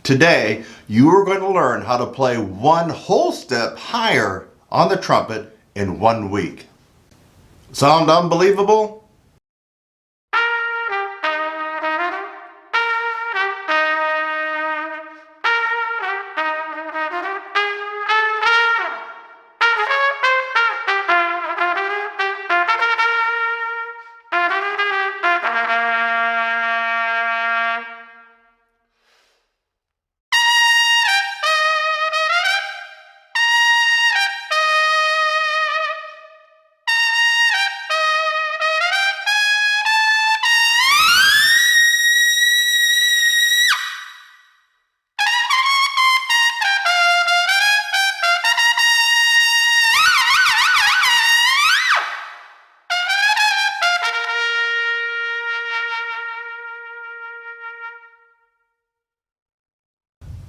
Today, you are going to learn how to play one whole step higher on the trumpet in 1 week. Sound unbelievable?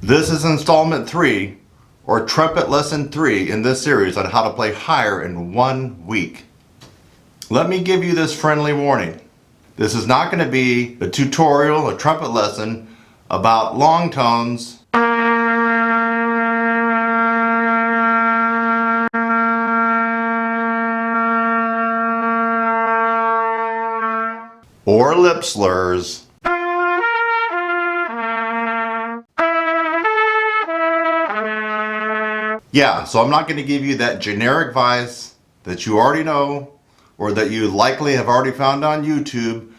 This is installment 3, or trumpet lesson 3 in this series on how to play higher in 1 week. Let me give you this friendly warning. This is not going to be a tutorial, a trumpet lesson about long tones or lip slurs. Yeah, so I'm not going to give you that generic advice that you already know, or that you likely have already found on YouTube,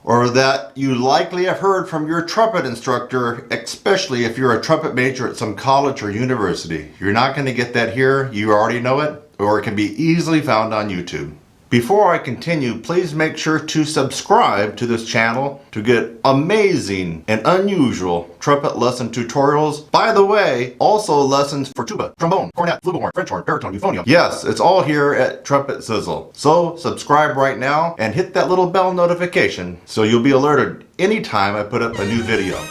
or that you likely have heard from your trumpet instructor, especially if you're a trumpet major at some college or university. You're not going to get that here. You already know it, or it can be easily found on YouTube. Before I continue, please make sure to subscribe to this channel to get amazing and unusual trumpet lesson tutorials. By the way, also lessons for tuba, trombone, cornet, flugelhorn, French horn, baritone, euphonium. Yes, it's all here at Trumpet Sizzle. So subscribe right now and hit that little bell notification so you'll be alerted anytime I put up a new video.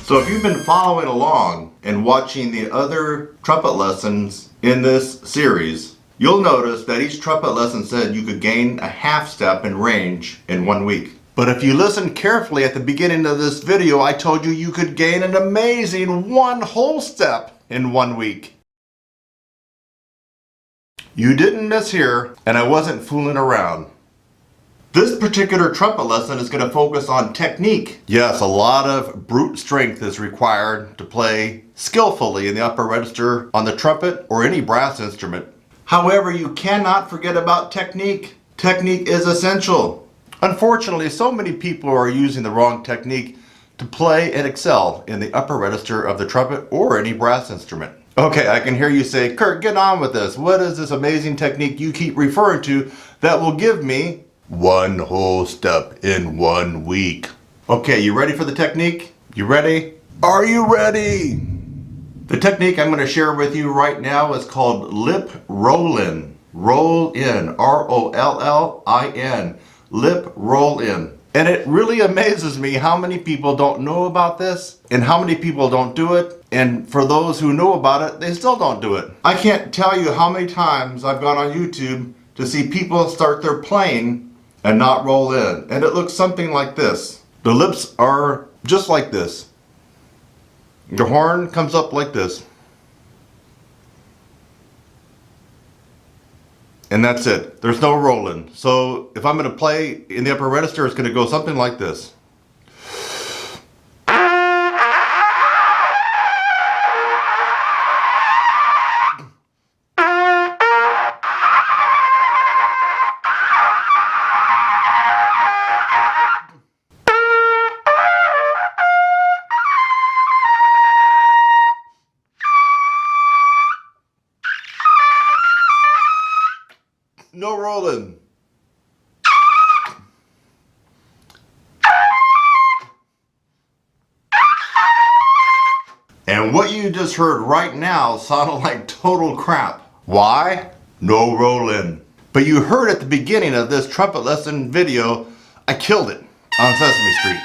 So if you've been following along and watching the other trumpet lessons in this series, you'll notice that each trumpet lesson said you could gain a half step in range in 1 week. But if you listen carefully at the beginning of this video, I told you you could gain an amazing 1 whole step in 1 week. You didn't miss here, and I wasn't fooling around. This particular trumpet lesson is going to focus on technique. Yes, a lot of brute strength is required to play skillfully in the upper register on the trumpet or any brass instrument. However, you cannot forget about technique. Technique is essential. Unfortunately, so many people are using the wrong technique to play and excel in the upper register of the trumpet or any brass instrument. Okay, I can hear you say, Kurt, get on with this. What is this amazing technique you keep referring to that will give me 1 whole step in 1 week? Okay, you ready for the technique? You ready? Are you ready? The technique I'm going to share with you right now is called lip roll-in. Roll-in. R-O-L-L-I-N. Lip roll-in. And it really amazes me how many people don't know about this and how many people don't do it. And for those who know about it, they still don't do it. I can't tell you how many times I've gone on YouTube to see people start their playing and not roll in. And it looks something like this. The lips are just like this. The horn comes up like this. And that's it. There's no rolling. So if I'm going to play in the upper register, it's going to go something like this. No rolling. And what you just heard right now sounded like total crap. Why? No rolling. But you heard at the beginning of this trumpet lesson video, I killed it on Sesame Street.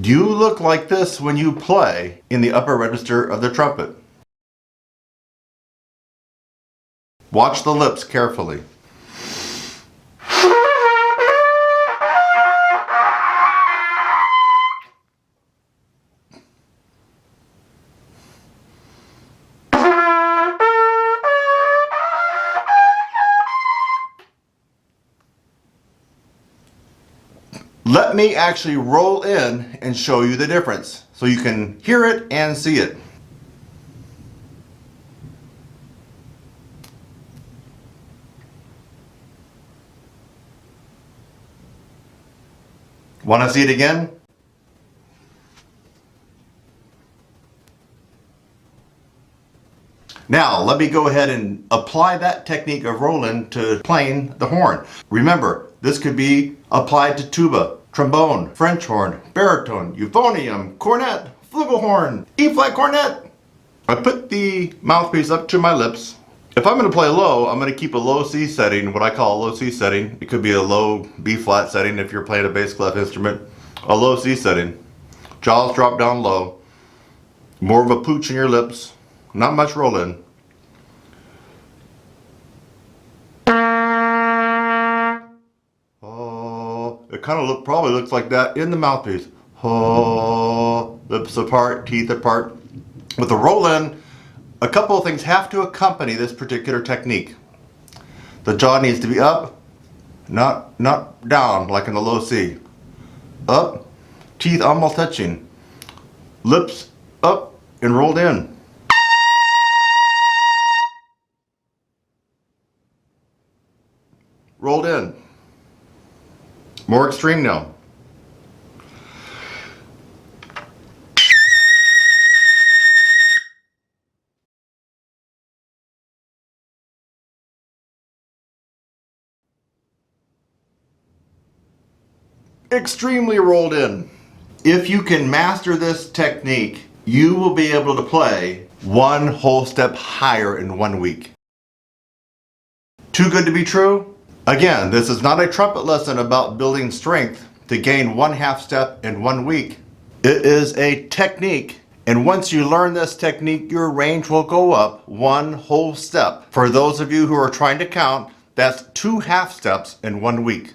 Do you look like this when you play in the upper register of the trumpet? Watch the lips carefully. Let me actually roll in and show you the difference so you can hear it and see it. Want to see it again? Now, let me go ahead and apply that technique of rolling to playing the horn. Remember, this could be applied to tuba, trombone, French horn, baritone, euphonium, cornet, flugelhorn, E-flat cornet. I put the mouthpiece up to my lips. If I'm going to play low, I'm going to keep a low C setting, what I call a low C setting. It could be a low B-flat setting if you're playing a bass clef instrument. A low C setting. Jaws drop down low. More of a pooch in your lips. Not much roll in. Oh, it kind of probably looks like that in the mouthpiece. Oh, lips apart, teeth apart. With the roll in, a couple of things have to accompany this particular technique. The jaw needs to be up, not down like in the low C. Up, teeth almost touching. Lips up and rolled in. Rolled in. More extreme now. Extremely rolled in. If you can master this technique, you will be able to play one whole step higher in 1 week. Too good to be true? Again, this is not a trumpet lesson about building strength to gain 1/2 step in 1 week. It is a technique, and once you learn this technique, your range will go up 1 whole step. For those of you who are trying to count, that's 2 half steps in 1 week.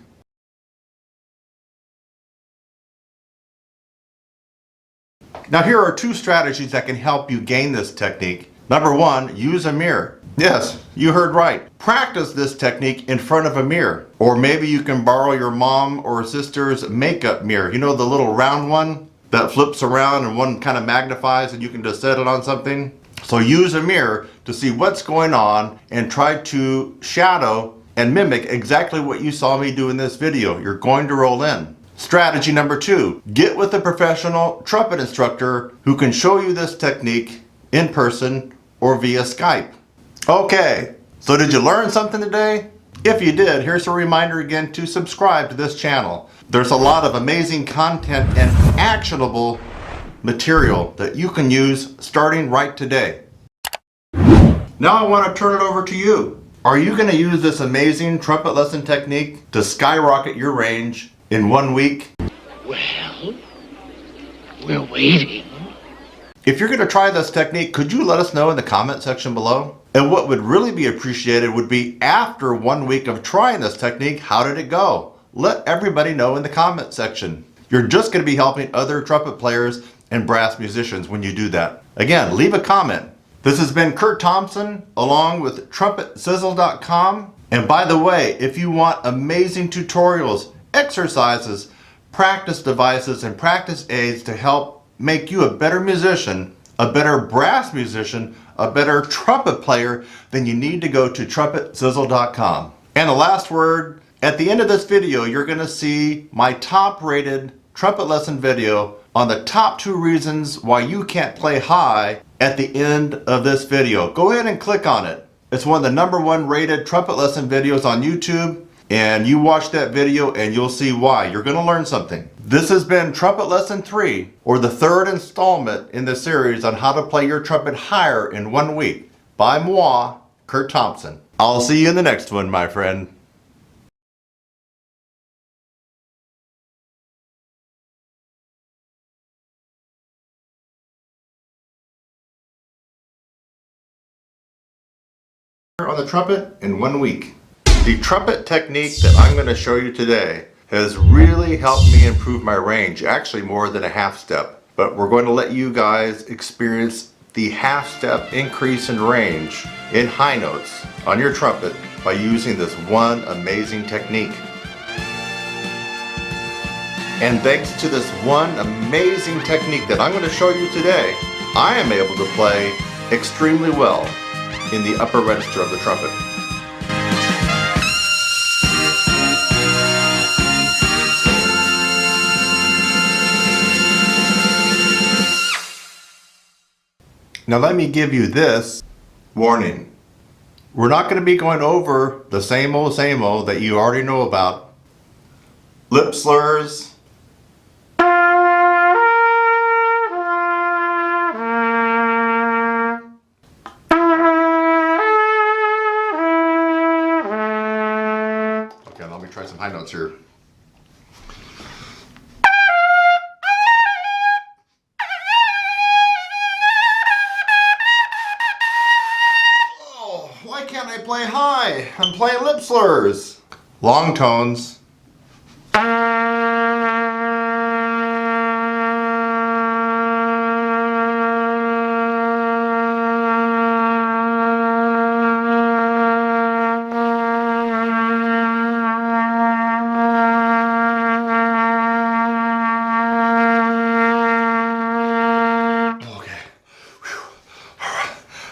Now here are 2 strategies that can help you gain this technique. Number 1, use a mirror. Yes, you heard right. Practice this technique in front of a mirror. Or maybe you can borrow your mom or sister's makeup mirror. You know, the little round one that flips around and one kind of magnifies and you can just set it on something? So use a mirror to see what's going on and try to shadow and mimic exactly what you saw me do in this video. You're going to roll in. Strategy number 2, get with a professional trumpet instructor who can show you this technique in person or via Skype. Okay, so did you learn something today? If you did, here's a reminder again to subscribe to this channel. There's a lot of amazing content and actionable material that you can use starting right today. Now I want to turn it over to you. Are you going to use this amazing trumpet lesson technique to skyrocket your range in 1 week? Well, we're waiting. If you're going to try this technique, could you let us know in the comment section below? And what would really be appreciated would be after 1 week of trying this technique, how did it go? Let everybody know in the comment section. You're just going to be helping other trumpet players and brass musicians when you do that. Again, leave a comment. This has been Kurt Thompson along with TrumpetSizzle.com. And by the way, if you want amazing tutorials, exercises, practice devices, and practice aids to help make you a better musician, a better brass musician, a better trumpet player, then you need to go to TrumpetSizzle.com. And the last word, at the end of this video, you're going to see my top rated trumpet lesson video on the top 2 reasons why you can't play high at the end of this video. Go ahead and click on it. It's one of the #1 rated trumpet lesson videos on YouTube. And you watch that video and you'll see why. You're going to learn something. This has been Trumpet Lesson 3, or the 3rd installment in the series on how to play your trumpet higher in 1 week by moi, Kurt Thompson. I'll see you in the next one, my friend. On the trumpet in 1 week. The trumpet technique that I'm going to show you today has really helped me improve my range, actually more than a half step. But we're going to let you guys experience the half step increase in range in high notes on your trumpet by using this one amazing technique. And thanks to this one amazing technique that I'm going to show you today, I am able to play extremely well in the upper register of the trumpet. Now let me give you this warning. We're not going to be going over the same old that you already know about. Lip slurs. Okay, let me try some high notes here. Why can't I play high? I'm playing lip slurs. Long tones.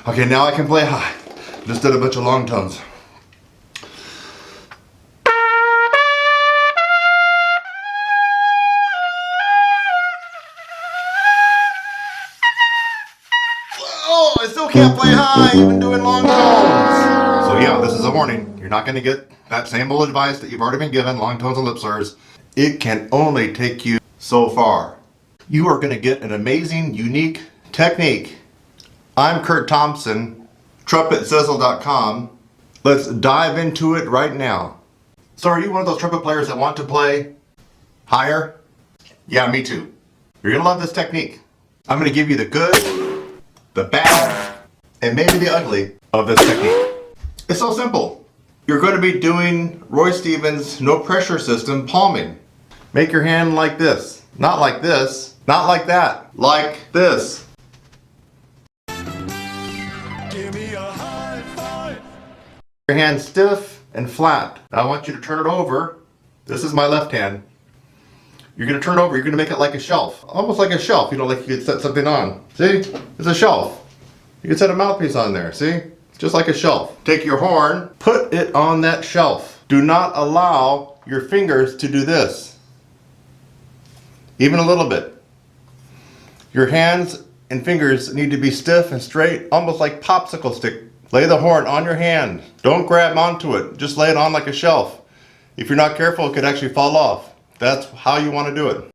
Okay, now I can play high. Just did a bunch of long tones. Oh, I still can't play high even doing long tones. So yeah, this is a warning. You're not going to get that same old advice that you've already been given, long tones and lip slurs. It can only take you so far. You are going to get an amazing, unique technique. I'm Kurt Thompson, TrumpetSizzle.com. Let's dive into it right now. So are you one of those trumpet players that want to play higher? Yeah, me too. You're going to love this technique. I'm going to give you the good, the bad, and maybe the ugly of this technique. It's so simple. You're going to be doing Roy Stevens' no pressure system palming. Make your hand like this. Not like this. Not like that. Like this. Give me a high five. Your hand stiff and flat. Now I want you to turn it over. This is my left hand. You're going to turn it over. You're going to make it like a shelf. Almost like a shelf. You know, like you could set something on. See? It's a shelf. You could set a mouthpiece on there. See? Just like a shelf. Take your horn. Put it on that shelf. Do not allow your fingers to do this. Even a little bit. Your hands and fingers need to be stiff and straight, almost like popsicle stick. Lay the horn on your hand. Don't grab onto it. Just lay it on like a shelf. If you're not careful, it could actually fall off. That's how you want to do it.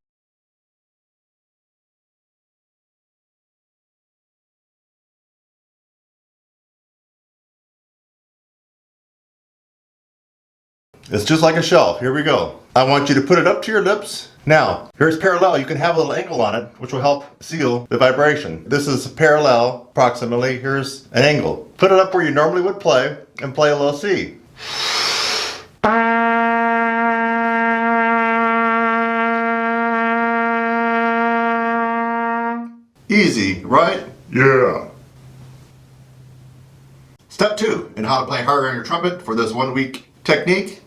It's just like a shelf. Here we go. I want you to put it up to your lips. Now, here's parallel. You can have a little angle on it, which will help seal the vibration. This is parallel, approximately. Here's an angle. Put it up where you normally would play, and play a low C. Easy, right? Yeah. Step 2 in how to play higher on your trumpet for this 1 week technique.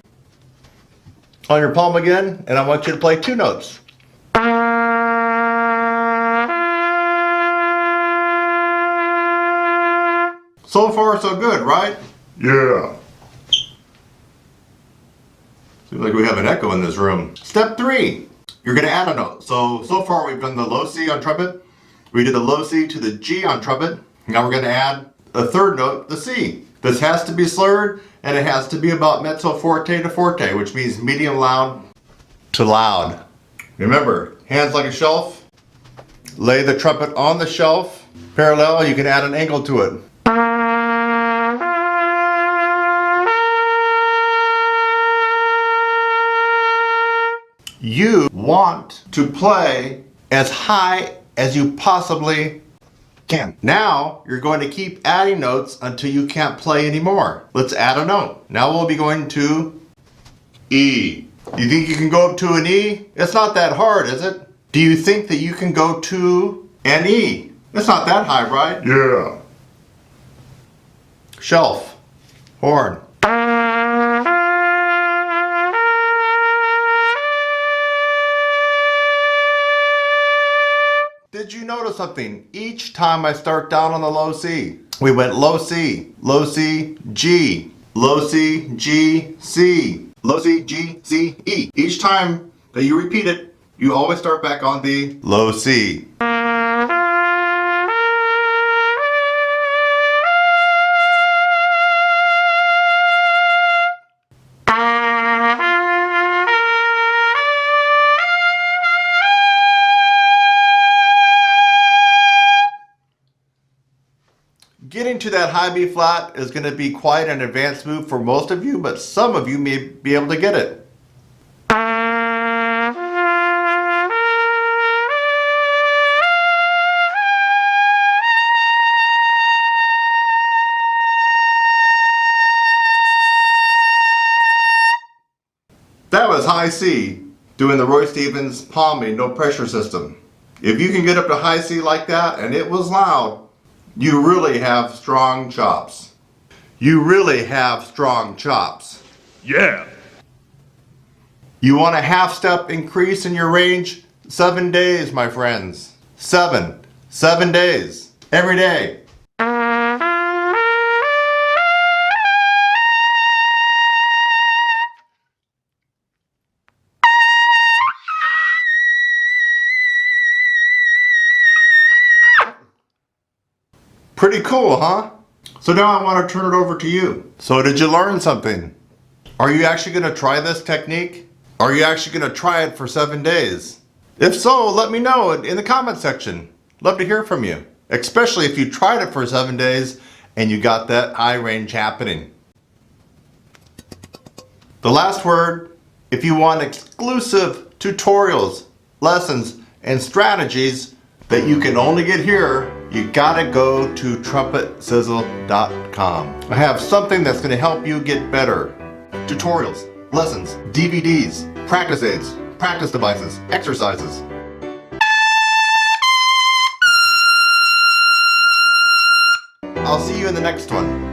On your palm again, and I want you to play 2 notes. So far, so good, right? Yeah. Seems like we have an echo in this room. Step 3, you're going to add a note. So far we've done the low C on trumpet. We did the low C to the G on trumpet. Now we're going to add a 3rd note, the C. This has to be slurred, and it has to be about mezzo forte to forte, which means medium loud to loud. Remember, hands like a shelf. Lay the trumpet on the shelf. Parallel, you can add an angle to it. You want to play as high as you possibly can. Now, you're going to keep adding notes until you can't play anymore. Let's add a note. Now we'll be going to E. You think you can go up to an E? It's not that hard, is it? Do you think that you can go to an E? It's not that high, right? Yeah. Shelf. Horn. did you notice something? Each time I start down on the low C, we went low C, G, low C, G, C, low C, G, C, E. Each time that you repeat it, you always start back on the low C. Getting to that high B flat is going to be quite an advanced move for most of you, but some of you may be able to get it. That was high C, doing the Roy Stevens palming, no pressure system. If you can get up to high C like that, and it was loud, you really have strong chops. You really have strong chops. Yeah. You want a half step increase in your range? 7 days, my friends. 7 days. Every day. Pretty cool, huh? So now I want to turn it over to you. So did you learn something? Are you actually going to try this technique? Are you actually going to try it for 7 days? If so, let me know in the comment section. Love to hear from you. Especially if you tried it for 7 days and you got that high range happening. The last word, if you want exclusive tutorials, lessons, and strategies that you can only get here, you gotta go to TrumpetSizzle.com. I have something that's gonna help you get better. Tutorials, lessons, DVDs, practice aids, practice devices, exercises. I'll see you in the next one.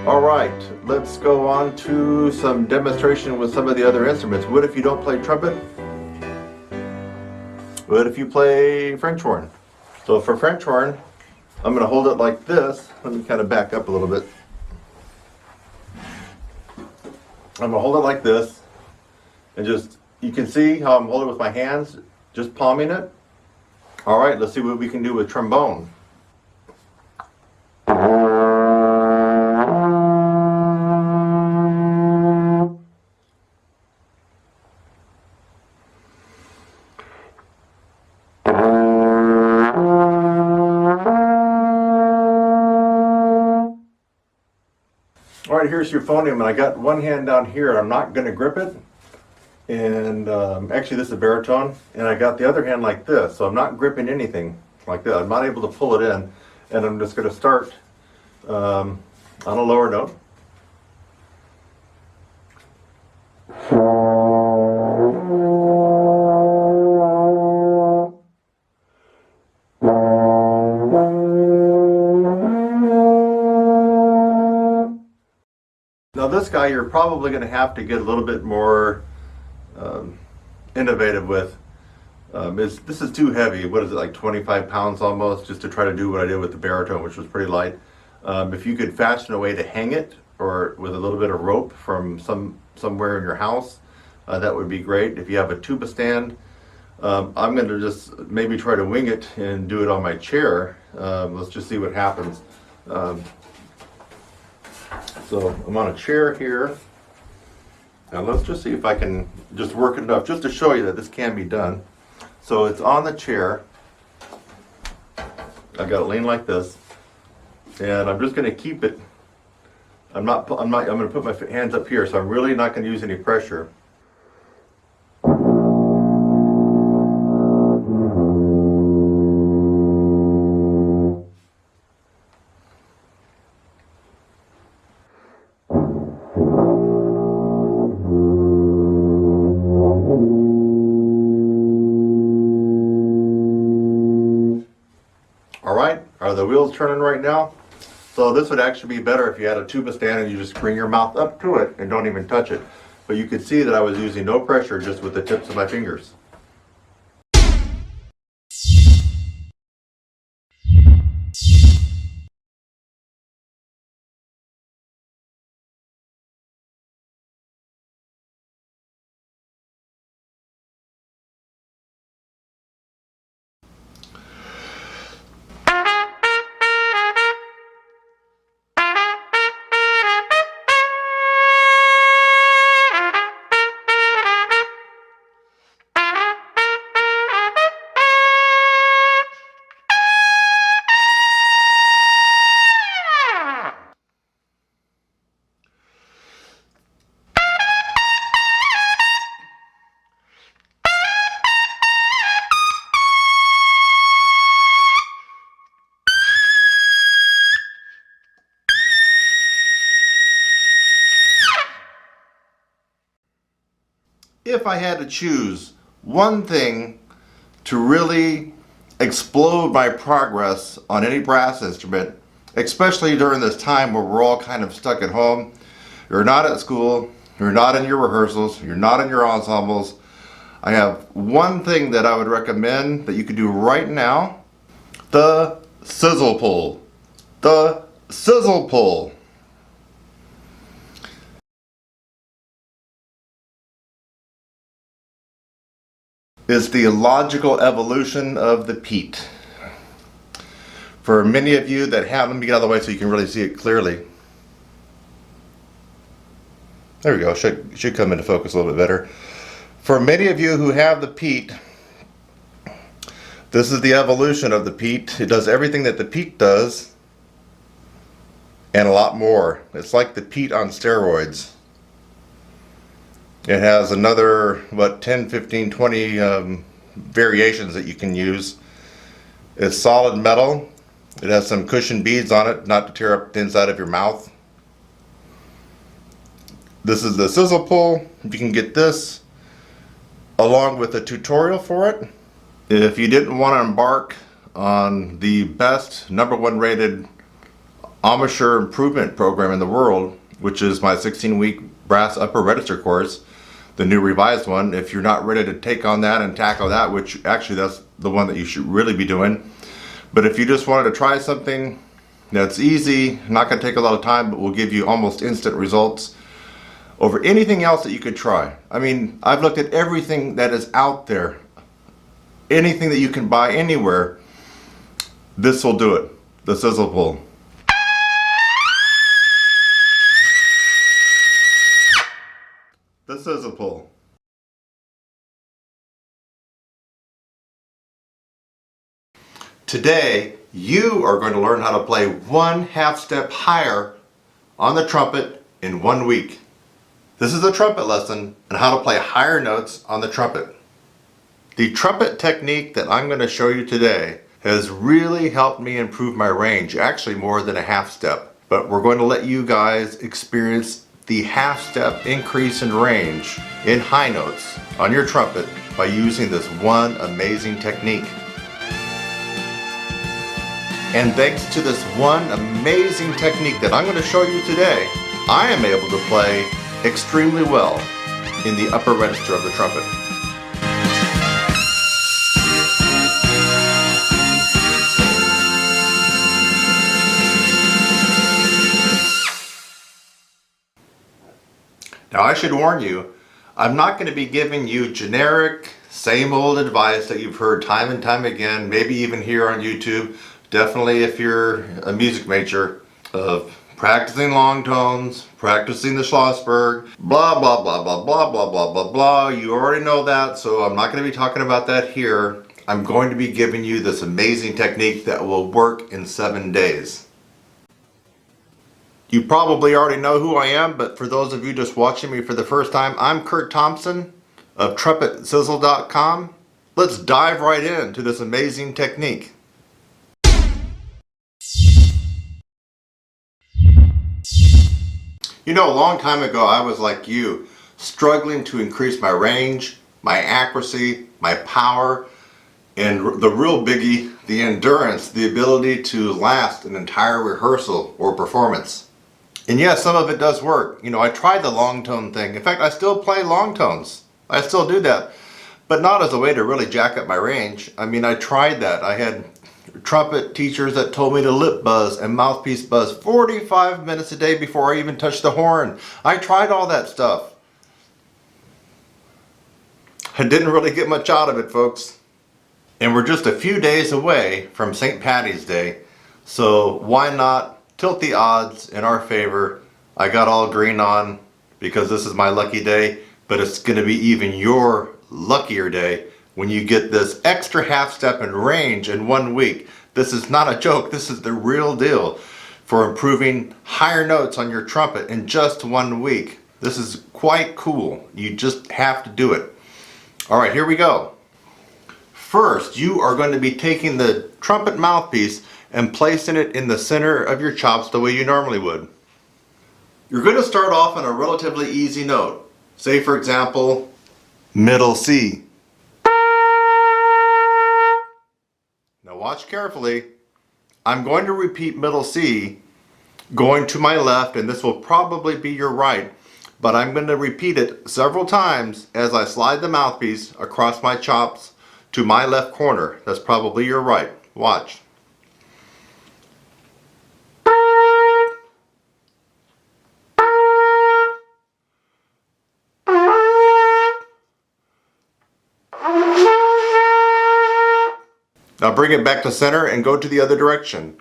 Alright, let's go on to some demonstration with some of the other instruments. What if you don't play trumpet? What if you play French horn? So for French horn, I'm going to hold it like this. Let me kind of back up a little bit. I'm going to hold it like this. And just, you can see how I'm holding it with my hands, just palming it. Alright, let's see what we can do with trombone. Alright, here's your phonium, and I got one hand down here, and I'm not going to grip it. And actually this is a baritone, and I got the other hand like this, so I'm not gripping anything like that. I'm not able to pull it in, and I'm just going to start on a lower note. Now this guy you're probably going to have to get a little bit more innovative with. This is too heavy. What is it, like 25 pounds almost, just to try to do what I did with the baritone, which was pretty light. If you could fashion a way to hang it, or with a little bit of rope from somewhere in your house, that would be great. If you have a tuba stand, I'm going to just maybe try to wing it and do it on my chair. Let's just see what happens. So I'm on a chair here. Now let's just see if I can just work it enough, just to show you that this can be done. So it's on the chair. I've got it lean like this, and I'm just going to keep it. I'm going to put my hands up here, so I'm really not going to use any pressure. All right, are the wheels turning right now? So this would actually be better if you had a tuba stand and you just bring your mouth up to it and don't even touch it. But you could see that I was using no pressure, just with the tips of my fingers. If I had to choose one thing to really explode my progress on any brass instrument, especially during this time where we're all kind of stuck at home, you're not at school, you're not in your rehearsals, you're not in your ensembles, I have one thing that I would recommend that you could do right now: the sizzle pull. The sizzle pull. Is the logical evolution of the Pete. For many of you that have, let me get out of the way so you can really see it clearly. There we go, should come into focus a little bit better. For many of you who have the Pete, this is the evolution of the Pete. It does everything that the Pete does and a lot more. It's like the Pete on steroids. It has another, what, 10, 15, 20 variations that you can use. It's solid metal. It has some cushion beads on it, not to tear up the inside of your mouth. This is the sizzle pull. You can get this along with a tutorial for it. If you didn't want to embark on the best #1 rated amateur improvement program in the world, which is my 16-week brass upper register course, the new revised one, if you're not ready to take on that and tackle that, which actually that's the one that you should really be doing. But if you just wanted to try something that's easy, not going to take a lot of time, but will give you almost instant results over anything else that you could try. I mean, I've looked at everything that is out there, anything that you can buy anywhere. This will do it. The sizzle pull. The sizzle pull. Today, you are going to learn how to play 1/2 step higher on the trumpet in 1 week. This is a trumpet lesson on how to play higher notes on the trumpet. The trumpet technique that I'm going to show you today has really helped me improve my range, actually more than a 1/2 step. But we're going to let you guys experience the 1/2 step increase in range in high notes on your trumpet by using this one amazing technique. And thanks to this one amazing technique that I'm going to show you today, I am able to play extremely well in the upper register of the trumpet. Now I should warn you, I'm not going to be giving you generic, same old advice that you've heard time and time again, maybe even here on YouTube. Definitely if you're a music major, of practicing long tones, practicing the Schlossberg, blah blah blah blah blah blah blah blah blah. You already know that, so I'm not going to be talking about that here. I'm going to be giving you this amazing technique that will work in 7 days. You probably already know who I am, but for those of you just watching me for the first time, I'm Kurt Thompson of TrumpetSizzle.com. Let's dive right into this amazing technique. You know, a long time ago I was like you, struggling to increase my range, my accuracy, my power, and the real biggie, the endurance, the ability to last an entire rehearsal or performance. And yes, some of it does work. You know, I tried the long tone thing. In fact, I still play long tones. I still do that. But not as a way to really jack up my range. I mean, I tried that. I had trumpet teachers that told me to lip buzz and mouthpiece buzz 45 minutes a day before I even touched the horn. I tried all that stuff. I didn't really get much out of it, folks. And we're just a few days away from St. Patty's Day, so why not tilt the odds in our favor? I got all green on because this is my lucky day, but it's going to be even your luckier day when you get this extra half step in range in 1 week. This is not a joke, this is the real deal for improving higher notes on your trumpet in just 1 week. This is quite cool. You just have to do it. Alright, here we go. First, you are going to be taking the trumpet mouthpiece and placing it in the center of your chops the way you normally would. You're going to start off on a relatively easy note. Say, for example, middle C. Now watch carefully. I'm going to repeat middle C going to my left, and this will probably be your right, but I'm going to repeat it several times as I slide the mouthpiece across my chops to my left corner. That's probably your right. Watch. Now bring it back to center and go to the other direction.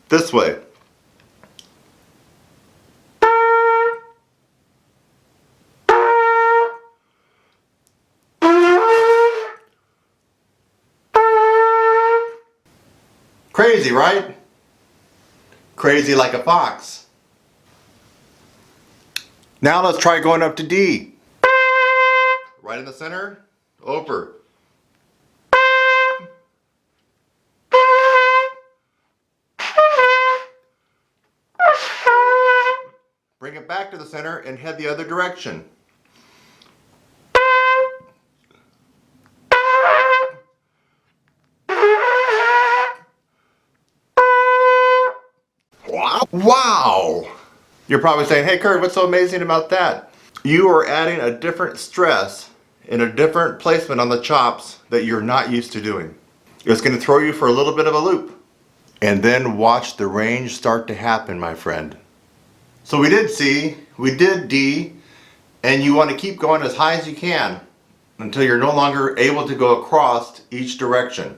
This way. Crazy, right? Crazy like a fox. Now let's try going up to D. Right in the center, over. Bring it back to the center and head the other direction. Wow! You're probably saying, hey Kurt, what's so amazing about that? You are adding a different stress and a different placement on the chops that you're not used to doing. It's going to throw you for a little bit of a loop. And then watch the range start to happen, my friend. So we did C, we did D, and you want to keep going as high as you can until you're no longer able to go across each direction.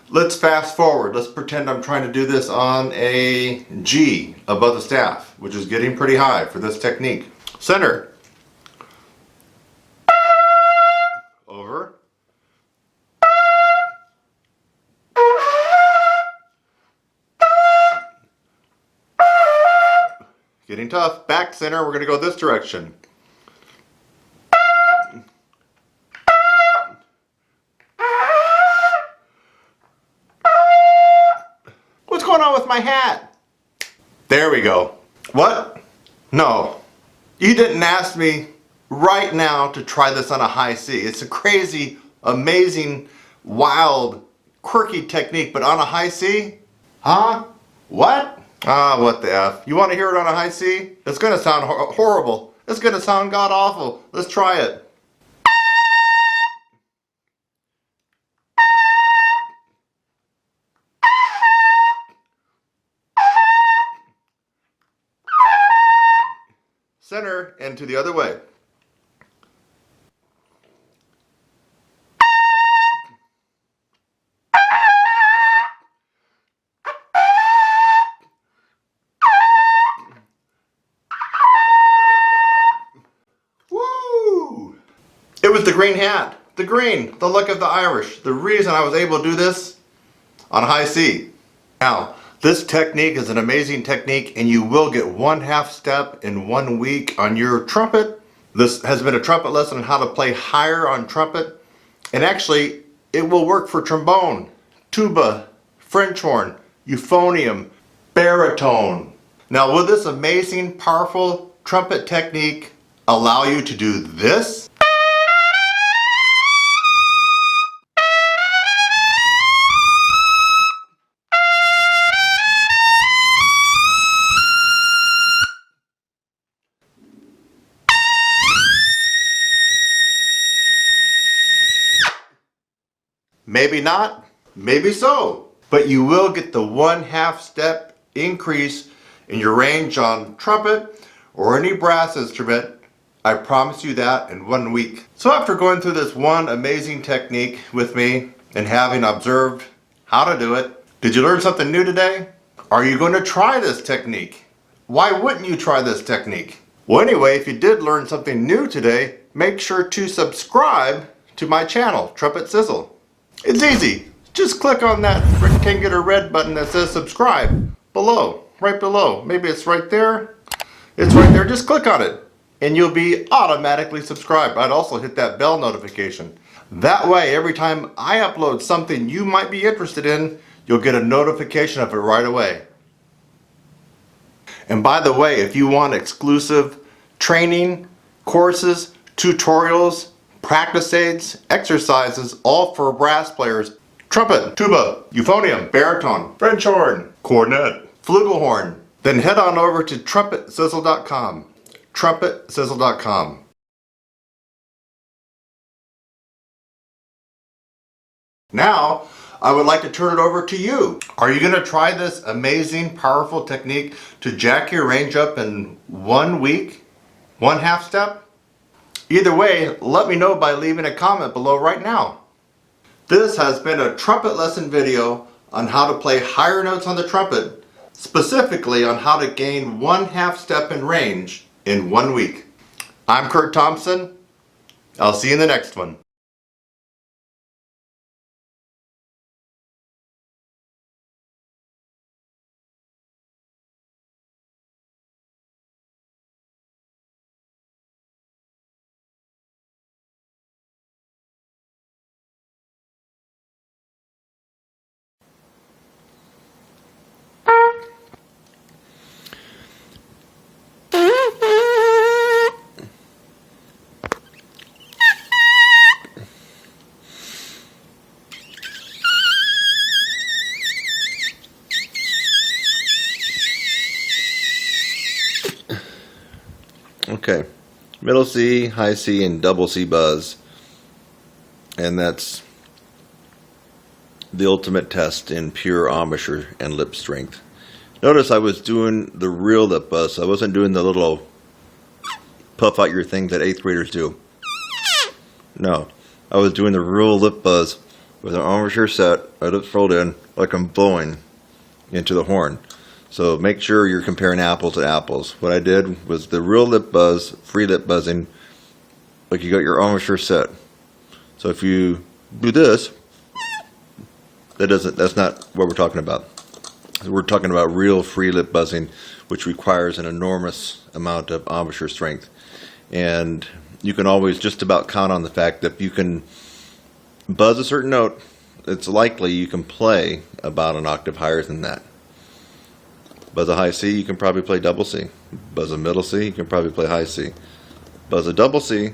Let's fast forward. Let's pretend I'm trying to do this on a G above the staff, which is getting pretty high for this technique. Center. Over. Getting tough. Back center. We're going to go this direction. What's going on with my hat? There we go. What? No. You didn't ask me right now to try this on a high C. It's a crazy, amazing, wild, quirky technique, but on a high C? Huh? What? Ah, what the F. You want to hear it on a high C? It's going to sound horrible. It's going to sound god-awful. Let's try it. Center and to the other way. Woo! It was the green hat. The green, the luck of the Irish. The reason I was able to do this on high C. Now, this technique is an amazing technique, and you will get 1/2 step in 1 week on your trumpet. This has been a trumpet lesson on how to play higher on trumpet, and actually it will work for trombone, tuba, French horn, euphonium, baritone. Now, will this amazing, powerful trumpet technique allow you to do this? Maybe not, maybe so. But you will get the 1/2 step increase in your range on trumpet or any brass instrument. I promise you that in 1 week. So after going through this one amazing technique with me and having observed how to do it, did you learn something new today? Are you going to try this technique? Why wouldn't you try this technique? Well, anyway, if you did learn something new today, make sure to subscribe to my channel, Trumpet Sizzle. It's easy. Just click on that rectangular red button that says subscribe below, right below. Maybe it's right there. It's right there. Just click on it and you'll be automatically subscribed. I'd also hit that bell notification. That way, every time I upload something you might be interested in, you'll get a notification of it right away. And by the way, if you want exclusive training, courses, tutorials, practice aids, exercises, all for brass players, trumpet, tuba, euphonium, baritone, French horn, cornet, flugelhorn, then head on over to TrumpetSizzle.com. TrumpetSizzle.com. Now, I would like to turn it over to you. Are you going to try this amazing, powerful technique to jack your range up in 1 week? 1/2 step? Either way, let me know by leaving a comment below right now. This has been a trumpet lesson video on how to play higher notes on the trumpet, specifically on how to gain 1/2 step in range in 1 week. I'm Kurt Thompson. I'll see you in the next one. Okay, middle C, high C, and double C buzz. And that's the ultimate test in pure embouchure and lip strength. Notice I was doing the real lip buzz. I wasn't doing the little puff out your thing that 8th graders do. No, I was doing the real lip buzz with an embouchure set, my lips rolled in, like I'm blowing into the horn. So make sure you're comparing apples to apples. What I did was the real lip buzz, free lip buzzing, like you got your embouchure set. So if you do this, that's not what we're talking about. We're talking about real free lip buzzing, which requires an enormous amount of embouchure strength. And you can always just about count on the fact that you can buzz a certain note, it's likely you can play about an octave higher than that. Buzz a high C, you can probably play double C. Buzz a middle C, you can probably play high C. Buzz a double C,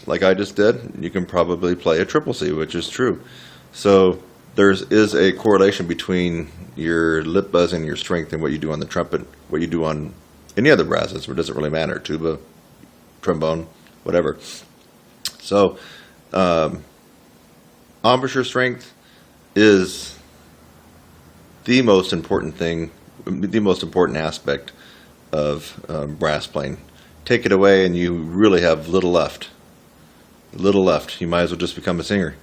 like I just did, you can probably play a triple C, which is true. So there is a correlation between your lip buzzing, your strength, and what you do on the trumpet, what you do on any other brasses. It doesn't really matter, tuba, trombone, whatever. So embouchure strength is the most important thing, the most important aspect of brass playing. Take it away and you really have little left. Little left. You might as well just become a singer.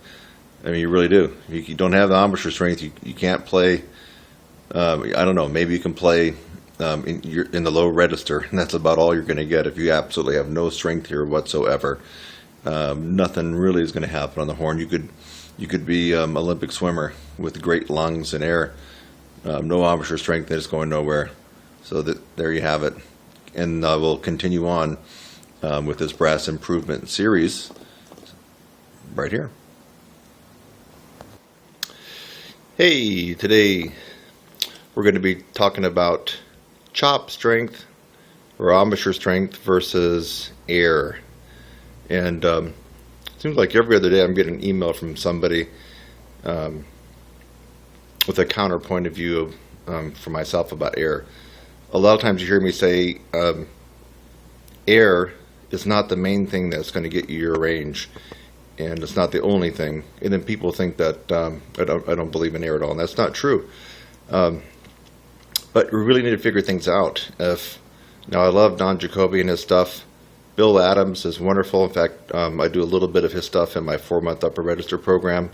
I mean, you really do. If you don't have the embouchure strength, you can't play. I don't know, maybe you can play in the low register, and that's about all you're going to get if you absolutely have no strength here whatsoever. Nothing really is going to happen on the horn. You could be Olympic swimmer with great lungs and air, no embouchure strength, and it's going nowhere. So there you have it. And I will continue on with this brass improvement series right here. Hey, today we're going to be talking about chop strength or embouchure strength versus air. And it seems like every other day I'm getting an email from somebody with a counterpoint of view for myself about air. A lot of times you hear me say air is not the main thing that's going to get you your range. and it's not the only thing. And then people think that I don't believe in air at all, and that's not true. But we really need to figure things out. Now I love Don Jacoby and his stuff. Bill Adams is wonderful. In fact, I do a little bit of his stuff in my 4-month upper register program,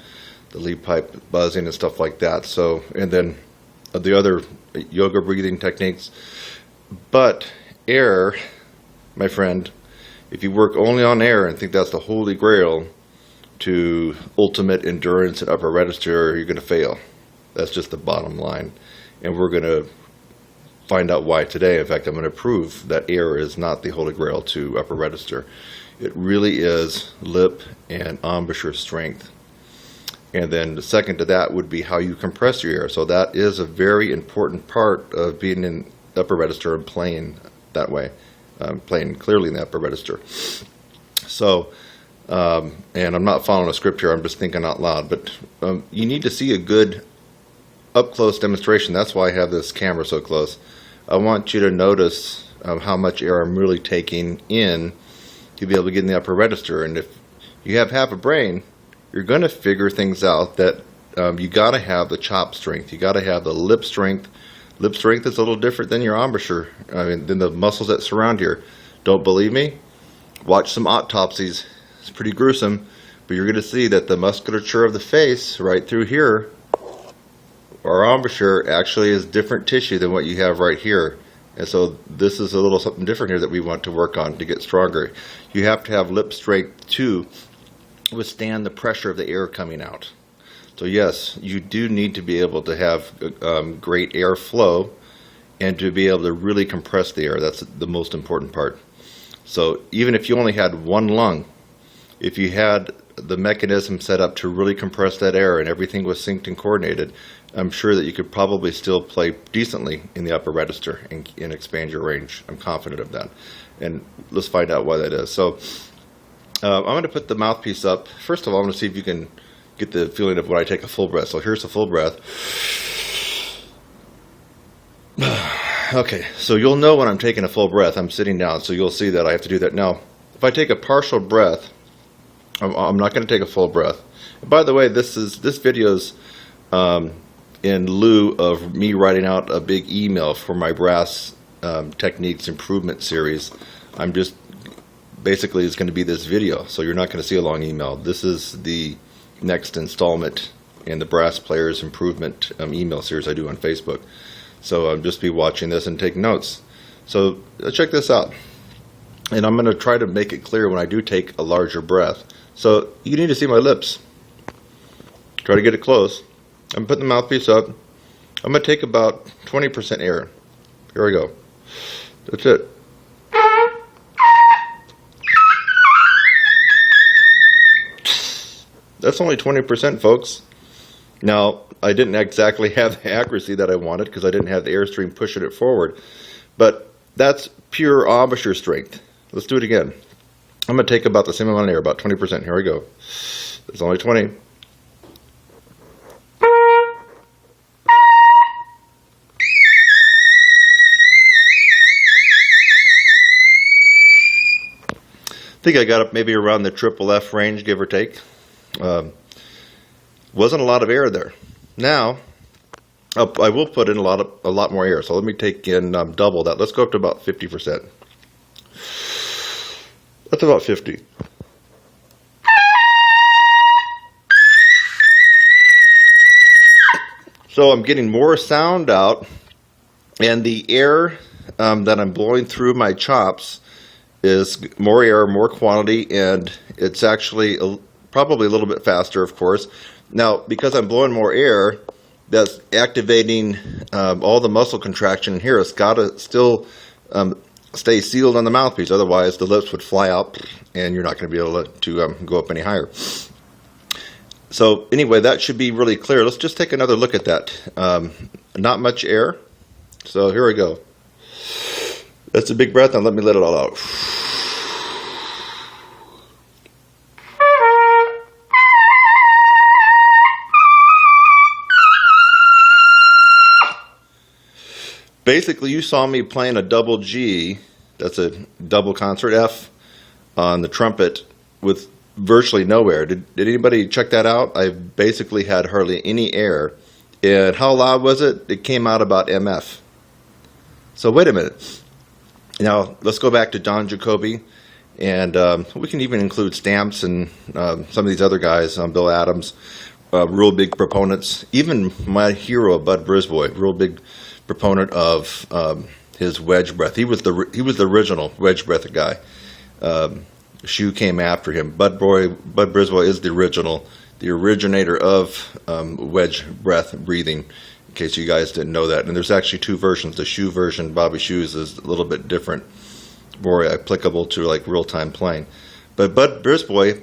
the lead pipe buzzing and stuff like that. So, and then the other yoga breathing techniques. But air, my friend, if you work only on air and think that's the holy grail to ultimate endurance and upper register, you're going to fail. That's just the bottom line. And we're going to find out why today. In fact, I'm going to prove that air is not the holy grail to upper register. It really is lip and embouchure strength. And then the second to that would be how you compress your air. So that is a very important part of being in upper register and playing that way, playing clearly in the upper register. So, and I'm not following a script here, I'm just thinking out loud, but you need to see a good up-close demonstration. That's why I have this camera so close. I want you to notice how much air I'm really taking in to be able to get in the upper register. And if you have half a brain, you're going to figure things out that you got to have the chop strength. You got to have the lip strength. Lip strength is a little different than your embouchure, than the muscles that surround here. Don't believe me? Watch some autopsies. It's pretty gruesome, but you're going to see that the musculature of the face right through here, our embouchure, actually is different tissue than what you have right here. And so this is a little something different here that we want to work on to get stronger. You have to have lip strength to withstand the pressure of the air coming out. So yes, you do need to be able to have great air flow and to be able to really compress the air. That's the most important part. So even if you only had one lung, if you had the mechanism set up to really compress that air and everything was synced and coordinated, I'm sure that you could probably still play decently in the upper register and expand your range. I'm confident of that. And let's find out why that is. So I'm going to put the mouthpiece up. First of all, I'm going to see if you can get the feeling of when I take a full breath. So here's a full breath. Okay, so you'll know when I'm taking a full breath. I'm sitting down, so you'll see that I have to do that. Now, if I take a partial breath, I'm not going to take a full breath. And by the way, this video's in lieu of me writing out a big email for my brass techniques improvement series. I'm just basically it's going to be this video, so you're not going to see a long email. This is the next installment in the brass players improvement email series I do on Facebook. So I'll just be watching this and taking notes. So check this out, and I'm going to try to make it clear when I do take a larger breath. So you need to see my lips. Try to get it close. I'm putting the mouthpiece up. I'm going to take about 20% air. Here we go. That's it. That's only 20%, folks. Now, I didn't exactly have the accuracy that I wanted because I didn't have the airstream pushing it forward. But that's pure embouchure strength. Let's do it again. I'm going to take about the same amount of air, about 20%. Here we go. It's only 20. I think I got up maybe around the triple F range, give or take. Wasn't a lot of air there. Now, I will put in a lot more air. So let me take in double that. Let's go up to about 50%. That's about 50. So I'm getting more sound out, and the air that I'm blowing through my chops is more air, more quantity, and it's actually probably a little bit faster, of course. Now, because I'm blowing more air, that's activating all the muscle contraction here. It's got to still stay sealed on the mouthpiece, otherwise the lips would fly out and you're not going to be able to go up any higher. So anyway, that should be really clear. Let's just take another look at that. Not much air. So here we go. That's a big breath, and let me let it all out. Basically, you saw me playing a double G, that's a double concert F, on the trumpet with virtually no air. Did anybody check that out? I basically had hardly any air. And how loud was it? It came out about MF. So wait a minute. Now let's go back to Don Jacoby, and we can even include Stamps and some of these other guys, Bill Adams, real big proponents. Even my hero, Bud Brisbois, real big proponent of his wedge breath. He was the original wedge breath guy. Shu came after him. Bud Brisbois is the originator of wedge breath breathing, in case you guys didn't know that. And there's actually two versions. The Shu version, Bobby Shu's, is a little bit different, more applicable to like real-time playing. But Bud Brisbois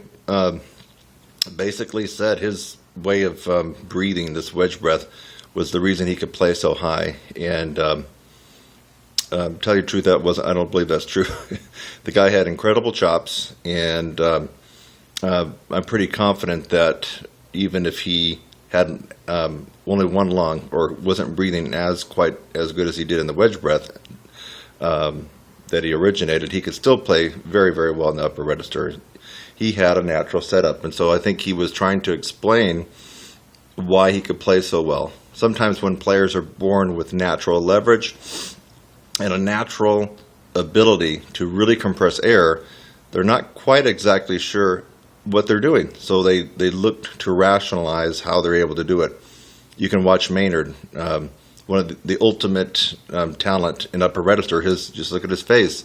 basically said his way of breathing, this wedge breath, was the reason he could play so high. And tell you the truth, I don't believe that's true. The guy had incredible chops, and I'm pretty confident that even if he had only one lung or wasn't breathing quite as good as he did in the wedge breath that he originated, he could still play very, very well in the upper register. He had a natural setup, and so I think he was trying to explain why he could play so well. Sometimes when players are born with natural leverage and a natural ability to really compress air, they're not quite exactly sure what they're doing. So they look to rationalize how they're able to do it. You can watch Maynard, one of the ultimate talent in upper register. Just look at his face.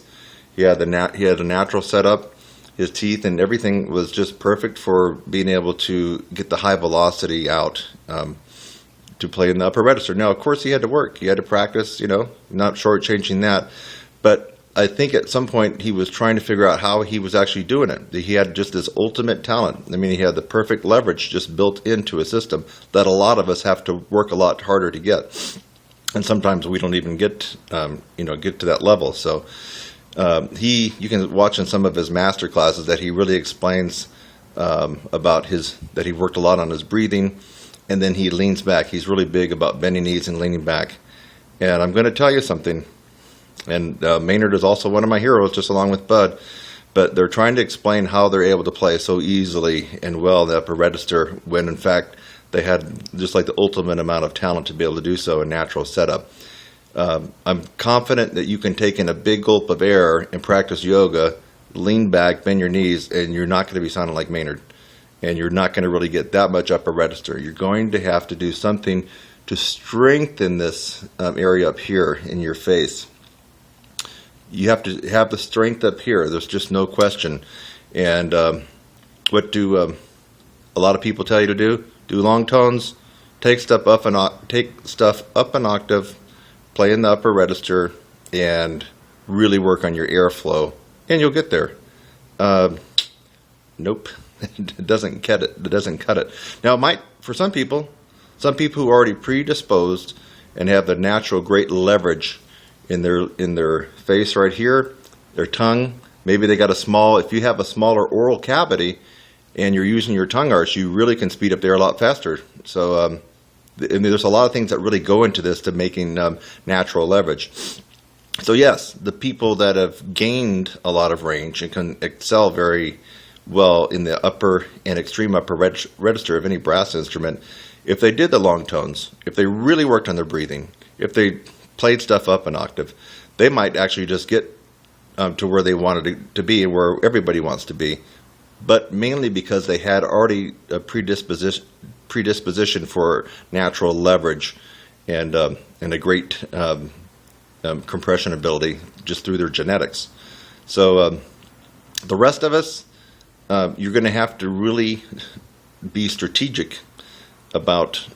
He had a natural setup. His teeth and everything was just perfect for being able to get the high velocity out to play in the upper register. Now, of course, he had to work. He had to practice, not shortchanging that. But I think at some point he was trying to figure out how he was actually doing it. He had just this ultimate talent. I mean, he had the perfect leverage just built into a system that a lot of us have to work a lot harder to get. And sometimes we don't even get to that level. So you can watch in some of his master classes that he really explains about that he worked a lot on his breathing, and then he leans back. He's really big about bending knees and leaning back. And I'm going to tell you something. And Maynard is also one of my heroes, just along with Bud. But they're trying to explain how they're able to play so easily and well the upper register when, in fact, they had just like the ultimate amount of talent to be able to do so in natural setup. I'm confident that you can take in a big gulp of air and practice yoga, lean back, bend your knees, and you're not going to be sounding like Maynard. And you're not going to really get that much upper register. You're going to have to do something to strengthen this area up here in your face. You have to have the strength up here. There's just no question. And what do a lot of people tell you to do? Do long tones, take stuff up an octave, play in the upper register, and really work on your airflow, and you'll get there. Nope, it doesn't cut it. It doesn't cut it. Now, it might for some people who are already predisposed and have the natural great leverage in their face right here, their tongue. Maybe they got if you have a smaller oral cavity and you're using your tongue arch, you really can speed up there a lot faster. So there's a lot of things that really go into this to making natural leverage. So yes, the people that have gained a lot of range and can excel very well in the upper and extreme upper register of any brass instrument, if they did the long tones, if they really worked on their breathing, if they played stuff up an octave, they might actually just get to where they wanted to be and where everybody wants to be, but mainly because they had already a predisposition for natural leverage and a great compression ability just through their genetics. So the rest of us, you're going to have to really be strategic about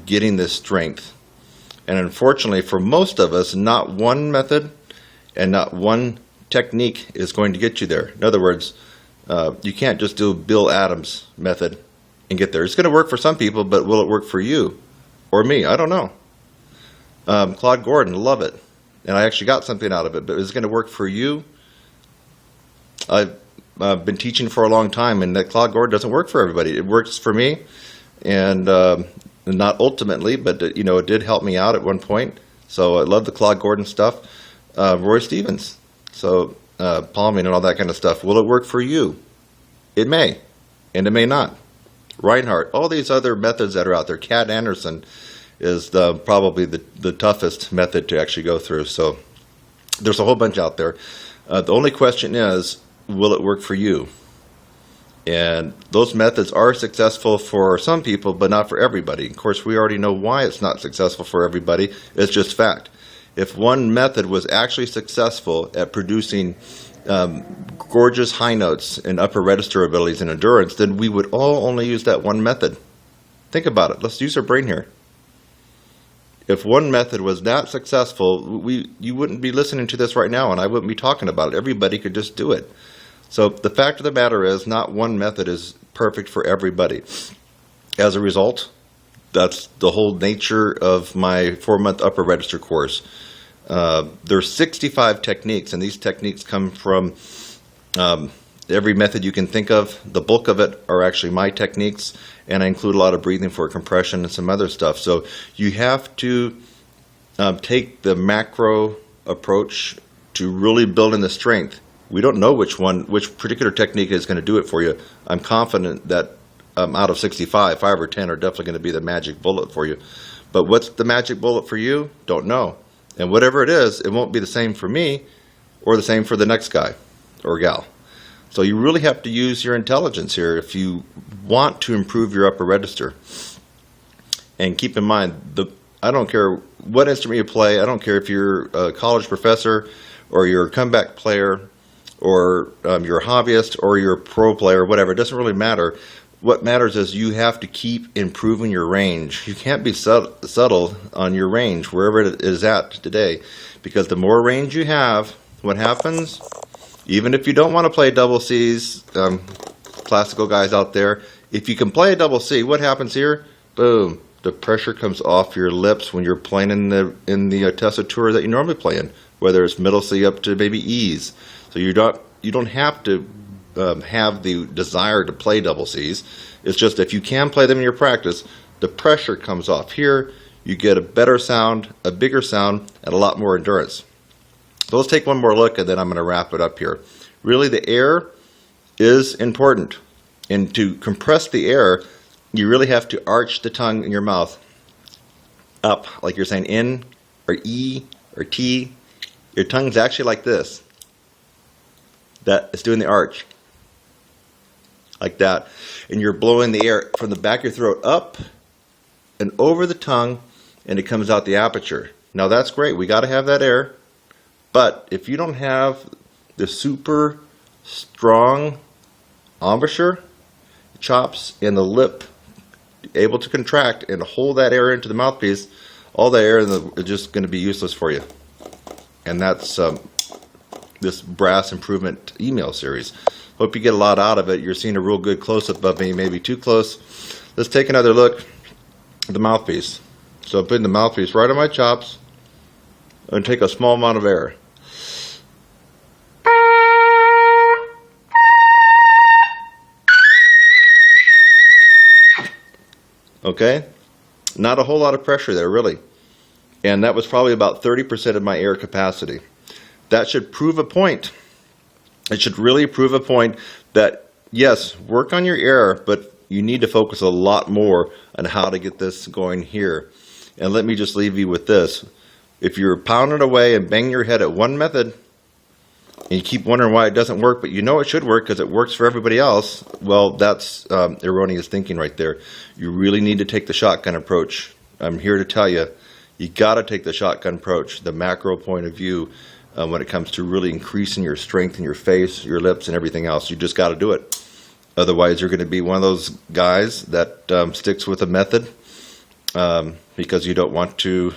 getting this strength. And unfortunately, for most of us, not one method and not one technique is going to get you there. In other words, you can't just do Bill Adams' method and get there. It's going to work for some people, but will it work for you or me? I don't know. Claude Gordon, love it. And I actually got something out of it, but is it going to work for you? I've been teaching for a long time, and that Claude Gordon doesn't work for everybody. It works for me, and not ultimately, but it did help me out at one point. So I love the Claude Gordon stuff. Roy Stevens, so palming and all that kind of stuff. Will it work for you? It may. and it may not. Reinhardt, all these other methods that are out there. Cat Anderson is probably the toughest method to actually go through. So there's a whole bunch out there. The only question is, will it work for you? And those methods are successful for some people, but not for everybody. Of course, we already know why it's not successful for everybody. It's just fact. If one method was actually successful at producing gorgeous high notes and upper register abilities and endurance, then we would all only use that one method. Think about it. Let's use our brain here. If one method was that successful, you wouldn't be listening to this right now, and I wouldn't be talking about it. Everybody could just do it. So the fact of the matter is, not one method is perfect for everybody. As a result, that's the whole nature of my 4-month upper register course. There's 65 techniques, and these techniques come from every method you can think of. The bulk of it are actually my techniques, and I include a lot of breathing for compression and some other stuff. So you have to take the macro approach to really building the strength. We don't know which particular technique is going to do it for you. I'm confident that out of 65, 5 or 10 are definitely going to be the magic bullet for you. But what's the magic bullet for you? Don't know. And whatever it is, it won't be the same for me or the same for the next guy or gal. So you really have to use your intelligence here if you want to improve your upper register. And keep in mind, I don't care what instrument you play. I don't care if you're a college professor or you're a comeback player or you're a hobbyist or you're a pro player, whatever. It doesn't really matter. What matters is you have to keep improving your range. You can't be subtle on your range, wherever it is at today, because the more range you have, what happens? Even if you don't want to play double Cs, classical guys out there, if you can play a double C, what happens here? Boom. The pressure comes off your lips when you're playing in the tessitura that you normally play in, whether it's middle C up to maybe E's. So you don't have to have the desire to play double Cs. It's just if you can play them in your practice, the pressure comes off here. You get a better sound, a bigger sound, and a lot more endurance. So let's take one more look, and then I'm going to wrap it up here. Really, the air is important. And to compress the air, you really have to arch the tongue in your mouth up, like you're saying N or E or T. Your tongue's actually like this. That it's doing the arch. Like that. And you're blowing the air from the back of your throat up and over the tongue, and it comes out the aperture. Now that's great. We got to have that air. But if you don't have the super strong embouchure, chops, and the lip able to contract and hold that air into the mouthpiece, all the air is just going to be useless for you. And that's this brass improvement email series. Hope you get a lot out of it. You're seeing a real good close-up of me, maybe too close. Let's take another look at the mouthpiece. So I'm putting the mouthpiece right on my chops and take a small amount of air. Okay? Not a whole lot of pressure there, really. And that was probably about 30% of my air capacity. That should prove a point. It should really prove a point that, yes, work on your air, but you need to focus a lot more on how to get this going here. And let me just leave you with this. If you're pounding away and banging your head at one method, and you keep wondering why it doesn't work, but you know it should work because it works for everybody else, well, that's erroneous thinking right there. You really need to take the shotgun approach. I'm here to tell you, you got to take the shotgun approach, the macro point of view, when it comes to really increasing your strength in your face, your lips, and everything else. You just got to do it. Otherwise, you're going to be one of those guys that sticks with a method because you don't want to,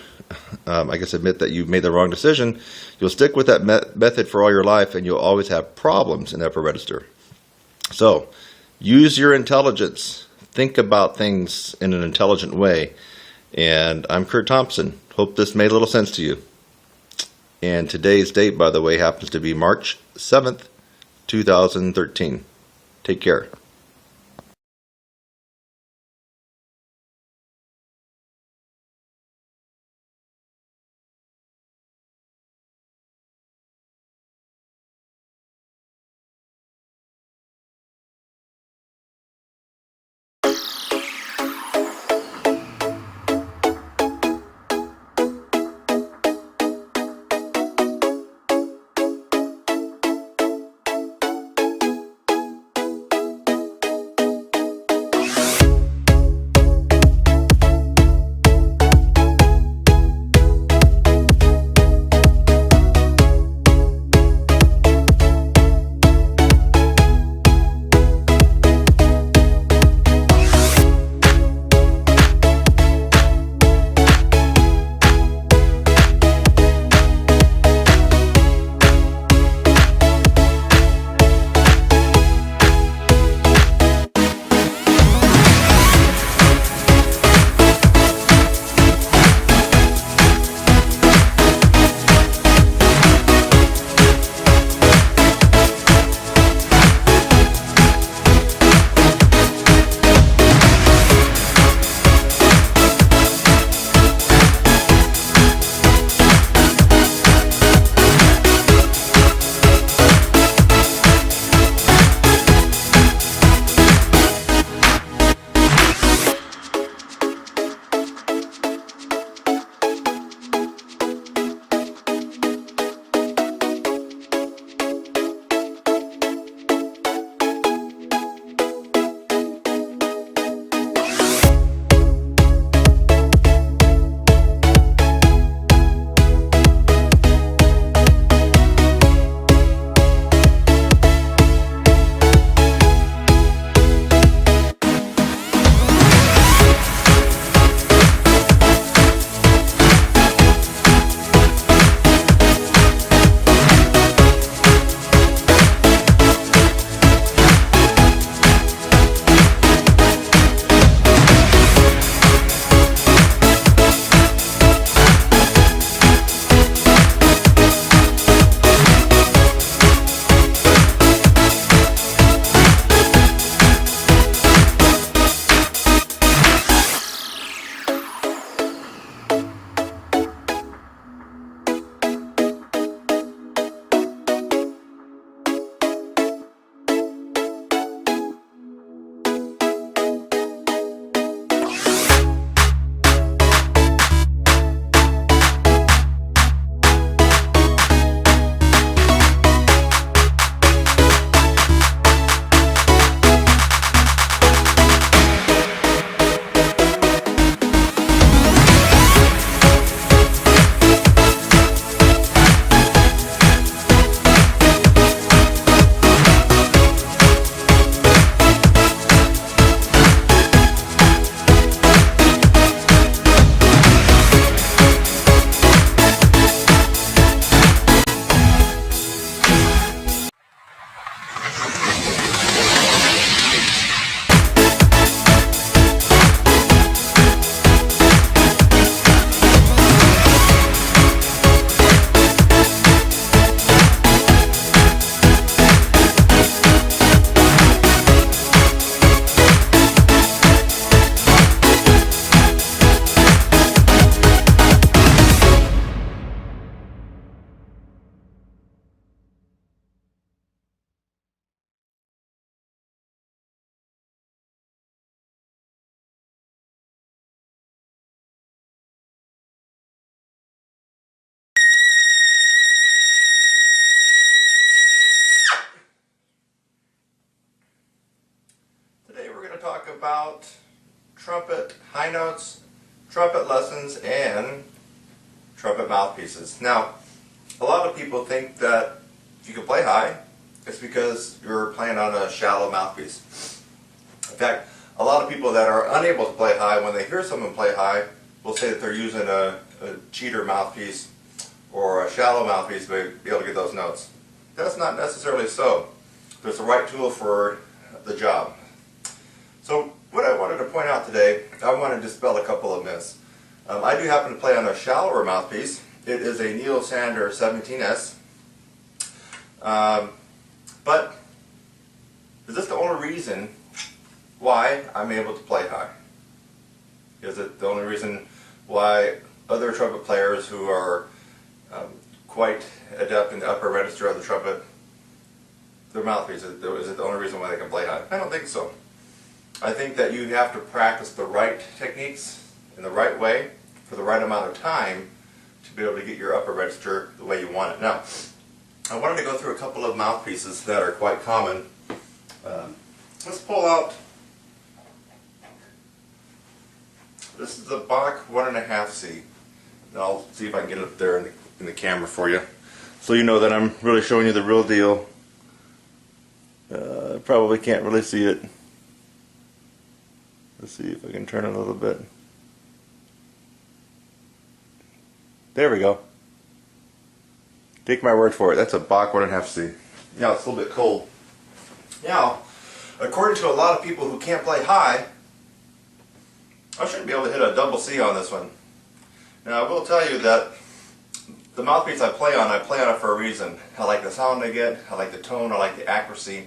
I guess, admit that you've made the wrong decision. You'll stick with that method for all your life, and you'll always have problems in the upper register. So, use your intelligence. Think about things in an intelligent way. And I'm Kurt Thompson. Hope this made a little sense to you. And today's date, by the way, happens to be March 7th, 2013. Take care. about trumpet high notes, trumpet lessons, and trumpet mouthpieces. Now, a lot of people think that if you can play high, it's because you're playing on a shallow mouthpiece. In fact, a lot of people that are unable to play high, when they hear someone play high, will say that they're using a cheater mouthpiece or a shallow mouthpiece to be able to get those notes. That's not necessarily so. There's the right tool for the job. So what I wanted to point out today, I want to dispel a couple of myths. I do happen to play on a shallower mouthpiece. It is a Neil Sander 17S. But is this the only reason why I'm able to play high? Is it the only reason why other trumpet players who are quite adept in the upper register of the trumpet, their mouthpiece, is it the only reason why they can play high? I don't think so. I think that you have to practice the right techniques in the right way for the right amount of time to be able to get your upper register the way you want it. Now, I wanted to go through a couple of mouthpieces that are quite common. Let's pull out, this is the Bach 1.5C. I'll see if I can get it up there in the camera for you, so you know that I'm really showing you the real deal. Probably can't really see it. Let's see if I can turn it a little bit. There we go. Take my word for it, that's a Bach 1.5C. Now it's a little bit cold. Now, according to a lot of people who can't play high, I shouldn't be able to hit a double C on this one. Now I will tell you that the mouthpiece I play on it for a reason. I like the sound I get, I like the tone, I like the accuracy,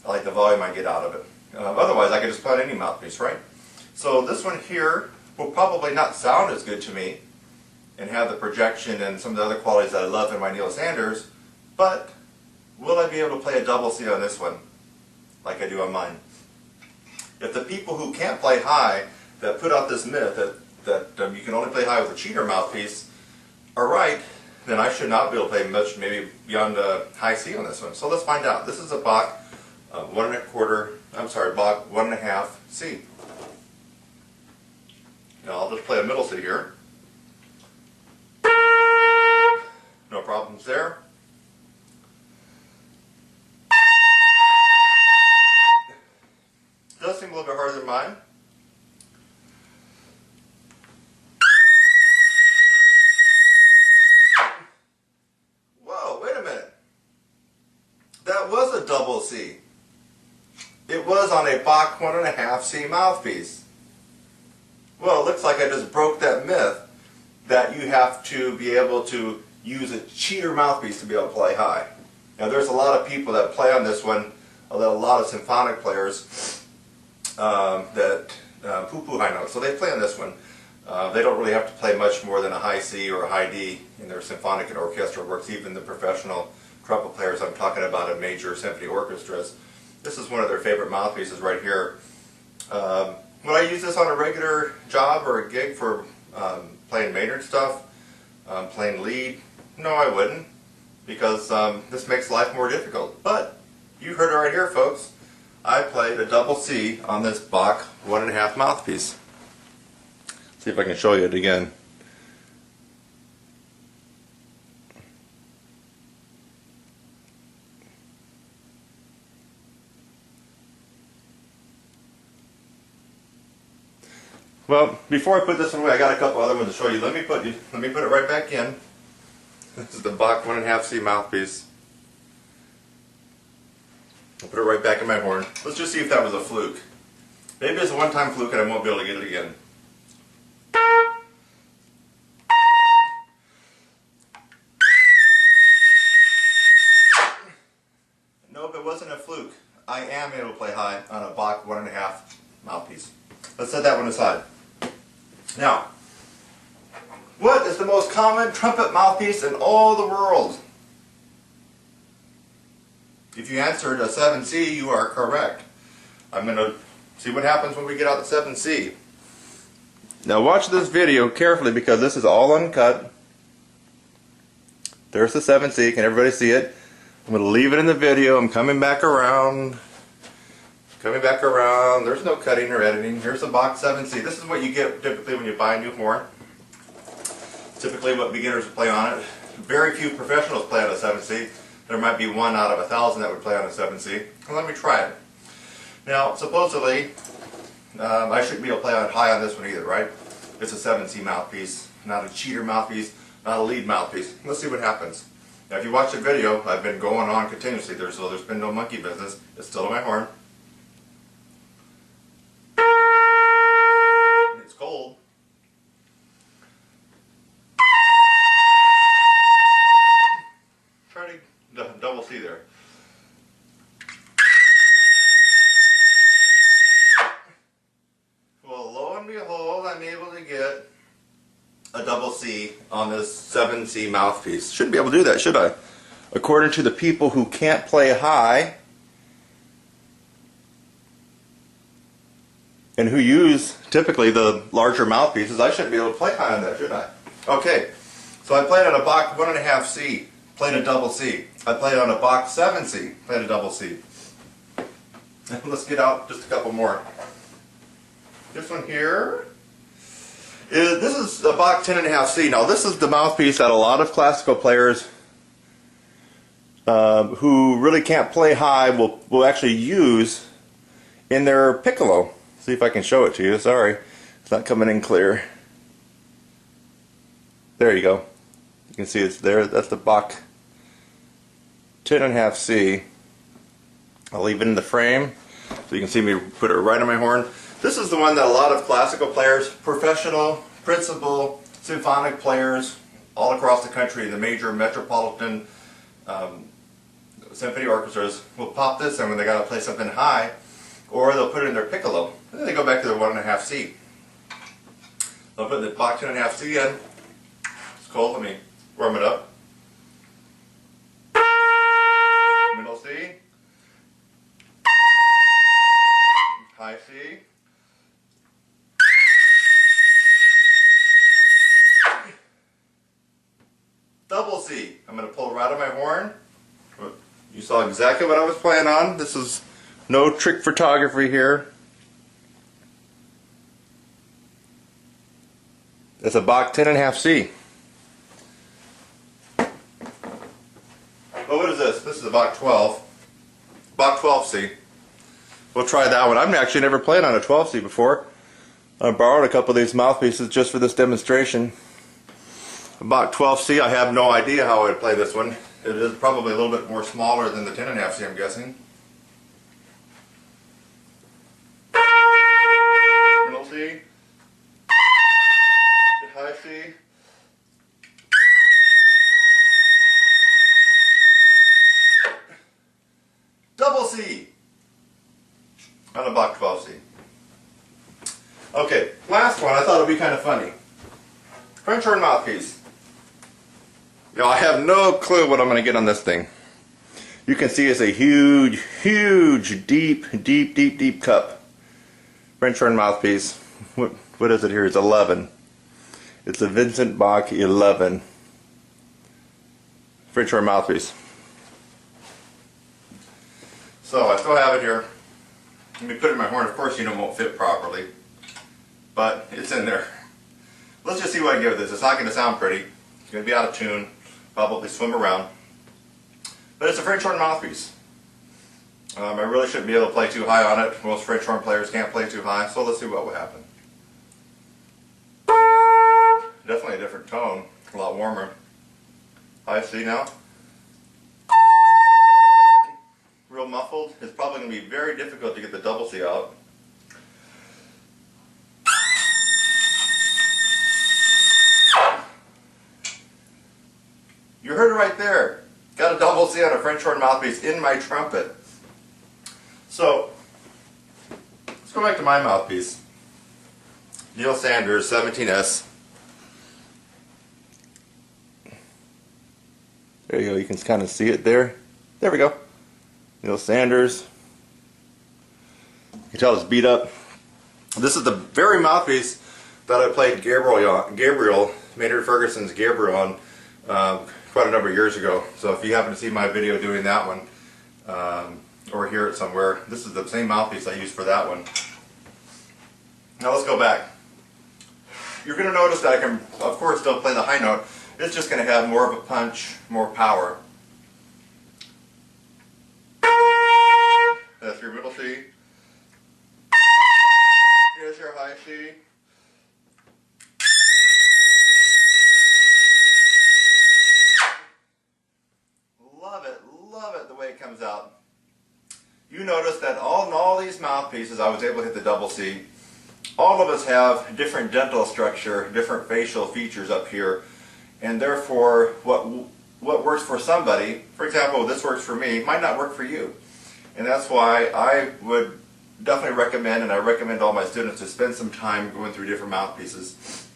I like the volume I get out of it. Otherwise I could just play on any mouthpiece, right? So this one here will probably not sound as good to me and have the projection and some of the other qualities that I love in my Neil Sanders, but will I be able to play a double C on this one like I do on mine? If the people who can't play high that put out this myth that you can only play high with a cheater mouthpiece are right, then I should not be able to play much, maybe beyond a high C on this one. So let's find out. This is a Bach Bach 1.5 C. Now I'll just play a middle C here. No problems there. Does seem a little bit harder than mine. Whoa, wait a minute. That was a double C. It was on a Bach 1.5 C mouthpiece. Well, it looks like I just broke that myth that you have to be able to use a cheater mouthpiece to be able to play high. Now there's a lot of people that play on this one, a lot of symphonic players that poo-poo high notes, so they play on this one. They don't really have to play much more than a high C or a high D in their symphonic and orchestral works, even the professional trumpet players I'm talking about in major symphony orchestras. This is one of their favorite mouthpieces right here. Would I use this on a regular job or a gig for playing Maynard stuff, playing lead? No, I wouldn't, because this makes life more difficult. But you heard it right here, folks. I played a double C on this Bach 1.5 mouthpiece. See if I can show you it again. Well, before I put this one away, I got a couple other ones to show you. Let me put it right back in. This is the Bach 1.5 C mouthpiece. I'll put it right back in my horn. Let's just see if that was a fluke. Maybe it's a one-time fluke and I won't be able to get it again. Nope, it wasn't a fluke. I am able to play high on a Bach 1.5 mouthpiece. Let's set that one aside. Now, what is the most common trumpet mouthpiece in all the world? If you answered a 7C, you are correct. I'm going to see what happens when we get out the 7C. Now watch this video carefully because this is all uncut. There's the 7C. Can everybody see it? I'm going to leave it in the video. I'm coming back around. Coming back around, there's no cutting or editing. Here's the box 7C. This is what you get typically when you buy a new horn. Typically what beginners play on it. Very few professionals play on a 7C. There might be 1 out of 1,000 that would play on a 7C. Well, let me try it. Now, supposedly, I shouldn't be able to play on high on this one either, right? It's a 7C mouthpiece, not a cheater mouthpiece, not a lead mouthpiece. Let's see what happens. Now, if you watch the video, I've been going on continuously there, so there's been no monkey business. It's still in my horn. It's cold. Try to double C there. Well, lo and behold, I'm able to get a double C on this 7C mouthpiece. Shouldn't be able to do that, should I? According to the people who can't play high and who use typically the larger mouthpieces, I shouldn't be able to play high on that, should I? Okay, so I played on a Bach 1.5C, played a double C. I played on a Bach 7C, played a double C. Let's get out just a couple more. This one here this is a Bach 10.5C. Now this is the mouthpiece that a lot of classical players who really can't play high will actually use in their piccolo. See if I can show it to you. Sorry, it's not coming in clear. There you go. You can see it's there. That's the Bach 10.5C. I'll leave it in the frame so you can see me put it right on my horn. This is the one that a lot of classical players, professional, principal, symphonic players all across the country, the major metropolitan symphony orchestras will pop this in when they got to play something high, or they'll put it in their piccolo. And then they go back to their 1.5C. They'll put the Bach 10.5C in. It's cold, let me warm it up. Middle C. High C. Double C. I'm going to pull right on my horn. You saw exactly what I was playing on. This is no trick photography here. It's a Bach 10.5C. Well, what is this? This is a Bach 12. Bach 12C. We'll try that one. I've actually never played on a 12C before. I borrowed a couple of these mouthpieces just for this demonstration. Bach 12C, I have no idea how I would play this one. It is probably a little bit more smaller than the 10.5C, I'm guessing. Middle C. High C. Double C on a Bach 12C. Okay, last one. I thought it would be kind of funny. French horn mouthpiece. Now I have no clue what I'm going to get on this thing. You can see it's a huge, huge, deep cup. French horn mouthpiece. What is it here? It's 11. It's a Vincent Bach 11. French horn mouthpiece. So I still have it here. Let me put it in my horn. Of course, it won't fit properly, but it's in there. Let's just see what I give this. It's not going to sound pretty. It's going to be out of tune. Probably swim around. But it's a French horn mouthpiece. I really shouldn't be able to play too high on it. Most French horn players can't play too high, so let's see what will happen. Definitely a different tone. A lot warmer. High C now. Real muffled. It's probably going to be very difficult to get the double C out. You heard it right there. Got a double C on a French horn mouthpiece in my trumpet. So, let's go back to my mouthpiece. Neil Sanders, 17S. There you go, you can kind of see it there. There we go. Neil Sanders. You can tell it's beat up. This is the very mouthpiece that I played Gabriel, Maynard Ferguson's Gabriel on quite a number of years ago. So if you happen to see my video doing that one, or hear it somewhere. This is the same mouthpiece I used for that one. Now let's go back. You're going to notice that I can, of course, still play the high note. It's just going to have more of a punch, more power. That's your middle C. Here's your high C. Love it the way it comes out. You notice that in all these mouthpieces, I was able to hit the double C. All of us have different dental structure, different facial features up here, and therefore what works for somebody, for example, this works for me, might not work for you. And that's why I would definitely recommend, and I recommend all my students to spend some time going through different mouthpieces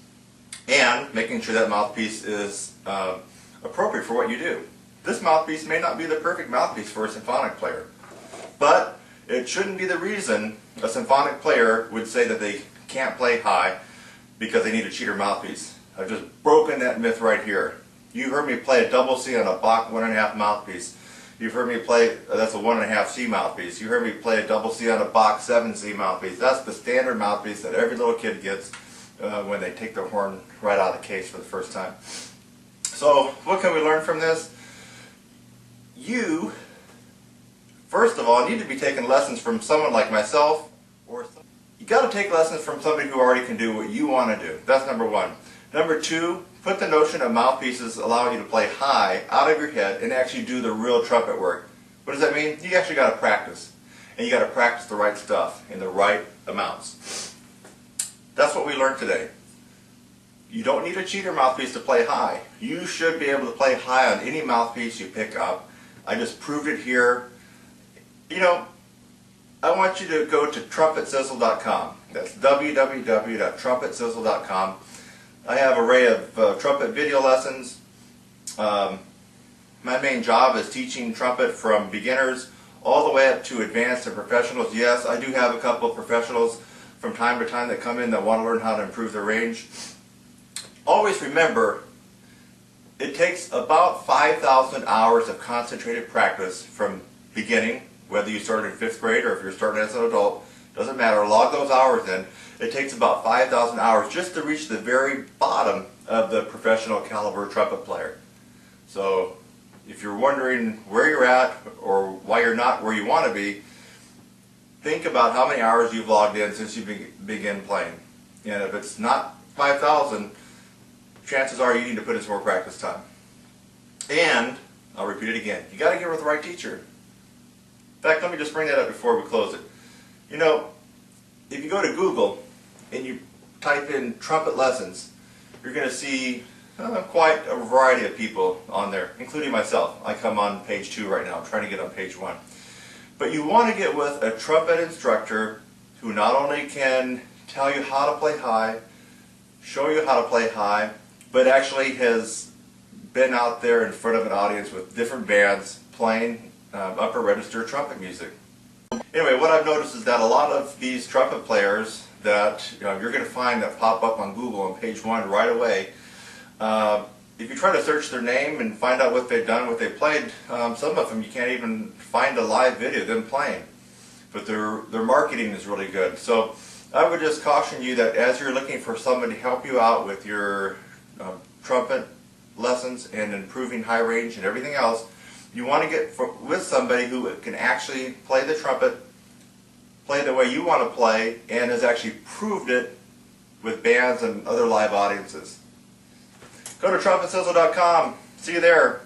and making sure that mouthpiece is appropriate for what you do. This mouthpiece may not be the perfect mouthpiece for a symphonic player, but it shouldn't be the reason a symphonic player would say that they can't play high because they need a cheater mouthpiece. I've just broken that myth right here. You heard me play a double C on a Bach 1.5 mouthpiece. You've heard me play, that's a 1.5 C mouthpiece. You heard me play a double C on a Bach 7 C mouthpiece. That's the standard mouthpiece that every little kid gets when they take their horn right out of the case for the first time. So what can we learn from this? You, first of all, need to be taking lessons from someone like myself, or you got to take lessons from somebody who already can do what you want to do. That's number one. Number two, put the notion of mouthpieces allowing you to play high out of your head and actually do the real trumpet work. What does that mean? You actually got to practice, and you got to practice the right stuff in the right amounts. That's what we learned today. You don't need a cheater mouthpiece to play high. You should be able to play high on any mouthpiece you pick up. I just proved it here. You know, I want you to go to TrumpetSizzle.com. That's www.TrumpetSizzle.com. I have an array of trumpet video lessons. My main job is teaching trumpet from beginners all the way up to advanced and professionals. Yes, I do have a couple of professionals from time to time that come in that want to learn how to improve their range. Always remember, it takes about 5,000 hours of concentrated practice from beginning, whether you started in 5th grade or if you're starting as an adult, doesn't matter, log those hours in. It takes about 5,000 hours just to reach the very bottom of the professional caliber trumpet player. So if you're wondering where you're at or why you're not where you want to be, think about how many hours you've logged in since you begin playing. And if it's not 5,000, chances are you need to put in some more practice time. And, I'll repeat it again, you got to get with the right teacher. In fact, let me just bring that up before we close it. You know, if you go to Google and you type in trumpet lessons, you're going to see quite a variety of people on there, including myself. I come on page 2 right now. I'm trying to get on page 1. But you want to get with a trumpet instructor who not only can tell you how to play high, show you how to play high, but actually has been out there in front of an audience with different bands playing upper register trumpet music. Anyway, what I've noticed is that a lot of these trumpet players that you're going to find that pop up on Google on page 1 right away, if you try to search their name and find out what they've done, what they played, some of them you can't even find a live video of them playing. But their marketing is really good. So I would just caution you that as you're looking for someone to help you out with your trumpet lessons and improving high range and everything else, you want to get with somebody who can actually play the trumpet, play the way you want to play, and has actually proved it with bands and other live audiences. Go to TrumpetSizzle.com. See you there.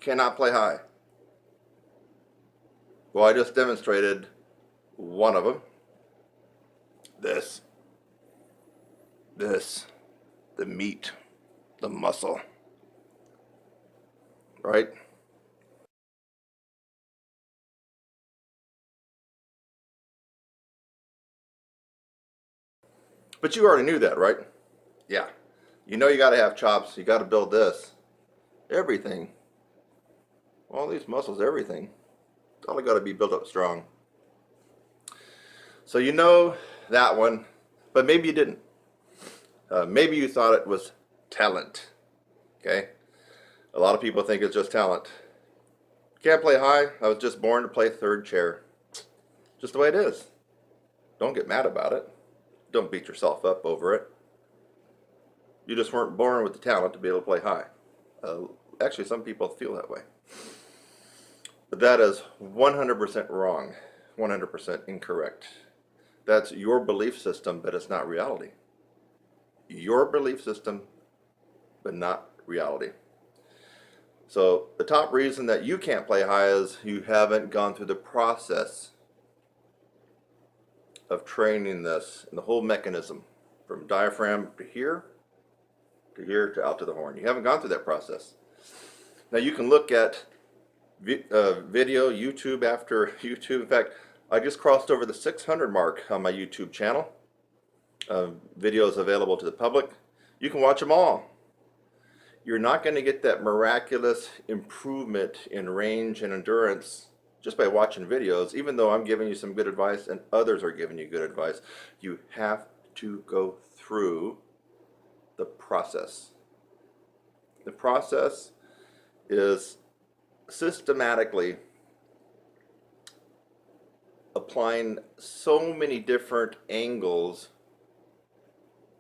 cannot play high. Well, I just demonstrated one of them. This, the meat, the muscle, right? But you already knew that, right? Yeah. You know you got to have chops. You got to build this. Everything. All these muscles, everything. It's all got to be built up strong. So you know that one, but maybe you didn't. Maybe you thought it was talent. Okay? A lot of people think it's just talent. Can't play high. I was just born to play third chair. Just the way it is. Don't get mad about it. Don't beat yourself up over it. You just weren't born with the talent to be able to play high. Actually, some people feel that way. But that is 100% wrong. 100% incorrect. That's your belief system, but it's not reality. Your belief system, but not reality. So the top reason that you can't play high is you haven't gone through the process of training this and the whole mechanism from diaphragm to here to out to the horn. You haven't gone through that process. Now you can look at video, YouTube after YouTube. In fact, I just crossed over the 600 mark on my YouTube channel. Videos available to the public. You can watch them all. You're not going to get that miraculous improvement in range and endurance just by watching videos, even though I'm giving you some good advice and others are giving you good advice. You have to go through the process. The process is systematically applying so many different angles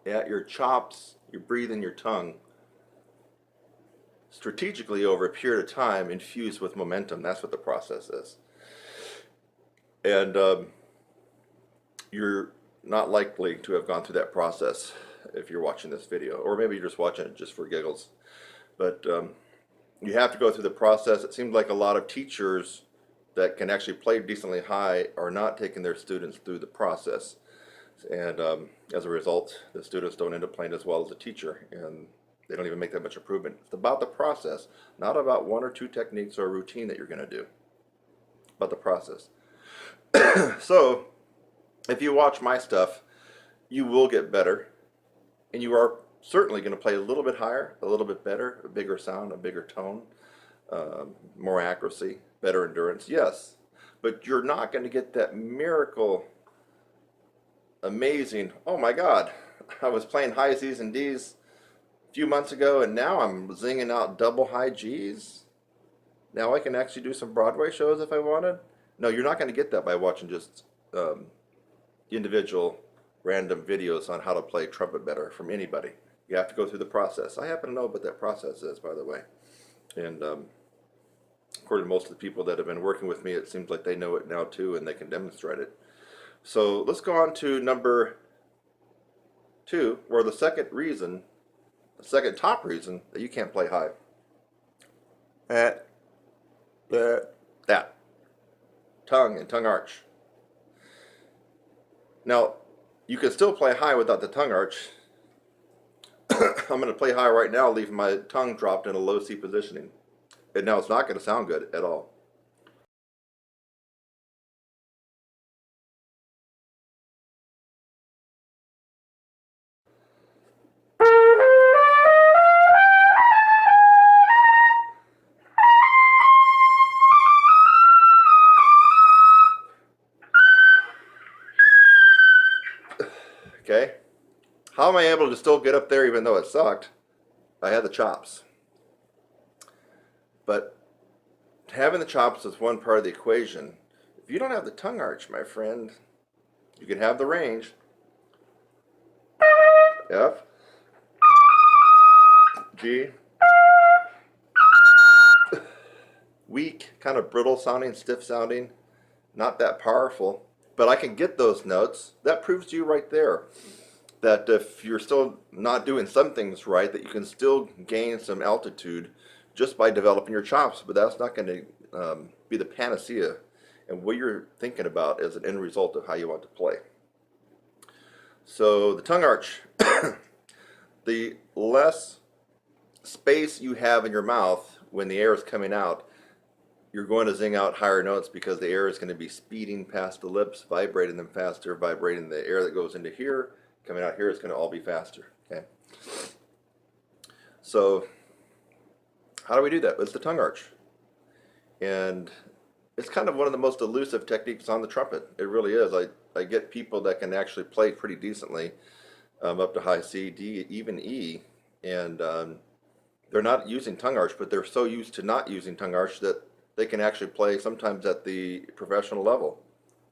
at your chops, your breathing, your tongue, strategically over a period of time, infused with momentum. That's what the process is. And you're not likely to have gone through that process if you're watching this video, or maybe you're just watching it just for giggles. But you have to go through the process. It seems like a lot of teachers that can actually play decently high are not taking their students through the process. And as a result, the students don't end up playing as well as the teacher, and they don't even make that much improvement. It's about the process, not about one or two techniques or a routine that you're going to do. About the process. So, if you watch my stuff, you will get better, and you are certainly going to play a little bit higher, a little bit better, a bigger sound, a bigger tone, more accuracy, better endurance, yes. But you're not going to get that miracle, amazing, oh my God, I was playing high C's and D's a few months ago, and now I'm zinging out double high G's. Now I can actually do some Broadway shows if I wanted. No, you're not going to get that by watching just individual random videos on how to play trumpet better from anybody. You have to go through the process. I happen to know what that process is, by the way. And according to most of the people that have been working with me, it seems like they know it now too, and they can demonstrate it. So let's go on to number 2, or the second reason, the second top reason that you can't play high. That. Tongue and tongue arch. Now, you can still play high without the tongue arch. I'm going to play high right now, leaving my tongue dropped in a low C positioning. And now it's not going to sound good at all. Okay? How am I able to still get up there even though it sucked? I had the chops. But having the chops is one part of the equation. If you don't have the tongue arch, my friend, you can have the range. F, G, weak, kind of brittle sounding, stiff sounding, not that powerful, but I can get those notes. That proves to you right there that if you're still not doing some things right, that you can still gain some altitude just by developing your chops, but that's not going to be the panacea. And what you're thinking about is an end result of how you want to play. So the tongue arch, the less space you have in your mouth when the air is coming out, you're going to zing out higher notes because the air is going to be speeding past the lips, vibrating them faster, vibrating the air that goes into here, coming out here, it's going to all be faster. Okay. So how do we do that? It's the tongue arch. And it's kind of one of the most elusive techniques on the trumpet. It really is. I get people that can actually play pretty decently up to high C, D, even E, and they're not using tongue arch, but they're so used to not using tongue arch that they can actually play sometimes at the professional level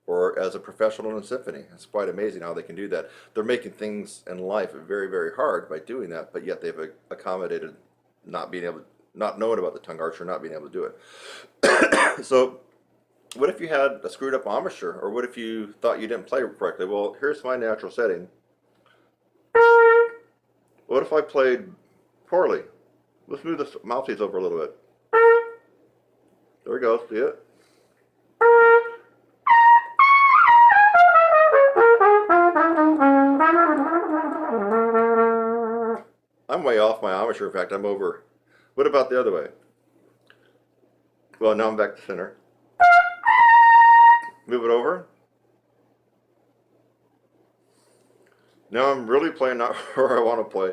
or as a professional in a symphony. It's quite amazing how they can do that. They're making things in life very, very hard by doing that, but yet they've accommodated not knowing about the tongue arch or not being able to do it. So what if you had a screwed up embouchure, or what if you thought you didn't play correctly? Well, here's my natural setting. What if I played poorly? Let's move the mouthpiece over a little bit. There we go, see it? I'm way off my embouchure, in fact, I'm over. What about the other way? Well, now I'm back to center. Move it over. Now I'm really playing not where I want to play.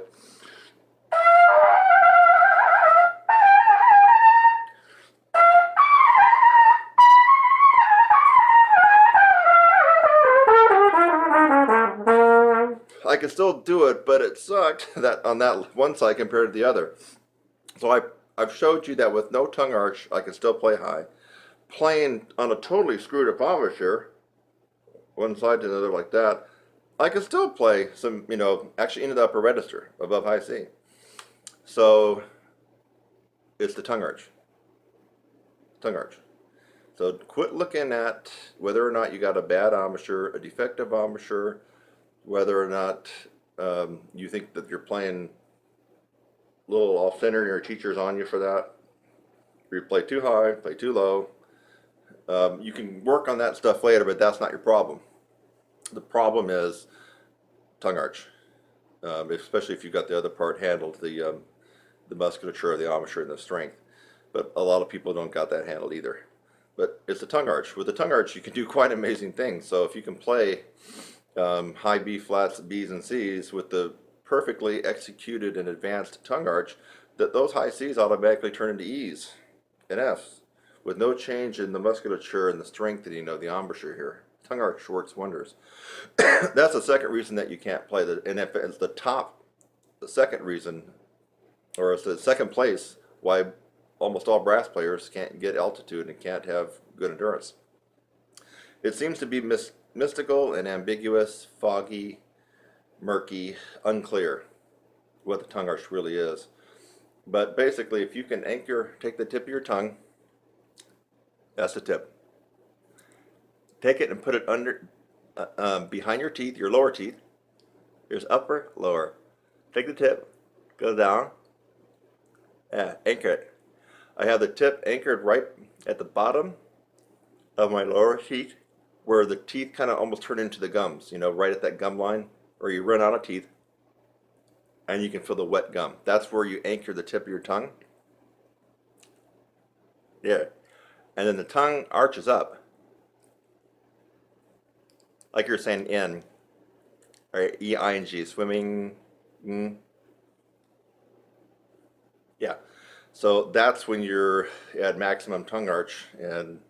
I can still do it, but it sucked that on that one side compared to the other. So I've showed you that with no tongue arch, I can still play high. Playing on a totally screwed up embouchure, one side to the other like that, I can still play some, actually into the upper register above high C. So it's the tongue arch. Tongue arch. So quit looking at whether or not you got a bad embouchure, a defective embouchure, whether or not you think that you're playing a little off center and your teacher's on you for that. Or you play too high, play too low. You can work on that stuff later, but that's not your problem. The problem is tongue arch, especially if you've got the other part handled, the musculature of the embouchure and the strength. But a lot of people don't got that handled either. But it's the tongue arch. With the tongue arch, you can do quite amazing things. So if you can play high B flats, B's, and C's with the perfectly executed and advanced tongue arch, that those high C's automatically turn into E's and F's with no change in the musculature and the strengthening of the embouchure here. Tongue arch works wonders. That's the second reason that you can't play that. And if it's the second reason, or it's the second place why almost all brass players can't get altitude and can't have good endurance. It seems to be mystical and ambiguous, foggy, murky, unclear what the tongue arch really is. But basically, if you can take the tip of your tongue, that's the tip. Take it and put it under, behind your teeth, your lower teeth. Here's upper, lower. Take the tip, go down, anchor it. I have the tip anchored right at the bottom of my lower teeth, where the teeth kind of almost turn into the gums, right at that gum line, or you run out of teeth, and you can feel the wet gum. That's where you anchor the tip of your tongue. Yeah. And then the tongue arches up, like you're saying in, or E-I-N-G, swimming, yeah. So that's when you're at maximum tongue arch. And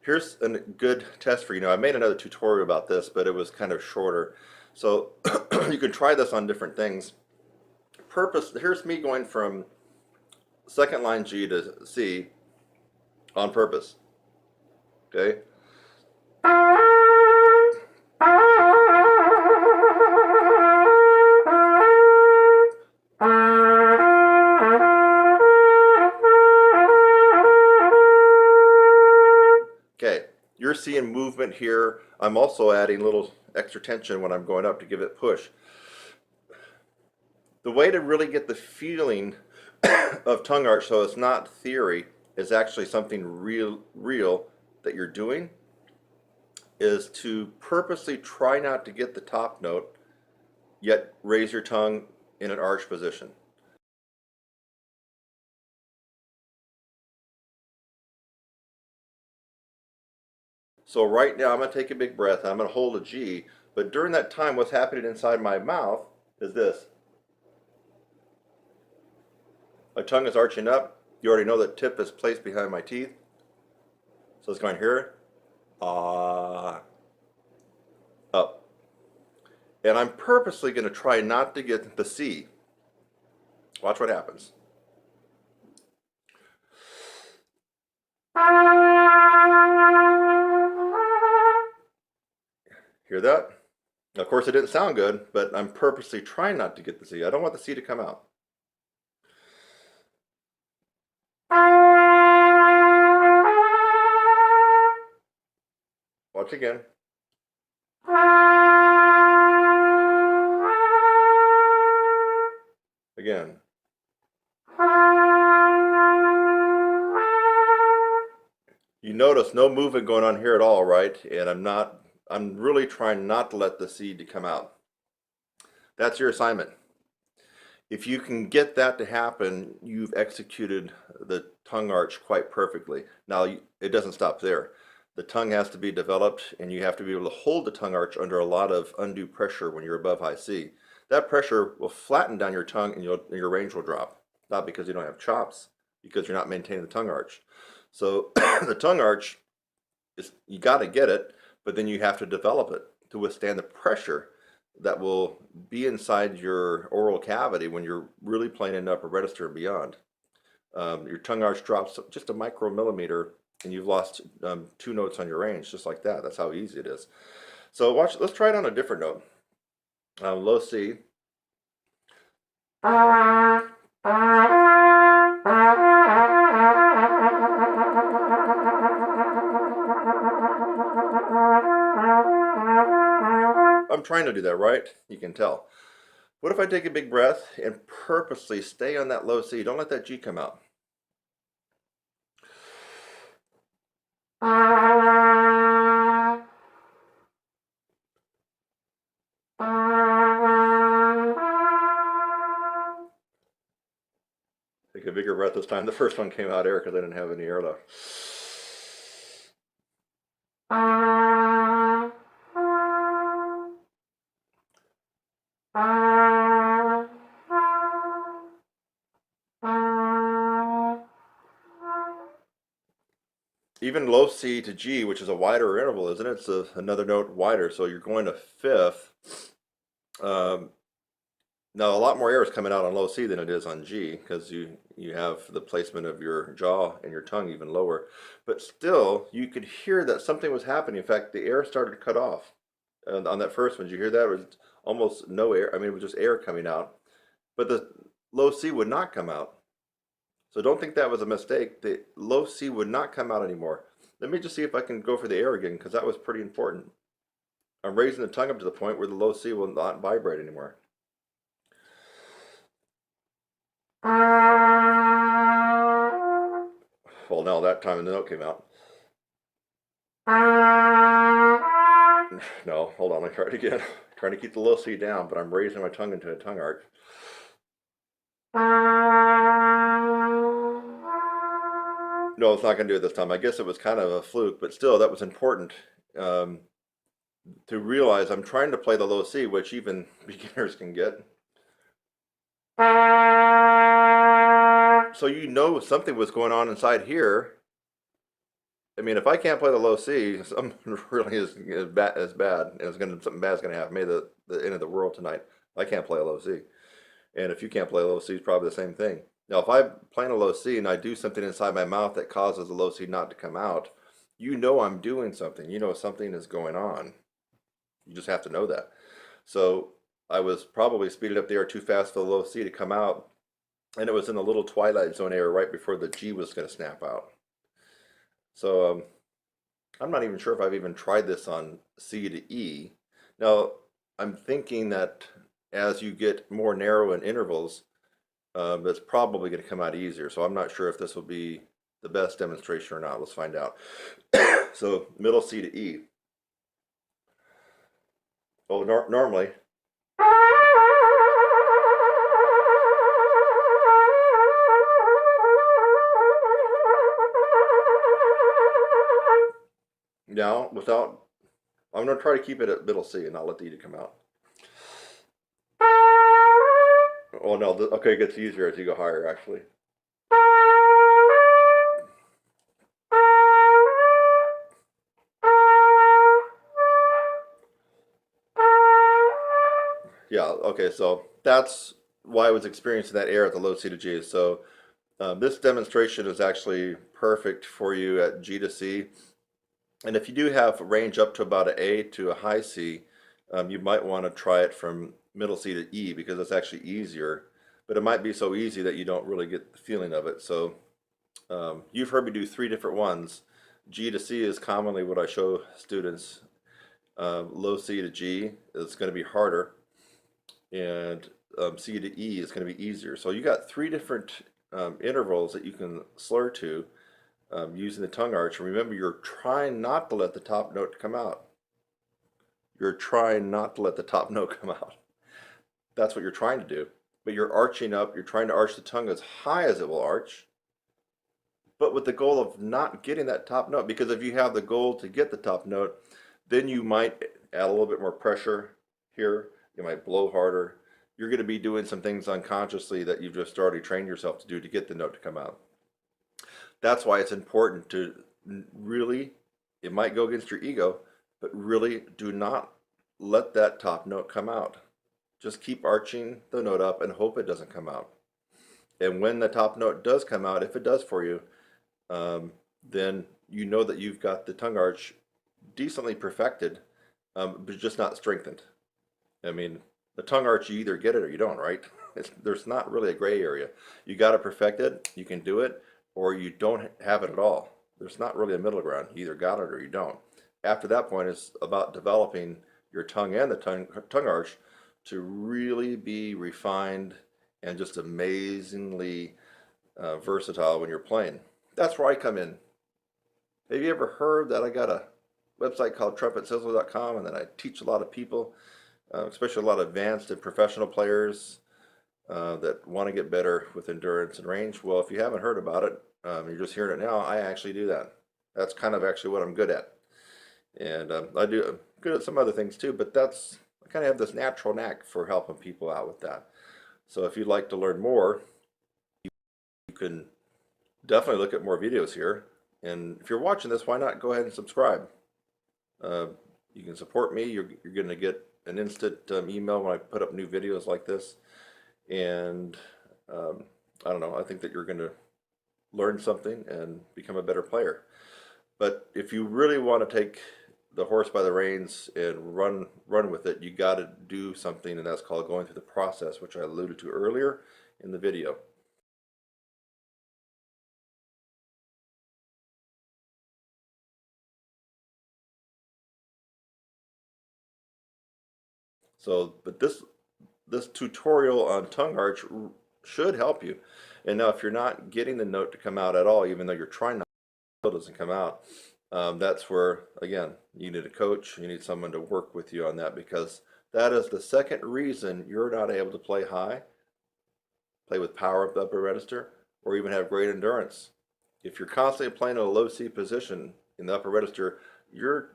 here's a good test for you. I made another tutorial about this, but it was kind of shorter. So you can try this on different things. Here's me going from second line G to C on purpose. Okay? Okay, you're seeing movement here. I'm also adding a little extra tension when I'm going up to give it push. The way to really get the feeling of tongue arch, so it's not theory, it's actually something real that you're doing, is to purposely try not to get the top note, yet raise your tongue in an arch position. So right now I'm going to take a big breath, I'm going to hold a G, but during that time what's happening inside my mouth is this. My tongue is arching up. You already know that tip is placed behind my teeth. So it's going here, up. And I'm purposely going to try not to get the C. Watch what happens. Hear that? Of course it didn't sound good, but I'm purposely trying not to get the C. I don't want the C to come out. Watch again. Again. You notice no movement going on here at all, right? And I'm really trying not to let the C to come out. That's your assignment. If you can get that to happen, you've executed the tongue arch quite perfectly. Now, it doesn't stop there. The tongue has to be developed, and you have to be able to hold the tongue arch under a lot of undue pressure when you're above high C. That pressure will flatten down your tongue, and your range will drop. Not because you don't have chops, because you're not maintaining the tongue arch. So the tongue arch, you got to get it, but then you have to develop it to withstand the pressure that will be inside your oral cavity when you're really playing in the upper register and beyond. Your tongue arch drops just a micromillimeter and you've lost 2 notes on your range, just like that. That's how easy it is. So let's try it on a different note. Low C. I'm trying to do that, right? You can tell. What if I take a big breath and purposely stay on that low C? Don't let that G come out. Take a bigger breath this time. The first one came out air because I didn't have any air left. Even low C to G, which is a wider interval, isn't it? It's another note wider, so you're going to fifth. Now a lot more air is coming out on low C than it is on G because you have the placement of your jaw and your tongue even lower. But still, you could hear that something was happening. In fact, the air started to cut off. On that first one, did you hear that? It was almost no air. I mean, it was just air coming out. But the low C would not come out. So don't think that was a mistake. The low C would not come out anymore. Let me just see if I can go for the air again because that was pretty important. I'm raising the tongue up to the point where the low C will not vibrate anymore. Well, now that time the note came out. No, hold on, let me try it again. Trying to keep the low C down, but I'm raising my tongue into a tongue arch. No, it's not going to do it this time. I guess it was kind of a fluke, but still, that was important to realize I'm trying to play the low C, which even beginners can get. So you know something was going on inside here. I mean, if I can't play the low C, something really is bad, and something bad's going to happen. Maybe the end of the world tonight. I can't play a low C, and if you can't play a low C, it's probably the same thing. Now, if I'm playing a low C and I do something inside my mouth that causes the low C not to come out, you know I'm doing something. You know something is going on. You just have to know that. So I was probably speeding up the air too fast for the low C to come out, and it was in the little twilight zone area right before the G was going to snap out. So I'm not even sure if I've even tried this on C to E. Now, I'm thinking that as you get more narrow in intervals, it's probably going to come out easier. So I'm not sure if this will be the best demonstration or not. Let's find out. So middle C to E. Oh, normally. Now, I'm going to try to keep it at middle C and not let the E come out. Oh no, okay, it gets easier as you go higher, actually. Yeah, okay, so that's why I was experiencing that error at the low C to G. So this demonstration is actually perfect for you at G to C. And if you do have range up to about an A to a high C, you might want to try it from middle C to E because it's actually easier. But it might be so easy that you don't really get the feeling of it. So you've heard me do 3 different ones. G to C is commonly what I show students. Low C to G is going to be harder. And C to E is going to be easier. So you got 3 different intervals that you can slur to using the tongue arch. And remember, you're trying not to let the top note come out. You're trying not to let the top note come out. That's what you're trying to do. But you're arching up, you're trying to arch the tongue as high as it will arch, but with the goal of not getting that top note. Because if you have the goal to get the top note, then you might add a little bit more pressure here. You might blow harder. You're going to be doing some things unconsciously that you've just already trained yourself to do to get the note to come out. That's why it's important to really, it might go against your ego, but really do not let that top note come out. Just keep arching the note up and hope it doesn't come out. And when the top note does come out, if it does for you, then you know that you've got the tongue arch decently perfected, but just not strengthened. I mean, the tongue arch, you either get it or you don't, right? There's not really a gray area. You got to perfect it, you can do it, or you don't have it at all. There's not really a middle ground. You either got it or you don't. After that point, it's about developing your tongue and the tongue arch to really be refined and just amazingly versatile when you're playing. That's where I come in. Have you ever heard that I got a website called TrumpetSizzler.com, and then I teach a lot of people, especially a lot of advanced and professional players that want to get better with endurance and range? Well, if you haven't heard about it, you're just hearing it now, I actually do that. That's kind of actually what I'm good at. And I'm good at some other things too, but I kind of have this natural knack for helping people out with that. So if you'd like to learn more, you can definitely look at more videos here. And if you're watching this, why not go ahead and subscribe? You can support me. You're going to get an instant email when I put up new videos like this. And I don't know, I think that you're going to learn something and become a better player. But if you really want to take the horse by the reins and run with it, you got to do something, and that's called going through the process, which I alluded to earlier in the video. So, but this tutorial on tongue arch should help you. And now if you're not getting the note to come out at all, even though you're trying not, it doesn't come out, that's where, again, you need a coach, you need someone to work with you on that, because that is the second reason you're not able to play high, play with power up the upper register, or even have great endurance. If you're constantly playing in a low C position in the upper register, you're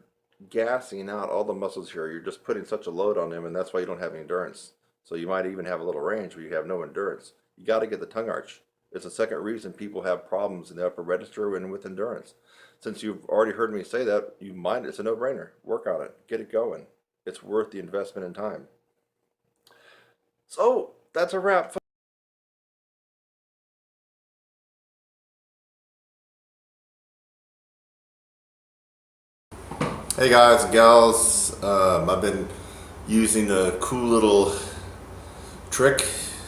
gassing out all the muscles here. You're just putting such a load on them, and that's why you don't have any endurance. So you might even have a little range where you have no endurance. You got to get the tongue arch. It's the second reason people have problems in the upper register and with endurance. Since you've already heard me say that, it's a no-brainer. Work on it. Get it going. It's worth the investment in time. So that's a wrap. Hey guys and gals, I've been using a cool little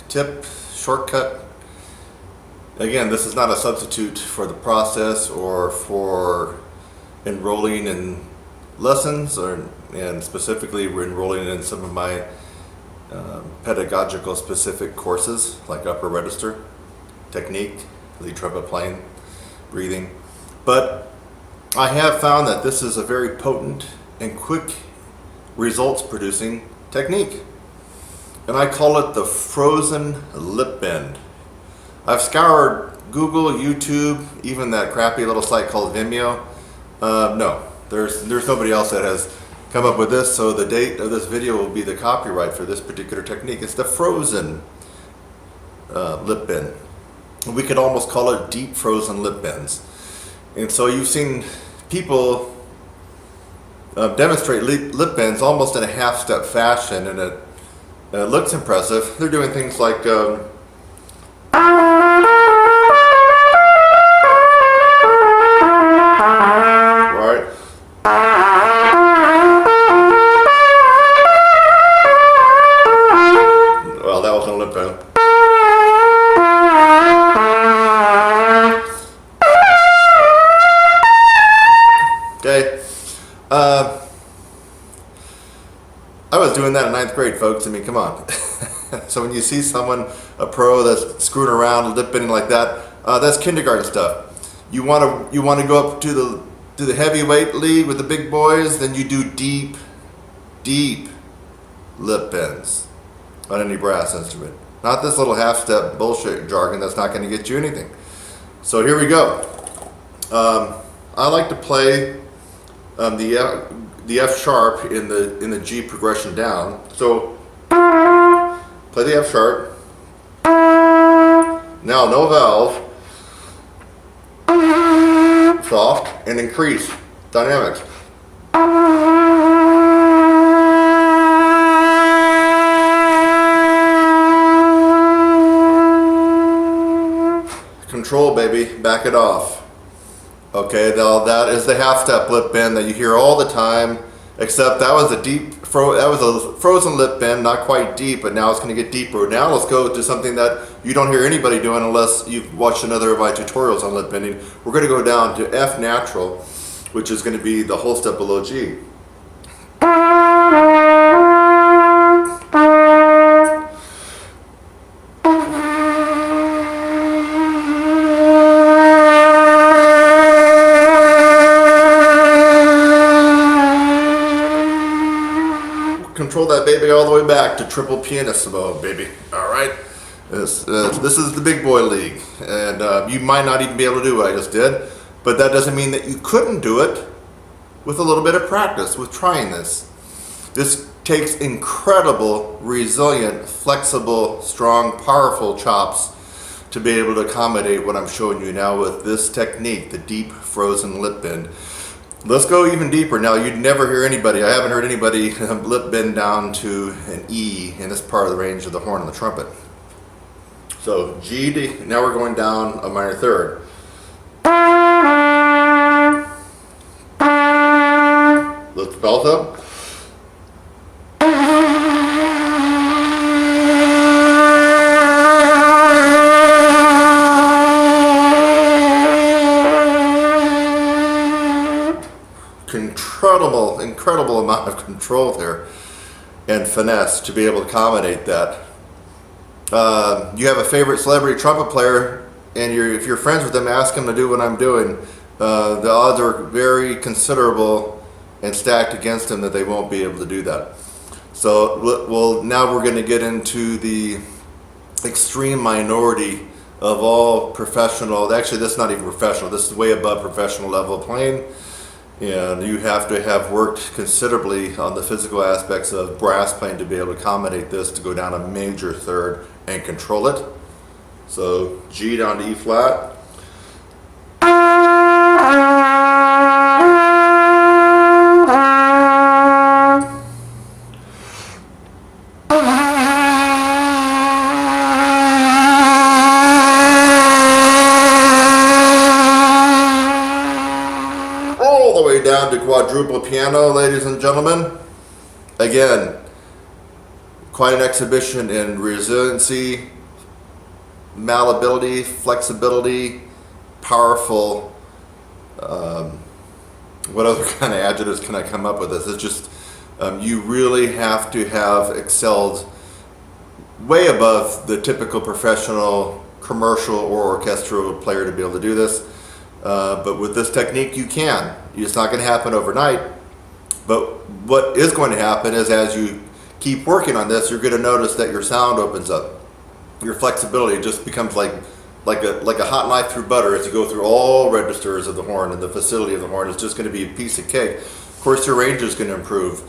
tip, shortcut. Again, this is not a substitute for the process or for enrolling in lessons, and specifically we're enrolling in some of my pedagogical specific courses like upper register, technique, lead trumpet playing, breathing. But I have found that this is a very potent and quick results producing technique. And I call it the frozen lip bend. I've scoured Google, YouTube, even that crappy little site called Vimeo. No, there's nobody else that has come up with this, so the date of this video will be the copyright for this particular technique. It's the frozen lip bend. We could almost call it deep frozen lip bends. And so you've seen people demonstrate lip bends almost in a half-step fashion, and it looks impressive. They're doing things like right. Well, that wasn't a lip bend. Okay. I was doing that in 9th grade, folks. I mean, come on. So when you see someone, a pro that's screwing around, lip bending like that, that's kindergarten stuff. You want to go up to the heavyweight league with the big boys, then you do deep lip bends on any brass instrument. Not this little half-step bullshit jargon that's not going to get you anything. So here we go. I like to play the F sharp in the G progression down. So play the F sharp. Now no valve. Soft and increase dynamics. Control, baby, back it off. Okay, now that is the half-step lip bend that you hear all the time, except that was a frozen lip bend, not quite deep, but now it's going to get deeper. Now let's go to something that you don't hear anybody doing unless you've watched another of my tutorials on lip bending. We're going to go down to F natural, which is going to be the whole step below G. Control that baby all the way back to triple pianissimo, baby. All right. This is the big boy league, and you might not even be able to do what I just did, but that doesn't mean that you couldn't do it with a little bit of practice, with trying this. This takes incredible, resilient, flexible, strong, powerful chops to be able to accommodate what I'm showing you now with this technique, the deep frozen lip bend. Let's go even deeper. Now, you'd never hear anybody, I haven't heard anybody lip bend down to an E in this part of the range of the horn of the trumpet. So G to, now we're going down a minor third. Lift the belt up. Incredible amount of control there and finesse to be able to accommodate that. You have a favorite celebrity trumpet player, and if you're friends with them, ask them to do what I'm doing. The odds are very considerable and stacked against them that they won't be able to do that. So now we're going to get into the extreme minority of all professional, actually this is not even professional, this is way above professional level playing. And you have to have worked considerably on the physical aspects of brass playing to be able to accommodate this, to go down a major third and control it. So G down to E flat. Down to quadruple piano, ladies and gentlemen. Again, quite an exhibition in resiliency, malleability, flexibility, powerful. What other kind of adjectives can I come up with this? It's just, you really have to have excelled way above the typical professional, commercial, or orchestral player to be able to do this. But with this technique, you can. It's not going to happen overnight. But what is going to happen is as you keep working on this, you're going to notice that your sound opens up. Your flexibility just becomes like a hot knife through butter as you go through all registers of the horn, and the facility of the horn is just going to be a piece of cake. Of course, your range is going to improve.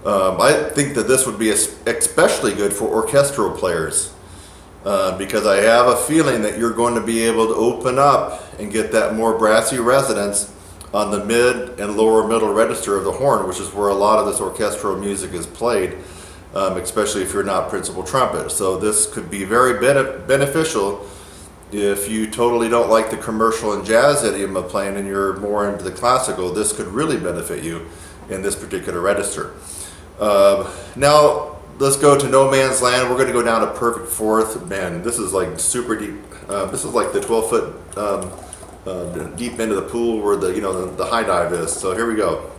I think that this would be especially good for orchestral players because I have a feeling that you're going to be able to open up and get that more brassy resonance on the mid and lower middle register of the horn, which is where a lot of this orchestral music is played, especially if you're not principal trumpet. So this could be very beneficial if you totally don't like the commercial and jazz idiom of playing and you're more into the classical. This could really benefit you in this particular register. Now let's go to no man's land. We're going to go down to perfect fourth. Man, this is like super deep. This is like the 12-foot deep into the pool where the high dive is. So here we go.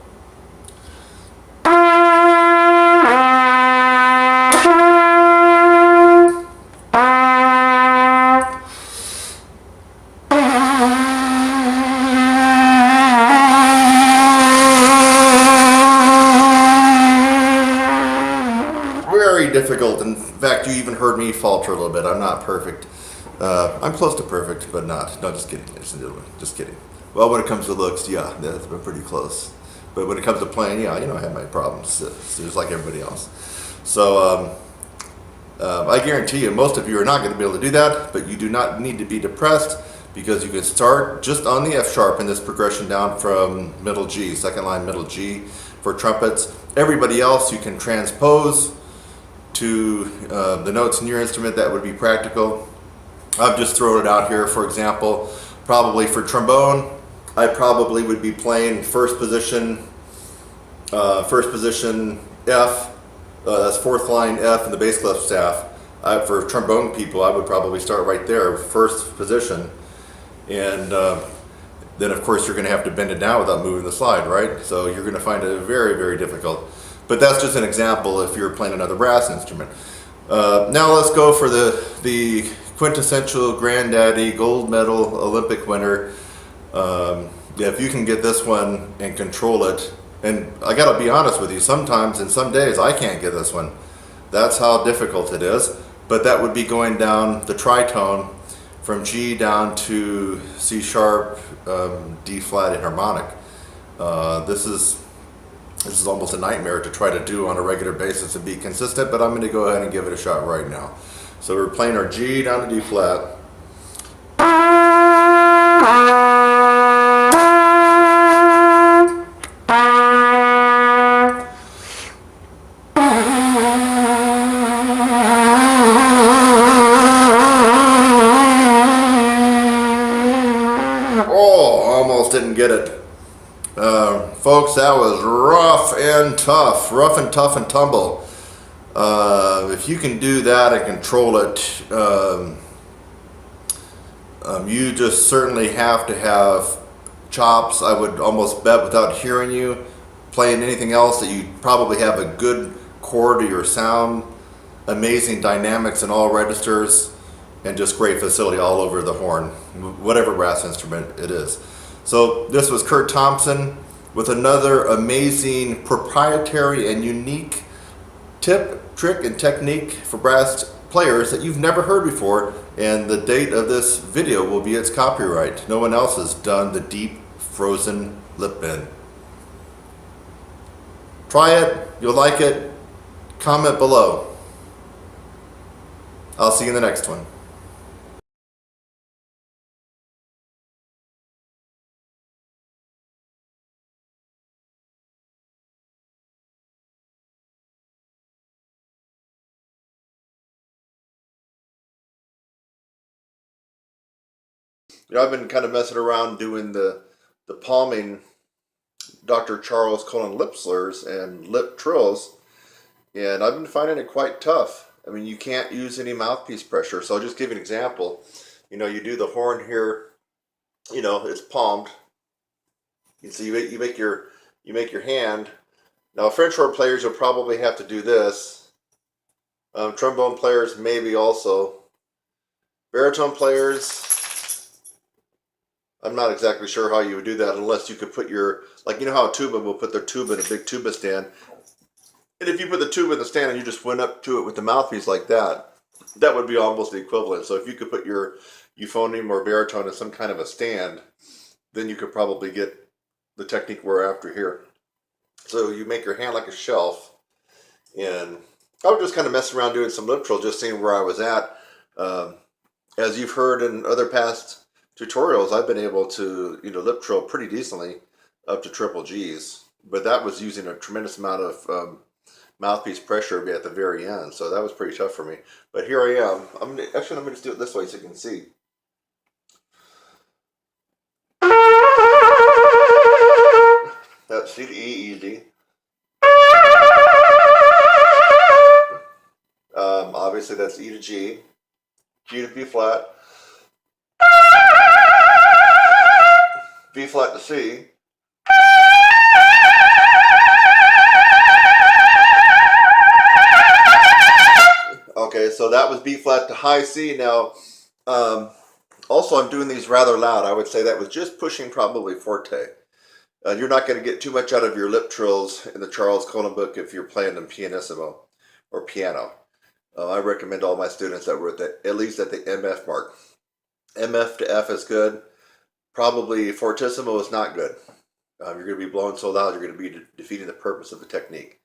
Very difficult. In fact, you even heard me falter a little bit. I'm not perfect. I'm close to perfect, but not. No, just kidding. Just kidding. Well, when it comes to looks, yeah, that's been pretty close. But when it comes to playing, yeah, I have my problems, just like everybody else. So I guarantee you, most of you are not going to be able to do that, but you do not need to be depressed because you can start just on the F sharp in this progression down from middle G, second line middle G for trumpets. Everybody else you can transpose to the notes in your instrument. That would be practical. I've just thrown it out here. For example, probably for trombone, I probably would be playing first position F. That's fourth line F in the bass clef staff. For trombone people, I would probably start right there, first position, and then of course you're going to have to bend it down without moving the slide, right? So you're going to find it very, very difficult. But that's just an example if you're playing another brass instrument. Now let's go for the quintessential granddaddy gold medal Olympic winner. If you can get this one and control it, and I gotta be honest with you, sometimes in some days I can't get this one. That's how difficult it is. But that would be going down the tritone from G down to C sharp, D flat, and harmonic. This is almost a nightmare to try to do on a regular basis and be consistent, but I'm going to go ahead and give it a shot right now. So we're playing our G down to D flat. Oh, almost didn't get it. Folks, that was rough and tough and tumble. If you can do that and control it, you just certainly have to have chops. I would almost bet without hearing you playing anything else that you probably have a good core to your sound, amazing dynamics in all registers, and just great facility all over the horn, whatever brass instrument it is. So this was Kurt Thompson with another amazing proprietary and unique tip, trick, and technique for brass players that you've never heard before, and the date of this video will be its copyright. No one else has done the deep frozen lip bend. Try it, you'll like it, comment below. I'll see you in the next one. I've been kind of messing around doing the palming Dr. Charles Cullen lip slurs and lip trills, and I've been finding it quite tough. I mean, you can't use any mouthpiece pressure. So I'll just give you an example. You do the horn here, it's palmed. So you make your hand. Now, French horn players will probably have to do this Trombone players maybe also. Baritone players, I'm not exactly sure how you would do that unless you could put your, like, you know how a tuba will put their tuba in a big tuba stand. And if you put the tuba in the stand and you just went up to it with the mouthpiece like that, that would be almost the equivalent. So if you could put your euphonium or baritone in some kind of a stand, then you could probably get the technique we're after here. So you make your hand like a shelf, and I was just kind of messing around doing some lip trill, just seeing where I was at. As you've heard in other past tutorials, I've been able to, lip trill pretty decently up to triple G's, but that was using a tremendous amount of mouthpiece pressure at the very end, so that was pretty tough for me. But here I am. I'm gonna just do it this way so you can see. That's C to E easy. Obviously that's E to G, G to B flat, B flat to C, okay, so that was B flat to high C. Now, also I'm doing these rather loud. I would say that was just pushing probably forte. You're not going to get too much out of your lip trills in the Charles Conan book if you're playing them pianissimo or piano. I recommend all my students that were at least at the MF mark. MF to F is good. Probably fortissimo is not good. You're going to be blowing so loud, you're going to be defeating the purpose of the technique.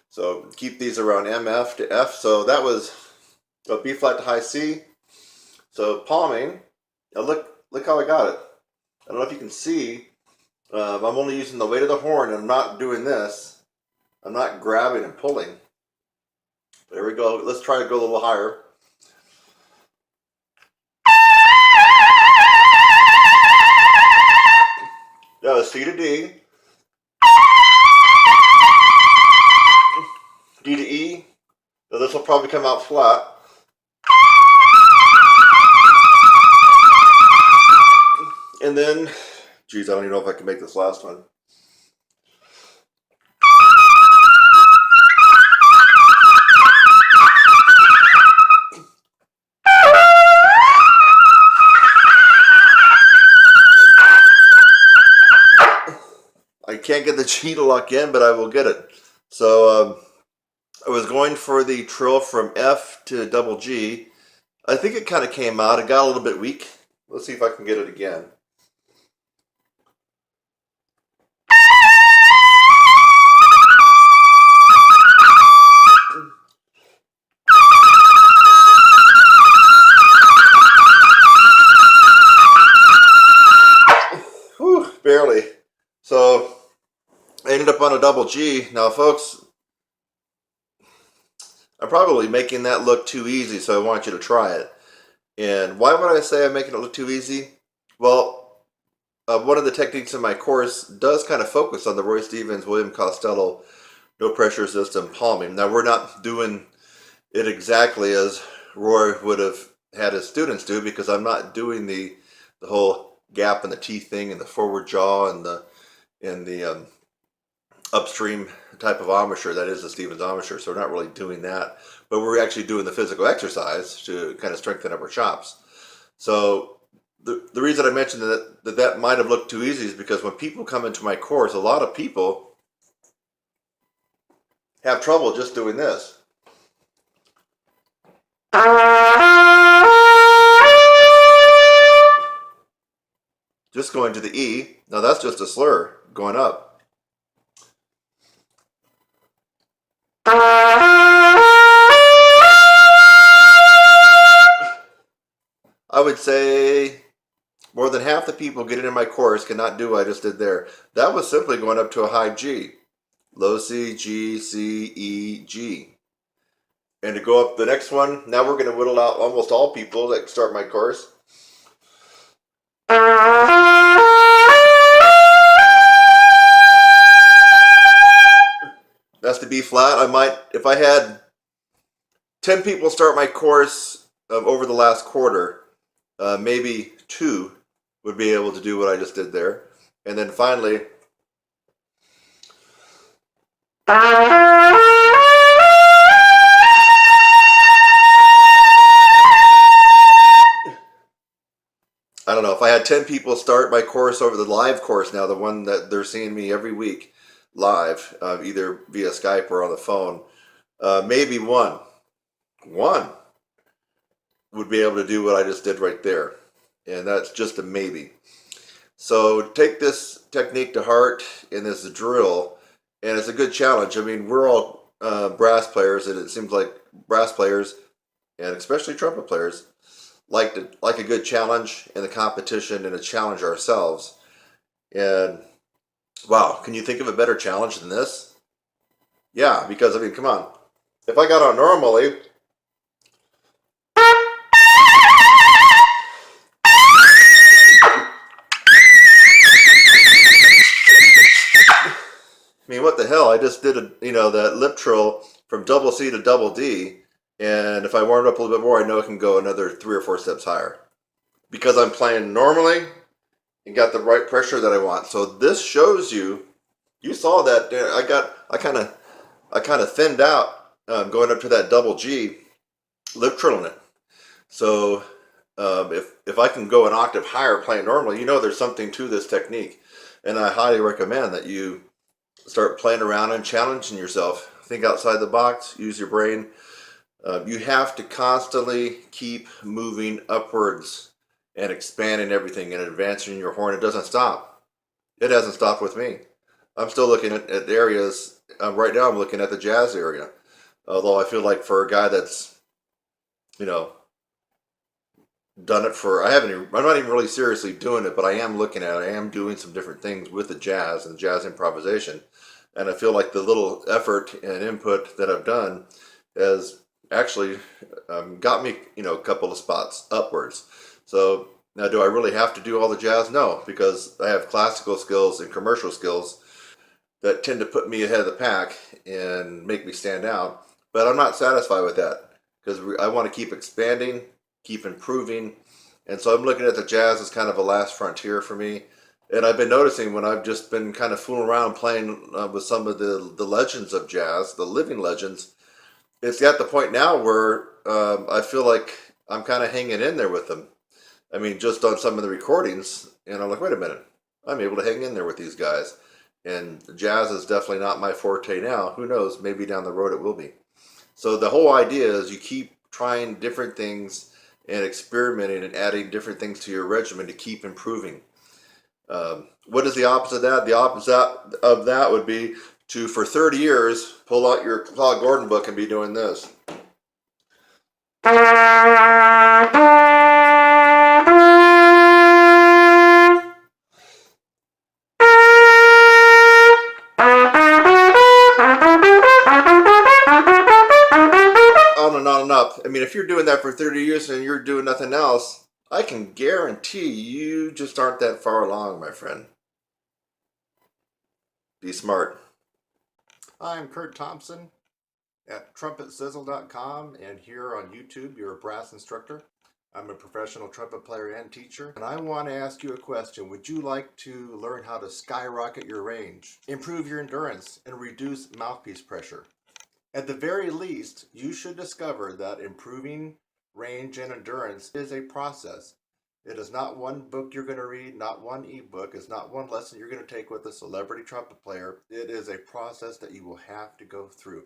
So keep these around MF to F. So that was a B flat to high C. So palming. Now look how I got it. I don't know if you can see. I'm only using the weight of the horn, and I'm not doing this. I'm not grabbing and pulling. There we go. Let's try to go a little higher. That was C to D. D to E. So this will probably come out flat. And then, geez, I don't even know if I can make this last one. I can't get the G to lock in, but I will get it. So I was going for the trill from F to double G. I think it kind of came out. It got a little bit weak. Let's see if I can get it again. Whew, barely. So I ended up on a double G. Now, folks, I'm probably making that look too easy, so I want you to try it. And why would I say I'm making it look too easy? Well, one of the techniques in my course does kind of focus on the Roy Stevens, William Costello, no pressure system palming. Now, we're not doing it exactly as Roy would have had his students do, because I'm not doing the whole gap in the teeth thing and the forward jaw and the upstream type of embouchure that is the Stevens embouchure. So we're not really doing that, but we're actually doing the physical exercise to kind of strengthen up our chops. So the reason I mentioned that might have looked too easy is because when people come into my course, a lot of people have trouble just doing this. Just going to the E. Now that's just a slur going up. I would say more than half the people getting in my course cannot do what I just did there. That was simply going up to a high G. Low C, G, C, E, G. And to go up the next one, now we're going to whittle out almost all people that start my course. That's the B flat. I might, if I had 10 people start my course over the last quarter, maybe 2 would be able to do what I just did there. And then finally, had 10 people start my course over the live course now, the one that they're seeing me every week live, either via Skype or on the phone. Maybe one would be able to do what I just did right there. And that's just a maybe. So take this technique to heart in this drill, and it's a good challenge. I mean, we're all brass players, and it seems like brass players, and especially trumpet players, like a good challenge in the competition and a challenge ourselves. And wow, can you think of a better challenge than this? Yeah, because I mean, come on. If I got on normally, I mean, what the hell? I just did that lip trill from double C to double D, and if I warmed up a little bit more, I know I can go another 3 or 4 steps higher because I'm playing normally and got the right pressure that I want. So this shows you. You saw that I kind of thinned out going up to that double G, lip trilling it. So if I can go an octave higher playing normally, there's something to this technique, and I highly recommend that you start playing around and challenging yourself. Think outside the box. Use your brain. You have to constantly keep moving upwards and expanding everything and advancing your horn. It doesn't stop. It hasn't stopped with me. I'm still looking at areas. Right now I'm looking at the jazz area. Although I feel like for a guy that's, you know, done it for, I'm not even really seriously doing it, but I am looking at it. I am doing some different things with the jazz and jazz improvisation. And I feel like the little effort and input that I've done has actually got me, a couple of spots upwards. So now, do I really have to do all the jazz? No, because I have classical skills and commercial skills that tend to put me ahead of the pack and make me stand out. But I'm not satisfied with that because I want to keep expanding, keep improving. And so I'm looking at the jazz as kind of a last frontier for me. And I've been noticing when I've just been kind of fooling around playing with some of the legends of jazz, the living legends, it's at the point now where I feel like I'm kind of hanging in there with them. I mean, just on some of the recordings, and I'm like, wait a minute, I'm able to hang in there with these guys. And jazz is definitely not my forte now. Who knows? Maybe down the road it will be. So the whole idea is you keep trying different things and experimenting and adding different things to your regimen to keep improving. What is the opposite of that? The opposite of that would be to, for 30 years, pull out your Claude Gordon book and be doing this. On and on and up. I mean, if you're doing that for 30 years and you're doing nothing else, I can guarantee you just aren't that far along, my friend. Be smart. I'm Kurt Thompson at TrumpetSizzle.com and here on YouTube, you're a brass instructor. I'm a professional trumpet player and teacher, and I want to ask you a question. Would you like to learn how to skyrocket your range, improve your endurance, and reduce mouthpiece pressure? At the very least, you should discover that improving range and endurance is a process. It is not one book you're going to read, not one ebook. It's not one lesson you're going to take with a celebrity trumpet player. It is a process that you will have to go through.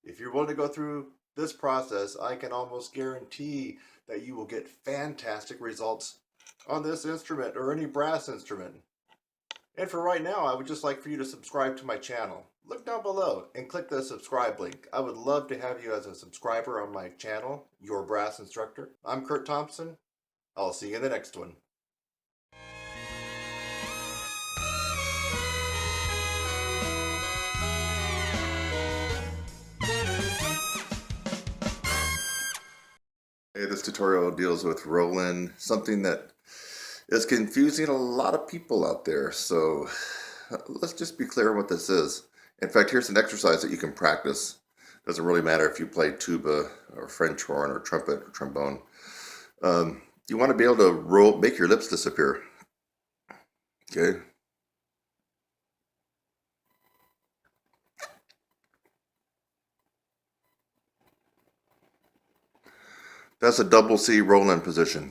If you're willing to go through this process, I can almost guarantee that you will get fantastic results on this instrument or any brass instrument. And for right now, I would just like for you to subscribe to my channel. Look down below and click the subscribe link. I would love to have you as a subscriber on my channel, Your Brass Instructor. I'm Kurt Thompson. I'll see you in the next one. Hey, this tutorial deals with Roland, something that is confusing a lot of people out there. So let's just be clear on what this is. In fact, here's an exercise that you can practice. Doesn't really matter if you play tuba or French horn or trumpet or trombone. You want to be able to make your lips disappear. Okay. That's a double C Roland position.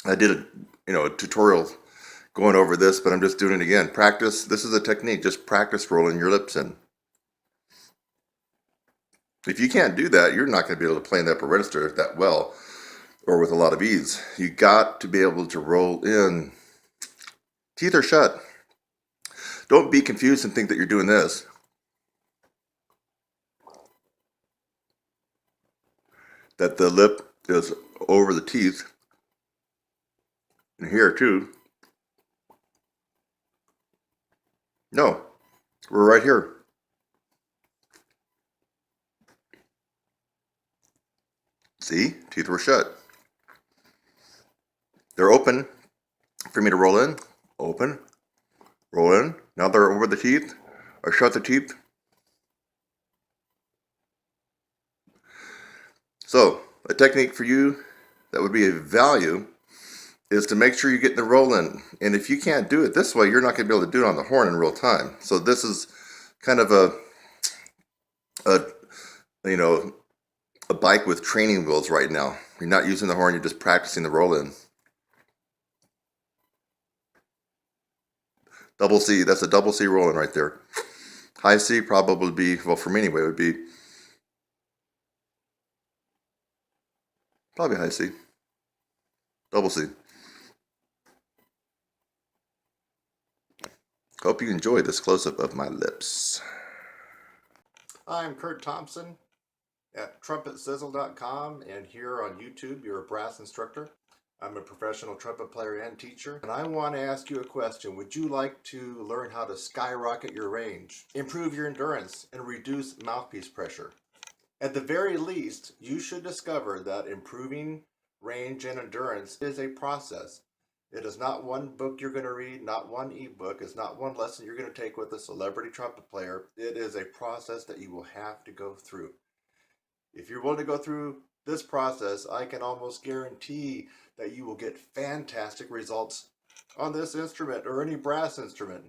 I did a tutorial going over this, but I'm just doing it again. Practice. This is a technique. Just practice rolling your lips in. If you can't do that, you're not going to be able to play in the upper register that well or with a lot of ease. You got to be able to roll in. Teeth are shut. Don't be confused and think that you're doing this. That the lip is over the teeth. And here too. No, we're right here. See, teeth were shut. They're open for me to roll in. Open, roll in. Now they're over the teeth, or shut the teeth. So, a technique for you that would be of value is to make sure you get the roll in. And if you can't do it this way, you're not going to be able to do it on the horn in real time. So this is kind of a bike with training wheels right now. You're not using the horn, you're just practicing the roll in. Double C, that's a double C roll in right there. High C probably be, well for me anyway, would be probably high C. Double C. Hope you enjoy this close-up of my lips. I'm Kurt Thompson at TrumpetSizzle.com, and here on YouTube, you're a brass instructor. I'm a professional trumpet player and teacher, and I want to ask you a question. Would you like to learn how to skyrocket your range, improve your endurance, and reduce mouthpiece pressure? At the very least, you should discover that improving range and endurance is a process. It is not one book you're going to read, not one ebook. It's not one lesson you're going to take with a celebrity trumpet player. It is a process that you will have to go through. If you're willing to go through this process, I can almost guarantee that you will get fantastic results on this instrument or any brass instrument.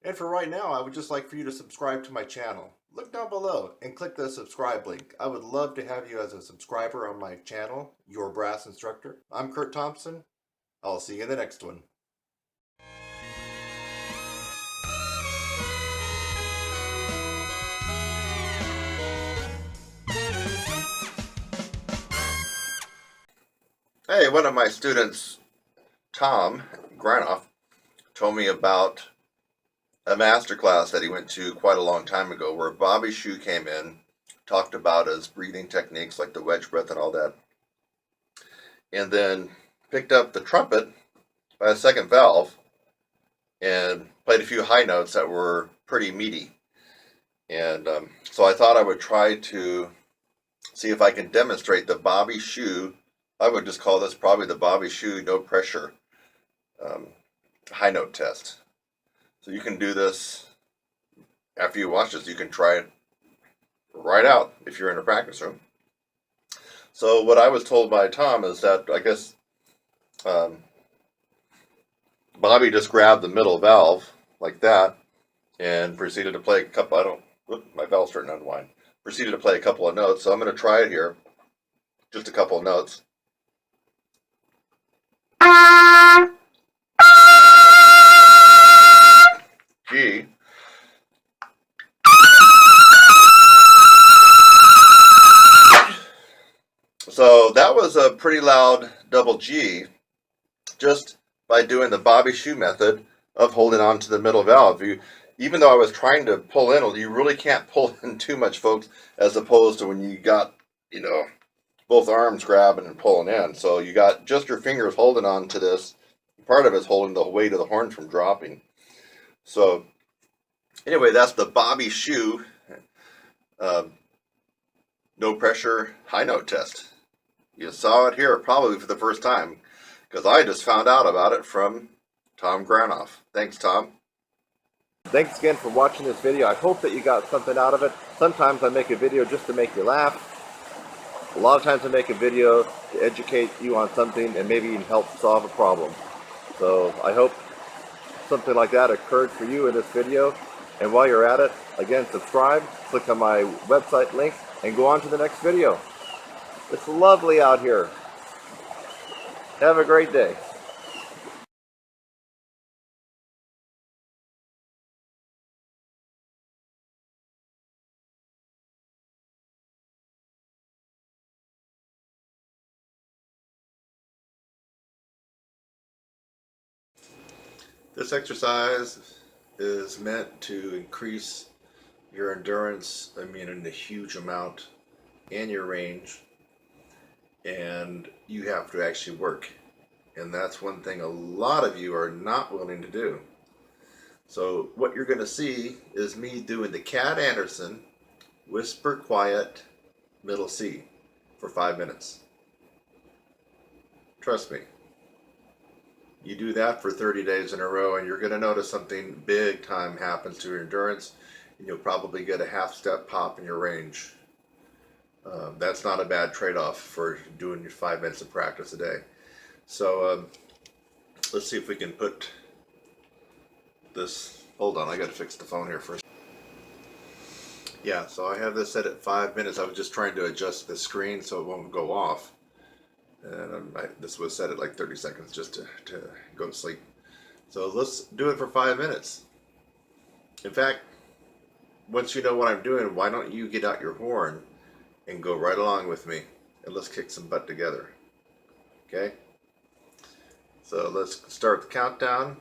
And for right now, I would just like for you to subscribe to my channel. Look down below and click the subscribe link. I would love to have you as a subscriber on my channel, Your Brass Instructor. I'm Kurt Thompson. I'll see you in the next one. Hey, one of my students, Tom Granoff, told me about a master class that he went to quite a long time ago where Bobby Shue came in, talked about his breathing techniques like the wedge breath and all that, and then picked up the trumpet by a second valve and played a few high notes that were pretty meaty. And so I thought I would try to see if I can demonstrate the Bobby Shue. I would just call this probably the Bobby Shue no pressure high note test. So you can do this after you watch this. You can try it right out if you're in a practice room. So what I was told by Tom is that I guess Bobby just grabbed the middle valve like that and proceeded to play a couple. My valve's starting to unwind. Proceeded to play a couple of notes. So I'm going to try it here. Just a couple of notes. G. So that was a pretty loud double G just by doing the Bobby Shue method of holding on to the middle valve. Even though I was trying to pull in, you really can't pull in too much, folks, as opposed to when you got, both arms grabbing and pulling in. So you got just your fingers holding on to this. Part of it's holding the weight of the horn from dropping. So anyway, that's the Bobby Shue no pressure high note test. You saw it here probably for the first time because I just found out about it from Tom Granoff. Thanks, Tom. Thanks again for watching this video. I hope that you got something out of it. Sometimes I make a video just to make you laugh. A lot of times I make a video to educate you on something and maybe even help solve a problem. So I hope something like that occurred for you in this video. And while you're at it, again, subscribe, click on my website link, and go on to the next video. It's lovely out here. Have a great day. This exercise is meant to increase your endurance, I mean, in a huge amount, and your range, and you have to actually work. And that's one thing a lot of you are not willing to do. So what you're going to see is me doing the Cat Anderson whisper quiet middle C for 5 minutes. Trust me. You do that for 30 days in a row and you're going to notice something big time happens to your endurance, and you'll probably get a half step pop in your range. That's not a bad trade-off for doing your 5 minutes of practice a day. So let's see if we can put this. Hold on, I got to fix the phone here first. Yeah, so I have this set at 5 minutes. I was just trying to adjust the screen so it won't go off. And this was set at like 30 seconds just to go to sleep. So let's do it for 5 minutes. In fact, once you know what I'm doing, why don't you get out your horn and go right along with me, and let's kick some butt together. Okay? So let's start the countdown.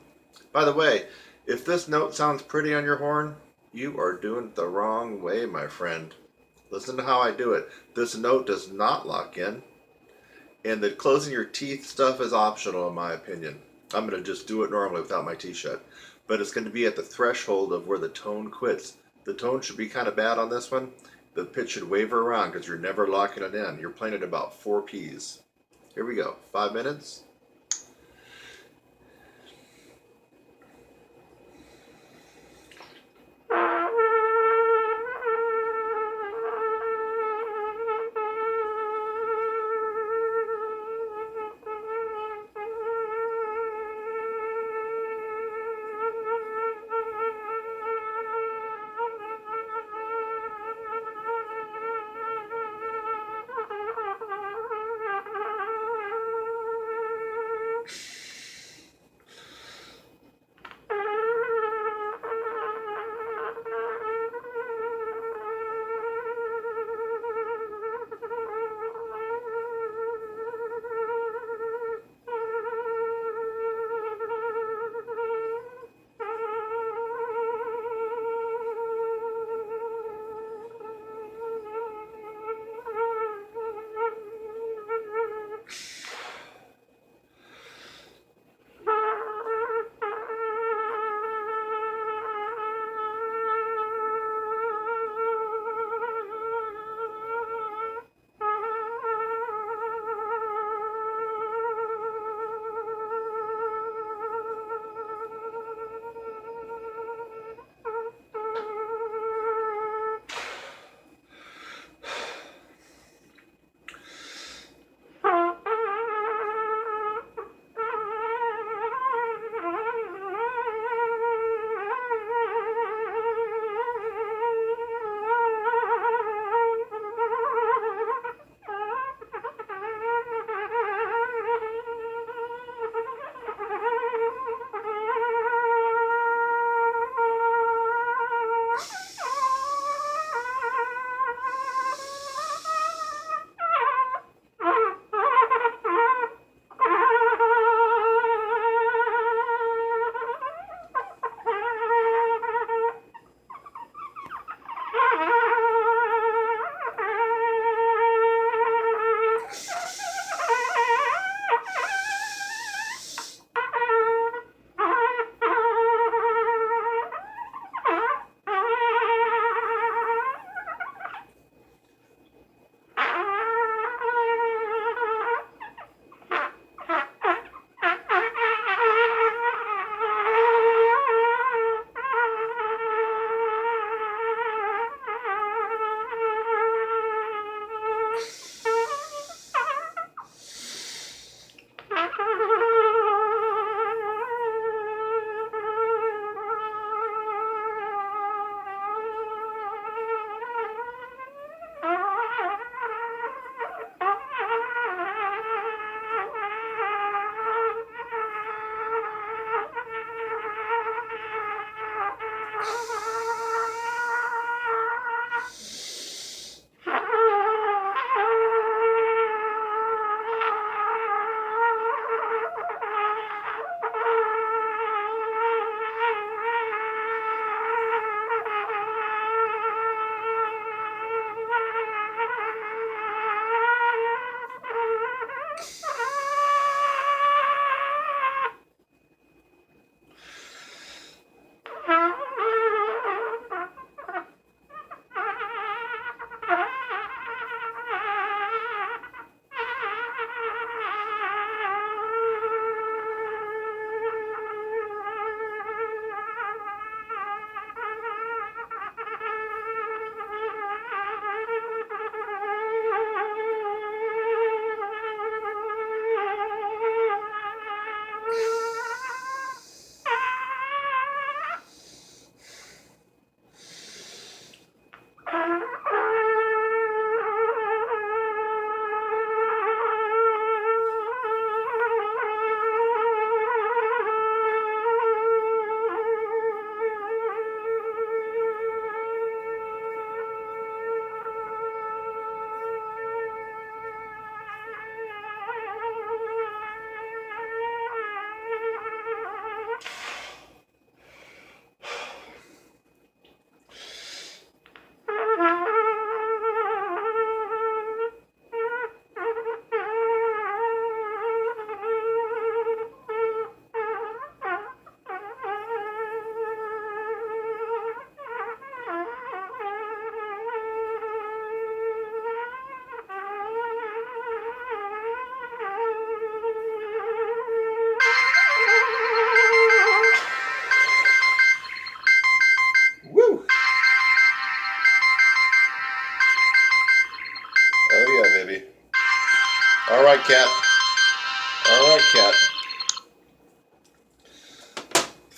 By the way, if this note sounds pretty on your horn, you are doing it the wrong way, my friend. Listen to how I do it. This note does not lock in, and the closing your teeth stuff is optional in my opinion. I'm going to just do it normally without my teeth shut. But it's going to be at the threshold of where the tone quits. The tone should be kind of bad on this one. The pitch should waver around because you're never locking it in. You're playing at about 4 Ps. Here we go. 5 minutes.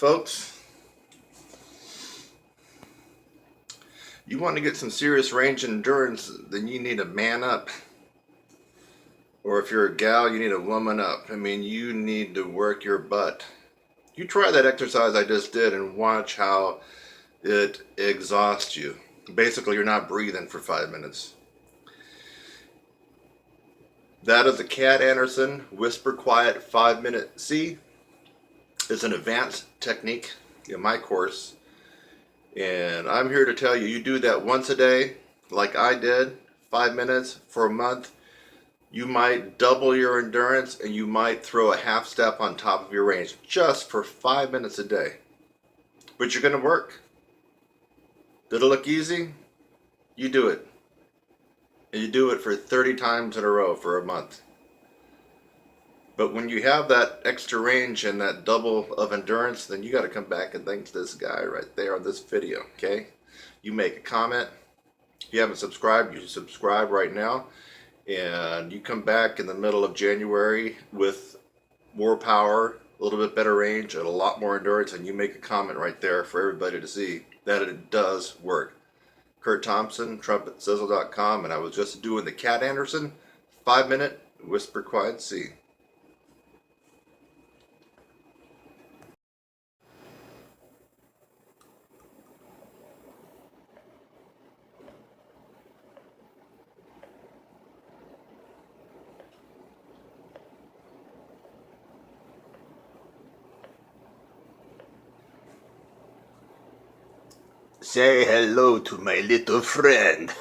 Folks, you want to get some serious range endurance, then you need to man up. Or if you're a gal, you need to woman up. I mean, you need to work your butt. You try that exercise I just did and watch how it exhausts you. Basically, you're not breathing for 5 minutes. That is the Cat Anderson Whisper Quiet 5-minute C. It's an advanced technique in my course. And I'm here to tell you, you do that once a day, like I did, 5 minutes for a month, you might double your endurance and you might throw a half step on top of your range just for 5 minutes a day. But you're going to work. Did it look easy? You do it. And you do it for 30 times in a row for a month. But when you have that extra range and that double of endurance, then you got to come back and thank this guy right there on this video, okay? You make a comment. If you haven't subscribed, you subscribe right now. And you come back in the middle of January with more power, a little bit better range, and a lot more endurance, and you make a comment right there for everybody to see that it does work. Kurt Thompson, TrumpetSizzle.com, and I was just doing the Cat Anderson 5-minute Whisper Quiet C. Say hello to my little friend.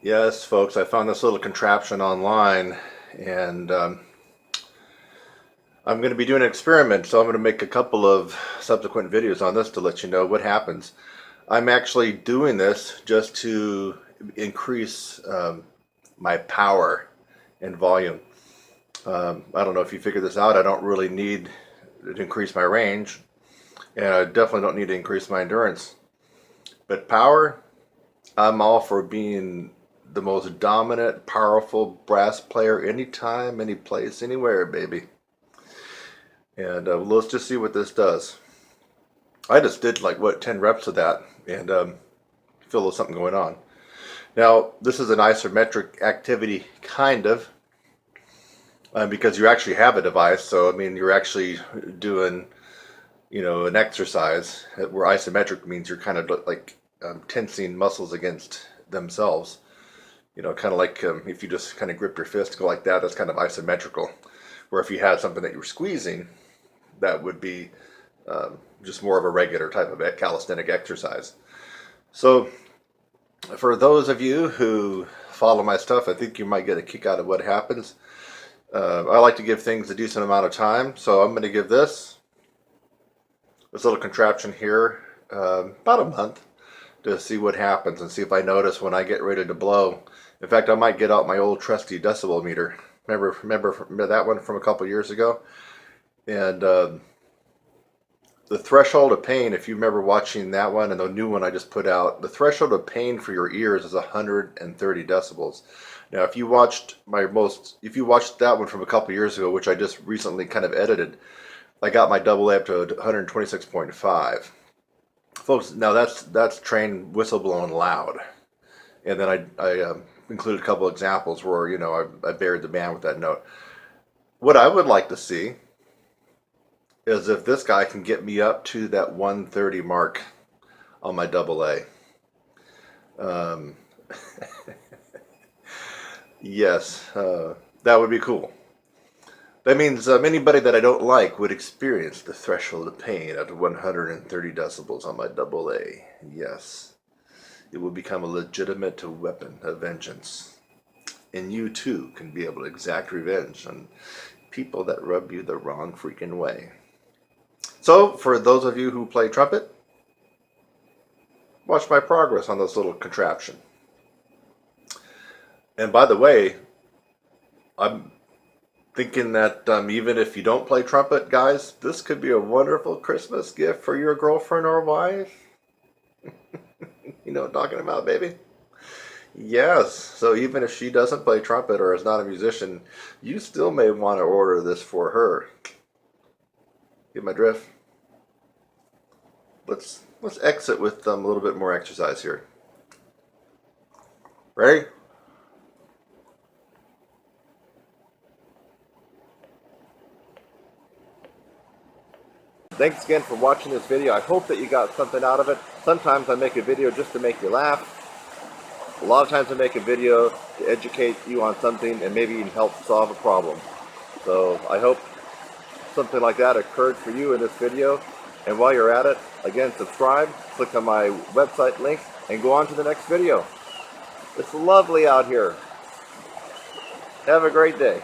Yes, folks, I found this little contraption online, and I'm going to be doing an experiment, so I'm going to make a couple of subsequent videos on this to let you know what happens. I'm actually doing this just to increase my power and volume. I don't know if you figured this out. I don't really need to increase my range, and I definitely don't need to increase my endurance. But power, I'm all for being the most dominant, powerful brass player anytime, any place, anywhere, baby. And let's just see what this does. I just did like, 10 reps of that, and feel there's something going on. Now, this is an isometric activity, kind of, because you actually have a device. So, I mean, you're actually doing, an exercise where isometric means you're kind of like tensing muscles against themselves. Kind of like if you just kind of grip your fist, go like that, that's kind of isometrical. Where if you had something that you were squeezing, that would be just more of a regular type of calisthenic exercise. So, for those of you who follow my stuff, I think you might get a kick out of what happens. I like to give things a decent amount of time, so I'm going to give this little contraption here about a month to see what happens and see if I notice when I get ready to blow. In fact, I might get out my old trusty decibel meter. Remember that one from a couple years ago? And the threshold of pain, if you remember watching that one and the new one I just put out, the threshold of pain for your ears is 130 decibels. Now, if you watched that one from a couple years ago, which I just recently kind of edited, I got my double A up to 126.5. Folks, now that's trained whistleblowing loud. And then I included a couple examples where, I buried the band with that note. What I would like to see is if this guy can get me up to that 130 mark on my double A. Yes, that would be cool. That means anybody that I don't like would experience the threshold of pain at 130 decibels on my double A. Yes, it will become a legitimate weapon of vengeance. And you too can be able to exact revenge on people that rub you the wrong freaking way. So, for those of you who play trumpet, watch my progress on this little contraption. And by the way, I'm thinking that even if you don't play trumpet, guys, this could be a wonderful Christmas gift for your girlfriend or wife. You know what I'm talking about, baby? Yes, so even if she doesn't play trumpet or is not a musician, you still may want to order this for her. Get my drift? Let's exit with a little bit more exercise here. Ready? Thanks again for watching this video. I hope that you got something out of it. Sometimes I make a video just to make you laugh. A lot of times I make a video to educate you on something and maybe even help solve a problem. So I hope something like that occurred for you in this video. And while you're at it, again, subscribe, click on my website link, and go on to the next video. It's lovely out here. Have a great day.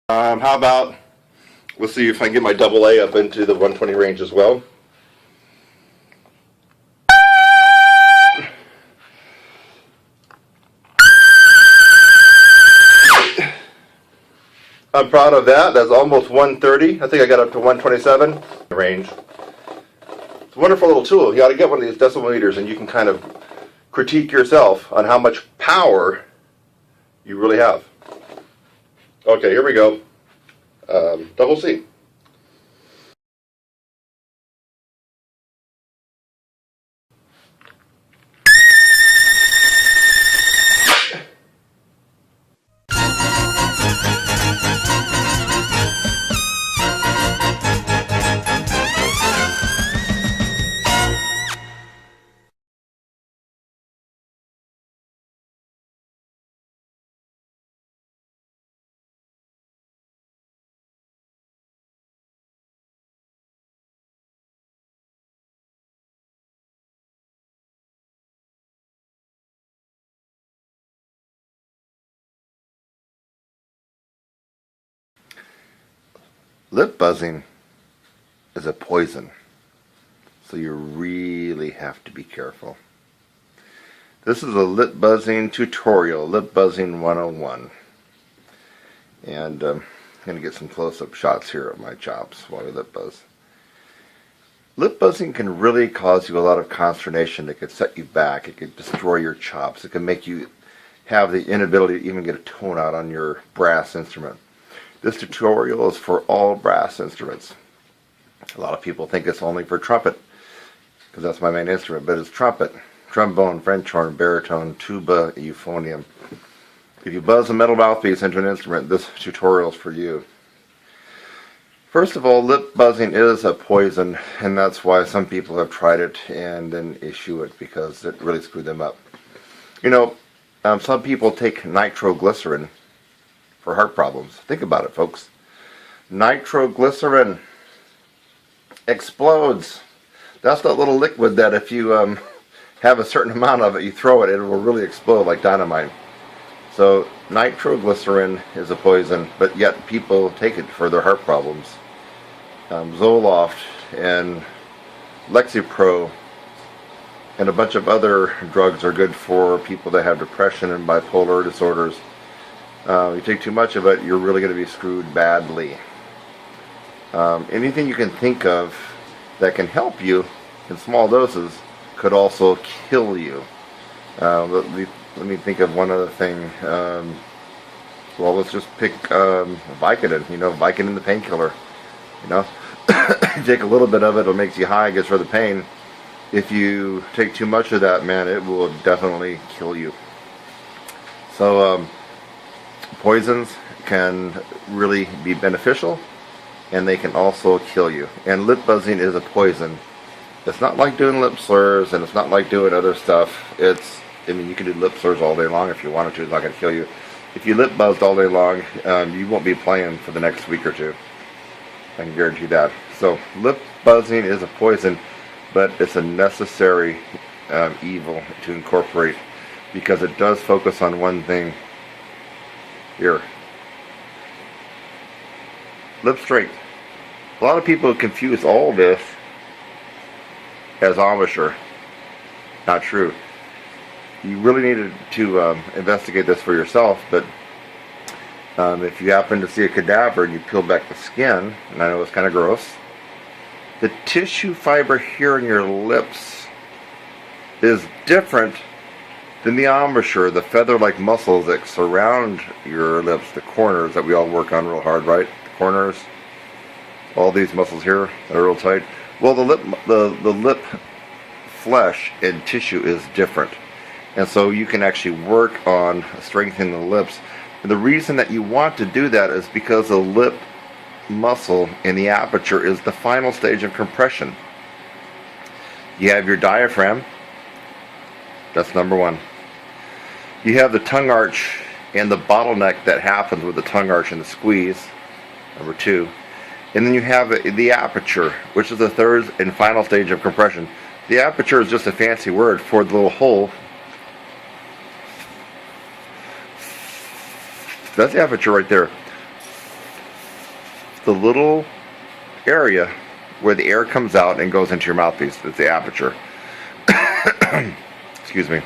How about, let's see if I can get my double A up into the 120 range as well. I'm proud of that. That's almost 130. I think I got up to 127 range. It's a wonderful little tool. You ought to get one of these decibel meters and you can kind of critique yourself on how much power you really have. Okay, here we go. Double C. Lip buzzing is a poison, so you really have to be careful. This is a lip buzzing tutorial, lip buzzing 101. And I'm going to get some close-up shots here of my chops while we lip buzz. Lip buzzing can really cause you a lot of consternation. It could set you back. It could destroy your chops. It can make you have the inability to even get a tone out on your brass instrument. This tutorial is for all brass instruments. A lot of people think it's only for trumpet, because that's my main instrument, but it's trumpet, trombone, French horn, baritone, tuba, euphonium. If you buzz a metal mouthpiece into an instrument, this tutorial is for you. First of all, lip buzzing is a poison, and that's why some people have tried it and then eschew it because it really screwed them up. You know, some people take nitroglycerin for heart problems. Think about it, folks. Nitroglycerin explodes. That's that little liquid that if you have a certain amount of it, you throw it, it will really explode like dynamite. So nitroglycerin is a poison, but yet people take it for their heart problems. Zoloft and Lexapro and a bunch of other drugs are good for people that have depression and bipolar disorders. You take too much of it, you're really going to be screwed badly. Anything you can think of that can help you in small doses could also kill you. Let me think of one other thing. Well, let's just pick Vicodin. You know, Vicodin, the painkiller. You know, you take a little bit of it, it makes you high, gets rid of the pain. If you take too much of that, man, it will definitely kill you. So, poisons can really be beneficial, and they can also kill you. And lip buzzing is a poison. It's not like doing lip slurs, and it's not like doing other stuff. I mean, you can do lip slurs all day long if you wanted to. It's not going to kill you. If you lip buzzed all day long, you won't be playing for the next week or two. I can guarantee that. So, lip buzzing is a poison, but it's a necessary evil to incorporate because it does focus on one thing. Here. Lip strength. A lot of people confuse all this as embouchure. Not true. You really need to investigate this for yourself, but if you happen to see a cadaver and you peel back the skin, and I know it's kind of gross, the tissue fiber here in your lips is different than the embouchure, the feather-like muscles that surround your lips, the corners that we all work on real hard, right? The corners, all these muscles here that are real tight. Well, the lip flesh and tissue is different. And so you can actually work on strengthening the lips. And the reason that you want to do that is because the lip muscle in the aperture is the final stage of compression. You have your diaphragm. That's number one. You have the tongue arch and the bottleneck that happens with the tongue arch and the squeeze. Number two. And then you have the aperture, which is the third and final stage of compression. The aperture is just a fancy word for the little hole. That's the aperture right there. The little area where the air comes out and goes into your mouthpiece. That's the aperture. Excuse me.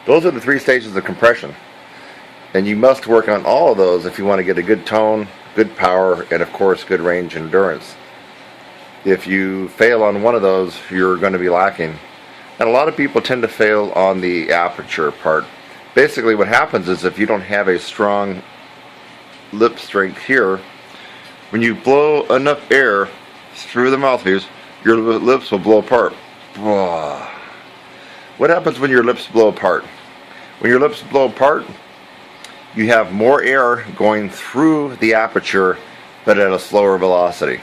Those are the three stages of compression. And you must work on all of those if you want to get a good tone, good power, and of course good range and endurance. If you fail on one of those, you're going to be lacking. And a lot of people tend to fail on the aperture part. Basically what happens is if you don't have a strong lip strength here, when you blow enough air through the mouthpiece, your lips will blow apart. What happens when your lips blow apart? When your lips blow apart, you have more air going through the aperture, but at a slower velocity.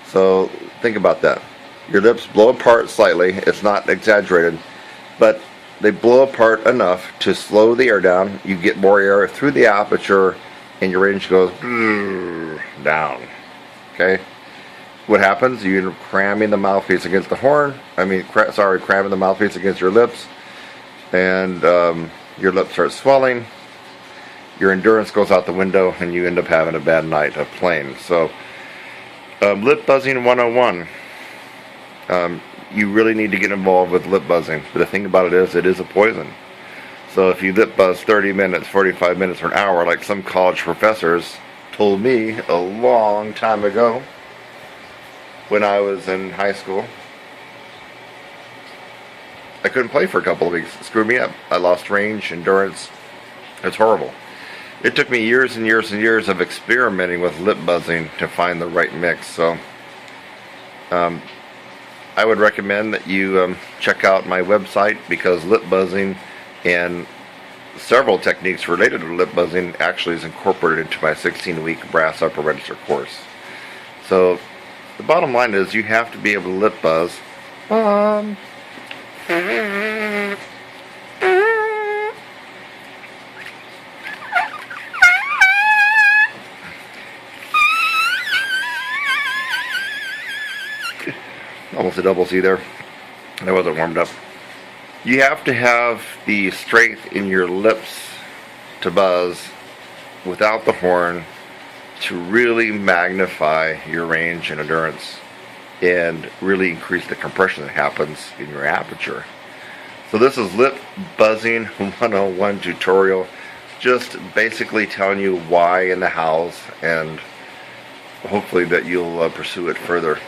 So think about that. Your lips blow apart slightly. It's not exaggerated, but they blow apart enough to slow the air down. You get more air through the aperture, and your range goes down. Okay? What happens? You end up cramming the mouthpiece against the horn. Cramming the mouthpiece against your lips, and your lips start swelling. Your endurance goes out the window, and you end up having a bad night of playing. So, lip buzzing 101. You really need to get involved with lip buzzing. But the thing about it is a poison. So if you lip buzz 30 minutes, 45 minutes, or an hour, like some college professors told me a long time ago when I was in high school, I couldn't play for a couple of weeks. It screwed me up. I lost range, endurance. It's horrible. It took me years and years and years of experimenting with lip buzzing to find the right mix. So I would recommend that you check out my website, because lip buzzing and several techniques related to lip buzzing actually is incorporated into my 16-week brass upper register course. So the bottom line is you have to be able to lip buzz. Almost a double C there. That wasn't warmed up. You have to have the strength in your lips to buzz without the horn to really magnify your range and endurance and really increase the compression that happens in your aperture. So this is Lip Buzzing 101 tutorial, just basically telling you why and the hows, and hopefully that you'll pursue it further.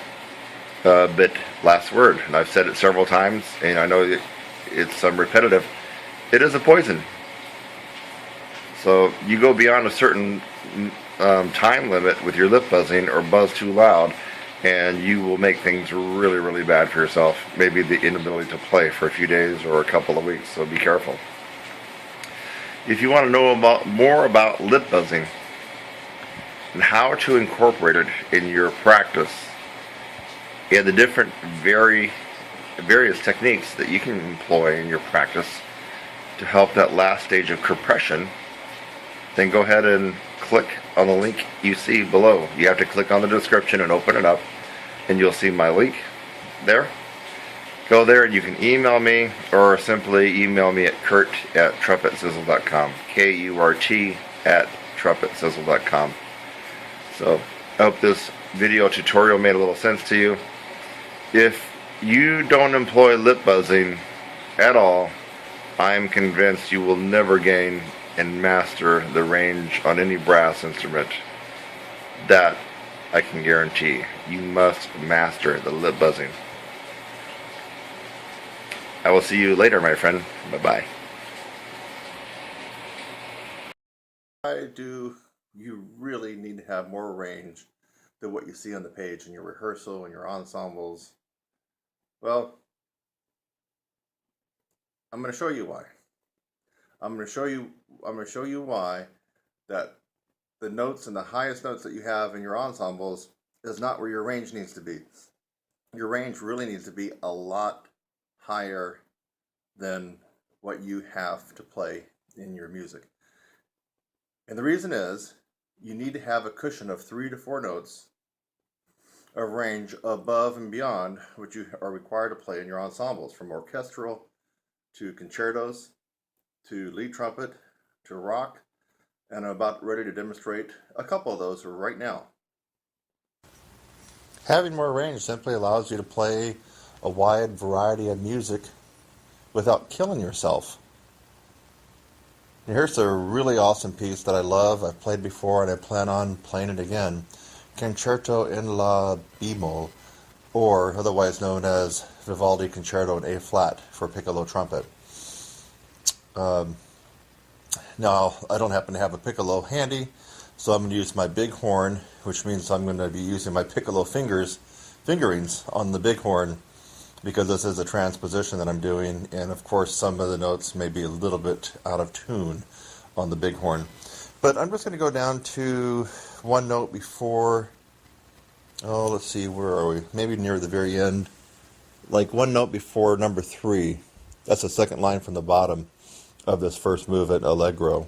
But last word, and I've said it several times, and I know it's repetitive, it is a poison. So you go beyond a certain time limit with your lip buzzing or buzz too loud, and you will make things really, really bad for yourself. Maybe the inability to play for a few days or a couple of weeks, so be careful. If you want to know more about lip buzzing and how to incorporate it in your practice and the different various techniques that you can employ in your practice to help that last stage of compression, then go ahead and click on the link you see below. You have to click on the description and open it up, and you'll see my link there. Go there and you can email me, or simply email me at kurt@trumpetsizzle.com. KURT@trumpetsizzle.com. So I hope this video tutorial made a little sense to you. If you don't employ lip buzzing at all, I'm convinced you will never gain and master the range on any brass instrument. That I can guarantee. You must master the lip buzzing. I will see you later, my friend. Bye-bye. Why do you really need to have more range than what you see on the page in your rehearsal and your ensembles? Well, I'm going to show you why. I'm going to show you why that the notes and the highest notes that you have in your ensembles is not where your range needs to be. Your range really needs to be a lot higher than what you have to play in your music. And the reason is you need to have a cushion of 3 to 4 notes of range above and beyond what you are required to play in your ensembles, from orchestral to concertos to lead trumpet to rock, and I'm about ready to demonstrate a couple of those right now. Having more range simply allows you to play a wide variety of music without killing yourself. And here's a really awesome piece that I love. I've played before and I plan on playing it again. Concerto in La Bemol, or otherwise known as Vivaldi Concerto in A flat for piccolo trumpet. Now, I don't happen to have a piccolo handy, so I'm going to use my big horn, which means I'm going to be using my piccolo fingerings on the big horn, because this is a transposition that I'm doing, and of course some of the notes may be a little bit out of tune on the big horn. But I'm just going to go down to one note before, let's see, where are we? Maybe near the very end. Like one note before number 3. That's the second line from the bottom of this first movement, Allegro.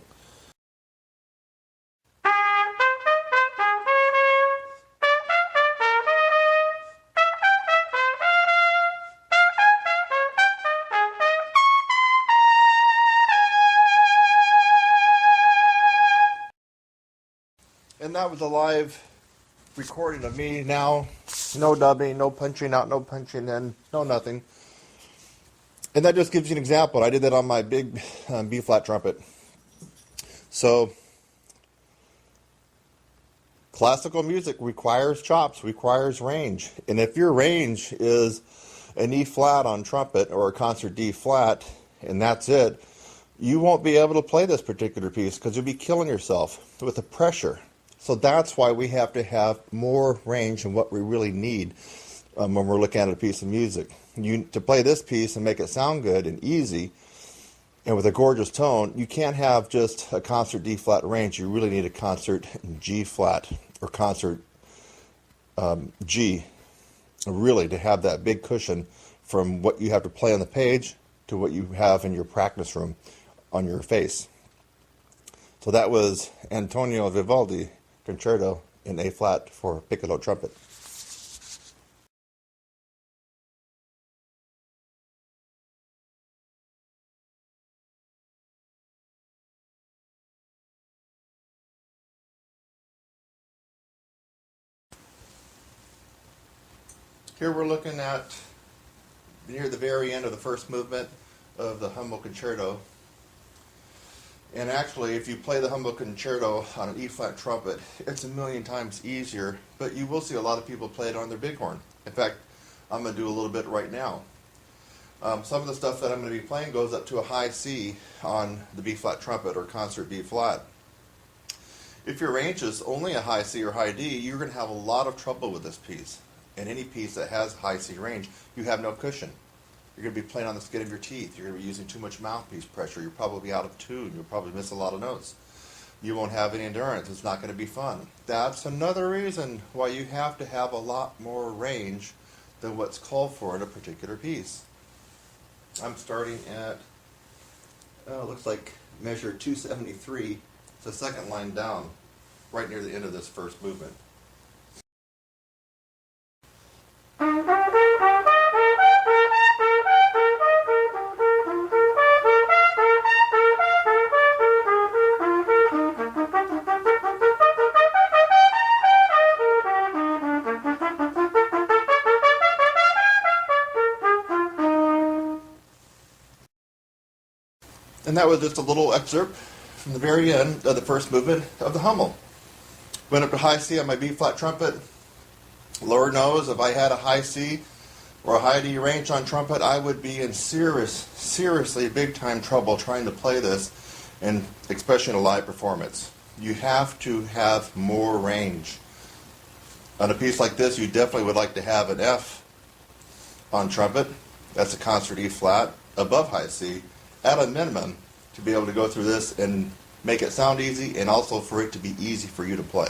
And that was a live recording of me now. No dubbing, no punching out, no punching in, no nothing. And that just gives you an example. I did that on my big B-flat trumpet. So, classical music requires chops, requires range. And if your range is an E-flat on trumpet or a concert D-flat, and that's it, you won't be able to play this particular piece because you'll be killing yourself with the pressure. So that's why we have to have more range than what we really need when we're looking at a piece of music. To play this piece and make it sound good and easy, And with a gorgeous tone, you can't have just a concert D flat range. You really need a concert G flat or concert G, really, to have that big cushion from what you have to play on the page to what you have in your practice room on your face. So that was Antonio Vivaldi Concerto in A flat for piccolo trumpet. Here we're looking at near the very end of the first movement of the Humble Concerto. And actually, if you play the Humble Concerto on an E-flat trumpet, it's a million times easier, but you will see a lot of people play it on their bighorn. In fact, I'm going to do a little bit right now. Some of the stuff that I'm going to be playing goes up to a high C on the B-flat trumpet or concert B-flat. If your range is only a high C or high D, you're going to have a lot of trouble with this piece. And any piece that has high C range, you have no cushion. You're going to be playing on the skin of your teeth. You're going to be using too much mouthpiece pressure. You're probably out of tune. You'll probably miss a lot of notes. You won't have any endurance. It's not going to be fun. That's another reason why you have to have a lot more range than what's called for in a particular piece. I'm starting at, it looks like measure 273. It's the second line down, right near the end of this first movement. And that was just a little excerpt from the very end of the first movement of the Hummel. Went up to high C on my B-flat trumpet. Lord knows if I had a high C or a high D range on trumpet, I would be in seriously big time trouble trying to play this, and especially in a live performance. You have to have more range. On a piece like this, you definitely would like to have an F on trumpet. That's a concert E-flat above high C, at a minimum, to be able to go through this and make it sound easy, and also for it to be easy for you to play.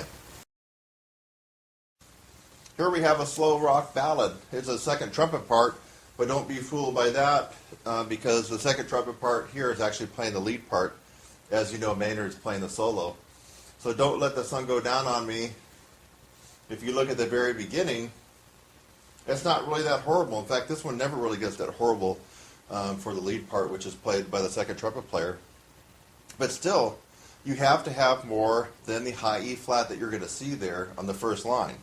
Here we have a slow rock ballad. It's a second trumpet part, but don't be fooled by that because the second trumpet part here is actually playing the lead part. As you know, Maynard is playing the solo. So Don't Let the Sun Go Down on Me. If you look at the very beginning, it's not really that horrible. In fact, this one never really gets that horrible for the lead part, which is played by the second trumpet player. But still, you have to have more than the high E flat that you're going to see there on the first line.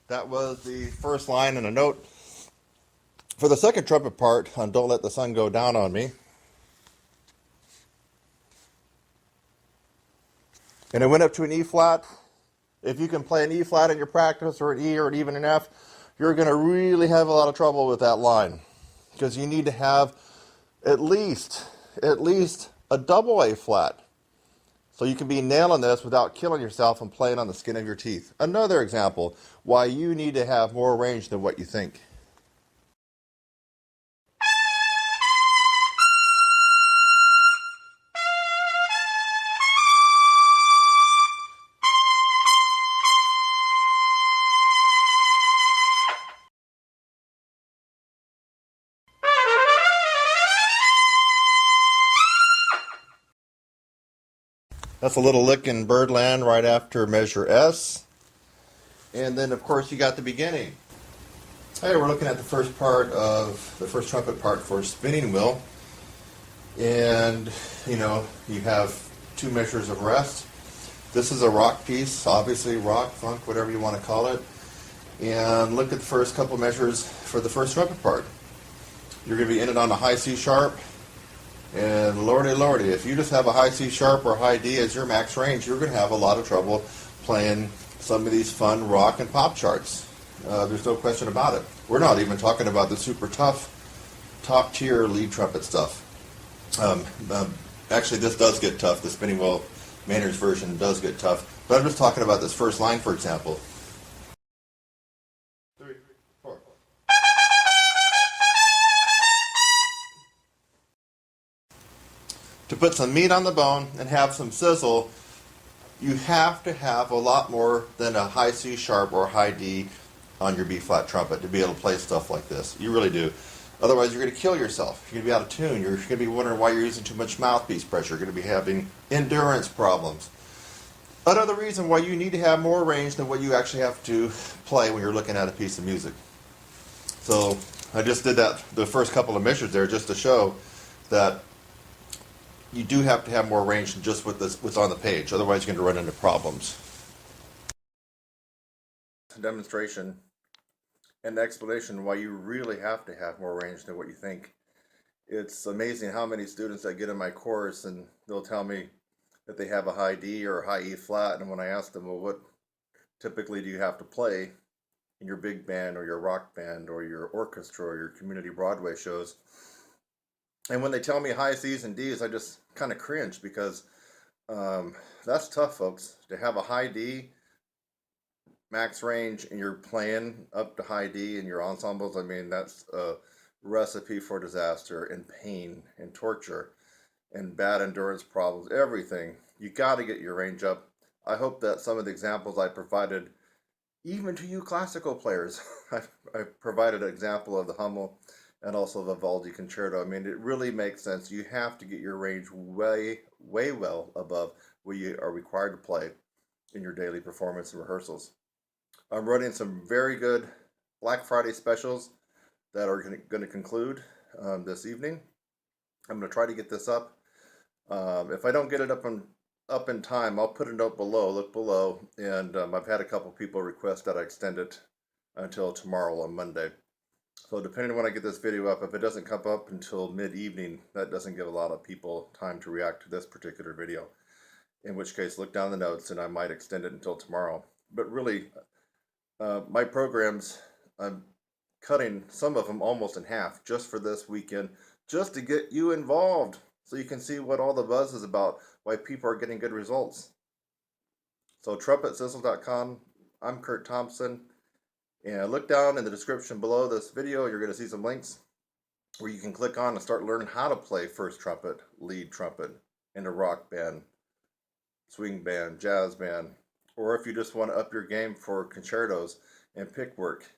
That was the first line and a note. For the second trumpet part on Don't Let the Sun Go Down on Me, and it went up to an E flat. If you can play an E flat in your practice, or an E, or even an F, you're going to really have a lot of trouble with that line, because you need to have at least a double A flat. So you can be nailing this without killing yourself and playing on the skin of your teeth. Another example why you need to have more range than what you think. That's a little lick in Birdland right after measure S. And then, of course, you got the beginning. Hey, we're looking at the first part of the first trumpet part for Spinning Wheel. And, you know, you have two measures of rest. This is a rock piece, obviously rock, funk, whatever you want to call it. And look at the first couple measures for the first trumpet part. You're going to be in it on a high C sharp. And lordy, if you just have a high C sharp or high D as your max range, you're going to have a lot of trouble playing some of these fun rock and pop charts. There's no question about it. We're not even talking about the super tough, top tier lead trumpet stuff. Um, um, Actually, this does get tough. The spinning wheel Maynard's version does get tough. But I'm just talking about this first line, for example. 3, 4. To put some meat on the bone and have some sizzle, you have to have a lot more than a high C sharp or high D on your B flat trumpet to be able to play stuff like this. You really do. Otherwise, you're going to kill yourself. You're going to be out of tune. You're going to be wondering why you're using too much mouthpiece pressure. You're going to be having endurance problems. Another reason why you need to have more range than what you actually have to play when you're looking at a piece of music. So I just did that, the first couple of measures there, just to show that you do have to have more range than just what's on the page. Otherwise, you're going to run into problems. Demonstration and explanation why you really have to have more range than what you think. It's amazing how many students that get in my course and they'll tell me that they have a high D or a high E flat, and when I ask them, well, what typically do you have to play in your big band or your rock band or your orchestra or your community Broadway shows? And when they tell me high C's and D's, I just kind of cringe because that's tough, folks. To have a high D max range and you're playing up to high D in your ensembles, I mean, that's a recipe for disaster and pain and torture and bad endurance problems, everything. You got to get your range up. I hope that some of the examples I provided, even to you classical players, I provided an example of the Hummel and also the Vivaldi Concerto. I mean, it really makes sense. You have to get your range way, way well above what you are required to play in your daily performance and rehearsals. I'm running some very good Black Friday specials that are going to conclude this evening. I'm going to try to get this up. If I don't get it up in time, I'll put a note below. Look below, and I've had a couple people request that I extend it until tomorrow on Monday. So depending on when I get this video up, if it doesn't come up until mid-evening, that doesn't give a lot of people time to react to this particular video. In which case, look down the notes, and I might extend it until tomorrow. But really, my programs, I'm cutting some of them almost in half just for this weekend, just to get you involved so you can see what all the buzz is about, why people are getting good results. So TrumpetSizzle.com, I'm Kurt Thompson, and look down in the description below this video. You're going to see some links where you can click on and start learning how to play first trumpet, lead trumpet in a rock band, swing band, jazz band, or if you just want to up your game for concertos and pick work.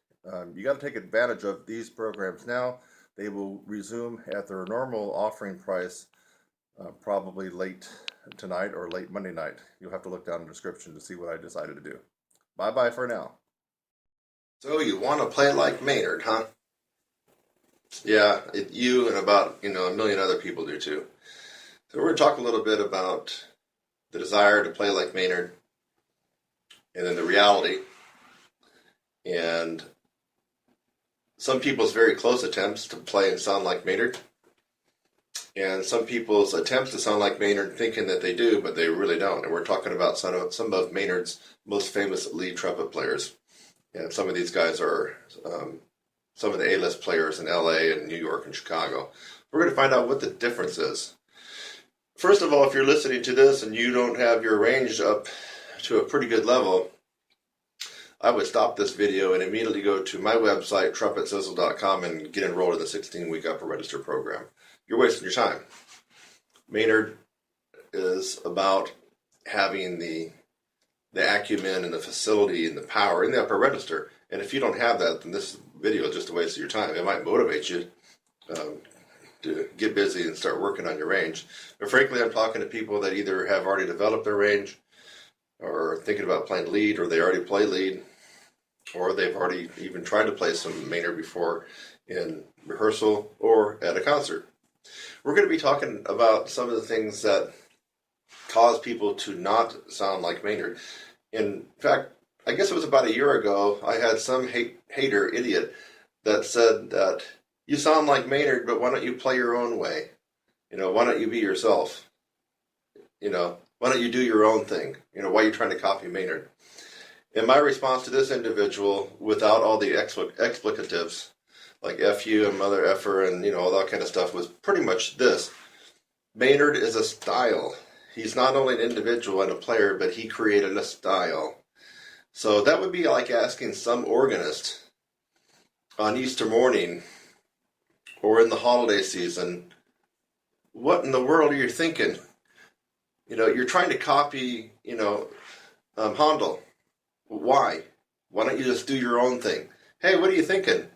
You got to take advantage of these programs now. They will resume at their normal offering price probably late tonight or late Monday night. You'll have to look down in the description to see what I decided to do. Bye-bye for now. So you want to play like Maynard, huh? Yeah, you and about a million other people do too. So we're going to talk a little bit about the desire to play like Maynard, and then the reality, and some people's very close attempts to play and sound like Maynard, and some people's attempts to sound like Maynard thinking that they do, but they really don't. And we're talking about some of Maynard's most famous lead trumpet players. And some of these guys are some of the A-list players in LA and New York and Chicago. We're going to find out what the difference is. First of all, if you're listening to this and you don't have your range up to a pretty good level, I would stop this video and immediately go to my website, TrumpetSizzle.com, and get enrolled in the 16-week upper register program. You're wasting your time. Maynard is about having the acumen and the facility and the power in the upper register. And if you don't have that, then this video is just a waste of your time. It might motivate you to get busy and start working on your range. But frankly, I'm talking to people that either have already developed their range or thinking about playing lead, or they already play lead, or they've already even tried to play some Maynard before in rehearsal or at a concert. We're going to be talking about some of the things that cause people to not sound like Maynard. In fact, I guess it was about a year ago, I had some hater idiot that said that you sound like Maynard, but why don't you play your own way? Why don't you be yourself? Why don't you do your own thing? Why are you trying to copy Maynard? And my response to this individual, without all the explicatives, like F you and mother effer and, all that kind of stuff, was pretty much this. Maynard is a style. He's not only an individual and a player, but he created a style. So that would be like asking some organist on Easter morning or in the holiday season, what in the world are you thinking? You're trying to copy, Handel. Why? Why don't you just do your own thing? Hey, what are you thinking?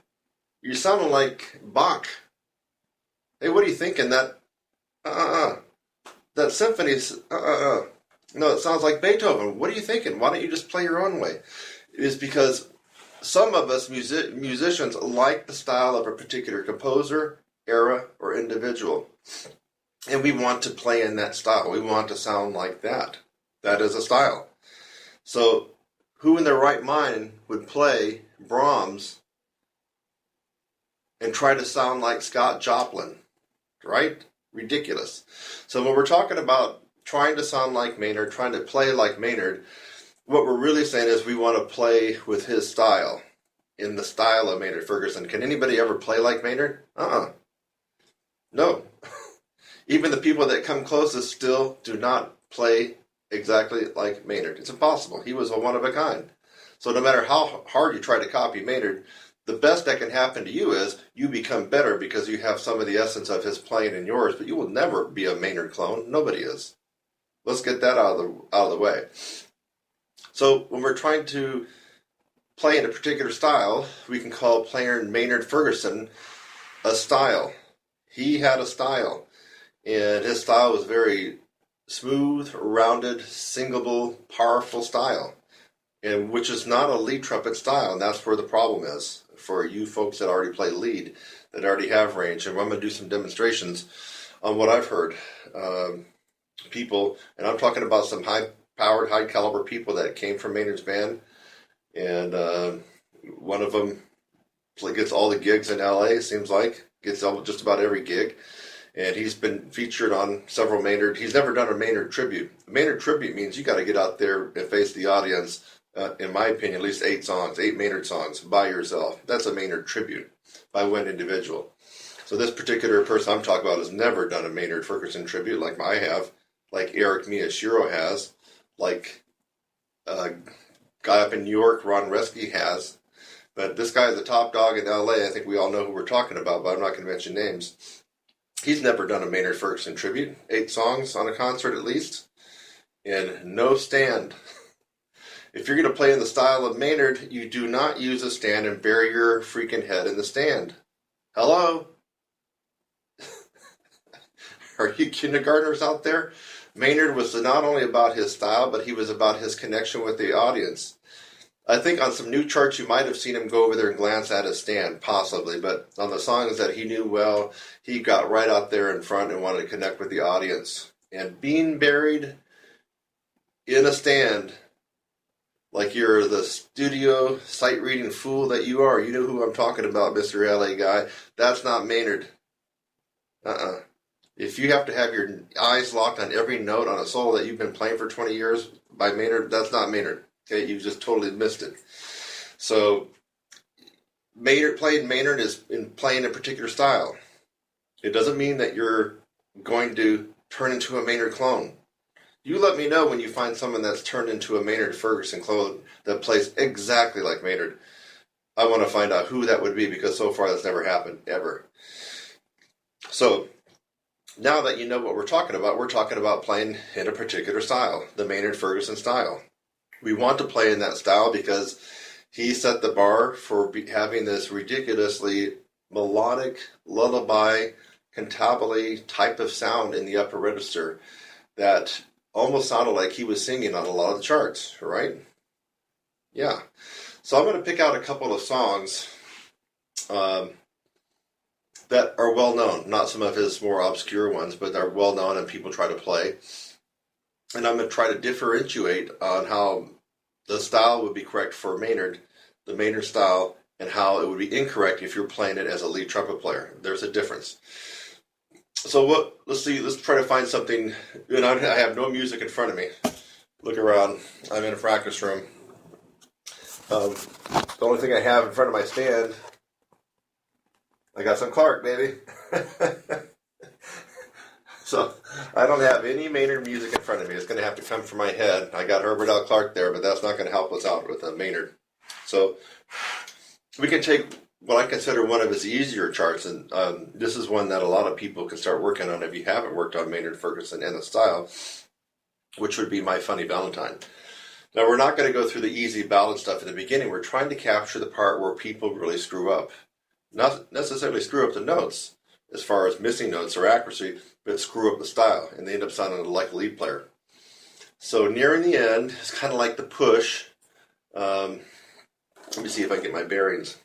You're sounding like Bach. Hey, what are you thinking? That symphony's, No, it sounds like Beethoven. What are you thinking? Why don't you just play your own way? It is because some of us musicians like the style of a particular composer, era, or individual. And we want to play in that style. We want to sound like that. That is a style. So who in their right mind would play Brahms and try to sound like Scott Joplin? Right? Ridiculous. So when we're talking about trying to sound like Maynard, trying to play like Maynard, what we're really saying is we want to play with his style, in the style of Maynard Ferguson. Can anybody ever play like Maynard? No. Even the people that come closest still do not play exactly like Maynard. It's impossible. He was a one of a kind. So no matter how hard you try to copy Maynard, the best that can happen to you is you become better because you have some of the essence of his playing in yours, but you will never be a Maynard clone. Nobody is. Let's get that out of the way. So when we're trying to play in a particular style, we can call player Maynard Ferguson a style. He had a style, and his style was very smooth, rounded, singable, powerful style, and which is not a lead trumpet style, and that's where the problem is for you folks that already play lead, that already have range. And I'm going to do some demonstrations on what I've heard. People, and I'm talking about some high-powered, high-caliber people that came from Maynard's band, and one of them gets all the gigs in LA, seems like, gets just about every gig, and he's been featured on several Maynard. He's never done a Maynard tribute. A Maynard tribute means you got to get out there and face the audience, in my opinion, at least 8 Maynard songs by yourself. That's a Maynard tribute by one individual. So this particular person I'm talking about has never done a Maynard Ferguson tribute like I have, like Eric Miyashiro has, like a guy up in New York, Ron Reski, has. But this guy is the top dog in LA. I think we all know who we're talking about, but I'm not going to mention names. He's never done a Maynard Ferguson tribute. 8 songs on a concert at least. And no stand. If you're going to play in the style of Maynard, you do not use a stand and bury your freaking head in the stand. Hello? Are you kindergartners out there? Maynard was not only about his style, but he was about his connection with the audience. I think on some new charts you might have seen him go over there and glance at his stand, possibly, but on the songs that he knew well, he got right out there in front and wanted to connect with the audience. And being buried in a stand, like you're the studio sight-reading fool that you are, you know who I'm talking about, Mr. LA guy, that's not Maynard. If you have to have your eyes locked on every note on a solo that you've been playing for 20 years by Maynard, that's not Maynard. Okay, you just totally missed it. So, playing Maynard is in playing a particular style. It doesn't mean that you're going to turn into a Maynard clone. You let me know when you find someone that's turned into a Maynard Ferguson clone that plays exactly like Maynard. I want to find out who that would be, because so far that's never happened, ever. So, now that you know what we're talking about playing in a particular style, the Maynard Ferguson style. We want to play in that style because he set the bar for having this ridiculously melodic, lullaby, cantabile type of sound in the upper register that almost sounded like he was singing on a lot of the charts, right? Yeah. So I'm going to pick out a couple of songs that are well known, not some of his more obscure ones, but they're well known and people try to play. And I'm going to try to differentiate on how the style would be correct for Maynard, the Maynard style, and how it would be incorrect if you're playing it as a lead trumpet player. There's a difference. So let's try to find something. I have no music in front of me. Look around. I'm in a practice room. The only thing I have in front of my stand, I got some Clark, baby. So I don't have any Maynard music in front of me. It's going to have to come from my head. I got Herbert L. Clark there, but that's not going to help us out with a Maynard. So we can take what I consider one of his easier charts, and this is one that a lot of people can start working on if you haven't worked on Maynard Ferguson and the style, which would be My Funny Valentine. Now, we're not going to go through the easy ballad stuff in the beginning. We're trying to capture the part where people really screw up. Not necessarily screw up the notes as far as missing notes or accuracy, but screw up the style, and they end up sounding like a lead player. So nearing the end, it's kind of like the push. Let me see if I can get my bearings.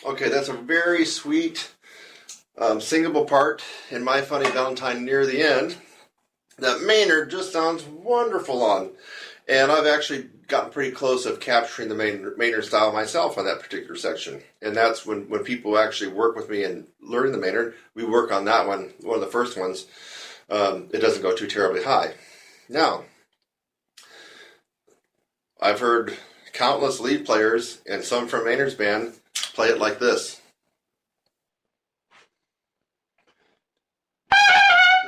Okay, that's a very sweet singable part in My Funny Valentine near the end that Maynard just sounds wonderful on. And I've actually gotten pretty close of capturing the Maynard style myself on that particular section. And that's when people actually work with me and learn the Maynard, we work on that one of the first ones. It doesn't go too terribly high. Now, I've heard countless lead players and some from Maynard's band play it like this.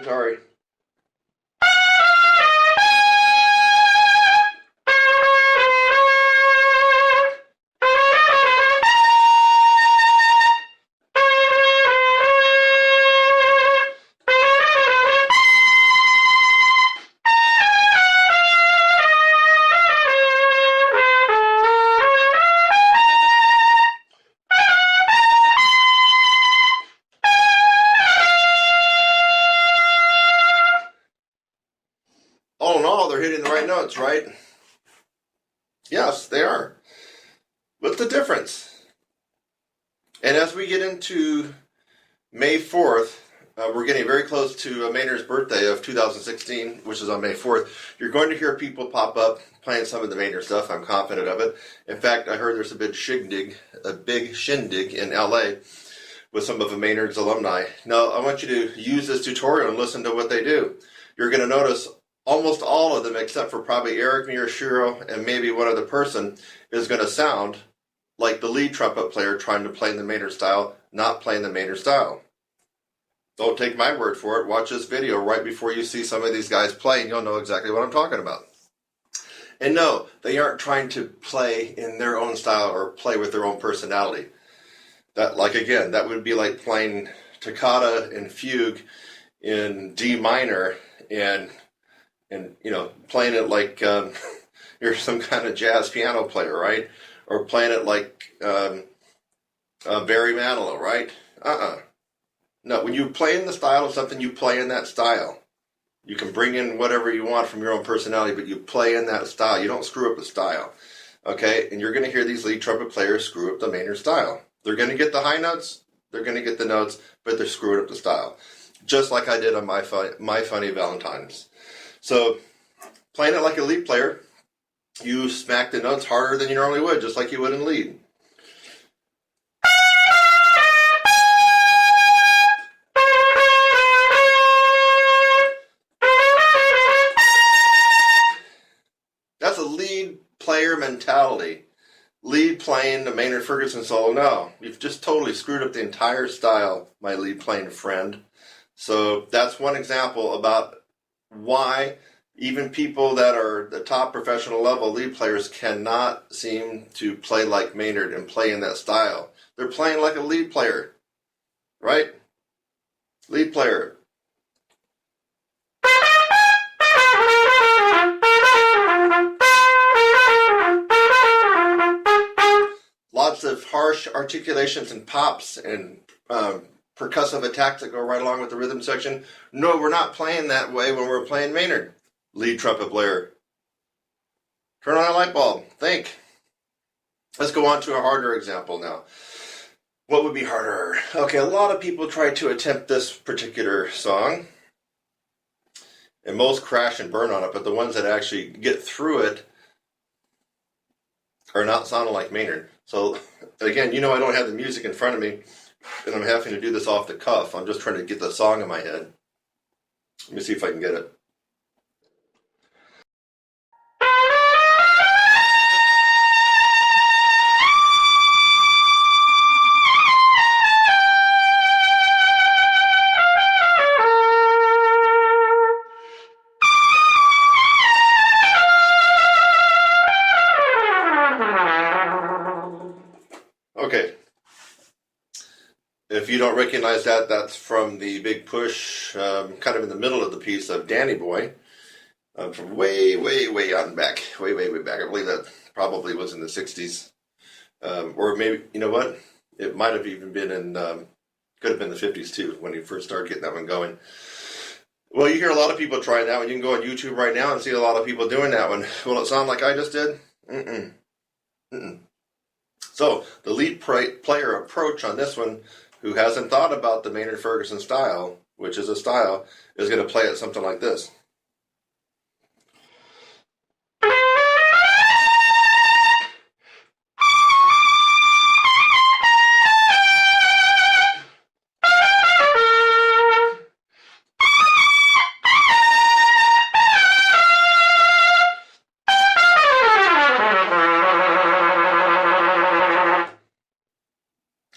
Sorry. All in all, they're hitting the right notes, right? Yes, they are. What's the difference? And as we get into May 4th, we're getting very close to Maynard's birthday of 2016, which is on May 4th. You're going to hear people pop up playing some of the Maynard stuff. I'm confident of it. In fact, I heard there's a big shindig in LA with some of Maynard's alumni. Now, I want you to use this tutorial and listen to what they do. You're going to notice almost all of them, except for probably Eric Miyashiro and maybe one other person, is going to sound like the lead trumpet player trying to play in the Maynard style, not playing the Maynard style. Don't take my word for it. Watch this video right before you see some of these guys play, and you'll know exactly what I'm talking about. And no, they aren't trying to play in their own style or play with their own personality. That, like, again, that would be like playing toccata and fugue in D minor and you know, playing it like you're some kind of jazz piano player, right? Or playing it like Barry Manilow, right? No, when you play in the style of something, you play in that style. You can bring in whatever you want from your own personality, but you play in that style. You don't screw up the style, okay? And you're going to hear these lead trumpet players screw up the Maynard style. They're going to get the high notes, they're going to get the notes, but they're screwing up the style. Just like I did on My Funny Valentines. So, playing it like a lead player, you smack the notes harder than you normally would, just like you would in lead. That's a lead player mentality. Lead playing the Maynard Ferguson solo. No, you've just totally screwed up the entire style, my lead playing friend. So that's one example about why even people that are the top professional level lead players cannot seem to play like Maynard and play in that style. They're playing like a lead player, right? Lead player. Lots of harsh articulations and pops and percussive attacks that go right along with the rhythm section. No, we're not playing that way when we're playing Maynard. Lead trumpet player. Turn on a light bulb. Think. Let's go on to a harder example now. What would be harder? Okay, a lot of people try to attempt this particular song, and most crash and burn on it, but the ones that actually get through it are not sounding like Maynard. So, again, I don't have the music in front of me, and I'm having to do this off the cuff. I'm just trying to get the song in my head. Let me see if I can get it. Okay. If you don't recognize that, that's from the Big Push, kind of in the middle of the piece of Danny Boy, from way, way, way on back. Way, way, way back. I believe that probably was in the 60s. Or maybe, you know what? It might have even been in, could have been the 50s too, when he first started getting that one going. Well, you hear a lot of people trying that one. You can go on YouTube right now and see a lot of people doing that one. Will it sound like I just did? Mm-mm. Mm-mm. So, the lead player approach on this one, who hasn't thought about the Maynard Ferguson style, which is a style, is going to play it something like this.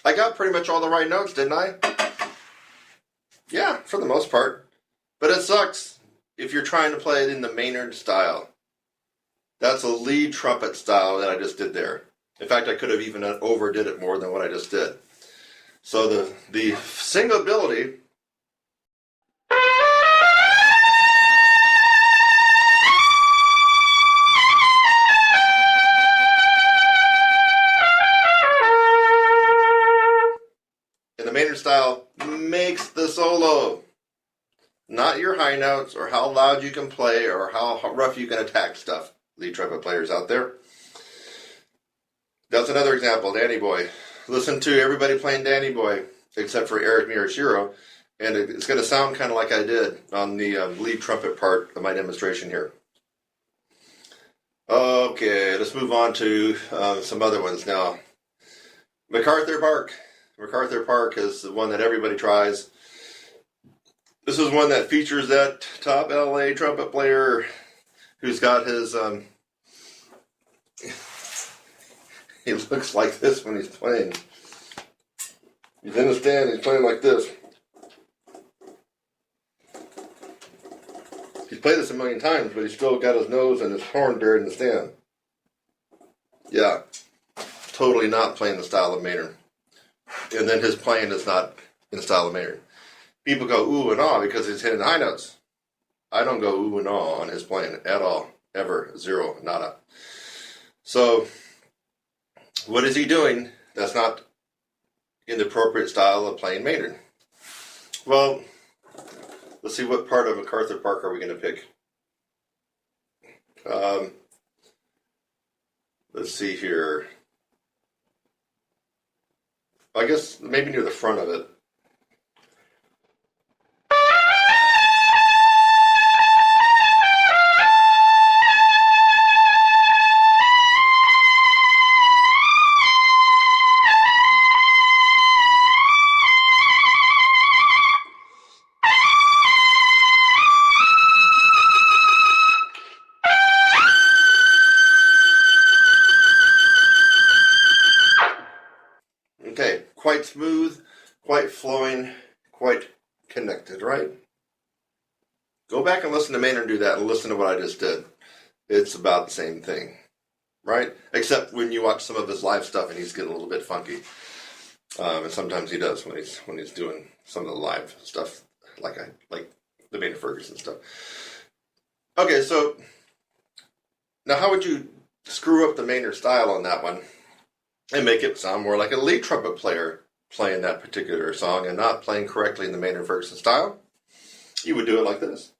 I got pretty much all the right notes, didn't I? Yeah, for the most part. But it sucks if you're trying to play it in the Maynard style. That's a lead trumpet style that I just did there. In fact, I could have even overdid it more than what I just did. So the singability in the Maynard style makes the solo. Not your high notes or how loud you can play or how rough you can attack stuff. Lead trumpet players out there. That's another example, Danny Boy. Listen to everybody playing Danny Boy, except for Eric Miyashiro, and it's going to sound kind of like I did on the lead trumpet part of my demonstration here. Okay, let's move on to some other ones now. MacArthur Park. MacArthur Park is the one that everybody tries. This is one that features that top LA trumpet player who's got his, he looks like this when he's playing. He's in the stand, he's playing like this. He's played this a million times, but he's still got his nose and his horn there in the stand. Yeah, totally not playing the style of Maynard. And then his playing is not in the style of Maynard. People go ooh and ah because he's hitting high notes. I don't go ooh and ah on his playing at all. Ever. Zero. Nada. So, what is he doing that's not in the appropriate style of playing Maynard? Well, let's see what part of MacArthur Park are we going to pick. Let's see here. I guess maybe near the front of it. Okay, quite smooth, quite flowing, quite connected, right? Go back and listen to Maynard do that and listen to what I just did. It's about the same thing, right? Except when you watch some of his live stuff and he's getting a little bit funky. And sometimes he does when he's doing some of the live stuff, like the Maynard Ferguson stuff. Okay, so now how would you screw up the Maynard style on that one and make it sound more like a lead trumpet player playing that particular song and not playing correctly in the Maynard Ferguson style? You would do it like this.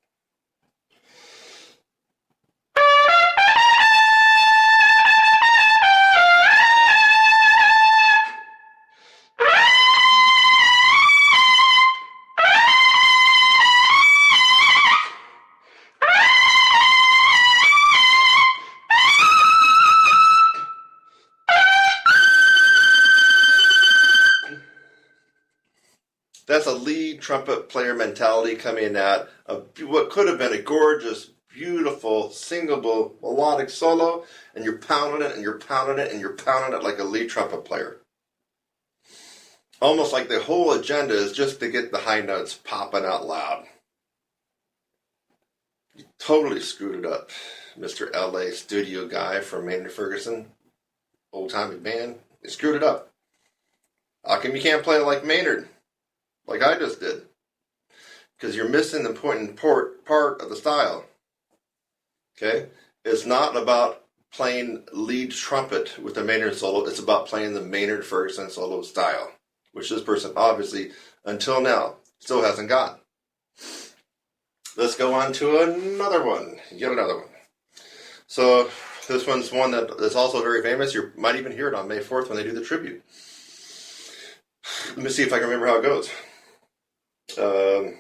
That's a lead trumpet player mentality coming at what could have been a gorgeous, beautiful, singable, melodic solo, and you're pounding it and you're pounding it and you're pounding it like a lead trumpet player. Almost like the whole agenda is just to get the high notes popping out loud. You totally screwed it up, Mr. LA studio guy from Maynard Ferguson. Old-timey band. You screwed it up. How come you can't play it like Maynard? Like I just did? Because you're missing the important part of the style. Okay? It's not about playing lead trumpet with the Maynard solo. It's about playing the Maynard Ferguson solo style, which this person obviously, until now, still hasn't got. Let's go on to another one. Yet another one. So this one's one that is also very famous. You might even hear it on May 4th when they do the tribute. Let me see if I can remember how it goes. Yeah,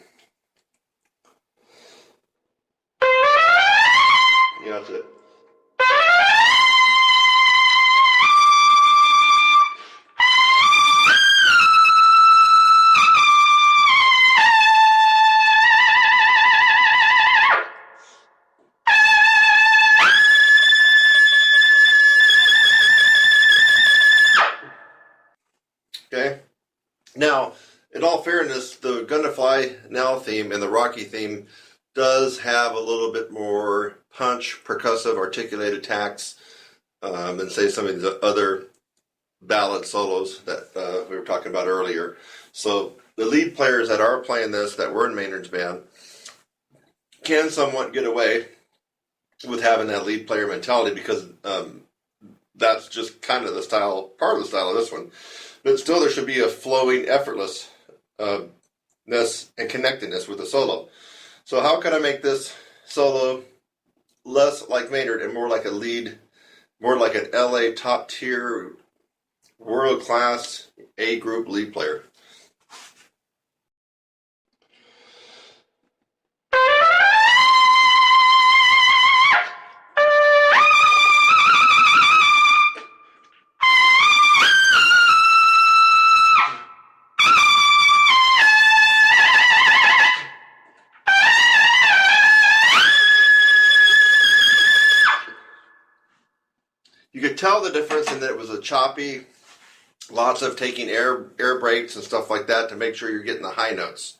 that's it. Okay. Now, in all fairness, the Gonna Fly Now theme and the Rocky theme does have a little bit more punch, percussive, articulated attacks than, say, some of the other ballad solos that we were talking about earlier. So the lead players that are playing this, that were in Maynard's band, can somewhat get away with having that lead player mentality because that's just kind of the style, part of the style of this one. But still, there should be a flowing effortlessness and connectedness with the solo. So how can I make this solo less like Maynard and more like a lead, more like an LA top tier, world class A group lead player? You could tell the difference in that it was a choppy, lots of taking air breaks and stuff like that to make sure you're getting the high notes,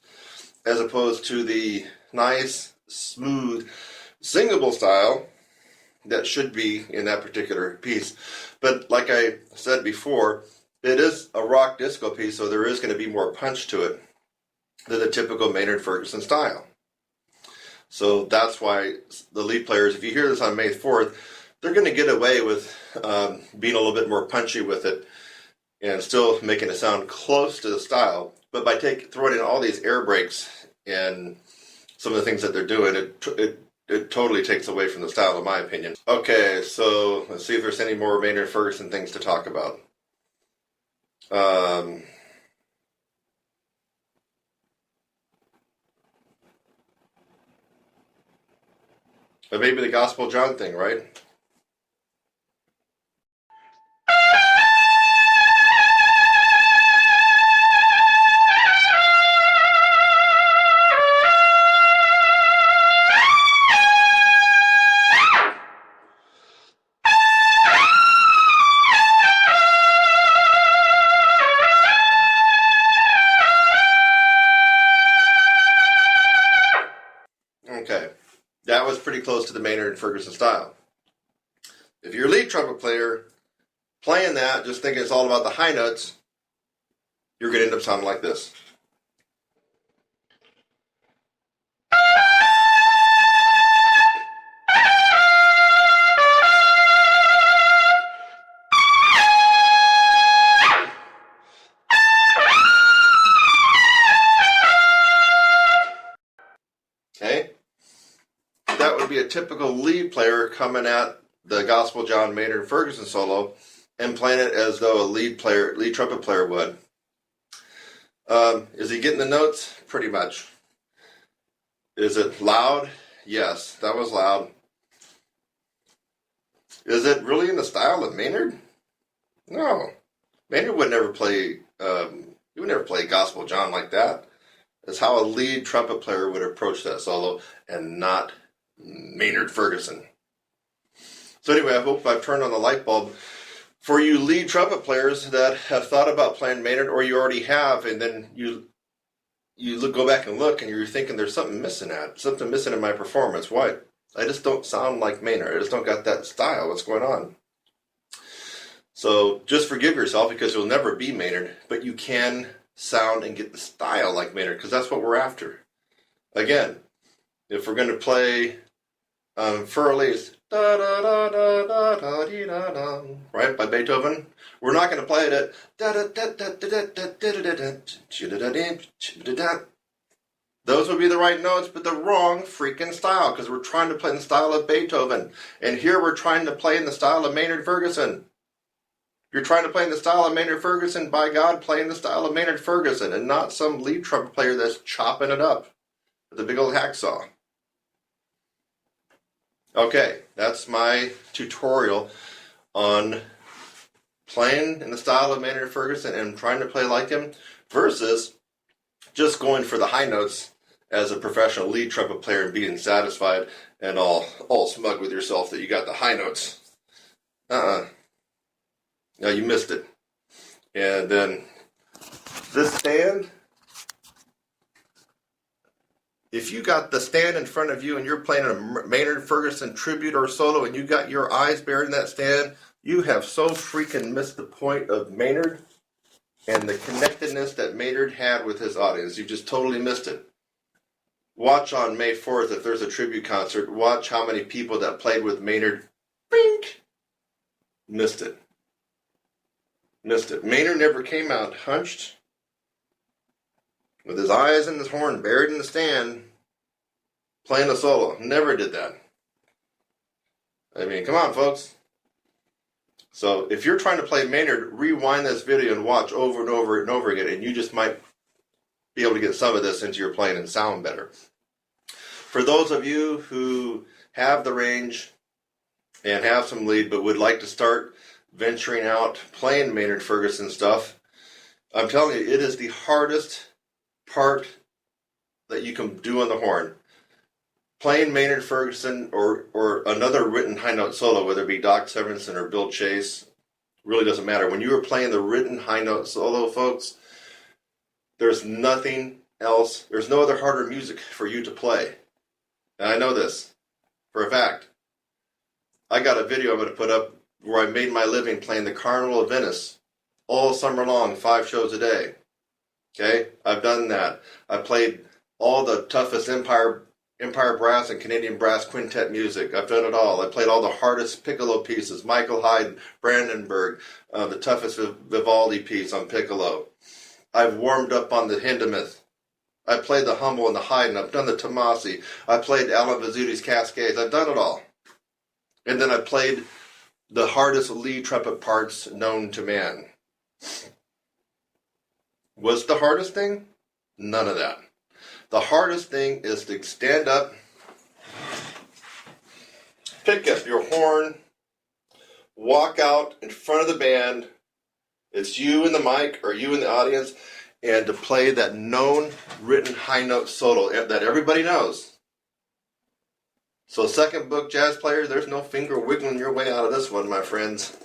as opposed to the nice, smooth, singable style that should be in that particular piece. But like I said before, it is a rock disco piece, so there is going to be more punch to it than the typical Maynard Ferguson style. So that's why the lead players, if you hear this on May 4th, they're going to get away with being a little bit more punchy with it and still making it sound close to the style. But by throwing in all these air breaks and some of the things that they're doing, it totally takes away from the style, in my opinion. Okay, so let's see if there's any more Maynard Ferguson things to talk about. But maybe the Gospel John thing, right? Okay, that was pretty close to the Maynard and Ferguson style. If you're a lead trumpet player playing that, just thinking it's all about the high notes, you're going to end up sounding like this. Okay? That would be a typical lead player coming at the Gospel John Maynard Ferguson solo and playing it as though a lead trumpet player would. Is he getting the notes? Pretty much. Is it loud? Yes, that was loud. Is it really in the style of Maynard? No. Maynard would never play You would never play Gospel John like that. That's how a lead trumpet player would approach that solo, and not Maynard Ferguson. So anyway, I hope I've turned on the light bulb for you lead trumpet players that have thought about playing Maynard, or you already have, and then you go back and look, and you're thinking there's something missing in my performance. Why? I just don't sound like Maynard. I just don't got that style. What's going on? So just forgive yourself, because you'll never be Maynard, but you can sound and get the style like Maynard, because that's what we're after. Again, if we're going to play Fur Elise, da da da da da da dee da da, right, by Beethoven, we're not going to play it at da da da da da da da da da. Those would be the right notes, but the wrong freaking style, because we're trying to play in the style of Beethoven, and here we're trying to play in the style of Maynard Ferguson. You're trying to play in the style of Maynard Ferguson, by God, play in the style of Maynard Ferguson, and not some lead trumpet player that's chopping it up with a big old hacksaw. Okay, that's my tutorial on playing in the style of Maynard Ferguson and trying to play like him, versus just going for the high notes as a professional lead trumpet player and being satisfied and all smug with yourself that you got the high notes. No, you missed it. And then this stand, if you got the stand in front of you and you're playing a Maynard Ferguson tribute or solo and you got your eyes buried in that stand, you have so freaking missed the point of Maynard and the connectedness that Maynard had with his audience. You just totally missed it. Watch on May 4th, if there's a tribute concert, watch how many people that played with Maynard, bink, missed it. Missed it. Maynard never came out hunched, with his eyes and his horn buried in the stand, playing a solo. Never did that. I mean, come on, folks. So if you're trying to play Maynard, rewind this video and watch over and over and over again, and you just might be able to get some of this into your playing and sound better. For those of you who have the range and have some lead, but would like to start venturing out playing Maynard Ferguson stuff, I'm telling you, it is the hardest part that you can do on the horn. Playing Maynard Ferguson or another written high note solo, whether it be Doc Severinsen or Bill Chase, really doesn't matter. When you are playing the written high note solo, folks, there's nothing else. There's no other harder music for you to play. And I know this for a fact. I got a video I'm going to put up where I made my living playing the Carnival of Venice all summer long, 5 shows a day. Okay? I've done that. I played all the toughest Empire brass and Canadian brass quintet music. I've done it all. I played all the hardest piccolo pieces, Michael Haydn, Brandenburg, the toughest Vivaldi piece on piccolo. I've warmed up on the Hindemith. I played the Hummel and the Haydn. I've done the Tomasi. I played Alan Vizuti's Cascades. I've done it all. And then I played the hardest lead trumpet parts known to man. What's the hardest thing? None of that. The hardest thing is to stand up, pick up your horn, walk out in front of the band. It's you in the mic or you in the audience, and to play that known written high note solo that everybody knows. So second book jazz players, there's no finger wiggling your way out of this one, my friends.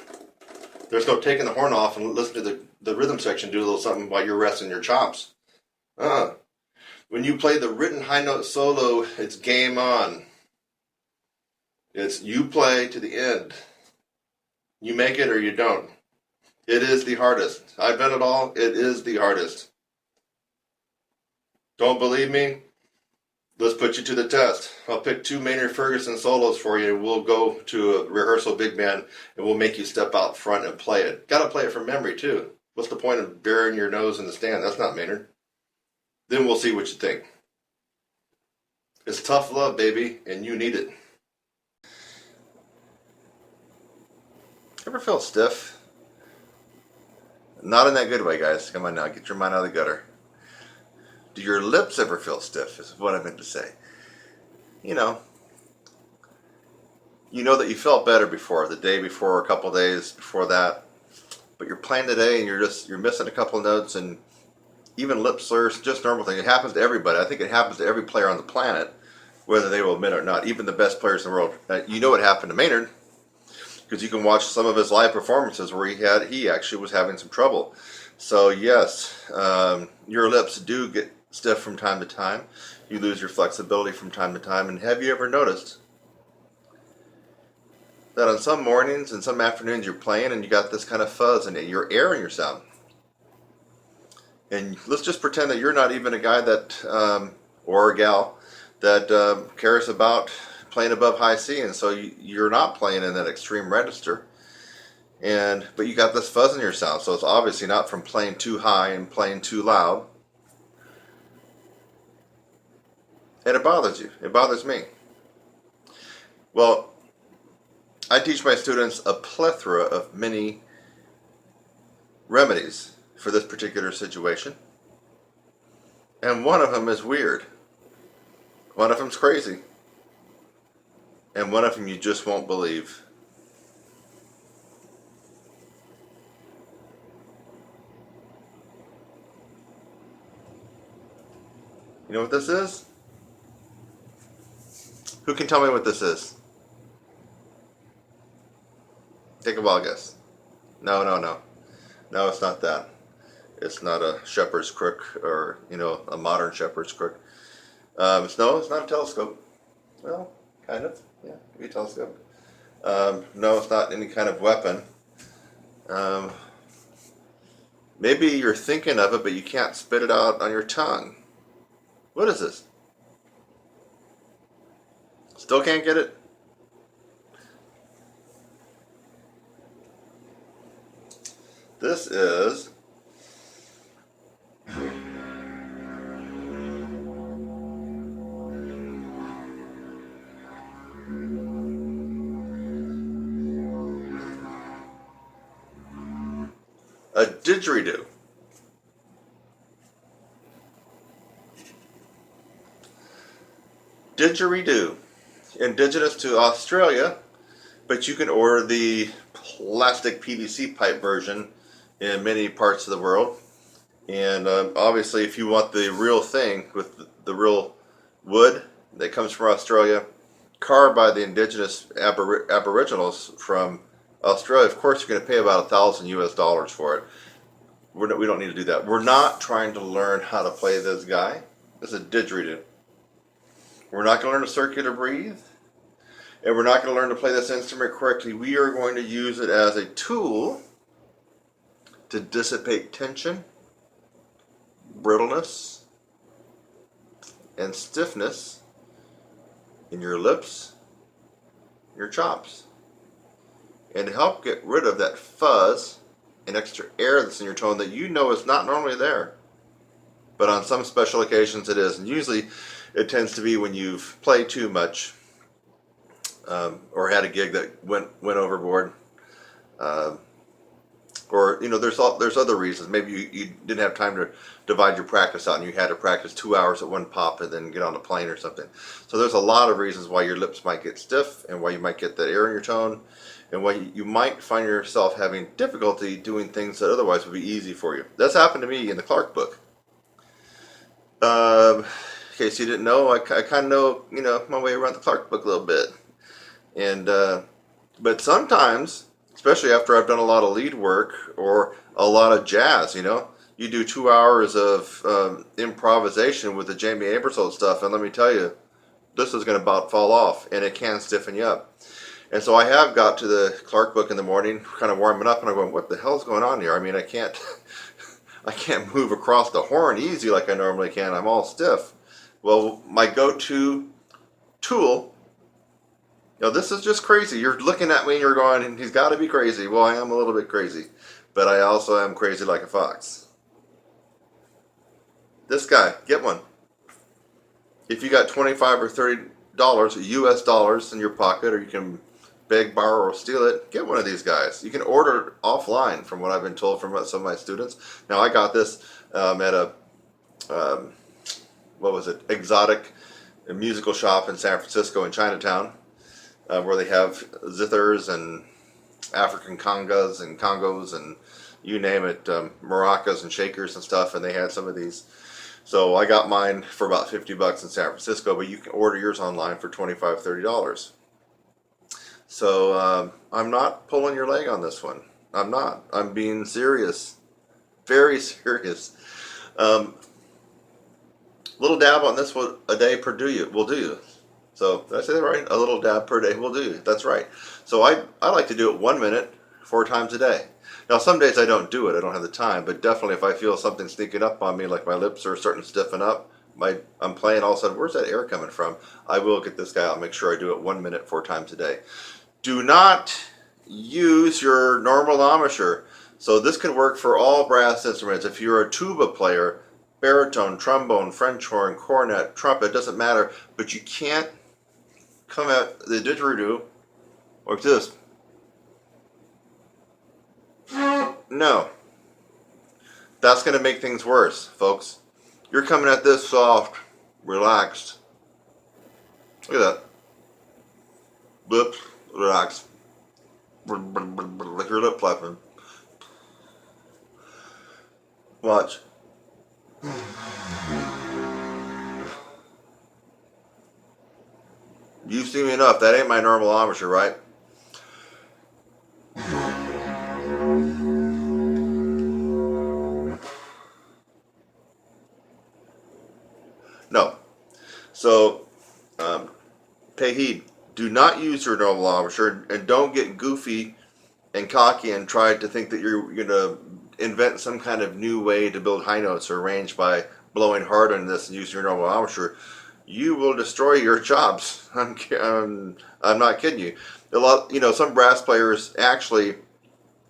There's no taking the horn off and listening to the rhythm section do a little something while you're resting your chops. When you play the written high note solo, it's game on. It's you play to the end. You make it or you don't. It is the hardest. I've done it all. It is the hardest. Don't believe me? Let's put you to the test. I'll pick 2 Maynard Ferguson solos for you, and we'll go to a rehearsal big band, and we'll make you step out front and play it. Got to play it from memory, too. What's the point of burying your nose in the stand? That's not Maynard. Then we'll see what you think. It's tough love, baby, and you need it. Ever feel stiff? Not in that good way, guys. Come on now, get your mind out of the gutter. Do your lips ever feel stiff, is what I meant to say. You know that you felt better before, the day before, a couple days before that, but you're playing today and you're missing a couple notes and even lip slurs, just normal thing. It happens to everybody. I think it happens to every player on the planet, whether they will admit it or not. Even the best players in the world. You know what happened to Maynard, because you can watch some of his live performances where he actually was having some trouble. So yes, your lips do get stiff from time to time. You lose your flexibility from time to time. And have you ever noticed that on some mornings and some afternoons you're playing and you got this kind of fuzz and you're airing your sound? And let's just pretend that you're not even a guy that, or a gal, that cares about playing above high C, and so you're not playing in that extreme register. But you got this fuzz in your sound, so it's obviously not from playing too high and playing too loud. And it bothers you. It bothers me. Well, I teach my students a plethora of many remedies for this particular situation. And one of them is weird. One of them's crazy. And one of them you just won't believe. You know what this is? Who can tell me what this is? Take a wild guess. No. No, it's not that. It's not a shepherd's crook or, a modern shepherd's crook. It's not a telescope. Well, kind of. Yeah, could be a telescope. No, it's not any kind of weapon. Maybe you're thinking of it, but you can't spit it out on your tongue. What is this? Still can't get it? This is a didgeridoo. Didgeridoo. Indigenous to Australia, but you can order the plastic PVC pipe version in many parts of the world. And obviously, if you want the real thing with the real wood that comes from Australia, carved by the indigenous aboriginals from Australia, of course you're going to pay about $1,000 for it. We don't need to do that. We're not trying to learn how to play this guy. This is a didgeridoo. We're not going to learn to circular breathe, and we're not going to learn to play this instrument correctly. We are going to use it as a tool to dissipate tension, brittleness, and stiffness in your lips, your chops, and to help get rid of that fuzz and extra air that's in your tone that is not normally there. But on some special occasions it is, and usually it tends to be when you've played too much, or had a gig that went overboard, or there's other reasons. Maybe you didn't have time to divide your practice out, and you had to practice 2 hours at one pop and then get on a plane or something. So there's a lot of reasons why your lips might get stiff, and why you might get that air in your tone, and why you might find yourself having difficulty doing things that otherwise would be easy for you. That's happened to me in the Clark book. In case you didn't know, I kind of know, my way around the Clark book a little bit. And but sometimes, especially after I've done a lot of lead work or a lot of jazz, you do 2 hours of improvisation with the Jamie Aebersold stuff, and let me tell you, this is going to about fall off, and it can stiffen you up. And so I have got to the Clark book in the morning, kind of warming up, and I'm going, what the hell's going on here? I mean, I can't move across the horn easy like I normally can. I'm all stiff. Well, my go-to tool, this is just crazy. You're looking at me and you're going, he's got to be crazy. Well, I am a little bit crazy, but I also am crazy like a fox. This guy, get one. If you got $25 or $30 US dollars in your pocket, or you can beg, borrow, or steal it, get one of these guys. You can order it offline, from what I've been told from some of my students. Now, I got this at a exotic musical shop in San Francisco in Chinatown, where they have zithers and African congas and congos and you name it, maracas and shakers and stuff, and they had some of these. So I got mine for about 50 bucks in San Francisco, but you can order yours online for $25, $30. So I'm not pulling your leg on this one. I'm not. I'm being serious. Very serious. Little dab on this one a day per will do. So did I say that right? A little dab per day will do. That's right. So I like to do it 1 minute 4 times a day. Now some days I don't do it. I don't have the time. But definitely if I feel something sneaking up on me, like my lips are starting to stiffen up, I'm playing all of a sudden, where's that air coming from? I will get this guy out and make sure I do it 1 minute 4 times a day. Do not use your normal embouchure. So this could work for all brass instruments. If you're a tuba player, baritone, trombone, French horn, cornet, trumpet, doesn't matter, but you can't come at the didgeridoo like this. No. That's going to make things worse, folks. You're coming at this soft, relaxed. Look at that. Lips, relax. Like your lip flapping. Watch. You've seen me enough. That ain't my normal embouchure, right? No. So, pay heed. Do not use your normal embouchure, and don't get goofy and cocky and try to think that you're going to invent some kind of new way to build high notes or range by blowing hard on this and using your normal embouchure. You will destroy your chops. I'm not kidding you. Some brass players actually,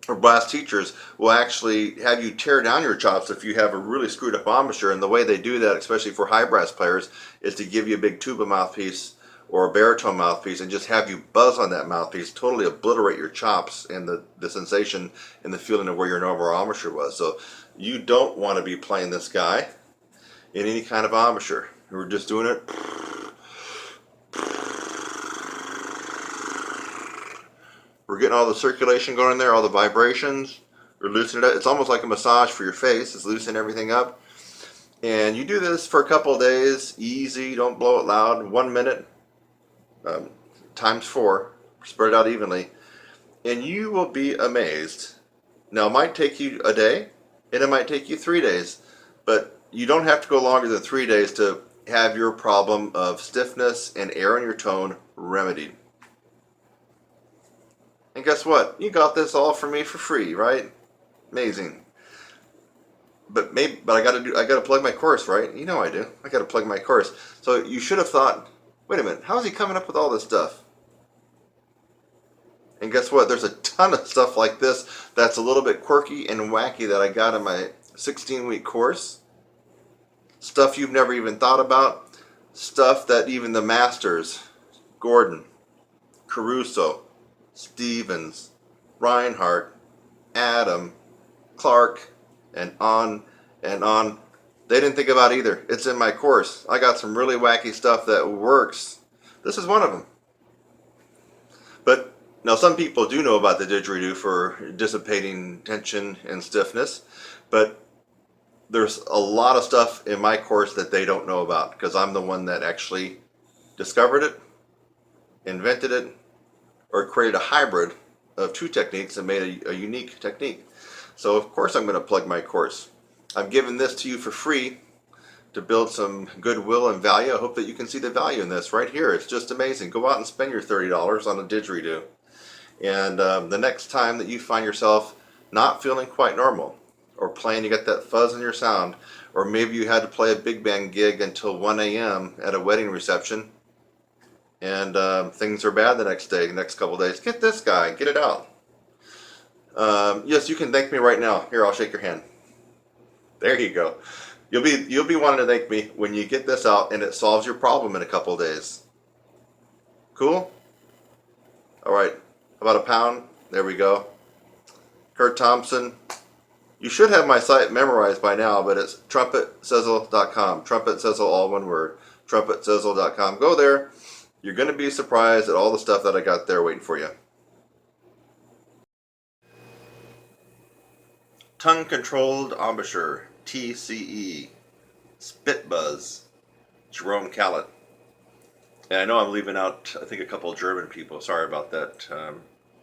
or brass teachers, will actually have you tear down your chops if you have a really screwed up embouchure. And the way they do that, especially for high brass players, is to give you a big tuba mouthpiece or a baritone mouthpiece and just have you buzz on that mouthpiece, totally obliterate your chops and the sensation and the feeling of where your normal embouchure was. So you don't want to be playing this guy in any kind of embouchure. We're just doing it. We're getting all the circulation going in there, all the vibrations. We're loosening it up. It's almost like a massage for your face. It's loosening everything up. And you do this for a couple of days, easy, don't blow it loud, 1 minute, times 4, spread it out evenly, and you will be amazed. Now it might take you a day, and it might take you 3 days, but you don't have to go longer than 3 days to have your problem of stiffness and air in your tone remedied. And guess what? You got this all from me for free, right? Amazing. But I gotta plug my course, right? You know I do. I gotta plug my course. So you should have thought, wait a minute, how is he coming up with all this stuff? And guess what? There's a ton of stuff like this that's a little bit quirky and wacky that I got in my 16-week course. Stuff you've never even thought about. Stuff that even the masters, Gordon, Caruso, Stevens, Reinhardt, Adam, Clark, and on, they didn't think about either. It's in my course. I got some really wacky stuff that works. This is one of them. But now some people do know about the didgeridoo for dissipating tension and stiffness, but there's a lot of stuff in my course that they don't know about because I'm the one that actually discovered it, invented it, or created a hybrid of two techniques and made a unique technique. So of course I'm going to plug my course. I'm giving this to you for free to build some goodwill and value. I hope that you can see the value in this right here. It's just amazing. Go out and spend your $30 on a didgeridoo. And the next time that you find yourself not feeling quite normal, or playing, you got that fuzz in your sound, or maybe you had to play a big band gig until 1 a.m. at a wedding reception, and things are bad the next couple days, get this guy, get it out. Yes, you can thank me right now. Here, I'll shake your hand. There you go. You'll be wanting to thank me when you get this out and it solves your problem in a couple of days. Cool? All right, about a pound. There we go. Kurt Thompson. You should have my site memorized by now, but it's TrumpetSizzle.com. Trumpet Sizzle, all one word. TrumpetSizzle.com. Go there. You're going to be surprised at all the stuff that I got there waiting for you. Tongue-controlled embouchure, TCE, spit buzz, Jerome Callet. And I know I'm leaving out, I think, a couple of German people. Sorry about that,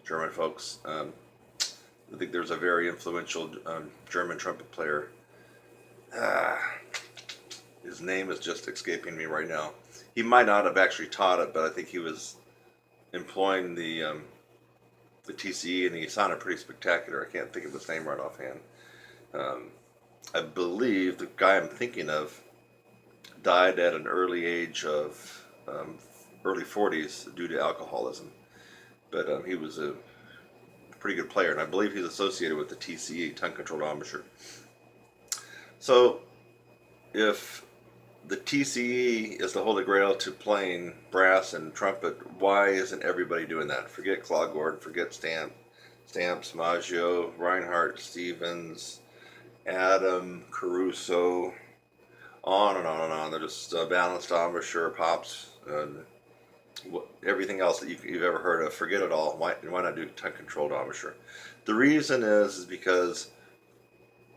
German folks. I think there's a very influential German trumpet player. His name is just escaping me right now. He might not have actually taught it, but I think he was employing the TCE, and he sounded pretty spectacular. I can't think of his name right offhand. I believe the guy I'm thinking of died at an early age of early 40s due to alcoholism. But he was a pretty good player, and I believe he's associated with the TCE, tongue-controlled embouchure. So, if the TCE is the holy grail to playing brass and trumpet, why isn't everybody doing that? Forget Claude Gordon, forget Stamps, Maggio, Reinhardt, Stevens, Adam, Caruso, on and on and on. They're just balanced embouchure, pops, everything else that you've ever heard of. Forget it all. Why not do tongue-controlled embouchure? The reason is because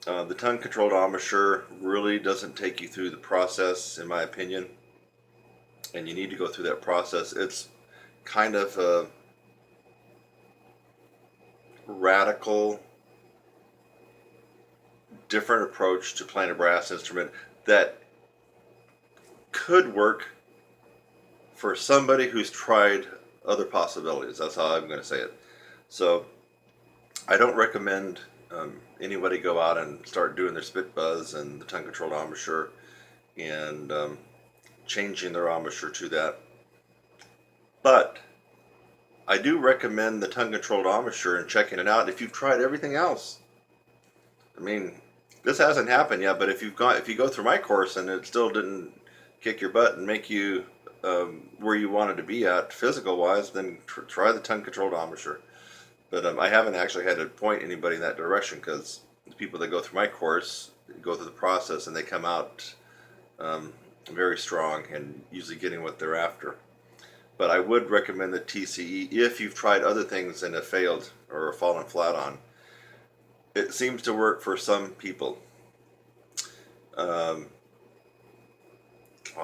the tongue-controlled embouchure really doesn't take you through the process, in my opinion, and you need to go through that process. It's kind of a radical, different approach to playing a brass instrument that could work for somebody who's tried other possibilities. That's how I'm going to say it. So I don't recommend anybody go out and start doing their spit buzz and the tongue-controlled embouchure and changing their embouchure to that. But I do recommend the tongue-controlled embouchure and checking it out if you've tried everything else. I mean, this hasn't happened yet, but if you go through my course and it still didn't kick your butt and make you where you wanted to be at physical-wise, then try the tongue-controlled embouchure. But I haven't actually had to point anybody in that direction, because the people that go through my course go through the process and they come out very strong and usually getting what they're after. But I would recommend the TCE if you've tried other things and have failed or fallen flat on. It seems to work for some people. I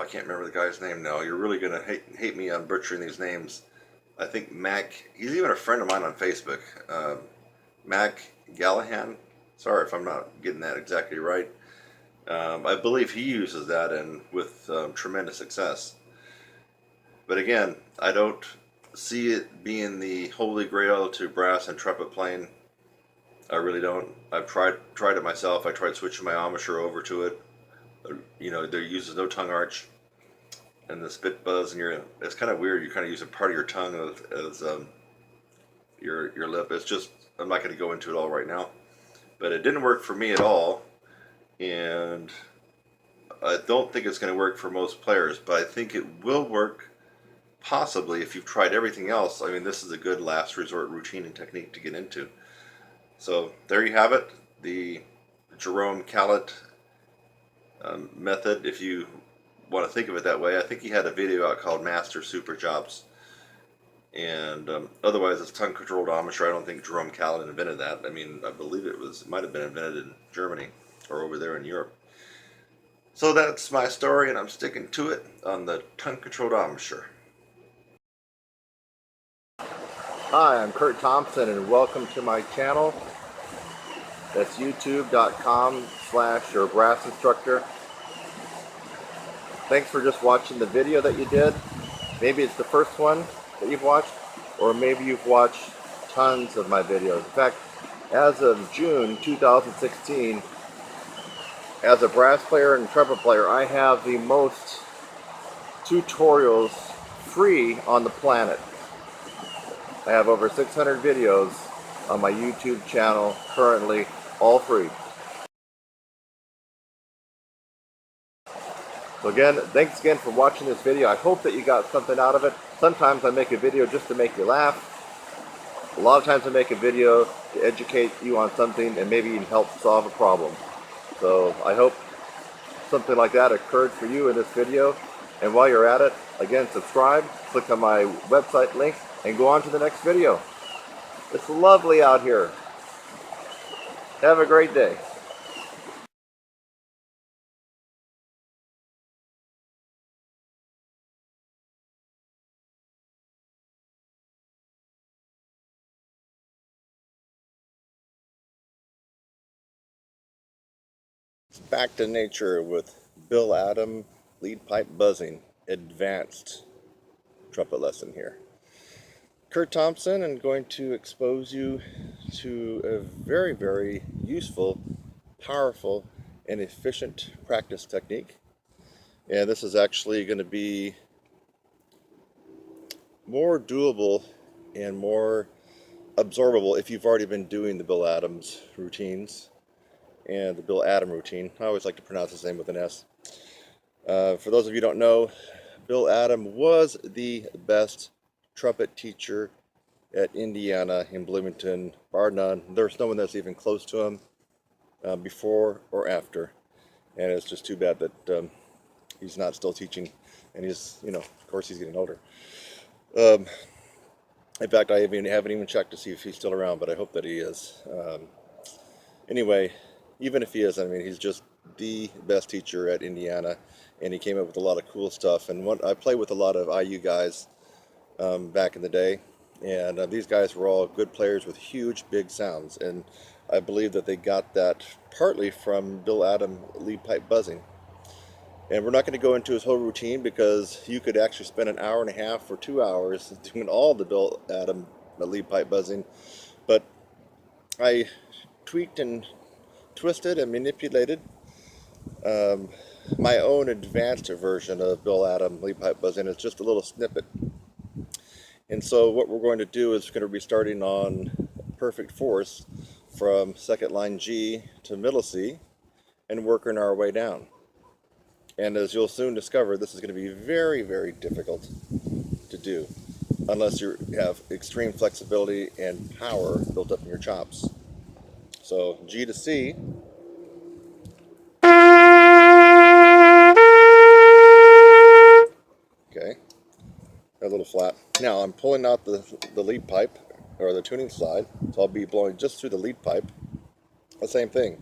can't remember the guy's name now. You're really going to hate me on butchering these names. I think Mac, he's even a friend of mine on Facebook. Mac Gallahan. Sorry if I'm not getting that exactly right. I believe he uses that and with tremendous success. But again, I don't see it being the holy grail to brass and trumpet playing. I really don't. I've tried it myself. I tried switching my embouchure over to it. You know, there uses no tongue arch, and the spit buzz, and it's kind of weird. You're kind of using part of your tongue as your lip. It's just, I'm not going to go into it all right now, but it didn't work for me at all, and I don't think it's going to work for most players. But I think it will work possibly if you've tried everything else. I mean, this is a good last resort routine and technique to get into. So there you have it, the Jerome Callet method, if you want to think of it that way. I think he had a video out called Master Super Jobs, and otherwise it's tongue-controlled embouchure. I don't think Jerome Callet invented that. I mean, I believe it might have been invented in Germany or over there in Europe. So that's my story, and I'm sticking to it on the tongue-controlled embouchure. Hi, I'm Kurt Thompson, and welcome to my channel. That's youtube.com/your brass instructor. Thanks for just watching the video that you did. Maybe it's the first one that you've watched, or maybe you've watched tons of my videos. In fact, as of June 2016, as a brass player and trumpet player, I have the most tutorials free on the planet. I have over 600 videos on my YouTube channel currently, all free. So again, thanks again for watching this video. I hope that you got something out of it. Sometimes I make a video just to make you laugh. A lot of times I make a video to educate you on something and maybe even help solve a problem. So I hope something like that occurred for you in this video. And while you're at it, again, subscribe, click on my website link, and go on to the next video. It's lovely out here. Have a great day. Back to nature with Bill Adam lead pipe buzzing advanced trumpet lesson here. Kurt Thompson, I'm going to expose you to a very, very useful, powerful, and efficient practice technique. And this is actually going to be more doable and more absorbable if you've already been doing the Bill Adams routines and the Bill Adam routine. I always like to pronounce his name with an S. For those of you who don't know, Bill Adam was the best trumpet teacher at Indiana in Bloomington, bar none. There's no one that's even close to him before or after. And it's just too bad that he's not still teaching. And he's, of course he's getting older. In fact, I haven't even checked to see if he's still around, but I hope that he is. Anyway, even if he is, I mean, he's just the best teacher at Indiana, and he came up with a lot of cool stuff. And I played with a lot of IU guys back in the day, and these guys were all good players with huge, big sounds. And I believe that they got that partly from Bill Adam lead pipe buzzing. And we're not going to go into his whole routine because you could actually spend an hour and a half or 2 hours doing all the Bill Adam lead pipe buzzing. But I tweaked and twisted and manipulated my own advanced version of Bill Adam lead pipe buzzing. It's just a little snippet. And so what we're going to do is we're going to be starting on perfect force from second line G to middle C and working our way down. And as you'll soon discover, this is going to be very, very difficult to do unless you have extreme flexibility and power built up in your chops. So G to C. Okay, a little flat. Now I'm pulling out the lead pipe, or the tuning slide, so I'll be blowing just through the lead pipe. The same thing.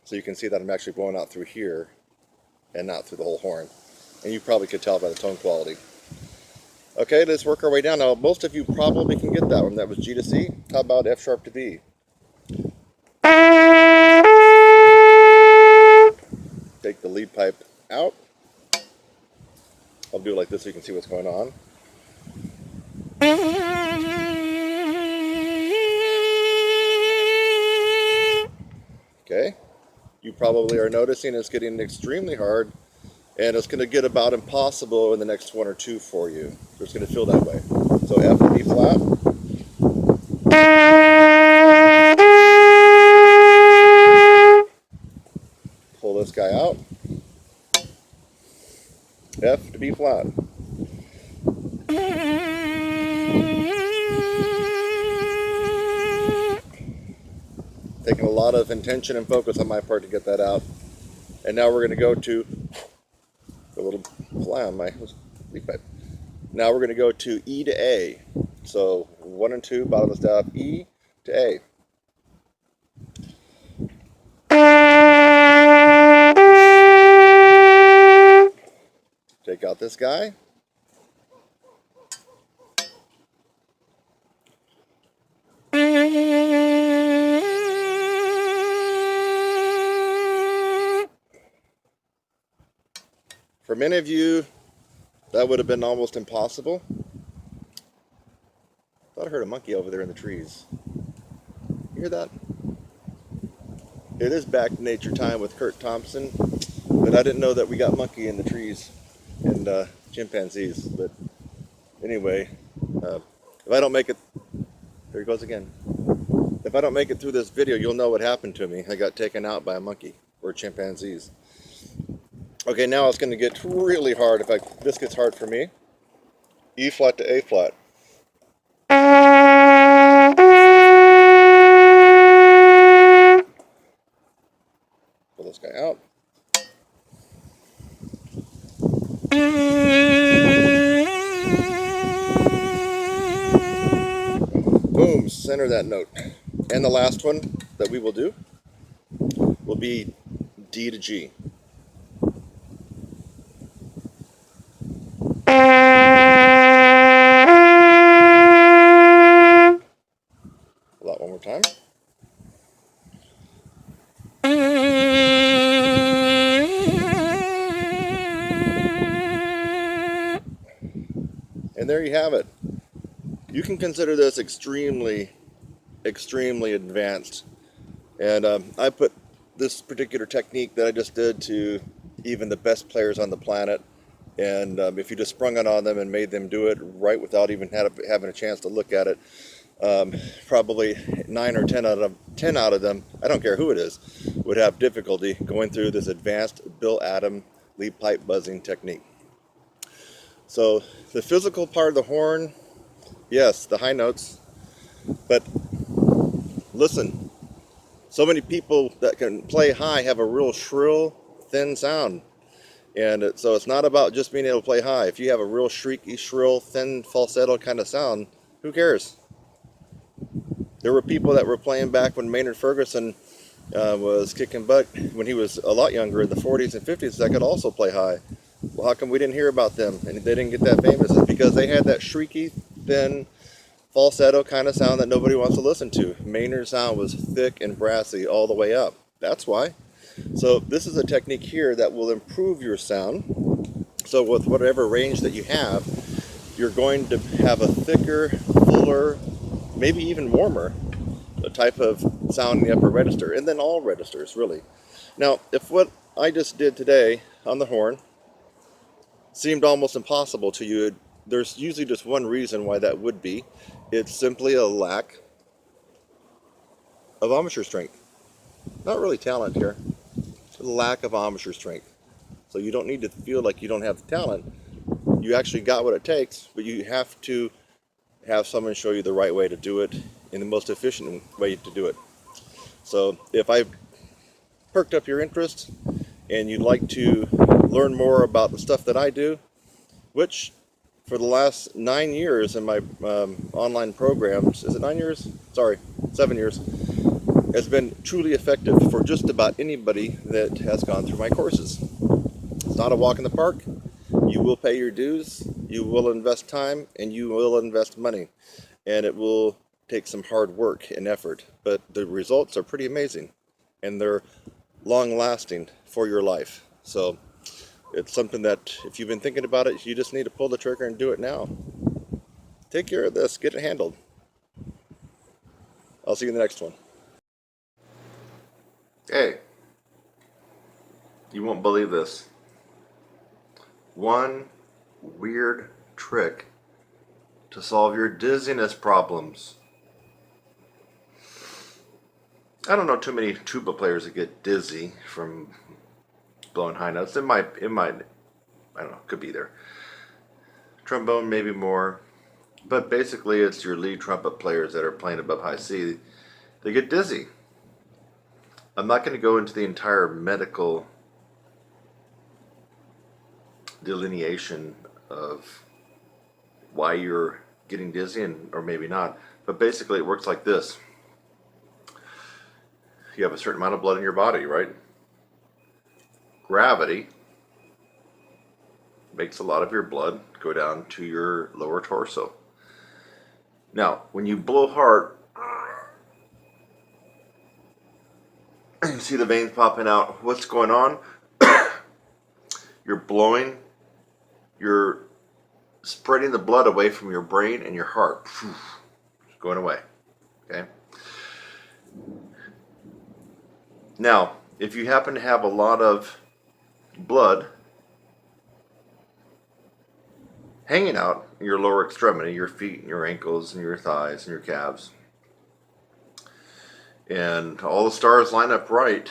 So you can see that I'm actually blowing out through here and not through the whole horn. And you probably could tell by the tone quality. Okay, let's work our way down. Now, most of you probably can get that one. That was G to C. How about F sharp to B? Take the lead pipe out. I'll do it like this so you can see what's going on. Okay, you probably are noticing it's getting extremely hard, and it's going to get about impossible in the next one or two for you. It's going to feel that way. So F to B flat. Pull this guy out. F to B flat. Taking a lot of intention and focus on my part to get that out. And now we're going to go to a little fly on my lead pipe. Now we're going to go to E to A. So 1 and 2, bottom of staff, E to A. Take out this guy. For many of you, that would have been almost impossible. Thought I heard a monkey over there in the trees. You hear that? It is back to nature time with Kurt Thompson, but I didn't know that we got monkey in the trees and chimpanzees. But anyway, if I don't make it, there he goes again. If I don't make it through this video, you'll know what happened to me. I got taken out by a monkey or chimpanzees. Okay, now it's going to get really hard. This gets hard for me. E flat to A flat. Pull this guy out. center of that note. And the last one that we will do will be D to G. That one more time. And there you have it. You can consider this extremely advanced. And I put this particular technique that I just did to even the best players on the planet. And if you just sprung it on them and made them do it right without even having a chance to look at it, probably 9 or 10 out of them, I don't care who it is, would have difficulty going through this advanced Bill Adam lead pipe buzzing technique. So the physical part of the horn, yes, the high notes, but listen, so many people that can play high have a real shrill, thin sound. And so it's not about just being able to play high. If you have a real shrieky, shrill, thin, falsetto kind of sound, who cares? There were people that were playing back when Maynard Ferguson was kicking butt when he was a lot younger in the 40s and 50s that could also play high. Well, how come we didn't hear about them and they didn't get that famous? It's because they had that shrieky, thin, falsetto kind of sound that nobody wants to listen to. Maynard's sound was thick and brassy all the way up. That's why. So this is a technique here that will improve your sound. So with whatever range that you have, you're going to have a thicker, fuller, maybe even warmer type of sound in the upper register, and then all registers really. Now, if what I just did today on the horn seemed almost impossible to you, there's usually just one reason why that would be. It's simply a lack of embouchure strength. Not really talent here. A lack of embouchure strength. So you don't need to feel like you don't have the talent. You actually got what it takes, but you have to have someone show you the right way to do it in the most efficient way to do it. So if I perked up your interest and you'd like to learn more about the stuff that I do, which for the last 9 years in my online programs, is it 9 years? Sorry, 7 years, has been truly effective for just about anybody that has gone through my courses. It's not a walk in the park. You will pay your dues, you will invest time, and you will invest money. And it will take some hard work and effort, but the results are pretty amazing. And they're long-lasting for your life. So it's something that if you've been thinking about it, you just need to pull the trigger and do it now. Take care of this, get it handled. I'll see you in the next one. Hey, you won't believe this. One weird trick to solve your dizziness problems. I don't know too many tuba players that get dizzy from blowing high notes. It might, I don't know, could be there. Trombone, maybe more. But basically it's your lead trumpet players that are playing above high C. They get dizzy. I'm not going to go into the entire medical delineation of why you're getting dizzy or maybe not, but basically it works like this. You have a certain amount of blood in your body, right? Gravity makes a lot of your blood go down to your lower torso. Now, when you blow hard, you see the veins popping out. What's going on? You're blowing, you're spreading the blood away from your brain and your heart. It's going away. Okay? Now, if you happen to have a lot of blood hanging out in your lower extremity, your feet and your ankles and your thighs and your calves, and all the stars line up right,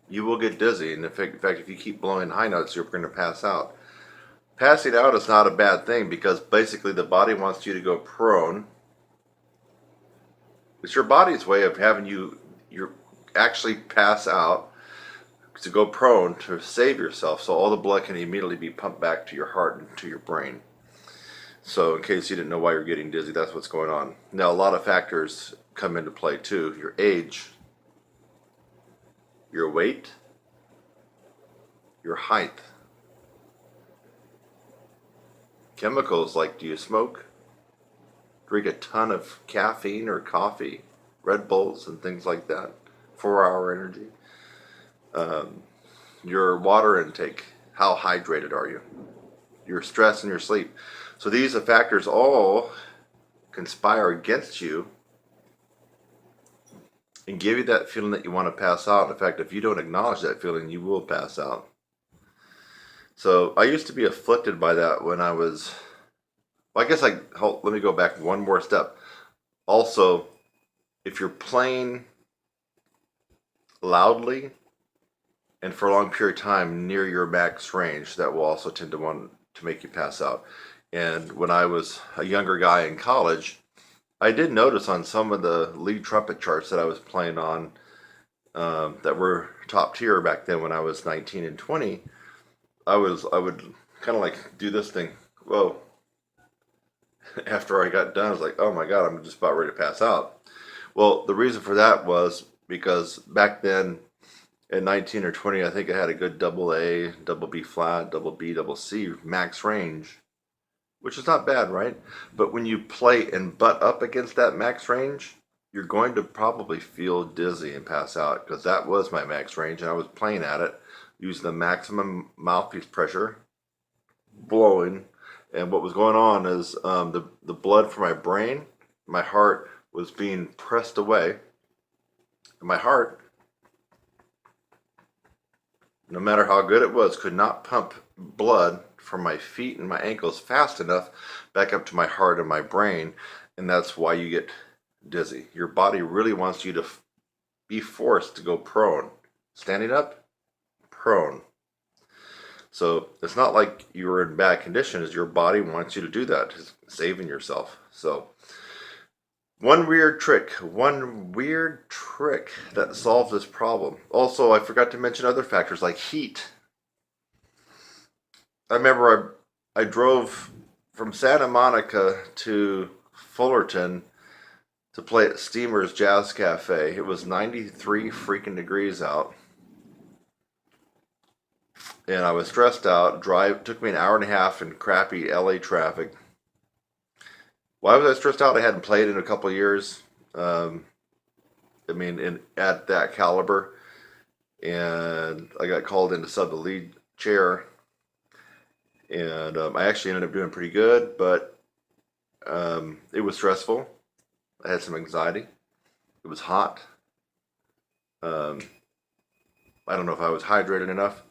you will get dizzy. And in fact, if you keep blowing high notes, you're going to pass out. Passing out is not a bad thing because basically the body wants you to go prone. It's your body's way of having you actually pass out, to go prone to save yourself so all the blood can immediately be pumped back to your heart and to your brain. So in case you didn't know why you're getting dizzy, that's what's going on. Now, a lot of factors come into play too. Your age, your weight, your height, chemicals like, do you smoke? Drink a ton of caffeine or coffee, Red Bulls and things like that, 4-hour energy. Your water intake, how hydrated are you? Your stress and your sleep. So these factors all conspire against you and give you that feeling that you want to pass out. In fact, if you don't acknowledge that feeling, you will pass out. So I used to be afflicted by that when I was, well, I guess let me go back one more step. Also, if you're playing loudly and for a long period of time near your max range, that will also tend to want to make you pass out. And when I was a younger guy in college, I did notice on some of the lead trumpet charts that I was playing on that were top tier back then when I was 19 and 20, I would kind of like do this thing. Whoa. After I got done, I was like, oh my God, I'm just about ready to pass out. Well, the reason for that was because back then at 19 or 20, I think I had a good double A, double B flat, double B, double C max range, which is not bad, right? But when you play and butt up against that max range, you're going to probably feel dizzy and pass out, because that was my max range and I was playing at it using the maximum mouthpiece pressure, blowing, and what was going on is the blood from my brain, my heart was being pressed away, and my heart, no matter how good it was, could not pump blood from my feet and my ankles fast enough back up to my heart and my brain, and that's why you get dizzy. Your body really wants you to be forced to go prone. Standing up, prone. So it's not like you're in bad conditions. Your body wants you to do that, saving yourself. So one weird trick that solves this problem. Also, I forgot to mention other factors like heat. I remember I drove from Santa Monica to Fullerton to play at Steamer's Jazz Cafe. It was 93 freaking degrees out. And I was stressed out. Took me an hour and a half in crappy LA traffic. Why was I stressed out? I hadn't played in a couple of years. At that caliber. And I got called in to sub the lead chair. And I actually ended up doing pretty good, but it was stressful. I had some anxiety. It was hot. I don't know if I was hydrated enough.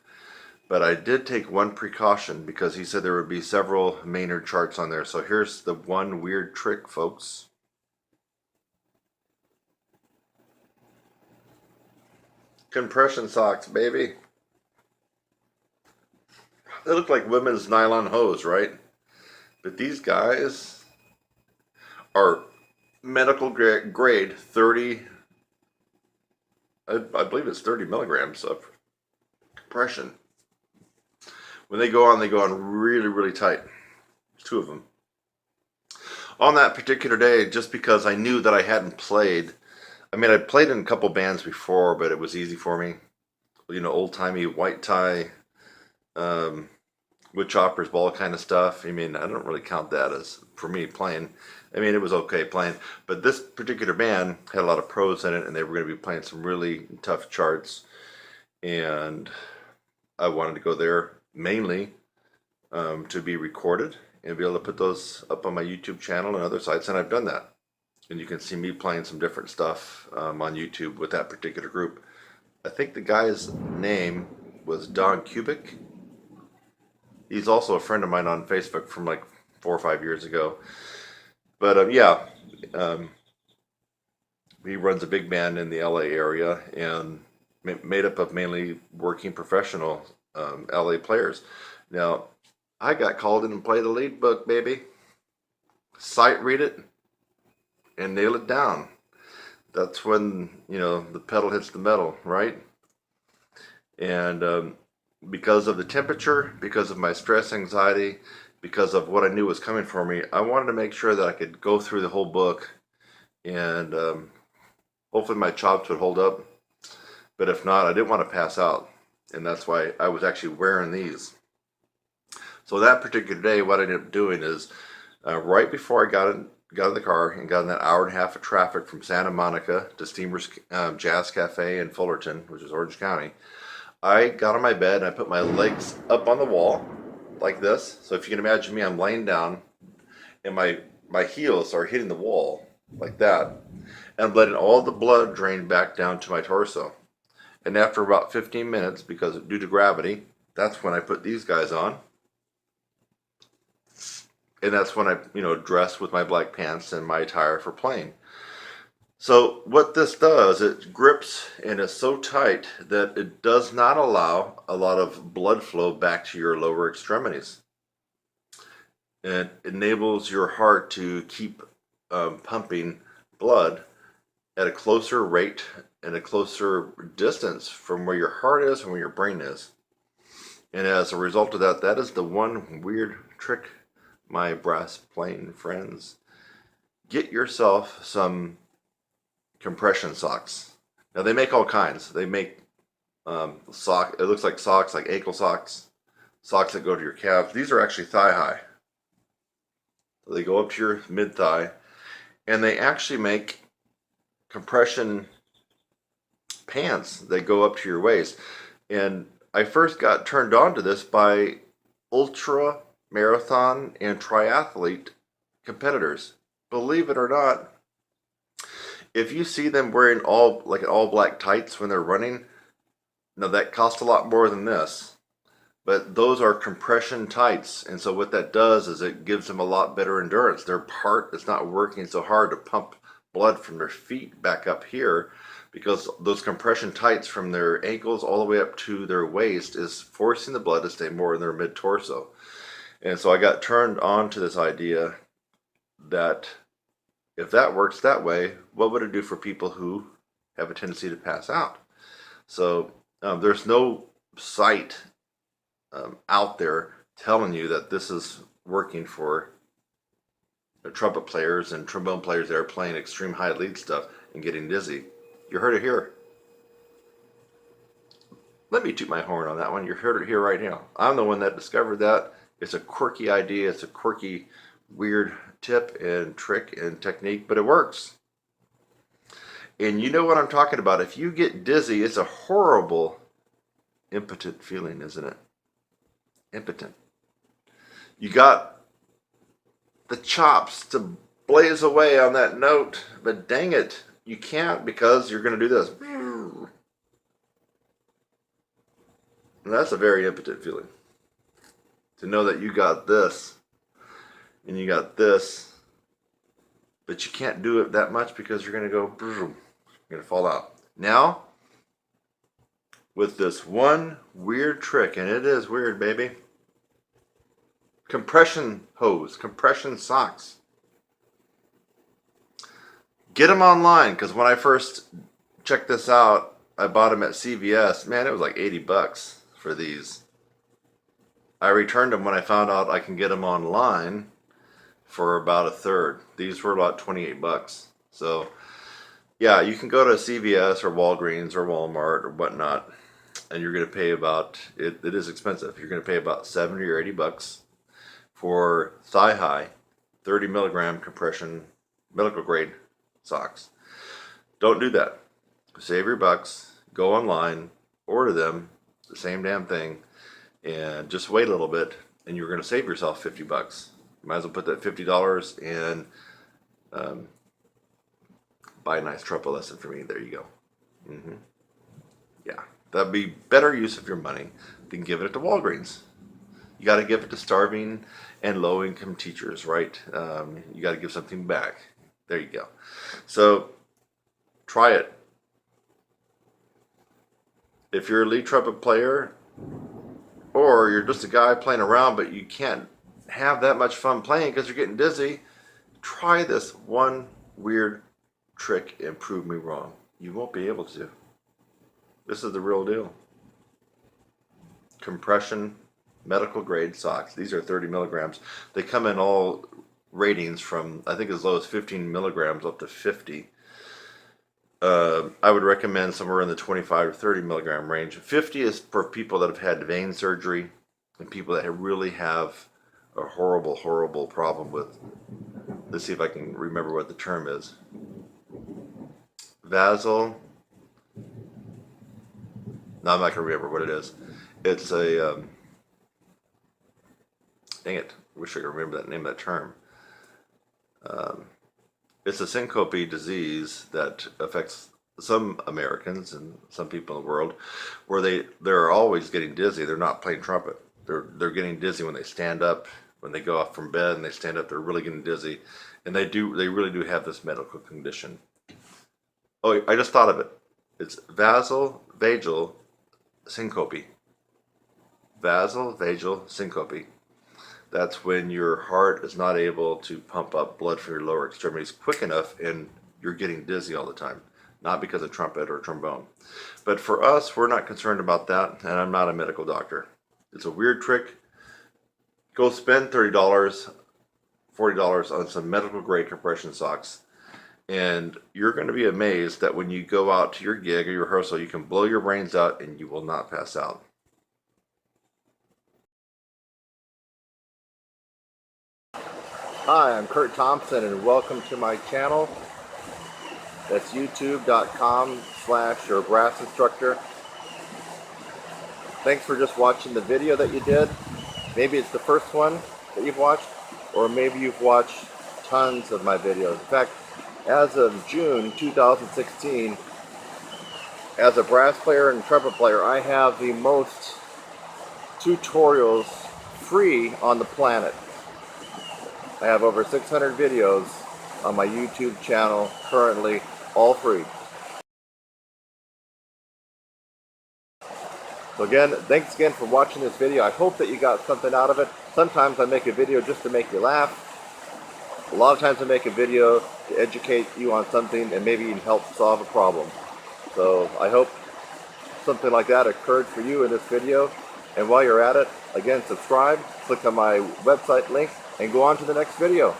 But I did take one precaution because he said there would be several Maynard charts on there. So here's the one weird trick, folks. Compression socks, baby. They look like women's nylon hose, right? But these guys are medical grade 30, I believe it's 30 milligrams of compression. When they go on really, really tight. Two of them. On that particular day, just because I knew that I hadn't played, I played in a couple bands before, but it was easy for me. Old-timey white tie, wood choppers, ball kind of stuff. I don't really count that as, for me, playing. It was okay playing. But this particular band had a lot of pros in it, and they were going to be playing some really tough charts. And I wanted to go there mainly to be recorded and be able to put those up on my YouTube channel and other sites, and I've done that. And you can see me playing some different stuff on YouTube with that particular group. I think the guy's name was Don Kubik. He's also a friend of mine on Facebook from like 4 or 5 years ago. But he runs a big band in the LA area and made up of mainly working professional LA players. Now, I got called in and played the lead book, baby. Sight read it and nail it down. That's when, the pedal hits the metal, right? And because of the temperature, because of my stress, anxiety, because of what I knew was coming for me, I wanted to make sure that I could go through the whole book and hopefully my chops would hold up. But if not, I didn't want to pass out. And that's why I was actually wearing these. So that particular day, what I ended up doing is right before I got in the car and got in that hour and a half of traffic from Santa Monica to Steamer's Jazz Cafe in Fullerton, which is Orange County, I got on my bed and I put my legs up on the wall like this. So if you can imagine me, I'm laying down and my heels are hitting the wall like that. And I'm letting all the blood drain back down to my torso. And after about 15 minutes, because due to gravity, that's when I put these guys on. And that's when I, dress with my black pants and my attire for playing. So what this does, it grips and is so tight that it does not allow a lot of blood flow back to your lower extremities. It enables your heart to keep pumping blood at a closer rate and a closer distance from where your heart is and where your brain is. And as a result of that, that is the one weird trick, my brass playing friends. Get yourself some compression socks. Now they make all kinds. They make it looks like socks, like ankle socks, socks that go to your calves. These are actually thigh high. So they go up to your mid thigh, and they actually make compression pants that go up to your waist. And I first got turned on to this by ultra marathon and triathlete competitors. Believe it or not, if you see them wearing all black tights when they're running, now that costs a lot more than this, but those are compression tights. And so what that does is it gives them a lot better endurance. Their heart is not working so hard to pump blood from their feet back up here, because those compression tights from their ankles all the way up to their waist is forcing the blood to stay more in their mid torso. And so I got turned on to this idea that if that works that way, what would it do for people who have a tendency to pass out? So there's no site out there telling you that this is working for trumpet players and trombone players that are playing extreme high lead stuff and getting dizzy. You heard it here. Let me toot my horn on that one. You heard it here right now. I'm the one that discovered that. It's a quirky idea. It's a quirky, weird tip and trick and technique, but it works. And you know what I'm talking about. If you get dizzy, it's a horrible, impotent feeling, isn't it? Impotent. You got the chops to blaze away on that note, but dang it, you can't, because you're going to do this. And that's a very impotent feeling. To know that you got this and you got this, but you can't do it that much because you're going to go, you're going to fall out. Now, with this one weird trick, and it is weird, baby. Compression hose, compression socks. Get them online, because when I first checked this out, I bought them at CVS. Man, it was like 80 bucks for these. I returned them when I found out I can get them online for about a third. These were about 28 bucks. So, yeah, you can go to CVS or Walgreens or Walmart or whatnot, and you're going to pay about, it is expensive. You're going to pay about 70 or 80 bucks for thigh-high, 30 milligram compression, medical grade socks. Don't do that. Save your bucks, go online, order them, the same damn thing, and just wait a little bit, and you're going to save yourself 50 bucks. You might as well put that $50 and buy a nice trumpet lesson for me. There you go. Yeah, that'd be better use of your money than giving it to Walgreens. You got to give it to starving and low-income teachers, right? You got to give something back. There you go. So try it. If you're a lead trumpet player, or you're just a guy playing around but you can't have that much fun playing because you're getting dizzy, try this one weird trick and prove me wrong. You won't be able to. This is the real deal. Compression medical grade socks. These are 30 milligrams. They come in all ratings from, I think, as low as 15 milligrams up to 50. I would recommend somewhere in the 25 to 30 milligram range. 50 is for people that have had vein surgery and people that really have a horrible, horrible problem with, let's see if I can remember what the term is. Vasal. No, I'm not going to remember what it is. It's a, dang it, I wish I could remember that name of that term. It's a syncope disease that affects some Americans and some people in the world, where they're always getting dizzy. They're not playing trumpet. They're getting dizzy when they stand up, when they go off from bed and they stand up. They're really getting dizzy, and they really do have this medical condition. Oh, I just thought of it. It's vasovagal syncope. Vasovagal syncope. That's when your heart is not able to pump up blood from your lower extremities quick enough and you're getting dizzy all the time. Not because of trumpet or trombone. But for us, we're not concerned about that, and I'm not a medical doctor. It's a weird trick. Go spend $30, $40 on some medical grade compression socks, and you're going to be amazed that when you go out to your gig or your rehearsal, you can blow your brains out and you will not pass out. Hi, I'm Kurt Thompson, and welcome to my channel. That's youtube.com/your brass instructor. Thanks for just watching the video that you did. Maybe it's the first one that you've watched, or maybe you've watched tons of my videos. In fact, as of June 2016, as a brass player and trumpet player, I have the most tutorials free on the planet. I have over 600 videos on my YouTube channel currently, all free. So again, thanks again for watching this video. I hope that you got something out of it. Sometimes I make a video just to make you laugh. A lot of times I make a video to educate you on something and maybe even help solve a problem. So I hope something like that occurred for you in this video. And while you're at it, again, subscribe, click on my website link, and go on to the next video.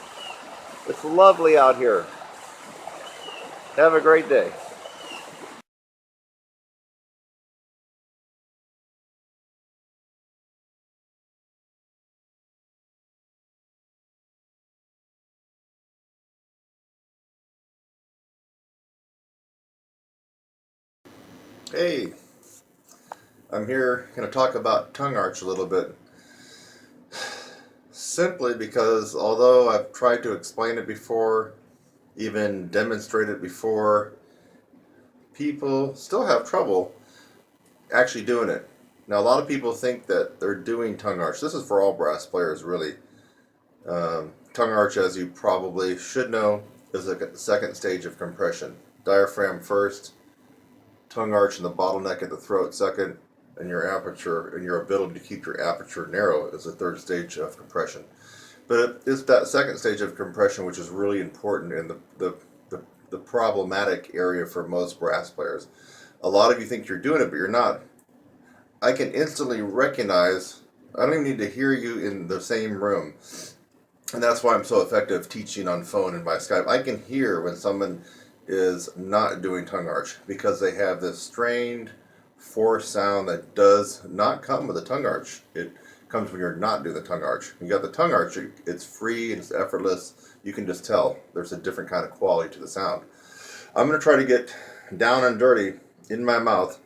It's lovely out here. Have a great day. Hey, I'm here going to talk about tongue arch a little bit. Simply because although I've tried to explain it before, even demonstrate it before, people still have trouble actually doing it. Now, a lot of people think that they're doing tongue arch. This is for all brass players, really. Tongue arch, as you probably should know, is a second stage of compression. Diaphragm first, tongue arch and the bottleneck at the throat second, and your aperture and your ability to keep your aperture narrow is the third stage of compression. But it's that second stage of compression which is really important in the problematic area for most brass players. A lot of you think you're doing it, but you're not. I can instantly recognize, I don't even need to hear you in the same room. And that's why I'm so effective teaching on phone and by Skype. I can hear when someone is not doing tongue arch because they have this strained, forced sound that does not come with a tongue arch. It comes when you're not doing the tongue arch. When you got the tongue arch, it's free and it's effortless. You can just tell there's a different kind of quality to the sound. I'm going to try to get down and dirty in my mouth.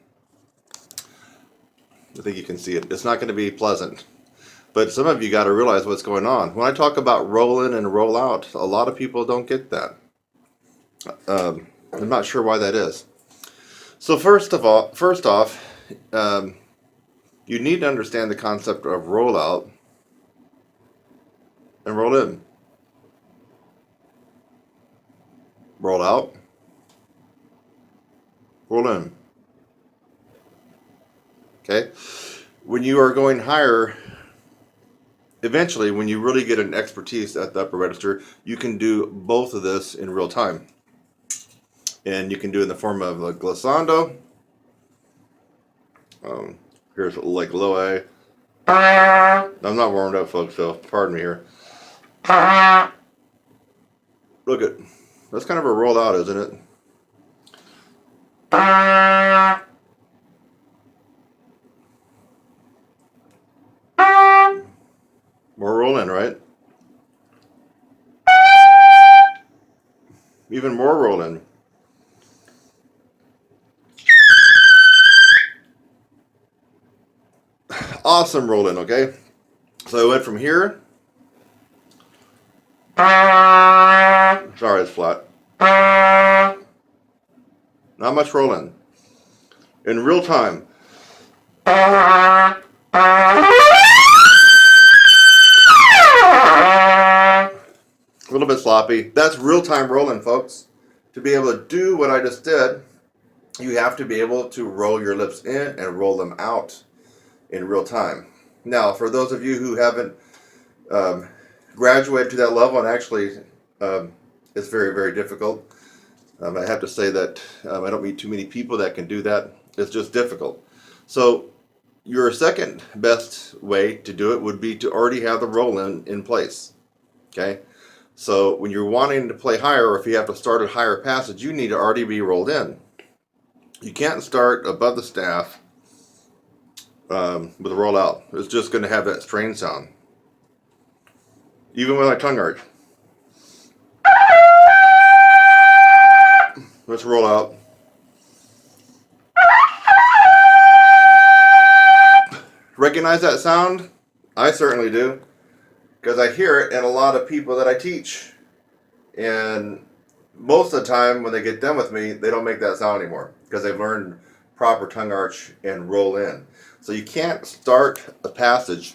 I think you can see it. It's not going to be pleasant. But some of you got to realize what's going on. When I talk about roll in and roll out, a lot of people don't get that. I'm not sure why that is. So first off, you need to understand the concept of roll out and roll in. Roll out, roll in. Okay? When you are going higher, eventually, when you really get an expertise at the upper register, you can do both of this in real time. And you can do it in the form of a glissando. Here's like low A. I'm not warmed up, folks, so pardon me here. Look at, that's kind of a roll out, isn't it? More roll in, right? Even more roll in. Awesome roll in, okay? So I went from here. Sorry, it's flat. Not much roll in. In real time. A little bit sloppy. That's real time rolling, folks. To be able to do what I just did, you have to be able to roll your lips in and roll them out in real time. Now, for those of you who haven't graduated to that level, and actually it's very, very difficult. I have to say that I don't meet too many people that can do that. It's just difficult. So your second best way to do it would be to already have the roll in place. Okay? So when you're wanting to play higher, or if you have to start a higher passage, you need to already be rolled in. You can't start above the staff with a roll out. It's just going to have that strain sound. Even with my tongue arch. Let's roll out. Recognize that sound? I certainly do. Because I hear it in a lot of people that I teach. And most of the time when they get done with me, they don't make that sound anymore. Because they've learned proper tongue arch and roll in. So you can't start a passage.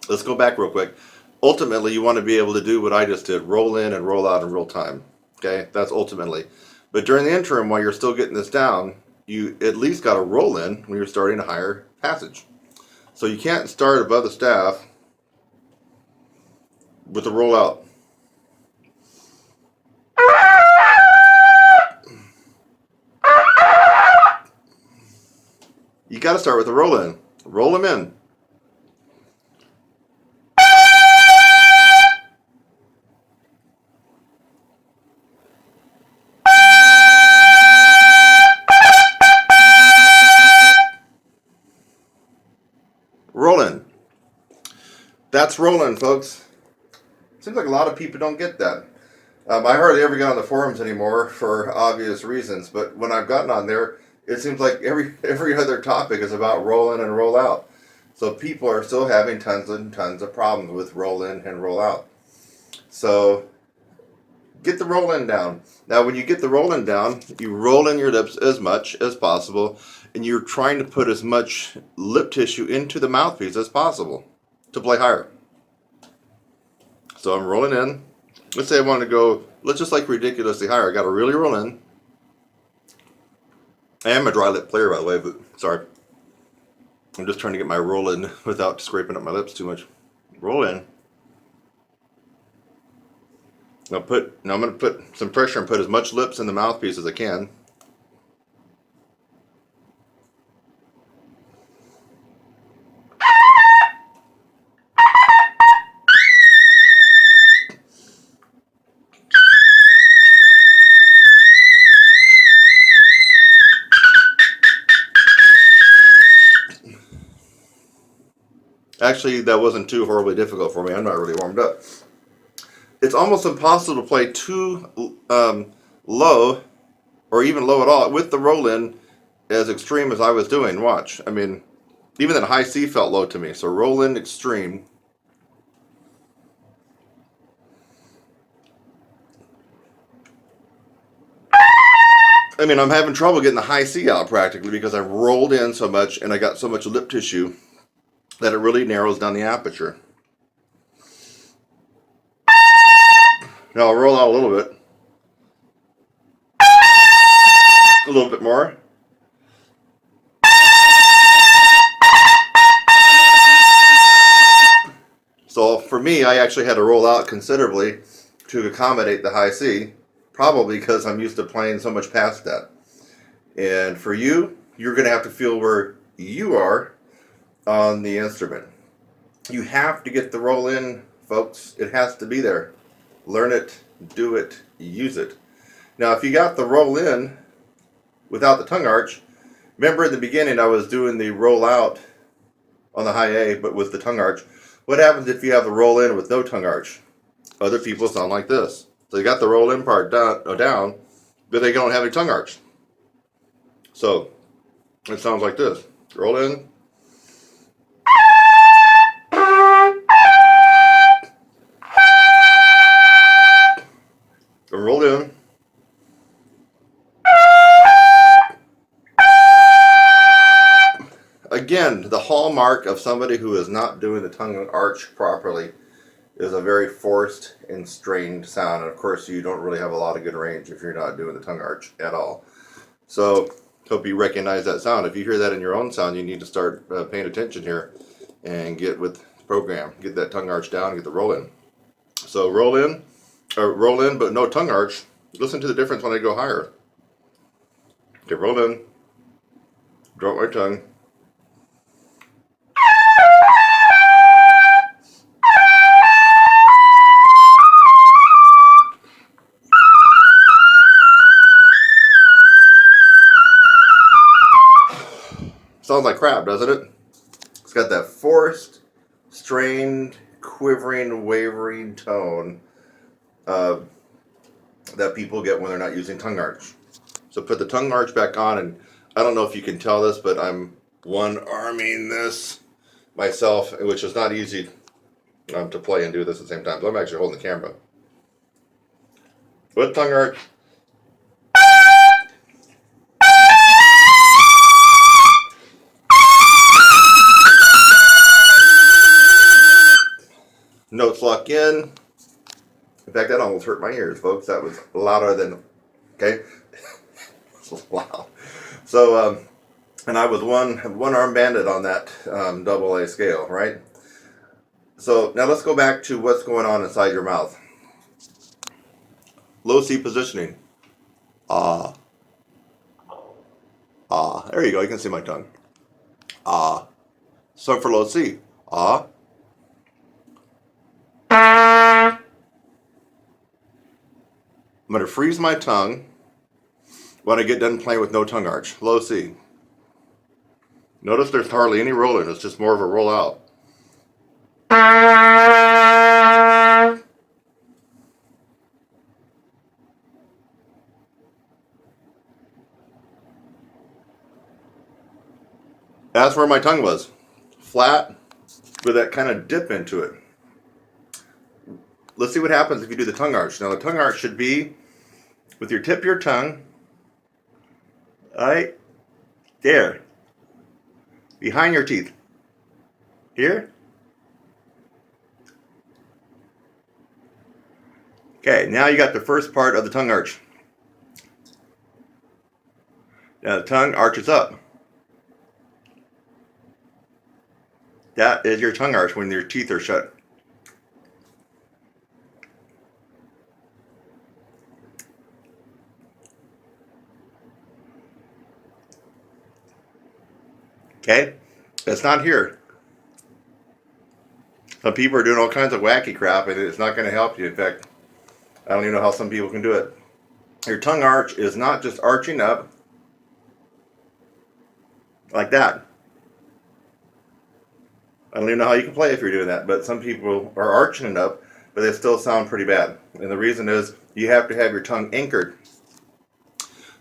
Let's go back real quick. Ultimately, you want to be able to do what I just did. Roll in and roll out in real time. Okay? That's ultimately. But during the interim, while you're still getting this down, you at least got to roll in when you're starting a higher passage. So you can't start above the staff with a roll out. You got to start with a roll in. Roll them in. Rolling. That's rolling, folks. Seems like a lot of people don't get that. I hardly ever get on the forums anymore for obvious reasons, but when I've gotten on there, it seems like every other topic is about roll in and roll out. So people are still having tons and tons of problems with roll in and roll out. So get the roll in down. Now when you get the roll in down, you roll in your lips as much as possible, and you're trying to put as much lip tissue into the mouthpiece as possible to play higher. So I'm rolling in. Let's say I want to go, let's just like ridiculously higher. I got to really roll in. I am a dry lip player, by the way, but sorry. I'm just trying to get my roll in without scraping up my lips too much. Roll in. Now I'm going to put some pressure and put as much lips in the mouthpiece as I can. Actually, that wasn't too horribly difficult for me. I'm not really warmed up. It's almost impossible to play too low, or even low at all, with the roll-in as extreme as I was doing. Watch. I mean, even that high C felt low to me. So roll-in extreme. I mean, I'm having trouble getting the high C out practically because I've rolled in so much and I got so much lip tissue that it really narrows down the aperture. Now I'll roll out a little bit. A little bit more. So for me, I actually had to roll out considerably to accommodate the high C, probably because I'm used to playing so much past that. And for you, you're going to have to feel where you are on the instrument. You have to get the roll in, folks. It has to be there. Learn it, do it, use it. Now, if you got the roll in without the tongue arch, remember in the beginning I was doing the roll out on the high A, but with the tongue arch. What happens if you have the roll in with no tongue arch? Other people sound like this. So you got the roll in part down, but they don't have any tongue arch. So it sounds like this. Roll in. And roll in. Again, the hallmark of somebody who is not doing the tongue arch properly is a very forced and strained sound. And of course, you don't really have a lot of good range if you're not doing the tongue arch at all. So, hope you recognize that sound. If you hear that in your own sound, you need to start paying attention here and get with the program. Get that tongue arch down and get the roll in. So, roll in, but no tongue arch. Listen to the difference when I go higher. Okay, roll in, drop my tongue. Sounds like crap, doesn't it? It's got that forced, strained, quivering, wavering tone that people get when they're not using tongue arch. So put the tongue arch back on, and I don't know if you can tell this, but I'm one-arming this myself, which is not easy to play and do this at the same time. So I'm actually holding the camera. With tongue arch. Notes lock in. In fact, that almost hurt my ears, folks. That was louder than, okay? This was loud. So, and I was one arm banded on that double A scale, right? So now let's go back to what's going on inside your mouth. Low C positioning. Ah. Ah. There you go. You can see my tongue. Ah. So for low C. Ah. I'm going to freeze my tongue when I get done playing with no tongue arch. Low C. Notice there's hardly any roll in. It's just more of a roll out. That's where my tongue was. Flat with that kind of dip into it. Let's see what happens if you do the tongue arch. Now the tongue arch should be with your tip of your tongue, right there, behind your teeth. Here. Okay, now you got the first part of the tongue arch. Now the tongue arches up. That is your tongue arch when your teeth are shut. Okay? That's not here. Some people are doing all kinds of wacky crap and it's not going to help you. In fact, I don't even know how some people can do it. Your tongue arch is not just arching up like that. I don't even know how you can play if you're doing that, but some people are arching it up, but they still sound pretty bad. And the reason is you have to have your tongue anchored.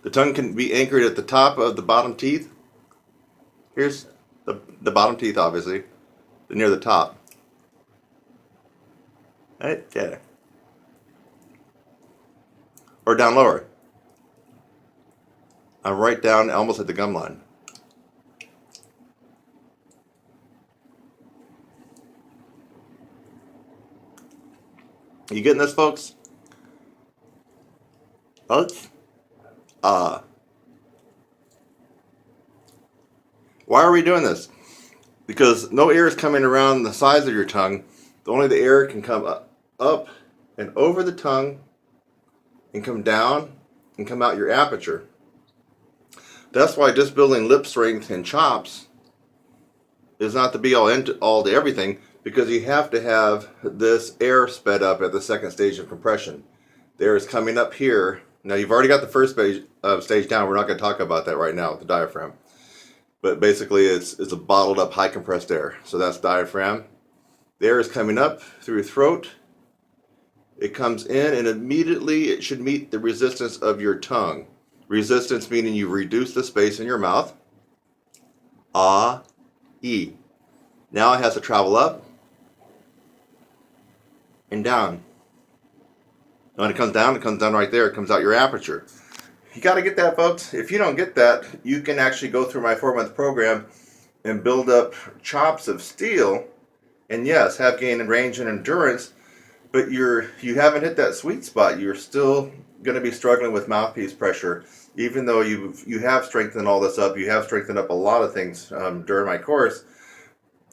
The tongue can be anchored at the top of the bottom teeth. Here's the bottom teeth, obviously, near the top. Right there. Or down lower. I'm right down almost at the gum line. You getting this, folks? Folks? Why are we doing this? Because no air is coming around the sides of your tongue. Only the air can come up and over the tongue and come down and come out your aperture. That's why just building lip strength and chops is not the be all end all to everything, because you have to have this air sped up at the second stage of compression. The air is coming up here. Now you've already got the first stage down. We're not going to talk about that right now with the diaphragm. But basically it's a bottled up high compressed air. So that's diaphragm. The air is coming up through your throat. It comes in and immediately it should meet the resistance of your tongue. Resistance meaning you reduce the space in your mouth. Ah, E. Now it has to travel up and down. When it comes down right there. It comes out your aperture. You got to get that, folks. If you don't get that, you can actually go through my 4-month program and build up chops of steel. And yes, have gain in range and endurance. But you haven't hit that sweet spot. You're still going to be struggling with mouthpiece pressure, even though you have strengthened all this up. You have strengthened up a lot of things during my course,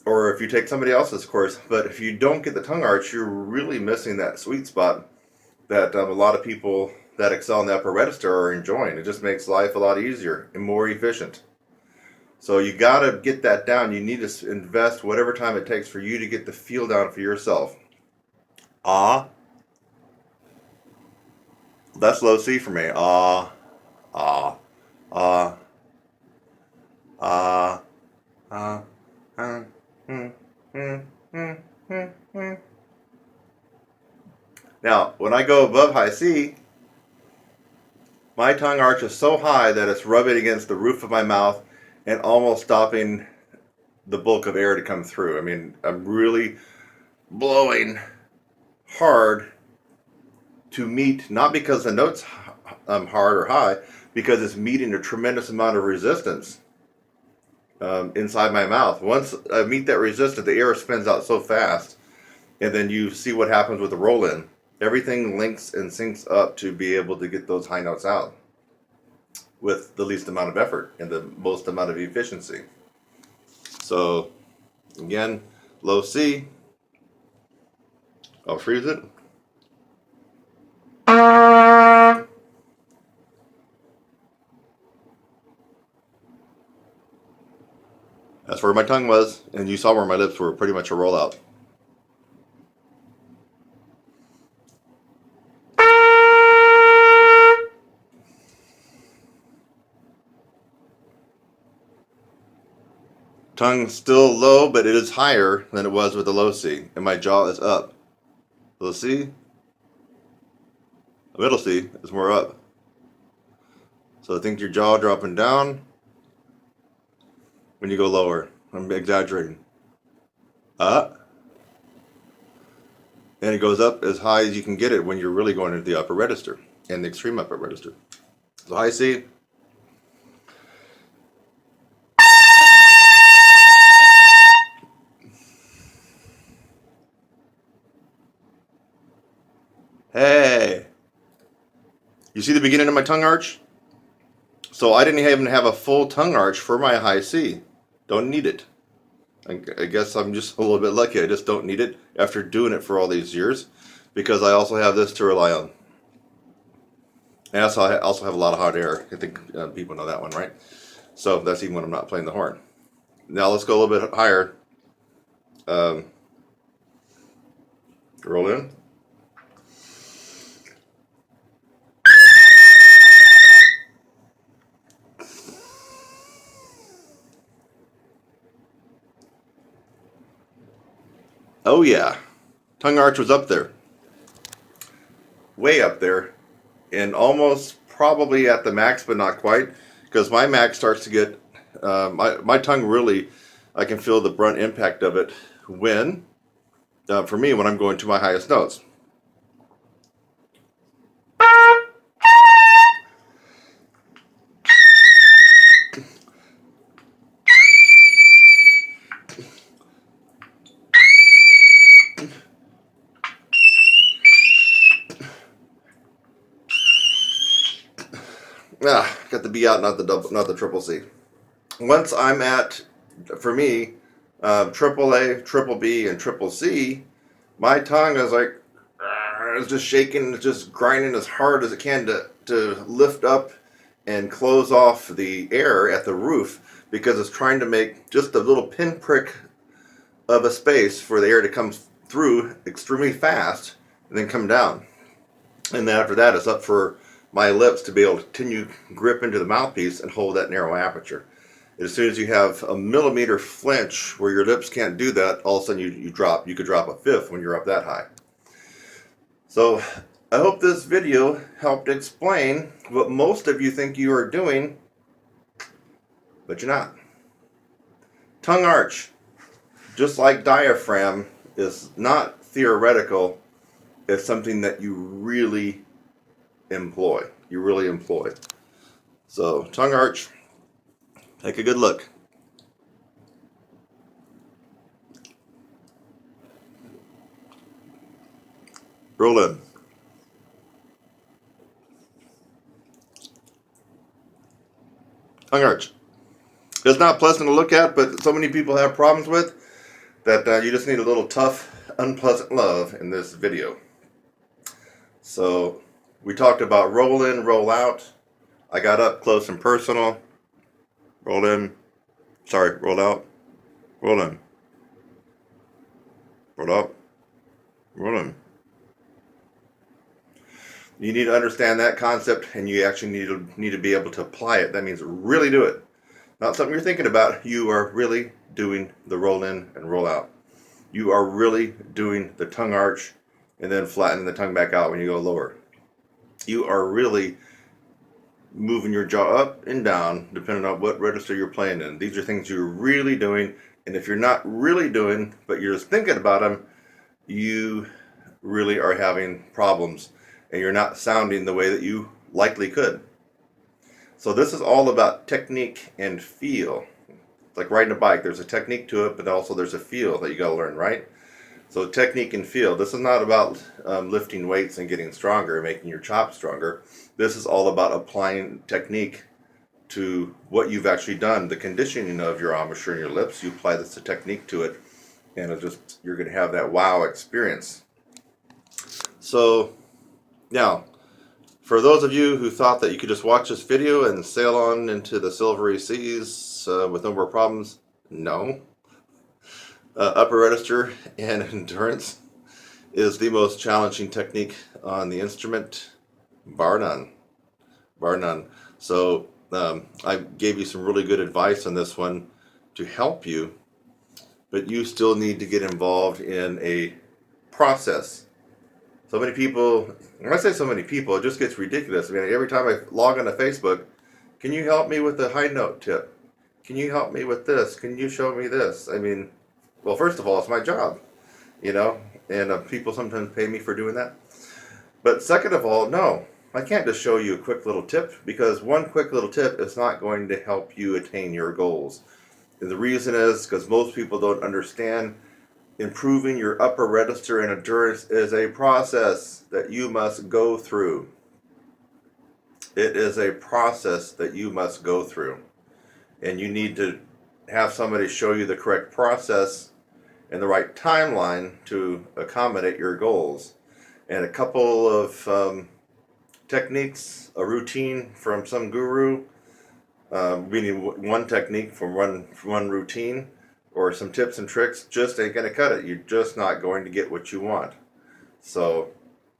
or if you take somebody else's course. But if you don't get the tongue arch, you're really missing that sweet spot that a lot of people that excel in the upper register are enjoying. It just makes life a lot easier and more efficient. So you got to get that down. You need to invest whatever time it takes for you to get the feel down for yourself. Ah. That's low C for me. Ah. Ah. Ah. Ah. Ah. Now, when I go above high C, my tongue arch is so high that it's rubbing against the roof of my mouth and almost stopping the bulk of air to come through. I mean, I'm really blowing hard to meet, not because the note's hard or high, because it's meeting a tremendous amount of resistance inside my mouth. Once I meet that resistance, the air spins out so fast, and then you see what happens with the roll-in. Everything links and syncs up to be able to get those high notes out with the least amount of effort and the most amount of efficiency. So, again, low C. I'll freeze it. That's where my tongue was, and you saw where my lips were, pretty much a rollout. Tongue still low, but it is higher than it was with the low C, and my jaw is up. Low C, the middle C is more up. So I think your jaw dropping down when you go lower. I'm exaggerating. Up. And it goes up as high as you can get it when you're really going into the upper register and the extreme upper register. So high C. Hey. You see the beginning of my tongue arch? So I didn't even have a full tongue arch for my high C. Don't need it. I guess I'm just a little bit lucky. I just don't need it after doing it for all these years, because I also have this to rely on. And I also have a lot of hot air. I think people know that one, right? So that's even when I'm not playing the horn. Now let's go a little bit higher. Roll in. Oh yeah, tongue arch was up there, way up there, and almost probably at the max, but not quite, because my max starts to get, my tongue really, I can feel the brunt impact of it when, for me, when I'm going to my highest notes. Got the B out, not the triple C. Once I'm at, for me, triple A, triple B, and triple C, my tongue is like, it's just shaking, it's just grinding as hard as it can to lift up and close off the air at the roof, because it's trying to make just a little pinprick of a space for the air to come through extremely fast and then come down. And then after that, it's up for my lips to be able to continue grip into the mouthpiece and hold that narrow aperture. As soon as you have a millimeter flinch where your lips can't do that, all of a sudden you could drop a fifth when you're up that high. So I hope this video helped explain what most of you think you are doing, but you're not. Tongue arch, just like diaphragm, is not theoretical. It's something that you really employ. So tongue arch, take a good look. Roll in. Tongue arch. It's not pleasant to look at, but so many people have problems with that you just need a little tough, unpleasant love in this video. So we talked about roll in, roll out. I got up close and personal. Roll in. Sorry, roll out. Roll in. Roll out. Roll in. You need to understand that concept, and you actually need to be able to apply it. That means really do it. Not something you're thinking about. You are really doing the roll in and roll out. You are really doing the tongue arch and then flattening the tongue back out when you go lower. You are really moving your jaw up and down depending on what register you're playing in. These are things you're really doing, and if you're not really doing, but you're just thinking about them, you really are having problems, and you're not sounding the way that you likely could. So this is all about technique and feel. It's like riding a bike. There's a technique to it, but also there's a feel that you got to learn, right? So technique and feel. This is not about lifting weights and getting stronger, making your chops stronger. This is all about applying technique to what you've actually done. The conditioning of your embouchure and your lips, you apply this technique to it, and you're going to have that wow experience. So now, for those of you who thought that you could just watch this video and sail on into the silvery seas with no more problems, no. Upper register and endurance is the most challenging technique on the instrument, bar none. Bar none. So I gave you some really good advice on this one to help you, but you still need to get involved in a process. So many people, when I say so many people, it just gets ridiculous. I mean, every time I log onto Facebook, can you help me with the high note tip? Can you help me with this? Can you show me this? I mean, well, first of all, it's my job, and people sometimes pay me for doing that. But second of all, no, I can't just show you a quick little tip, because one quick little tip is not going to help you attain your goals. And the reason is because most people don't understand improving your upper register and endurance is a process that you must go through. It is a process that you must go through. And you need to have somebody show you the correct process and the right timeline to accommodate your goals. And a couple of techniques, a routine from some guru, meaning one technique from one routine, or some tips and tricks just ain't going to cut it. You're just not going to get what you want. So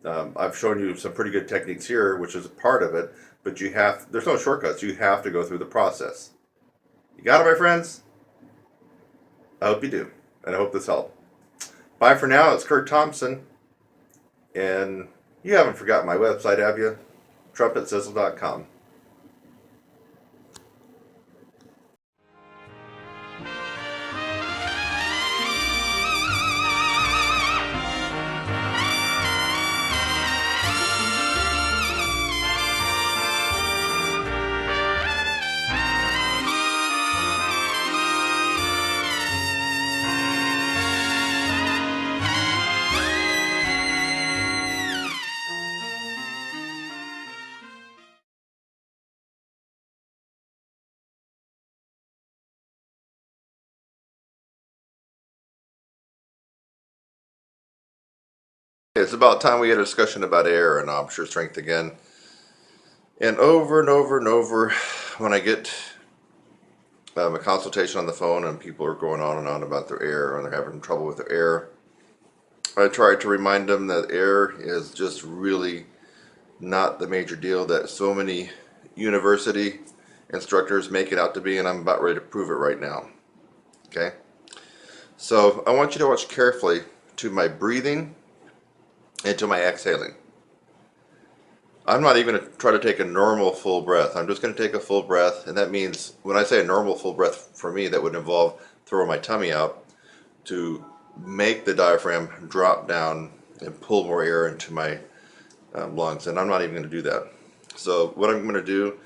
I've shown you some pretty good techniques here, which is a part of it, but there's no shortcuts. You have to go through the process. You got it, my friends? I hope you do, and I hope this helped. Bye for now. It's Kurt Thompson, and you haven't forgotten my website, have you? TrumpetSizzle.com. It's about time we had a discussion about air and embouchure strength again. And over and over and over, when I get a consultation on the phone and people are going on and on about their air and they're having trouble with their air, I try to remind them that air is just really not the major deal that so many university instructors make it out to be, and I'm about ready to prove it right now. Okay? So I want you to watch carefully to my breathing and to my exhaling. I'm not even going to try to take a normal full breath. I'm just going to take a full breath, and that means when I say a normal full breath for me, that would involve throwing my tummy out to make the diaphragm drop down and pull more air into my lungs, and I'm not even going to do that. So what I'm going to do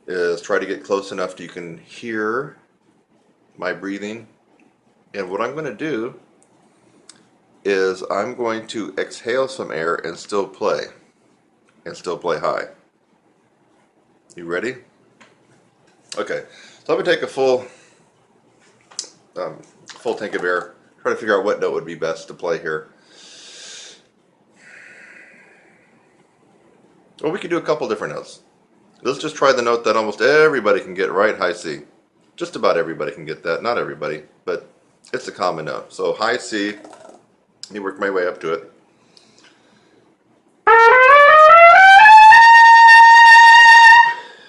is try to get close enough that you can hear my breathing, and what I'm going to do is I'm going to exhale some air and still play high. You ready? Okay, so I'm going to take a full tank of air, try to figure out what note would be best to play here. Well, we could do a couple different notes. Let's just try the note that almost everybody can get right, high C. Just about everybody can get that. Not everybody, but it's a common note. So high C, let me work my way up to it.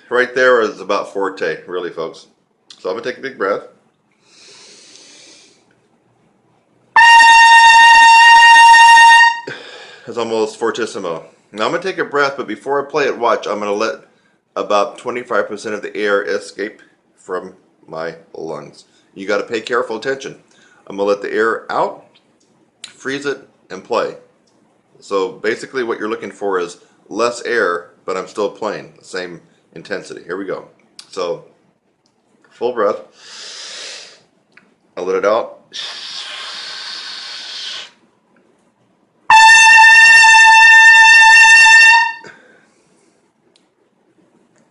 Right there is about forte, really, folks. So I'm going to take a big breath. It's almost fortissimo. Now I'm going to take a breath, but before I play it, watch, I'm going to let about 25% of the air escape from my lungs. You got to pay careful attention. I'm going to let the air out, freeze it, and play. So basically what you're looking for is less air, but I'm still playing the same intensity. Here we go. So full breath. I'll let it out.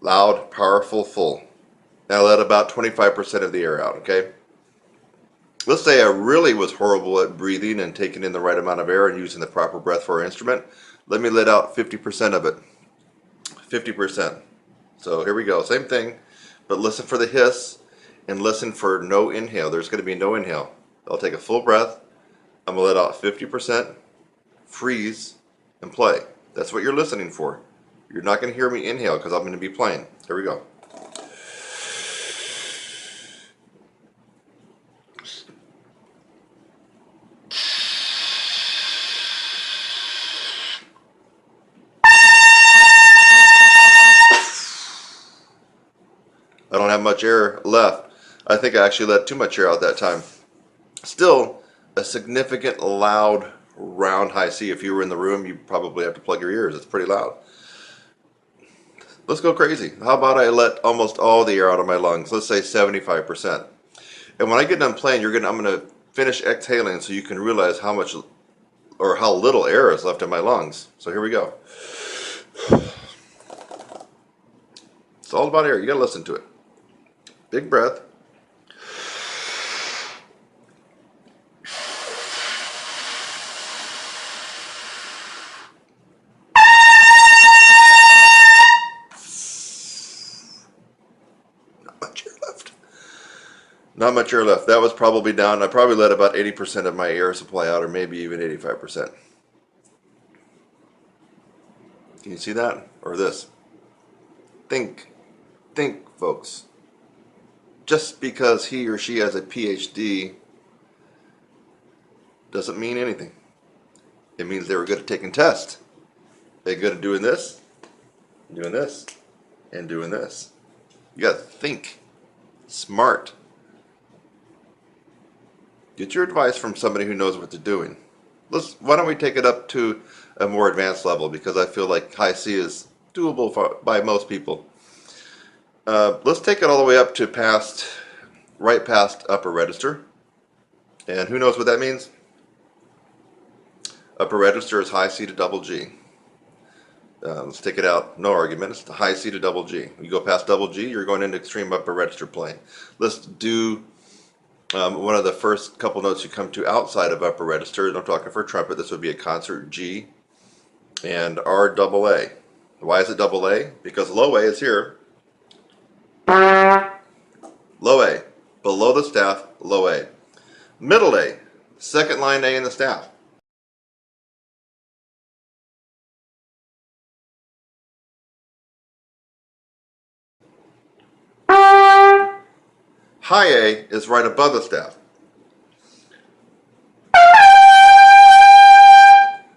Loud, powerful, full. Now let about 25% of the air out, okay? Let's say I really was horrible at breathing and taking in the right amount of air and using the proper breath for our instrument. Let me let out 50% of it. 50%. So here we go. Same thing, but listen for the hiss and listen for no inhale. There's going to be no inhale. I'll take a full breath. I'm going to let out 50%, freeze, and play. That's what you're listening for. You're not going to hear me inhale because I'm going to be playing. Here we go. I don't have much air left. I think I actually let too much air out that time. Still, a significant loud round high C. If you were in the room, you probably have to plug your ears. It's pretty loud. Let's go crazy. How about I let almost all the air out of my lungs? Let's say 75%. And when I get done playing, I'm going to finish exhaling so you can realize how much or how little air is left in my lungs. So here we go. It's all about air. You got to listen to it. Big breath. Not much air left. Not much air left. That was probably down. I probably let about 80% of my air supply out, or maybe even 85%. Can you see that? Or this? Think, folks. Just because he or she has a PhD doesn't mean anything. It means they were good at taking tests. They're good at doing this, and doing this. You got to think. Smart. Get your advice from somebody who knows what they're doing. Why don't we take it up to a more advanced level, because I feel like high C is doable by most people. Let's take it all the way up to right past upper register. And who knows what that means? Upper register is high C to double G. Let's take it out. No argument. It's the high C to double G. You go past double G, you're going into extreme upper register playing. Let's do one of the first couple notes you come to outside of upper register. I'm talking for trumpet. This would be a concert G and R double A. Why is it double A? Because low A is here. Low A. below the staff, low A. Middle A, second line A in the staff. High A is right above the staff.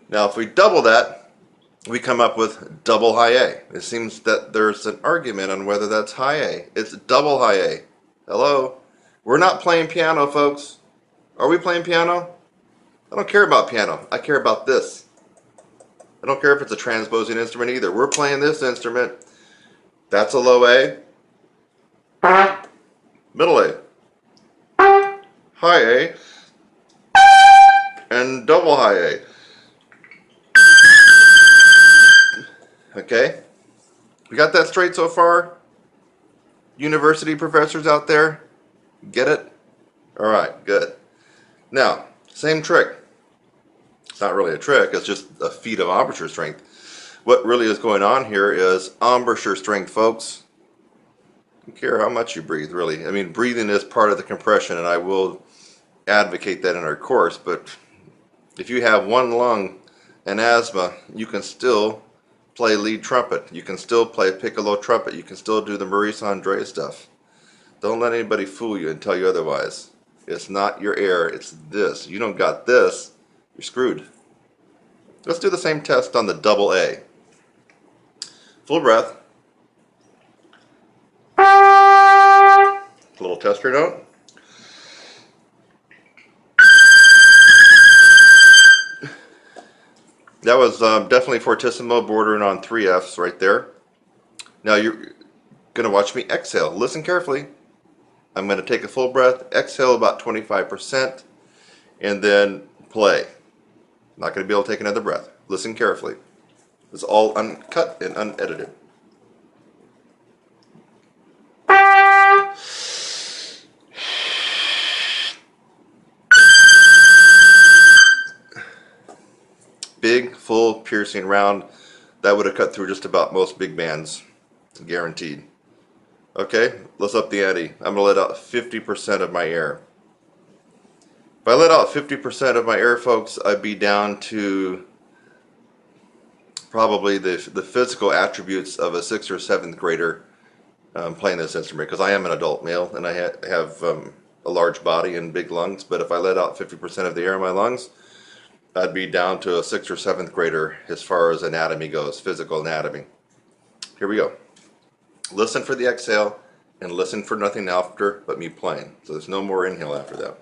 Now if we double that, we come up with double high A. It seems that there's an argument on whether that's high A. It's double high A. Hello? We're not playing piano, folks. Are we playing piano? I don't care about piano. I care about this. I don't care if it's a transposing instrument either. We're playing this instrument. That's a low A. Middle A. High A. And double high A. Okay? We got that straight so far? University professors out there? Get it? Alright, good. Now, same trick. It's not really a trick, it's just a feat of embouchure strength. What really is going on here is embouchure strength, folks. I don't care how much you breathe, really. I mean, breathing is part of the compression, and I will advocate that in our course, but if you have one lung and asthma, you can still play lead trumpet. You can still play piccolo trumpet. You can still do the Maurice Andre stuff. Don't let anybody fool you and tell you otherwise. It's not your air, it's this. You don't got this, you're screwed. Let's do the same test on the double A. Full breath. A little tester note. That was definitely fortissimo, bordering on 3 Fs right there. Now you're going to watch me exhale. Listen carefully. I'm going to take a full breath, exhale about 25%, and then play. Not going to be able to take another breath. Listen carefully. It's all uncut and unedited. Big, full, piercing round. That would have cut through just about most big bands. Guaranteed. Okay, let's up the ante. I'm going to let out 50% of my air. If I let out 50% of my air, folks, I'd be down to probably the physical attributes of a 6th or 7th grader playing this instrument, because I am an adult male and I have a large body and big lungs. But if I let out 50% of the air in my lungs, I'd be down to a 6th or 7th grader as far as anatomy goes, physical anatomy. Here we go. Listen for the exhale and listen for nothing after but me playing. So there's no more inhale after that.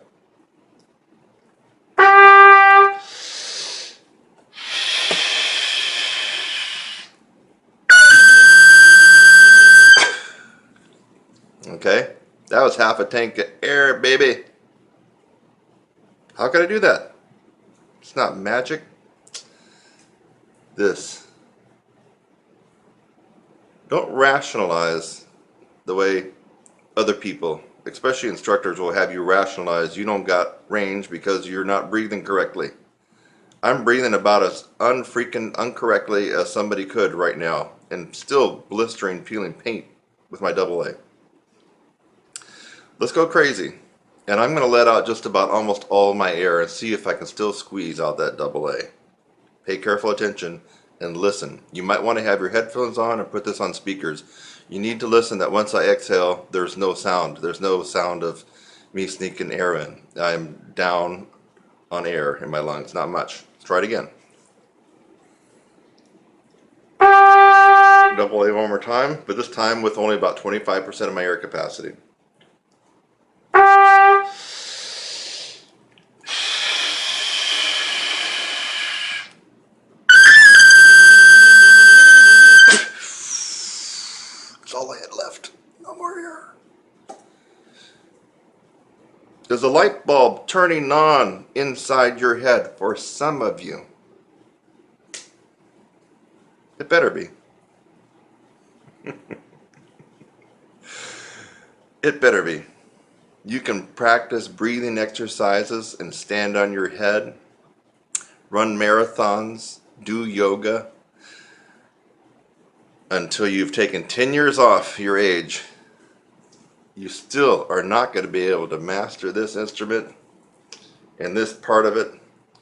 Okay, that was half a tank of air, baby. How could I do that? It's not magic. This. Don't rationalize the way other people, especially instructors, will have you rationalize you don't got range because you're not breathing correctly. I'm breathing about as unfreaking uncorrectly as somebody could right now, and still blistering, peeling paint with my double A. Let's go crazy. And I'm going to let out just about almost all my air and see if I can still squeeze out that double A. Pay careful attention and listen. You might want to have your headphones on and put this on speakers. You need to listen that once I exhale, there's no sound. There's no sound of me sneaking air in. I'm down on air in my lungs. Not much. Let's try it again. Double A one more time, but this time with only about 25% of my air capacity. That's all I had left. No more air. There's a light bulb turning on inside your head for some of you. It better be. It better be. You can practice breathing exercises and stand on your head, run marathons, do yoga, until you've taken 10 years off your age. you still are not going to be able to master this instrument and this part of it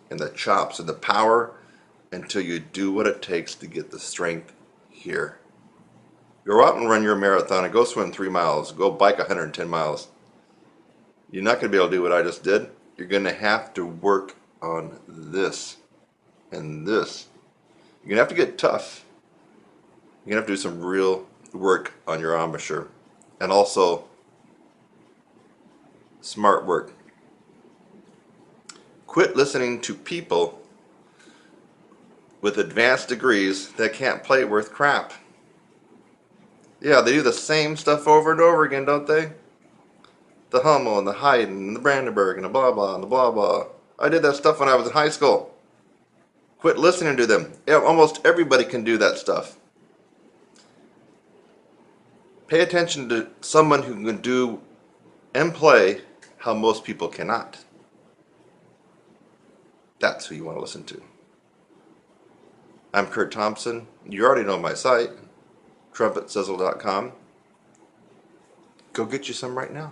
and the chops and the power until you do what it takes to get the strength here. Go out and run your marathon and go swim 3 miles, go bike 110 miles. You're not going to be able to do what I just did. You're going to have to work on this and this. You're going to have to get tough. You're going to have to do some real work on your embouchure. And also, smart work. Quit listening to people with advanced degrees that can't play worth crap. Yeah, they do the same stuff over and over again, don't they? The Hummel and the Haydn and the Brandenburg and the blah blah and the blah blah. I did that stuff when I was in high school. Quit listening to them. Yeah, almost everybody can do that stuff. Pay attention to someone who can do and play how most people cannot. That's who you want to listen to. I'm Kurt Thompson. You already know my site, trumpetsizzle.com. Go get you some right now.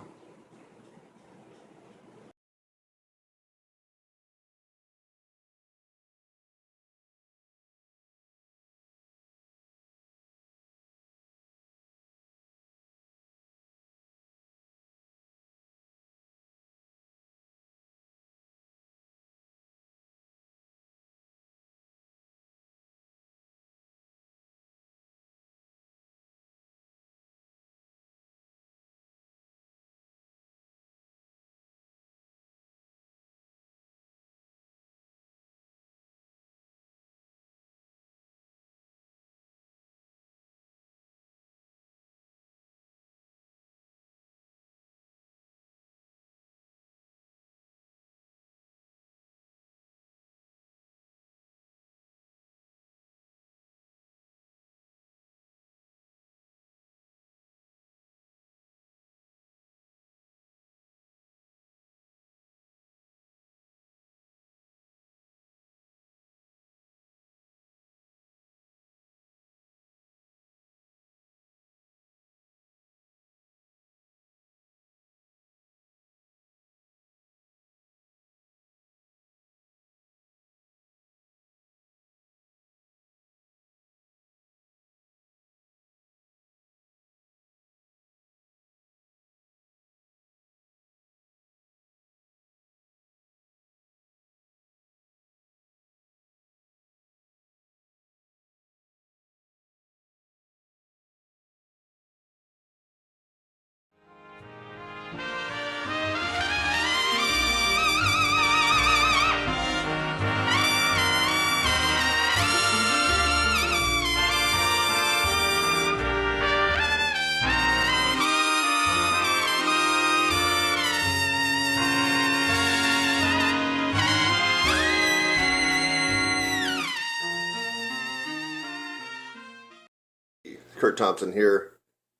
Kurt Thompson here,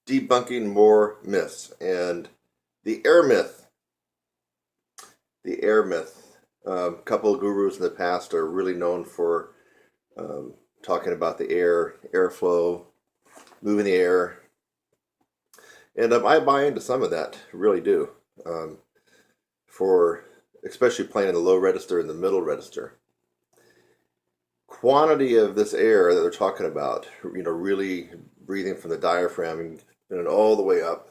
debunking more myths. And the air myth, a couple of gurus in the past are really known for talking about the airflow, moving the air. And I buy into some of that, really do, for especially playing in the low register and the middle register. Quantity of this air that they're talking about, really breathing from the diaphragm and all the way up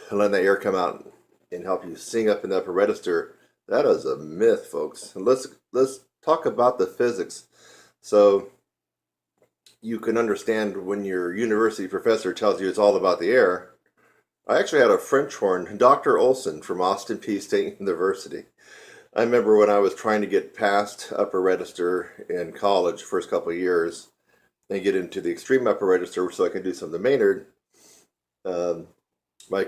and letting the air come out and help you sing up in the upper register, that is a myth, folks. And let's talk about the physics so you can understand when your university professor tells you it's all about the air. I actually had a French horn, Dr. Olson from Austin Peay State University. I remember when I was trying to get past upper register in college, first couple of years, and get into the extreme upper register so I could do some of the Maynard. My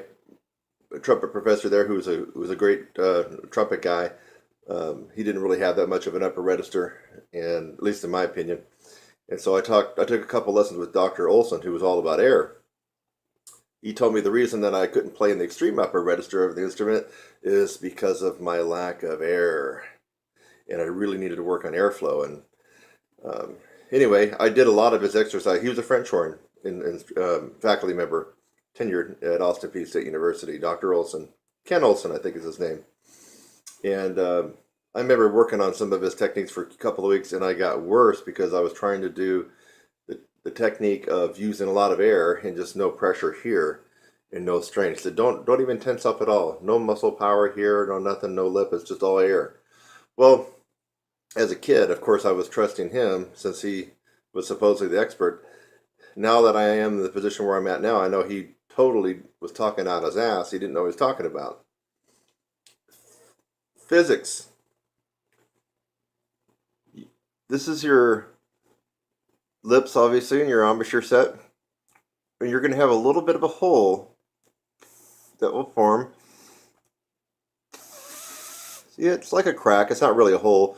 trumpet professor there, who was a great trumpet guy, he didn't really have that much of an upper register, and at least in my opinion. And so I took a couple lessons with Dr. Olson, who was all about air. He told me the reason that I couldn't play in the extreme upper register of the instrument is because of my lack of air. And I really needed to work on airflow. And anyway, I did a lot of his exercise. He was a French horn and faculty member. tenured at Austin Peay State University, Dr. Olson. Ken Olson, I think is his name. And I remember working on some of his techniques for a couple of weeks, and I got worse because I was trying to do the technique of using a lot of air and just no pressure here and no strain. He said, don't even tense up at all. No muscle power here, no nothing, no lip. It's just all air. Well, as a kid, of course, I was trusting him since he was supposedly the expert. Now that I am in the position where I'm at now, I know he totally was talking out his ass. He didn't know what he was talking about. Physics. This is your lips, obviously, and your embouchure set. And you're going to have a little bit of a hole that will form. See, it's like a crack. It's not really a hole.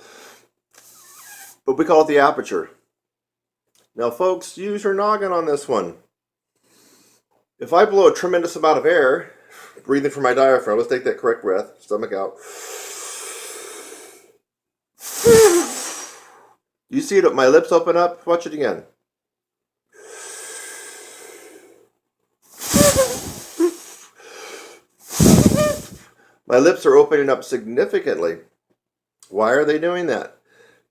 But we call it the aperture. Now, folks, use your noggin on this one. If I blow a tremendous amount of air, breathing from my diaphragm, let's take that correct breath, stomach out. You see it, my lips open up? Watch it again. My lips are opening up significantly. Why are they doing that?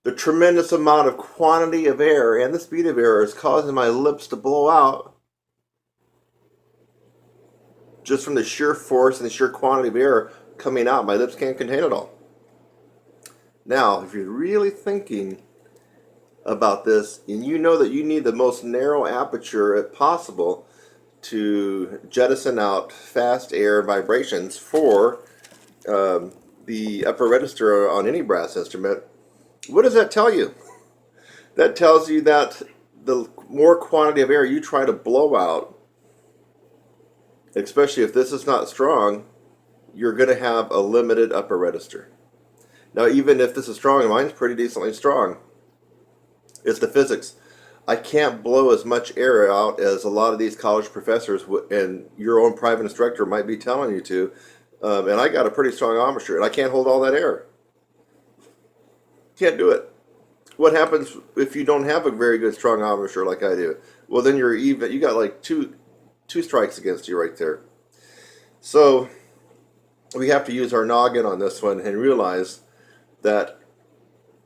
The tremendous amount of quantity of air and the speed of air is causing my lips to blow out just from the sheer force and the sheer quantity of air coming out. My lips can't contain it all. Now, if you're really thinking about this and you know that you need the most narrow aperture possible to jettison out fast air vibrations for the upper register on any brass instrument, what does that tell you? That tells you that the more quantity of air you try to blow out, especially if this is not strong, you're going to have a limited upper register. Now, even if this is strong, and mine's pretty decently strong, it's the physics. I can't blow as much air out as a lot of these college professors and your own private instructor might be telling you to. And I got a pretty strong embouchure, and I can't hold all that air. Can't do it. What happens if you don't have a very good strong embouchure like I do? Well, then you're even. You got like two strikes against you right there. So we have to use our noggin on this one and realize that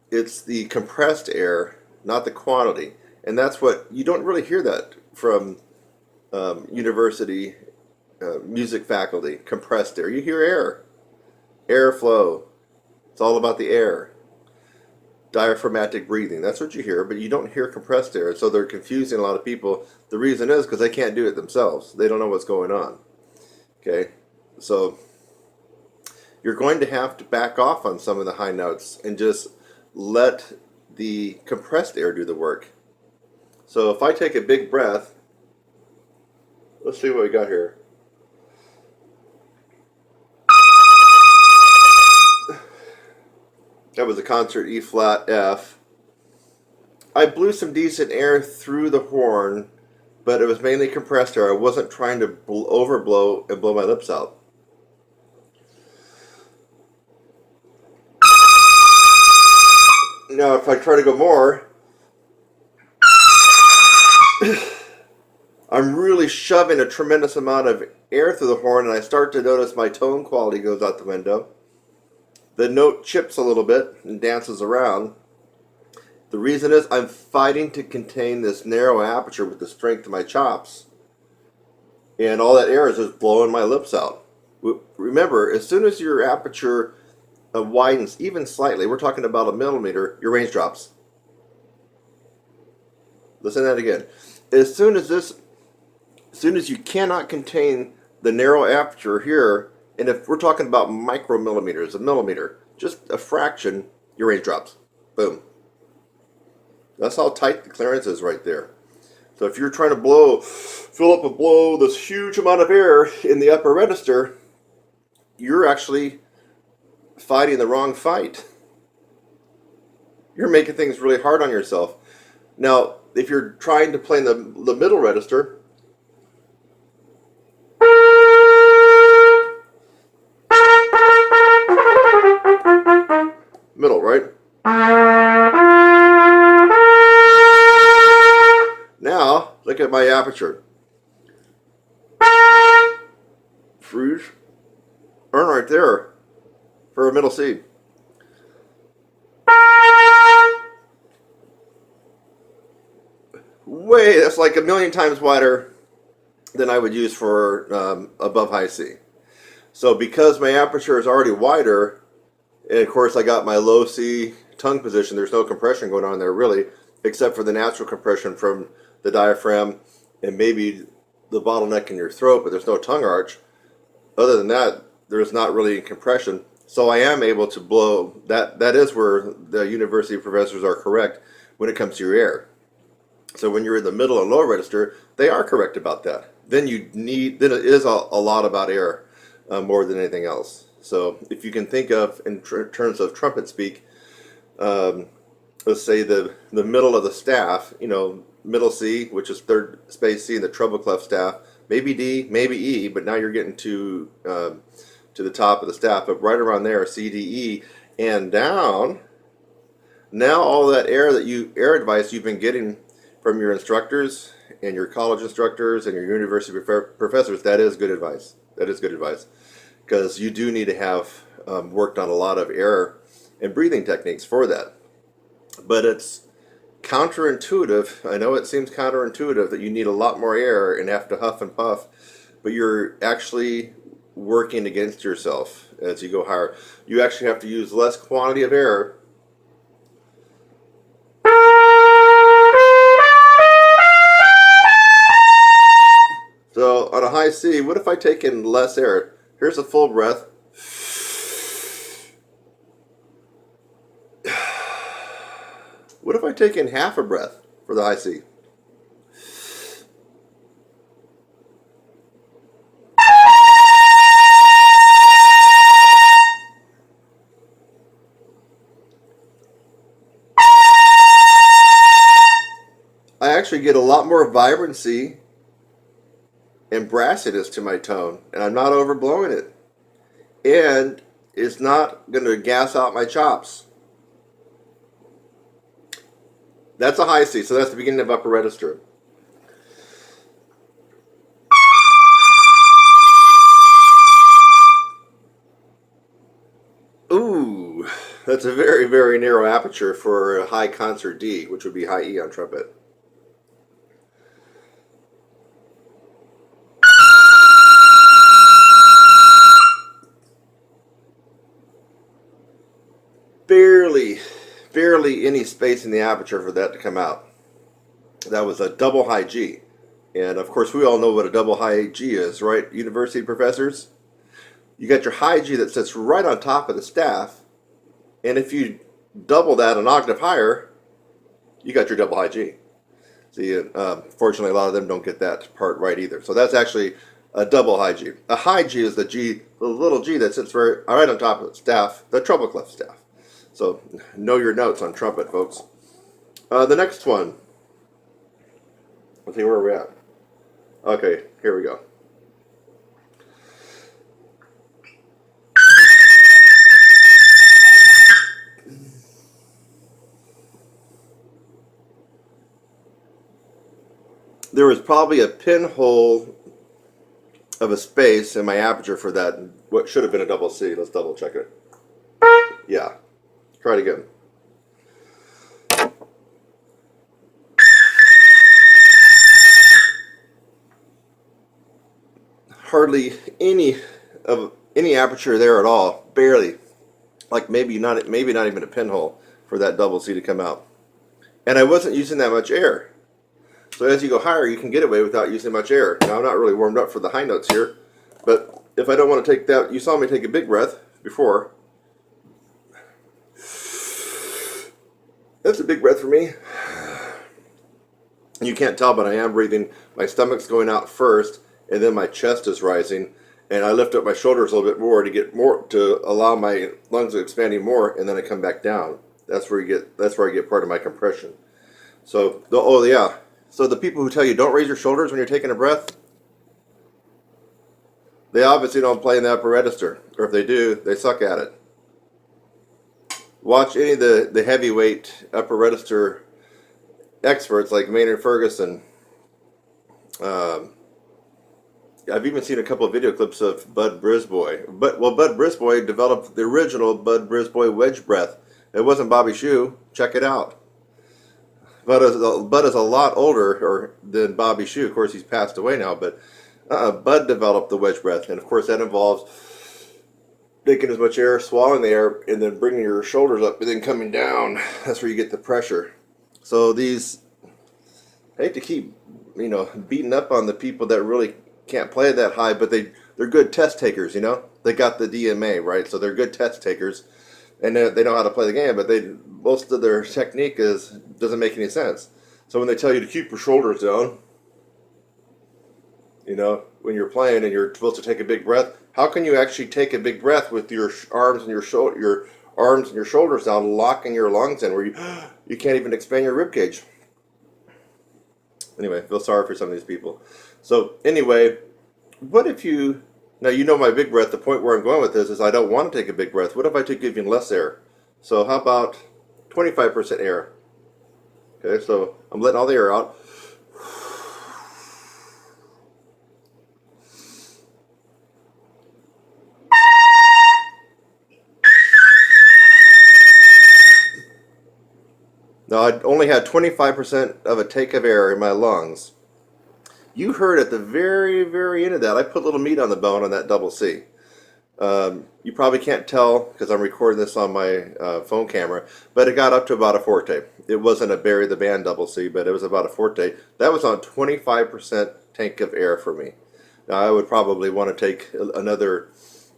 it's the compressed air, not the quantity. And that's what, you don't really hear that from university music faculty, compressed air. You hear air, airflow. It's all about the air. Diaphragmatic breathing, that's what you hear, but you don't hear compressed air. So they're confusing a lot of people. The reason is because they can't do it themselves. They don't know what's going on. Okay, so you're going to have to back off on some of the high notes and just let the compressed air do the work. So if I take a big breath, let's see what we got here. That was a concert E flat F. I blew some decent air through the horn, but it was mainly compressed air. I wasn't trying to overblow and blow my lips out. Now if I try to go more, I'm really shoving a tremendous amount of air through the horn, and I start to notice my tone quality goes out the window. The note chips a little bit and dances around. The reason is I'm fighting to contain this narrow aperture with the strength of my chops. And all that air is just blowing my lips out. Remember, as soon as your aperture widens even slightly, we're talking about a millimeter, your range drops. Listen to that again. As soon as you cannot contain the narrow aperture here, and if we're talking about micromillimeters, a millimeter, just a fraction, your range drops. Boom. That's how tight the clearance is right there. So if you're trying to fill up and blow this huge amount of air in the upper register, you're actually fighting the wrong fight. You're making things really hard on yourself. Now, if you're trying to play in the middle register, middle, right? Now, look at my aperture. Fruge. Earn right there for a middle C. Way, that's like a million times wider than I would use for above high C. So because my aperture is already wider, and of course I got my low C tongue position, there's no compression going on there really, except for the natural compression from the diaphragm and maybe the bottleneck in your throat, but there's no tongue arch. Other than that, there's not really any compression. So I am able to blow. That is where the university professors are correct when it comes to your air. So when you're in the middle and low register, they are correct about that. Then it is a lot about air more than anything else. So if you can think of in terms of trumpet speak, let's say the middle of the staff, middle C, which is third space C in the treble clef staff, maybe D, maybe E, but now you're getting to the top of the staff, but right around there, C, D, E, and down. Now all that air advice you've been getting from your instructors and your college instructors and your university professors, that is good advice. That is good advice, because you do need to have worked on a lot of air and breathing techniques for that. But it's counterintuitive. I know it seems counterintuitive that you need a lot more air and have to huff and puff, but you're actually working against yourself as you go higher. You actually have to use less quantity of air. So on a high C, what if I take in less air? Here's a full breath. What if I take in half a breath for the high C? I actually get a lot more vibrancy and brassiness to my tone, and I'm not overblowing it. And it's not going to gas out my chops. That's a high C, so that's the beginning of upper register. Ooh, that's a very, very narrow aperture for a high concert D, which would be high E on trumpet. Barely any space in the aperture for that to come out. That was a double high G. And of course we all know what a double high G is, right? University professors? You got your high G that sits right on top of the staff, and if you double that an octave higher, you got your double high G. See, fortunately a lot of them don't get that part right either. So that's actually a double high G. A high G is the little G that sits right on top of the staff, the treble clef staff. So know your notes on trumpet, folks. The next one. Let's see where we're at. Okay, here we go. There was probably a pinhole of a space in my aperture for that, what should have been a double C. Let's double check it. Yeah. Try it again. Hardly any aperture there at all. Barely. Like maybe not even a pinhole for that double C to come out. And I wasn't using that much air. So as you go higher, you can get away without using much air. Now I'm not really warmed up for the high notes here, but if I don't want to take that, you saw me take a big breath before. That's a big breath for me. You can't tell, but I am breathing. My stomach's going out first, and then my chest is rising, and I lift up my shoulders a little bit more to allow my lungs expanding more, and then I come back down. That's where I get part of my compression. So So the people who tell you don't raise your shoulders when you're taking a breath, they obviously don't play in the upper register, or if they do, they suck at it. Watch any of the heavyweight upper register experts like Maynard Ferguson, I've even seen a couple of video clips of Bud Brisboy. Bud Brisboy developed the original Bud Brisboy wedge breath. It wasn't Bobby Shue. Check it out. Bud is a lot older than Bobby Shue. Of course, he's passed away now, but Bud developed the wedge breath, and of course that involves taking as much air, swallowing the air, and then bringing your shoulders up and then coming down. That's where you get the pressure. So these, I hate to keep, beating up on the people that really can't play that high, but they're good test takers, They got the DMA, right? So they're good test takers, and they know how to play the game, but most of their technique doesn't make any sense. So when they tell you to keep your shoulders down, when you're playing and you're supposed to take a big breath, how can you actually take a big breath with your arms and your shoulders down, locking your lungs in, where you can't even expand your rib cage? Anyway, I feel sorry for some of these people. So anyway, what if now you know my big breath, the point where I'm going with this is I don't want to take a big breath. What if I took even less air? So how about 25% air? Okay, so I'm letting all the air out. Now I only had 25% of a take of air in my lungs. You heard at the very, very end of that, I put a little meat on the bone on that double C. You probably can't tell because I'm recording this on my phone camera, but it got up to about a forte. It wasn't a Barry the Band double C, but it was about a forte. That was on 25% tank of air for me. Now I would probably want to take another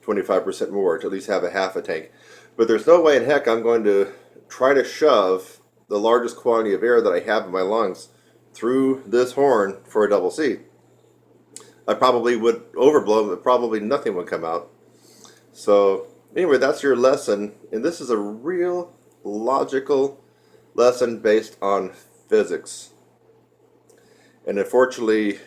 25% more to at least have a half a tank. But there's no way in heck I'm going to try to shove the largest quantity of air that I have in my lungs through this horn for a double C. I probably would overblow, but probably nothing would come out. So anyway, that's your lesson, and this is a real logical lesson based on physics. And unfortunately,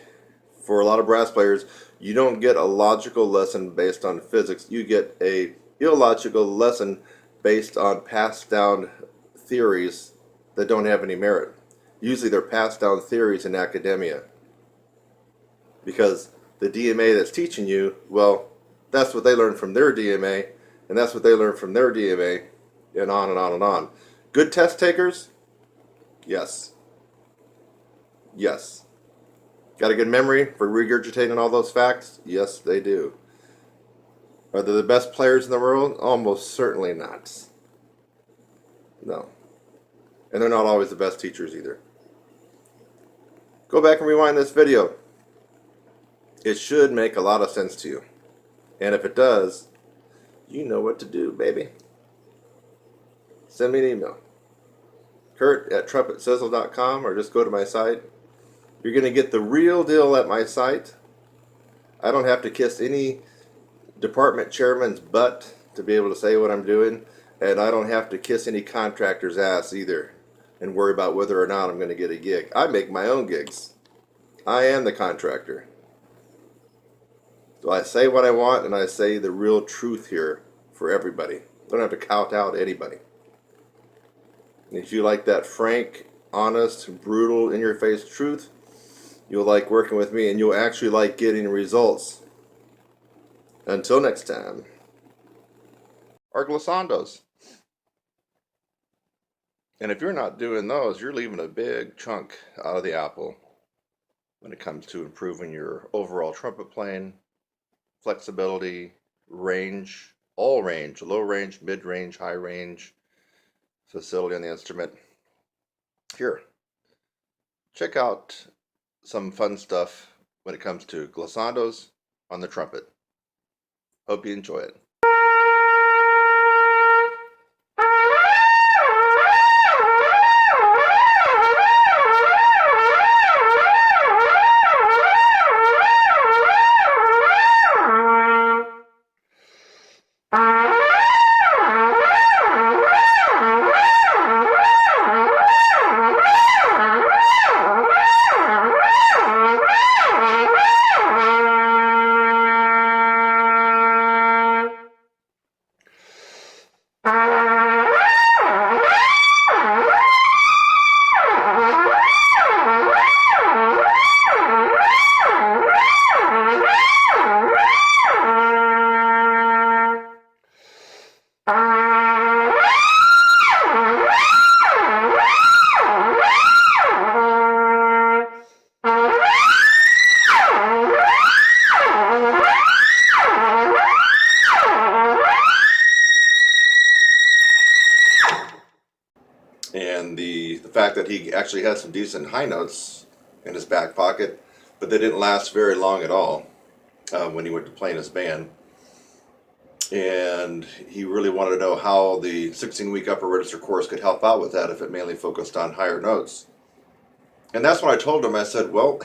for a lot of brass players, you don't get a logical lesson based on physics. You get a illogical lesson based on passed down theories that don't have any merit. Usually they're passed down theories in academia. Because the DMA that's teaching you, well, that's what they learned from their DMA, and that's what they learned from their DMA, and on and on and on. Good test takers? Yes. Yes. Got a good memory for regurgitating all those facts? Yes, they do. Are they the best players in the world? Almost certainly not. No. And they're not always the best teachers either. Go back and rewind this video. It should make a lot of sense to you. And if it does, you know what to do, baby. Send me an email. Kurt@TrumpetSizzle.com, or just go to my site. You're going to get the real deal at my site. I don't have to kiss any department chairman's butt to be able to say what I'm doing. And I don't have to kiss any contractor's ass either and worry about whether or not I'm going to get a gig. I make my own gigs. I am the contractor. So I say what I want, and I say the real truth here for everybody. I don't have to count out anybody. And if you like that frank, honest, brutal, in-your-face truth, you'll like working with me, and you'll actually like getting results. Until next time. Our glissandos. And if you're not doing those, you're leaving a big chunk out of the apple when it comes to improving your overall trumpet playing, flexibility, range, all range, low range, mid range, high range, facility on the instrument. Here, check out some fun stuff when it comes to glissandos on the trumpet. Hope you enjoy it. that he actually had some decent high notes in his back pocket, but they didn't last very long at all when he went to play in his band. And he really wanted to know how the 16-week upper register course could help out with that if it mainly focused on higher notes. And that's when I told him, I said, well,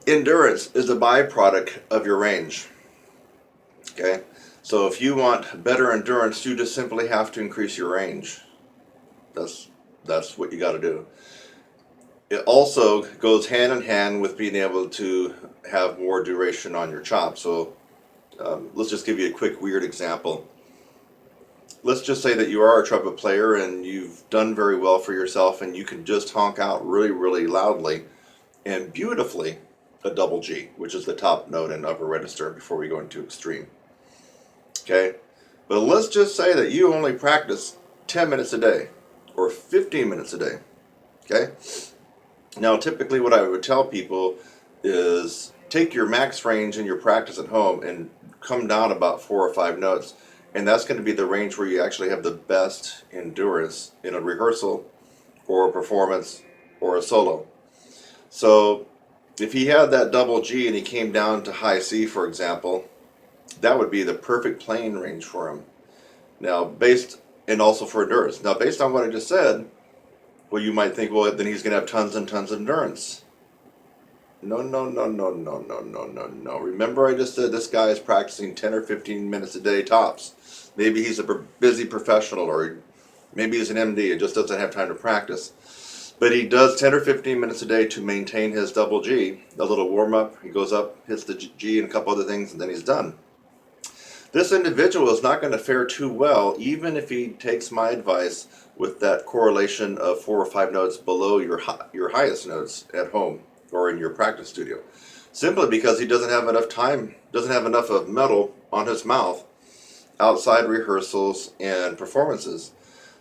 endurance is a byproduct of your range. Okay? So if you want better endurance, you just simply have to increase your range. That's what you got to do. It also goes hand in hand with being able to have more duration on your chop. So let's just give you a quick weird example. Let's just say that you are a trumpet player and you've done very well for yourself and you can just honk out really, really loudly and beautifully a double G, which is the top note in upper register before we go into extreme. Okay? But let's just say that you only practice 10 minutes a day or 15 minutes a day. Okay? Now, typically what I would tell people is take your max range in your practice at home and come down about 4 or 5 notes. And that's going to be the range where you actually have the best endurance in a rehearsal or a performance or a solo. So if he had that double G and he came down to high C, for example, that would be the perfect playing range for him. Now, and also for endurance. Now, based on what I just said, well, you might think, well, then he's going to have tons and tons of endurance. No. Remember I just said this guy is practicing 10 or 15 minutes a day tops. Maybe he's a busy professional, or maybe he's an MD and just doesn't have time to practice. But he does 10 or 15 minutes a day to maintain his double G. A little warm up, he goes up, hits the G and a couple other things, and then he's done. This individual is not going to fare too well, even if he takes my advice with that correlation of 4 or 5 notes below your highest notes at home or in your practice studio. Simply because he doesn't have enough time, doesn't have enough of metal on his mouth outside rehearsals and performances.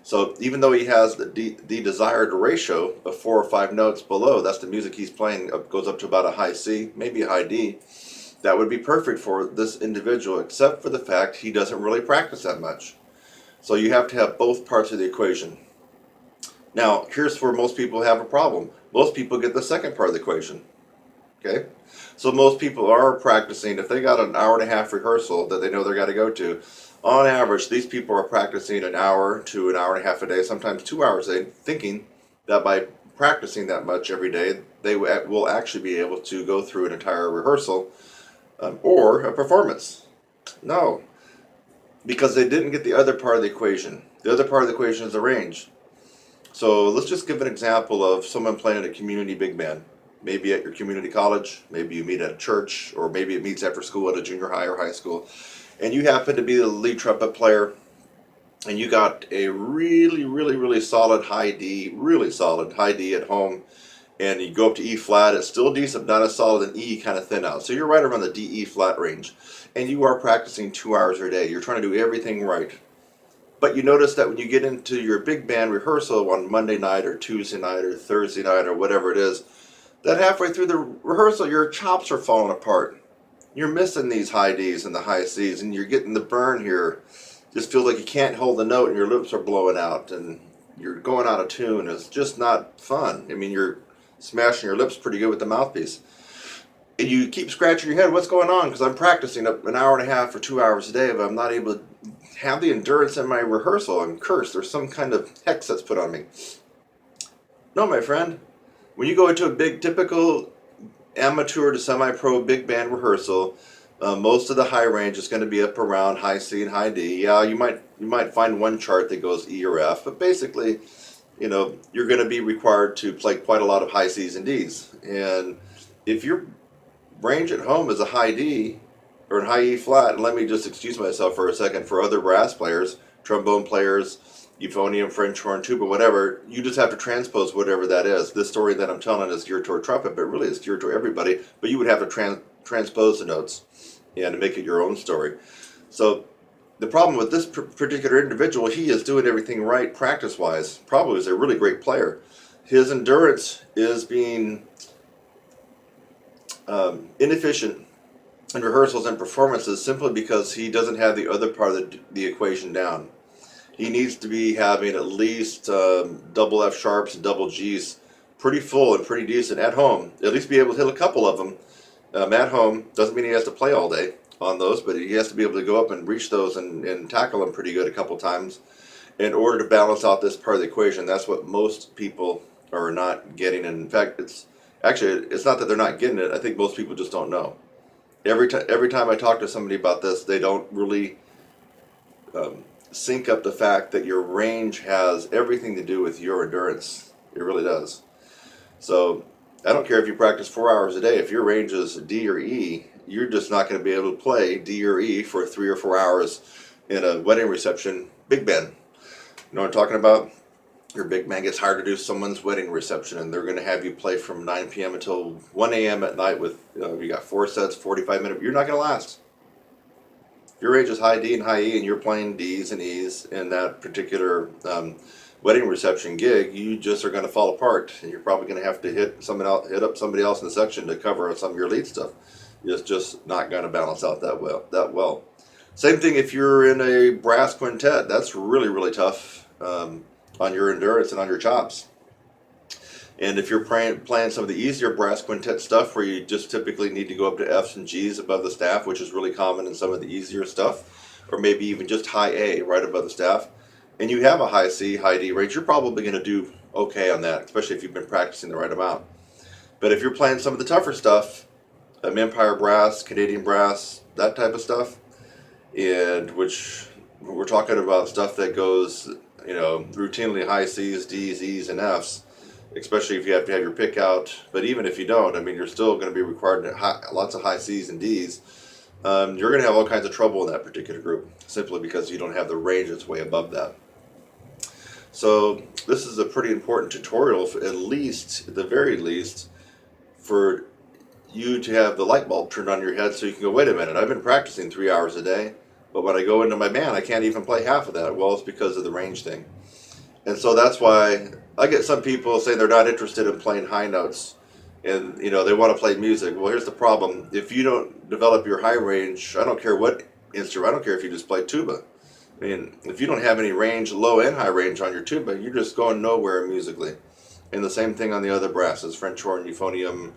So even though he has the desired ratio of 4 or 5 notes below, that's the music he's playing, goes up to about a high C, maybe a high D, that would be perfect for this individual, except for the fact he doesn't really practice that much. So you have to have both parts of the equation. Now, here's where most people have a problem. Most people get the second part of the equation. Okay? So most people are practicing, if they got an hour and a half rehearsal that they know they're got to go to, on average, these people are practicing an hour to an hour and a half a day, sometimes 2 hours a day, thinking that by practicing that much every day, they will actually be able to go through an entire rehearsal or a performance. No, because they didn't get the other part of the equation. The other part of the equation is the range. So let's just give an example of someone playing at a community big band. Maybe at your community college, maybe you meet at a church, or maybe it meets after school at a junior high or high school. And you happen to be the lead trumpet player, and you got a really solid high D, really solid high D at home, and you go up to E flat. It's still decent, not as solid, and E kind of thin out. So you're right around the D, E flat range. And you are practicing 2 hours a day. You're trying to do everything right. But you notice that when you get into your big band rehearsal on Monday night or Tuesday night or Thursday night or whatever it is, that halfway through the rehearsal, your chops are falling apart. You're missing these high Ds and the high Cs, and you're getting the burn here. Just feels like you can't hold the note and your lips are blowing out and you're going out of tune. It's just not fun. I mean, you're smashing your lips pretty good with the mouthpiece. And you keep scratching your head, what's going on? Because I'm practicing an hour and a half or 2 hours a day, but I'm not able to have the endurance in my rehearsal. I'm cursed. There's some kind of hex that's put on me. No, my friend. When you go into a big, typical amateur to semi-pro big band rehearsal, most of the high range is going to be up around high C and high D. Yeah, you might find one chart that goes E or F, but basically, you're going to be required to play quite a lot of high Cs and Ds. And if your range at home is a high D or a high E flat, and let me just excuse myself for a second for other brass players, trombone players, euphonium, French horn, tuba, whatever, you just have to transpose whatever that is. This story that I'm telling is geared toward trumpet, but really it's geared to everybody, but you would have to transpose the notes and to make it your own story. So the problem with this particular individual, he is doing everything right practice-wise, probably is a really great player. His endurance is being inefficient in rehearsals and performances simply because he doesn't have the other part of the equation down. he needs to be having at least double F sharps and double Gs pretty full and pretty decent at home. At least be able to hit a couple of them at home. Doesn't mean he has to play all day on those, but he has to be able to go up and reach those and tackle them pretty good a couple times in order to balance out this part of the equation. That's what most people are not getting. And in fact, it's not that they're not getting it. I think most people just don't know. Every time I talk to somebody about this, they don't really sync up the fact that your range has everything to do with your endurance. It really does. So I don't care if you practice 4 hours a day. If your range is D or E, you're just not going to be able to play D or E for 3 or 4 hours in a wedding reception big band. You know what I'm talking about? Your big band gets hired to do someone's wedding reception, and they're going to have you play from 9 p.m. until 1 a.m. at night with, you got 4 sets, 45 minutes. You're not going to last. If your range is high D and high E and you're playing Ds and Es in that particular wedding reception gig, you just are going to fall apart, and you're probably going to have to hit up somebody else in the section to cover some of your lead stuff. It's just not going to balance out that well. Same thing if you're in a brass quintet. That's really, really tough on your endurance and on your chops. And if you're playing some of the easier brass quintet stuff where you just typically need to go up to Fs and Gs above the staff, which is really common in some of the easier stuff, or maybe even just high A right above the staff, and you have a high C, high D range, you're probably going to do okay on that, especially if you've been practicing the right amount. But if you're playing some of the tougher stuff, Empire brass, Canadian brass, that type of stuff, and which we're talking about stuff that goes, routinely high C's, D's, E's, and F's, especially if you have to have your pick out. But even if you don't, you're still going to be required to lots of high C's and D's. You're going to have all kinds of trouble in that particular group, simply because you don't have the range that's way above that. So this is a pretty important tutorial, at the very least, for you to have the light bulb turned on your head so you can go, wait a minute, I've been practicing 3 hours a day, but when I go into my band, I can't even play half of that. Well, it's because of the range thing. And so that's why I get some people saying they're not interested in playing high notes, and they want to play music. Well, here's the problem. If you don't develop your high range, I don't care what instrument, I don't care if you just play tuba. If you don't have any range, low and high range on your tuba, you're just going nowhere musically. And the same thing on the other brasses, French horn, euphonium,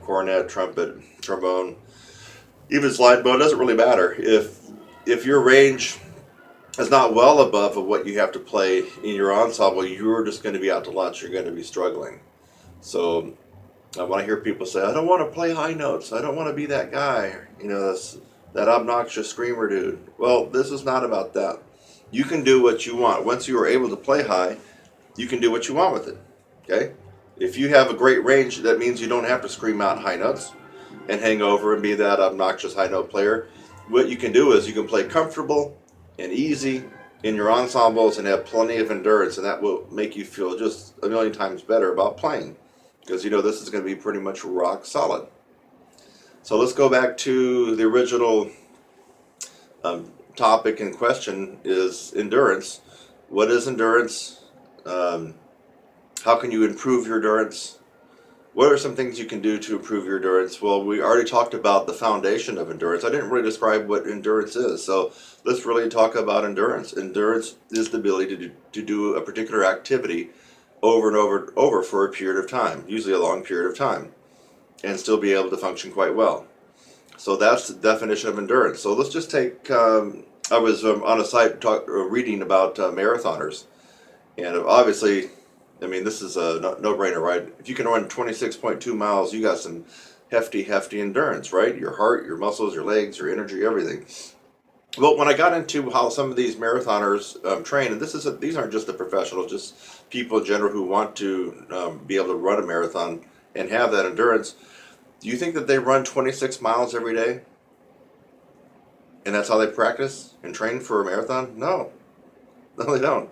cornet, trumpet, trombone, even slide bow. It doesn't really matter. If your range is not well above of what you have to play in your ensemble, you're just going to be out to lunch. You're going to be struggling. So when I hear people say, I don't want to play high notes, I don't want to be that guy, that obnoxious screamer dude. Well, this is not about that. You can do what you want. Once you are able to play high, you can do what you want with it. Okay? If you have a great range, that means you don't have to scream out high notes and hang over and be that obnoxious high note player. What you can do is you can play comfortable and easy in your ensembles and have plenty of endurance, and that will make you feel just a million times better about playing, because this is going to be pretty much rock solid. So let's go back to the original topic in question, is endurance. What is endurance? How can you improve your endurance? What are some things you can do to improve your endurance? Well, we already talked about the foundation of endurance. I didn't really describe what endurance is, so let's really talk about endurance. Endurance is the ability to do a particular activity over and over for a period of time, usually a long period of time, and still be able to function quite well. So that's the definition of endurance. So let's just take, I was on a site reading about marathoners, and obviously, this is a no-brainer, right? If you can run 26.2 miles, you got some hefty endurance, right? Your heart, your muscles, your legs, your energy, everything. Well, when I got into how some of these marathoners train, and these aren't just the professionals, just people in general who want to be able to run a marathon and have that endurance, do you think that they run 26 miles every day? And that's how they practice and train for a marathon? No, they don't.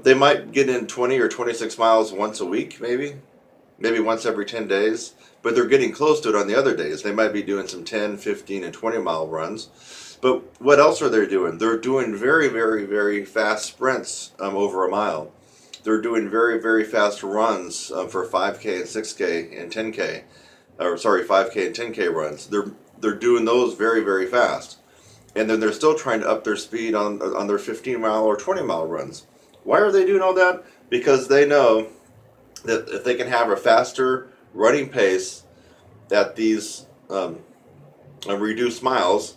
They might get in 20 or 26 miles once a week, maybe once every 10 days, but they're getting close to it on the other days. They might be doing some 10, 15, and 20 mile runs. But what else are they doing? They're doing very, very, very fast sprints over a mile. They're doing very, very fast runs for 5K and 6K and 10K. 5K and 10K runs. They're doing those very, very fast. and then they're still trying to up their speed on their 15-mile or 20-mile runs. Why are they doing all that? Because they know that if they can have a faster running pace at these reduced miles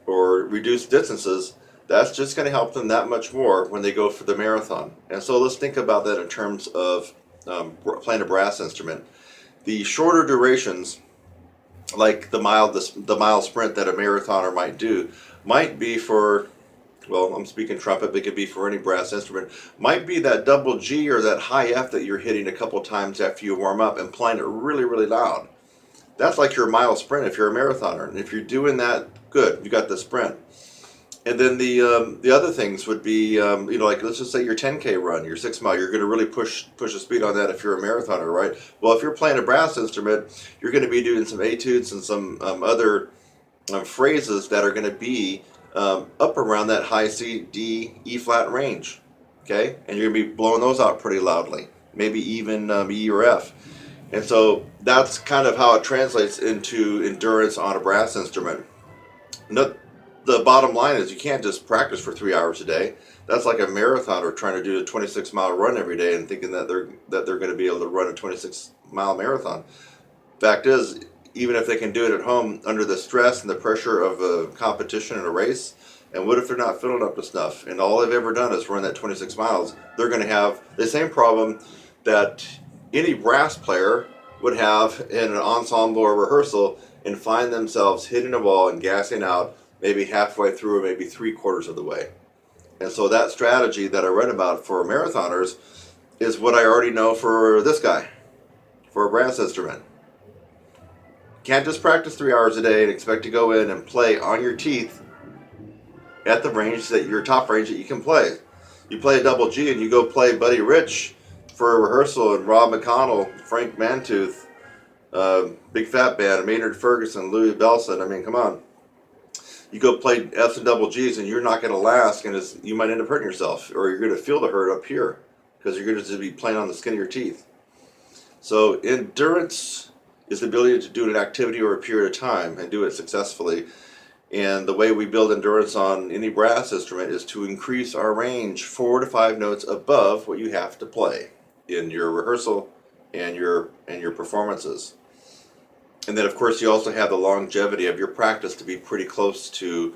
or reduced distances, that's just going to help them that much more when they go for the marathon. And so let's think about that in terms of playing a brass instrument. The shorter durations, like the mile sprint that a marathoner might do, might be for, well, I'm speaking trumpet, but it could be for any brass instrument, might be that double G or that high F that you're hitting a couple times after you warm up and playing it really, really loud. That's like your mile sprint if you're a marathoner. And if you're doing that, good, you got the sprint. And then the other things would be, like let's just say your 10K run, your 6 mile, you're going to really push the speed on that if you're a marathoner, right? Well, if you're playing a brass instrument, you're going to be doing some etudes and some other phrases that are going to be up around that high C, D, E flat range, okay? And you're going to be blowing those out pretty loudly, maybe even E or F. And so that's kind of how it translates into endurance on a brass instrument. The bottom line is you can't just practice for 3 hours a day. That's like a marathoner trying to do a 26-mile run every day and thinking that they're going to be able to run a 26-mile marathon. Fact is, even if they can do it at home under the stress and the pressure of a competition and a race, and what if they're not feeling up to snuff and all they've ever done is run that 26 miles, they're going to have the same problem that any brass player would have in an ensemble or rehearsal and find themselves hitting a wall and gassing out maybe halfway through or maybe 3/4 of the way. And so that strategy that I read about for marathoners is what I already know for this guy, for a brass instrument. Can't just practice 3 hours a day and expect to go in and play on your teeth at the range that your top range that you can play. You play a double G and you go play Buddy Rich for a rehearsal and Rob McConnell, Frank Mantooth, Big Fat Band, Maynard Ferguson, Louis Bellson. I mean, come on. You go play F's and double G's and you're not going to last, and you might end up hurting yourself, or you're going to feel the hurt up here because you're going to be playing on the skin of your teeth. So endurance is the ability to do an activity or a period of time and do it successfully. And the way we build endurance on any brass instrument is to increase our range 4 to 5 notes above what you have to play in your rehearsal and your performances. And then, of course, you also have the longevity of your practice to be pretty close to,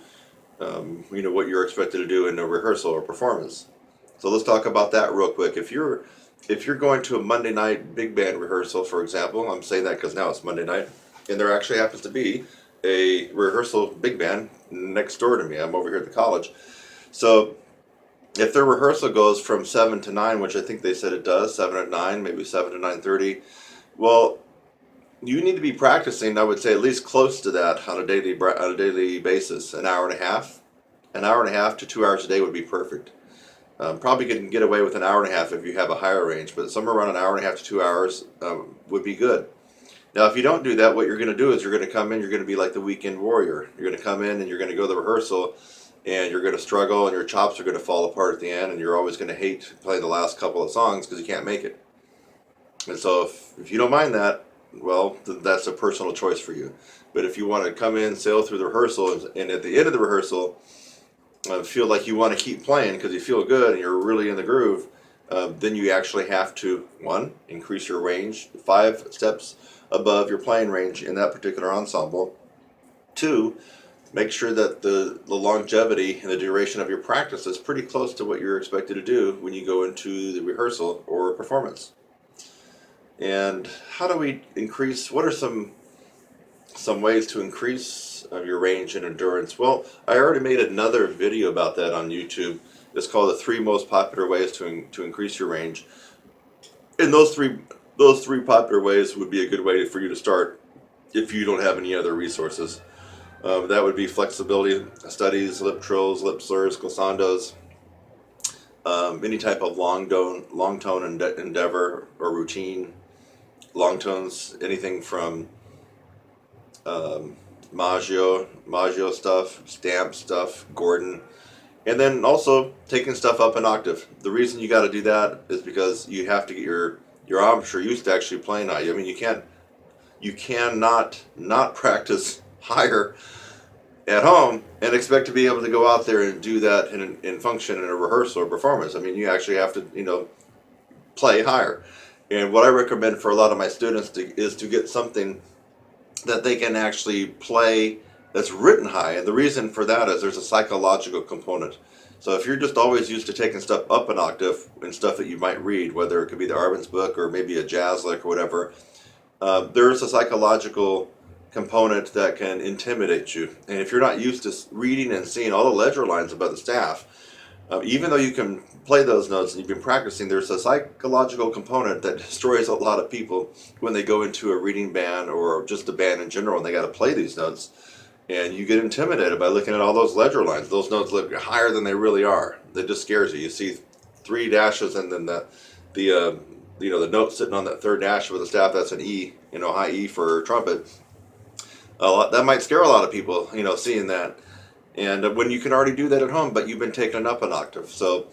what you're expected to do in a rehearsal or performance. So let's talk about that real quick. If you're going to a Monday night big band rehearsal, for example, I'm saying that because now it's Monday night, and there actually happens to be a rehearsal big band next door to me. I'm over here at the college. So if their rehearsal goes from 7 to 9, which I think they said it does, 7 to 9, maybe 7 to 9:30, well, you need to be practicing, I would say, at least close to that on a daily basis. An hour and a half to 2 hours a day would be perfect. Probably can get away with an hour and a half if you have a higher range, but somewhere around an hour and a half to 2 hours would be good. Now, if you don't do that, what you're going to do is you're going to come in, you're going to be like the weekend warrior. You're going to come in and you're going to go to the rehearsal and you're going to struggle and your chops are going to fall apart at the end, and you're always going to hate playing the last couple of songs because you can't make it. And so if you don't mind that, well, that's a personal choice for you. But if you want to come in, sail through the rehearsal, and at the end of the rehearsal, feel like you want to keep playing because you feel good and you're really in the groove, then you actually have to, 1, increase your range 5 steps above your playing range in that particular ensemble. 2, make sure that the longevity and the duration of your practice is pretty close to what you're expected to do when you go into the rehearsal or performance. And how do we increase, what are some ways to increase your range and endurance? Well, I already made another video about that on YouTube. It's called the 3 most popular ways to increase your range. And those three popular ways would be a good way for you to start if you don't have any other resources. That would be flexibility studies, lip trills, lip slurs, glissandos, any type of long tone endeavor or routine. Long tones, anything from Maggio stuff, Stamp stuff, Gordon, and then also taking stuff up an octave. The reason you got to do that is because you have to get your embouchure used to actually playing high. I mean, you cannot not practice higher at home and expect to be able to go out there and do that in function in a rehearsal or performance. I mean, you actually have to, play higher. And what I recommend for a lot of my students is to get something that they can actually play that's written high. And the reason for that is there's a psychological component. So if you're just always used to taking stuff up an octave in stuff that you might read, whether it could be the Arben's book or maybe a jazz lick or whatever, there is a psychological component that can intimidate you. And if you're not used to reading and seeing all the ledger lines above the staff, even though you can play those notes and you've been practicing, there's a psychological component that destroys a lot of people when they go into a reading band or just a band in general and they got to play these notes. And you get intimidated by looking at all those ledger lines. Those notes look higher than they really are. That just scares you. You see 3 dashes and then the note sitting on that 3rd dash with the staff. That's an E, high E for trumpet. That might scare a lot of people, seeing that. And when you can already do that at home, but you've been taken up an octave. So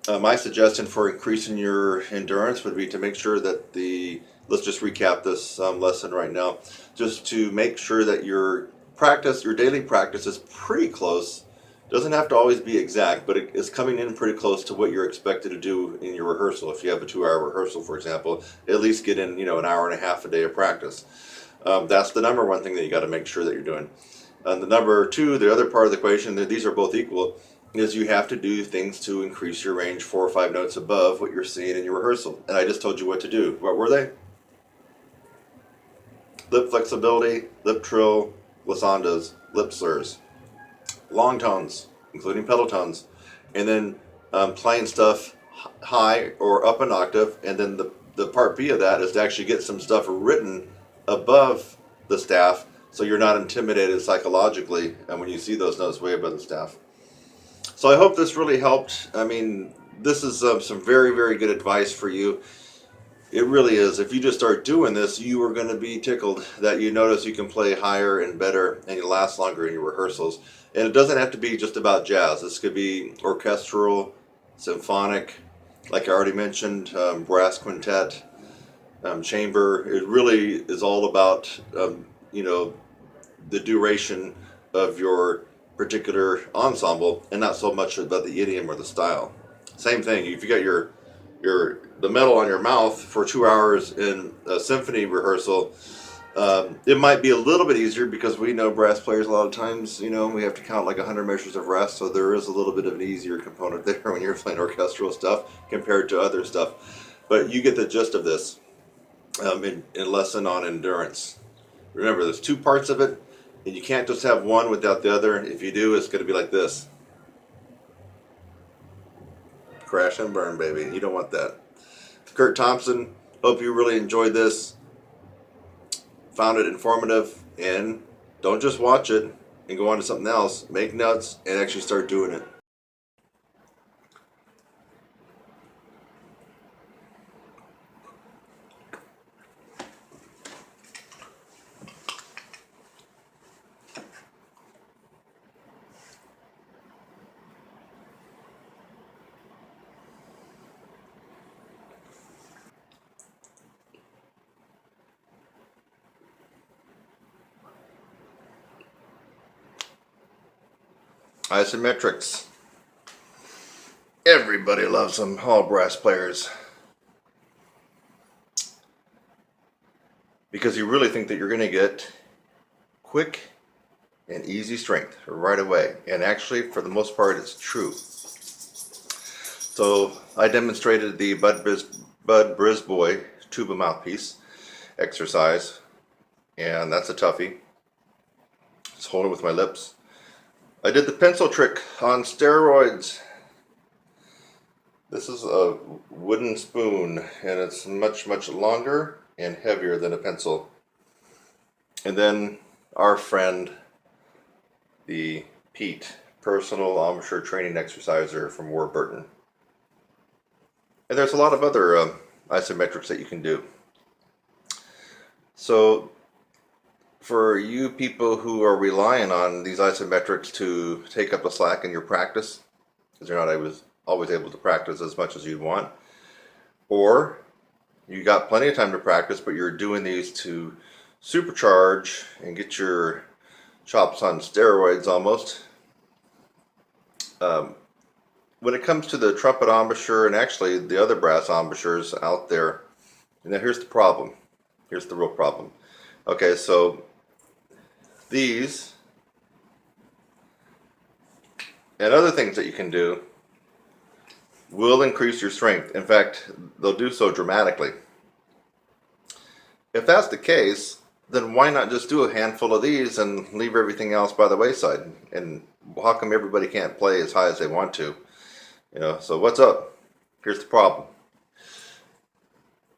my suggestion for increasing your endurance would be to make sure that let's just recap this lesson right now, just to make sure that your daily practice is pretty close. Doesn't have to always be exact, but it is coming in pretty close to what you're expected to do in your rehearsal. If you have a 2-hour rehearsal, for example, at least get in, an hour and a half a day of practice. That's the number one thing that you got to make sure that you're doing. And the number 2, the other part of the equation, that these are both equal, is you have to do things to increase your range 4 or 5 notes above what you're seeing in your rehearsal. And I just told you what to do. What were they? Lip flexibility, lip trill, glissandas, lip slurs, long tones, including pedal tones, and then playing stuff high or up an octave. And then the part B of that is to actually get some stuff written above the staff, so you're not intimidated psychologically and when you see those notes way above the staff. So I hope this really helped. I mean, this is some very, very good advice for you. It really is. If you just start doing this, you are going to be tickled that you notice you can play higher and better and you last longer in your rehearsals. And it doesn't have to be just about jazz. This could be orchestral, symphonic, like I already mentioned, brass quintet, chamber. It really is all about the duration of your particular ensemble and not so much about the idiom or the style. Same thing, if you got the metal on your mouth for 2 hours in a symphony rehearsal, it might be a little bit easier because we know brass players a lot of times, we have to count like 100 measures of rest, so there is a little bit of an easier component there when you're playing orchestral stuff compared to other stuff. But you get the gist of this in lesson on endurance. Remember, there's 2 parts of it, and you can't just have one without the other. If you do, it's going to be like this. Crash and burn, baby. You don't want that. Kurt Thompson, hope you really enjoyed this. Found it informative, and don't just watch it and go on to something else. Make notes and actually start doing it. Isometrics. Everybody loves them, all brass players. Because you really think that you're going to get quick and easy strength right away. And actually, for the most part, it's true. So I demonstrated the Bud Brisbois tuba mouthpiece exercise, and that's a toughie. Just hold it with my lips. I did the pencil trick on steroids. This is a wooden spoon, and it's much, much longer and heavier than a pencil. And then our friend, the Pete, personal amateur training exerciser from Warburton. And there's a lot of other isometrics that you can do. So for you people who are relying on these isometrics to take up the slack in your practice, because you're not always able to practice as much as you'd want, or you got plenty of time to practice, but you're doing these to supercharge and get your chops on steroids almost. When it comes to the trumpet embouchure and actually the other brass embouchures out there, now here's the problem. Here's the real problem. Okay, so these and other things that you can do will increase your strength. In fact, they'll do so dramatically. If that's the case, then why not just do a handful of these and leave everything else by the wayside? And how come everybody can't play as high as they want to? You know, so what's up? Here's the problem.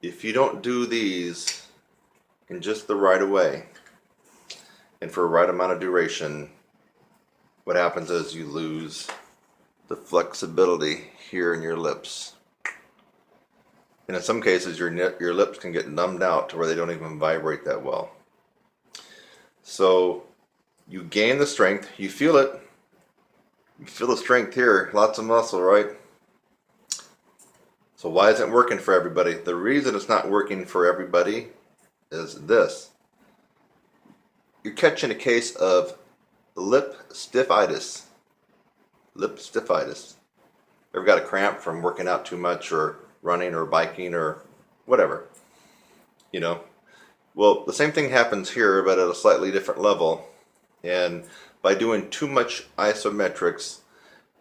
If you don't do these in just the right way and for a right amount of duration, what happens is you lose the flexibility here in your lips. And in some cases, your lips can get numbed out to where they don't even vibrate that well. So you gain the strength, you feel it. You feel the strength here, lots of muscle, right? So why isn't it working for everybody? The reason it's not working for everybody is this. You're catching a case of lip stiffitis. Lip stiffitis. Ever got a cramp from working out too much or running or biking or whatever? You know? Well, the same thing happens here, but at a slightly different level. And by doing too much isometrics,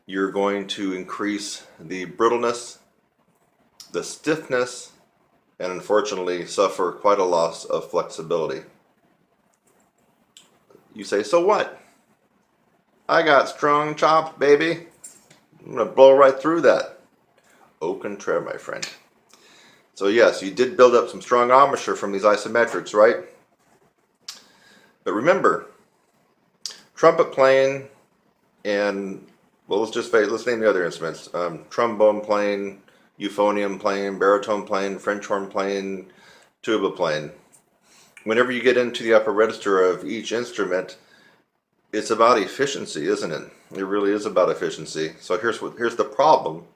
you're going to increase the brittleness, the stiffness, and unfortunately suffer quite a loss of flexibility. You say, so what? I got strong chops, baby. I'm going to blow right through that. Au contraire, my friend. So yes, you did build up some strong embouchure from these isometrics, right? But remember, trumpet playing and, well, let's name the other instruments. Trombone playing, euphonium playing, baritone playing, French horn playing, tuba playing. Whenever you get into the upper register of each instrument, it's about efficiency, isn't it? It really is about efficiency. So here's the problem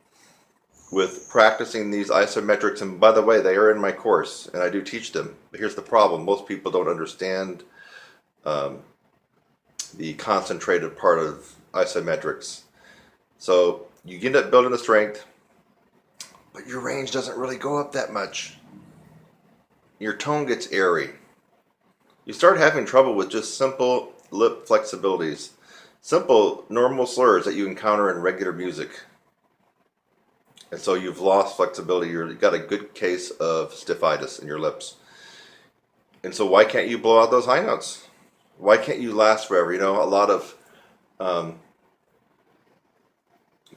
with practicing these isometrics. And by the way, they are in my course and I do teach them. But here's the problem. Most people don't understand the concentrated part of isometrics. So you end up building the strength, but your range doesn't really go up that much. Your tone gets airy. You start having trouble with just simple lip flexibilities, simple normal slurs that you encounter in regular music. And so you've lost flexibility. You've got a good case of stiffitis in your lips. And so why can't you blow out those high notes? Why can't you last forever? You know, a lot of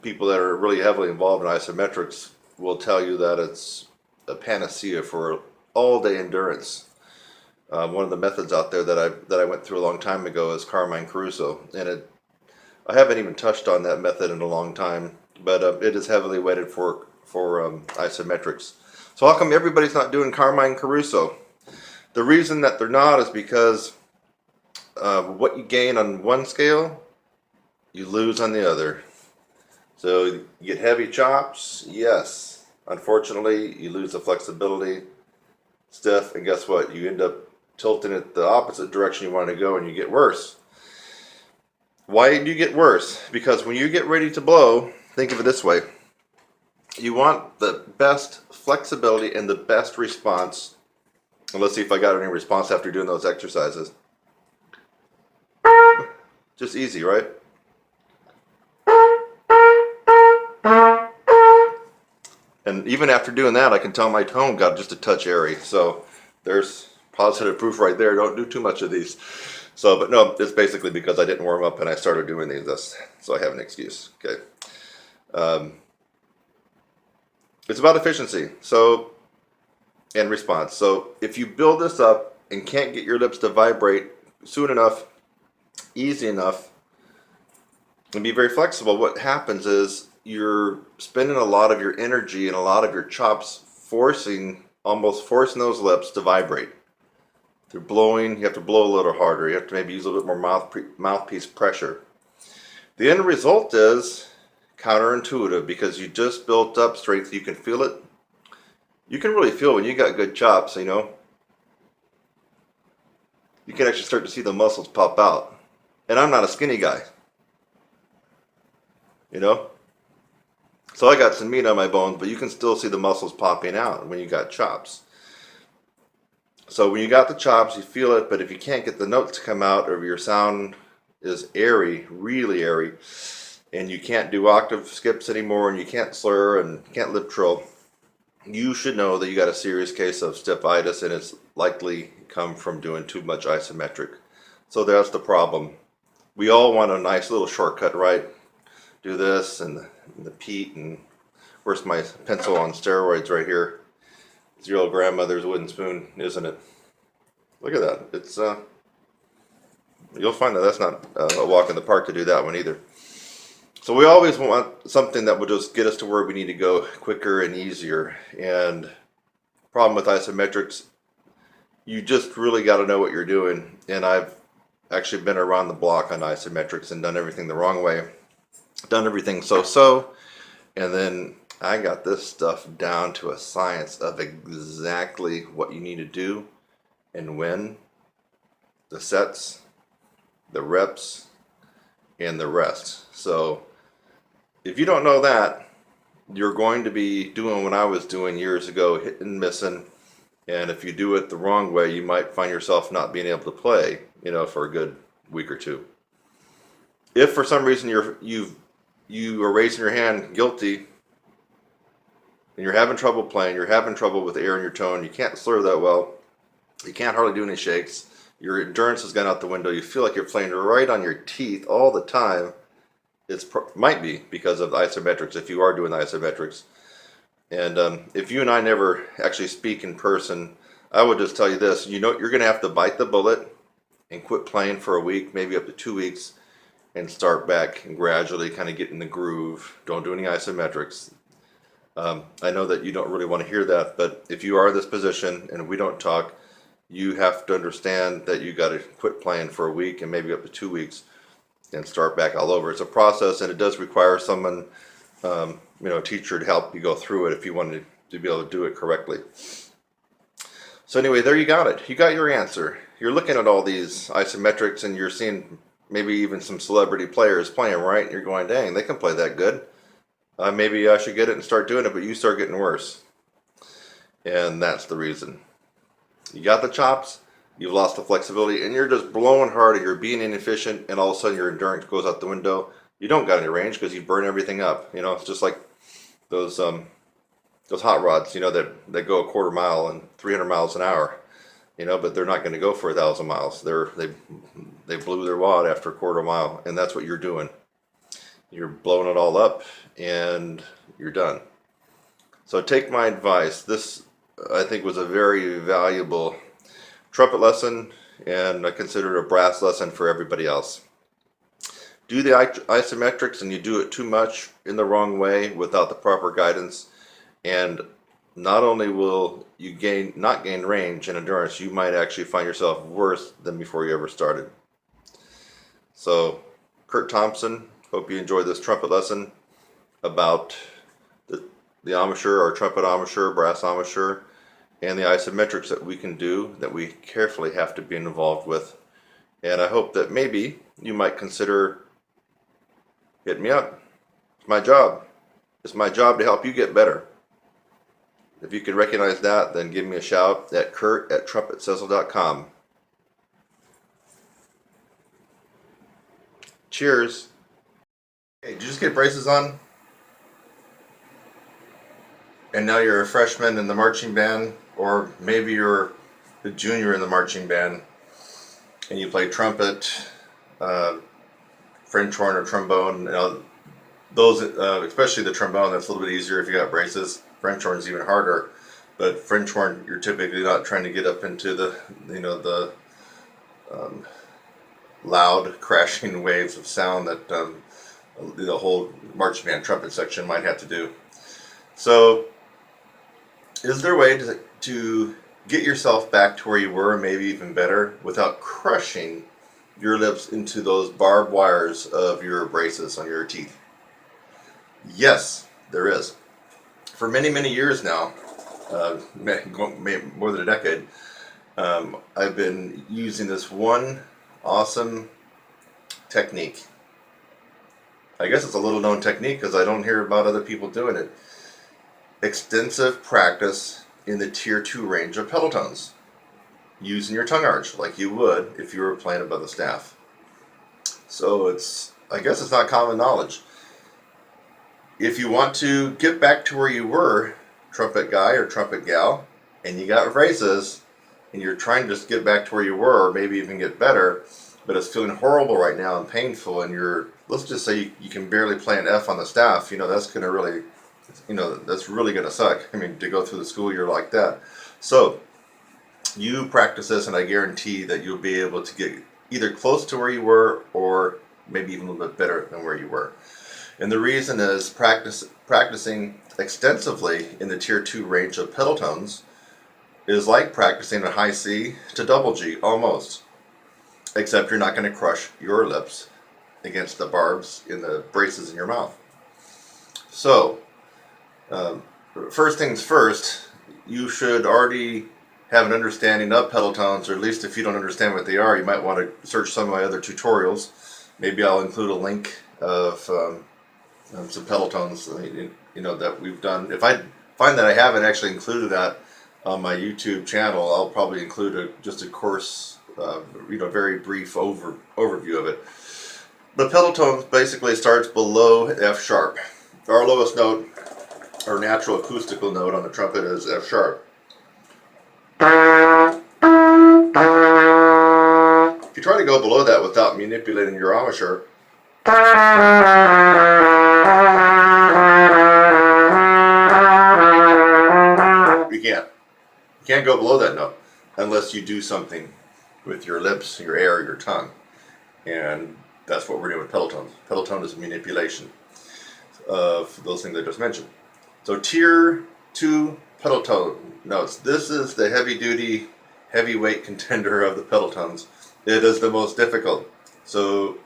people that are really heavily involved in isometrics will tell you that it's a panacea for all-day endurance. One of the methods out there that I went through a long time ago is Carmine Caruso, and I haven't even touched on that method in a long time, but it is heavily weighted for isometrics. So how come everybody's not doing Carmine Caruso? The reason that they're not is because what you gain on one scale, you lose on the other. So you get heavy chops, yes. Unfortunately, you lose the flexibility, stiff, and guess what? You end up tilting it the opposite direction you want to go and you get worse. Why do you get worse? Because when you get ready to blow, think of it this way. You want the best flexibility and the best response. And let's see if I got any response after doing those exercises. Just easy, right? And even after doing that, I can tell my tone got just a touch airy. So there's positive proof right there. Don't do too much of these. So, but no, it's basically because I didn't warm up and I started doing these. So I have an excuse. Okay. It's about efficiency. So, and response. So if you build this up and can't get your lips to vibrate soon enough, easy enough, and be very flexible, what happens is you're spending a lot of your energy and a lot of your chops almost forcing those lips to vibrate. Through blowing, you have to blow a little harder. You have to maybe use a little bit more mouthpiece pressure. The end result is counterintuitive because you just built up strength. You can feel it. You can really feel when you got good chops, you know. You can actually start to see the muscles pop out. And I'm not a skinny guy, you know? So I got some meat on my bones, but you can still see the muscles popping out when you got chops. So when you got the chops, you feel it, but if you can't get the notes to come out, or your sound is airy, really airy, and you can't do octave skips anymore, and you can't slur and can't lip trill, you should know that you got a serious case of stephitis, and it's likely come from doing too much isometric. So that's the problem. We all want a nice little shortcut, right? Do this and the Pete, and where's my pencil on steroids right here? It's your old grandmother's wooden spoon, isn't it? Look at that. It's you'll find that that's not a walk in the park to do that one either. So we always want something that will just get us to where we need to go quicker and easier. And problem with isometrics, you just really got to know what you're doing. And I've actually been around the block on isometrics and done everything the wrong way, done everything so, and then I got this stuff down to a science of exactly what you need to do and when, the sets, the reps, and the rest. So if you don't know that, you're going to be doing what I was doing years ago, hitting and missing. And if you do it the wrong way, you might find yourself not being able to play, for a good week or two. If for some reason you are raising your hand guilty, and you're having trouble playing, you're having trouble with air in your tone, you can't slur that well, you can't hardly do any shakes, your endurance has gone out the window, you feel like you're playing right on your teeth all the time, it might be because of the isometrics, if you are doing the isometrics. And if you and I never actually speak in person, I would just tell you this, you're going to have to bite the bullet and quit playing for a week, maybe up to 2 weeks, and start back and gradually kind of get in the groove. Don't do any isometrics. I know that you don't really want to hear that, but if you are in this position and we don't talk, you have to understand that you got to quit playing for a week and maybe up to 2 weeks and start back all over. It's a process, and it does require someone, a teacher to help you go through it if you wanted to be able to do it correctly. So anyway, there you got it. You got your answer. You're looking at all these isometrics and you're seeing maybe even some celebrity players playing, right? And you're going, dang, they can play that good. Maybe I should get it and start doing it, but you start getting worse. And that's the reason. You got the chops, you've lost the flexibility, and you're just blowing hard and you're being inefficient, and all of a sudden your endurance goes out the window. You don't got any range because you burn everything up. It's just like those hot rods, that go a quarter mile and 300 miles an hour, but they're not going to go for 1,000 miles. They blew their wad after a quarter mile, and that's what you're doing. You're blowing it all up and you're done. So take my advice. This, I think, was a very valuable trumpet lesson, and I consider it a brass lesson for everybody else. Do the isometrics and you do it too much in the wrong way without the proper guidance, and not only will you not gain range and endurance, you might actually find yourself worse than before you ever started. So, Kurt Thompson, hope you enjoyed this trumpet lesson about the embouchure, or trumpet embouchure, brass embouchure, and the isometrics that we can do, that we carefully have to be involved with. And I hope that maybe you might consider hitting me up. It's my job. It's my job to help you get better. If you can recognize that, then give me a shout at kurt@trumpetsizzle.com. Cheers. Hey, did you just get braces on? And now you're a freshman in the marching band, or maybe you're a junior in the marching band, and you play trumpet, French horn, or trombone. Those, especially the trombone, that's a little bit easier if you got braces. French horn is even harder, but French horn, you're typically not trying to get up into the loud crashing waves of sound that the whole marching band trumpet section might have to do. So, is there a way to get yourself back to where you were, maybe even better, without crushing your lips into those barbed wires of your braces on your teeth? Yes, there is. For many, many years now, more than a decade, I've been using this one awesome technique. I guess it's a little known technique because I don't hear about other people doing it. Extensive practice in the tier 2 range of pedal tones, using your tongue arch like you would if you were playing above the staff. So I guess it's not common knowledge. If you want to get back to where you were, trumpet guy or trumpet gal, and you got phrases, and you're trying to just get back to where you were, or maybe even get better, but it's feeling horrible right now and painful, and let's just say you can barely play an F on the staff, that's going to really, that's really going to suck. I mean, to go through the school year like that. So, you practice this, and I guarantee that you'll be able to get either close to where you were, or maybe even a little bit better than where you were. And the reason is practicing extensively in the tier 2 range of pedal tones is like practicing a high C to double G, almost. Except you're not going to crush your lips against the barbs in the braces in your mouth. So, first things first, you should already have an understanding of pedal tones, or at least if you don't understand what they are, you might want to search some of my other tutorials. Maybe I'll include a link of some pedal tones that we've done. If I find that I haven't actually included that on my YouTube channel, I'll probably include just a course, very brief overview of it. The pedal tone basically starts below F sharp. Our lowest note, our natural acoustical note on the trumpet, is F sharp. If you try to go below that without manipulating your embouchure, you can't. You can't go below that note unless you do something with your lips, your air, your tongue. And that's what we're doing with pedal tones. Pedal tone is manipulation of those things I just mentioned. So tier 2 pedal tone notes. This is the heavy-duty, heavyweight contender of the pedal tones. It is the most difficult. So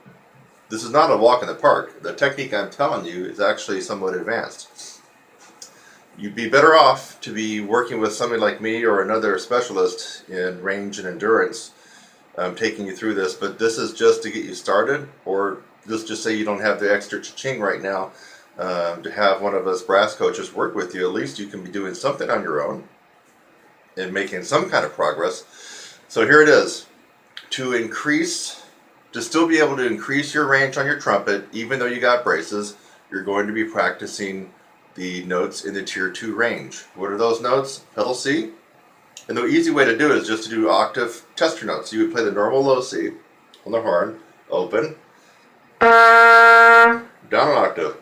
this is not a walk in the park. The technique I'm telling you is actually somewhat advanced. You'd be better off to be working with somebody like me or another specialist in range and endurance taking you through this, but this is just to get you started, or let's just say you don't have the extra cha-ching right now to have one of us brass coaches work with you. At least you can be doing something on your own and making some kind of progress. So here it is. To still be able to increase your range on your trumpet, even though you got braces, you're going to be practicing the notes in the tier 2 range. What are those notes? Pedal C. And the easy way to do it is just to do octave tester notes. You would play the normal low C on the horn, open, down an octave.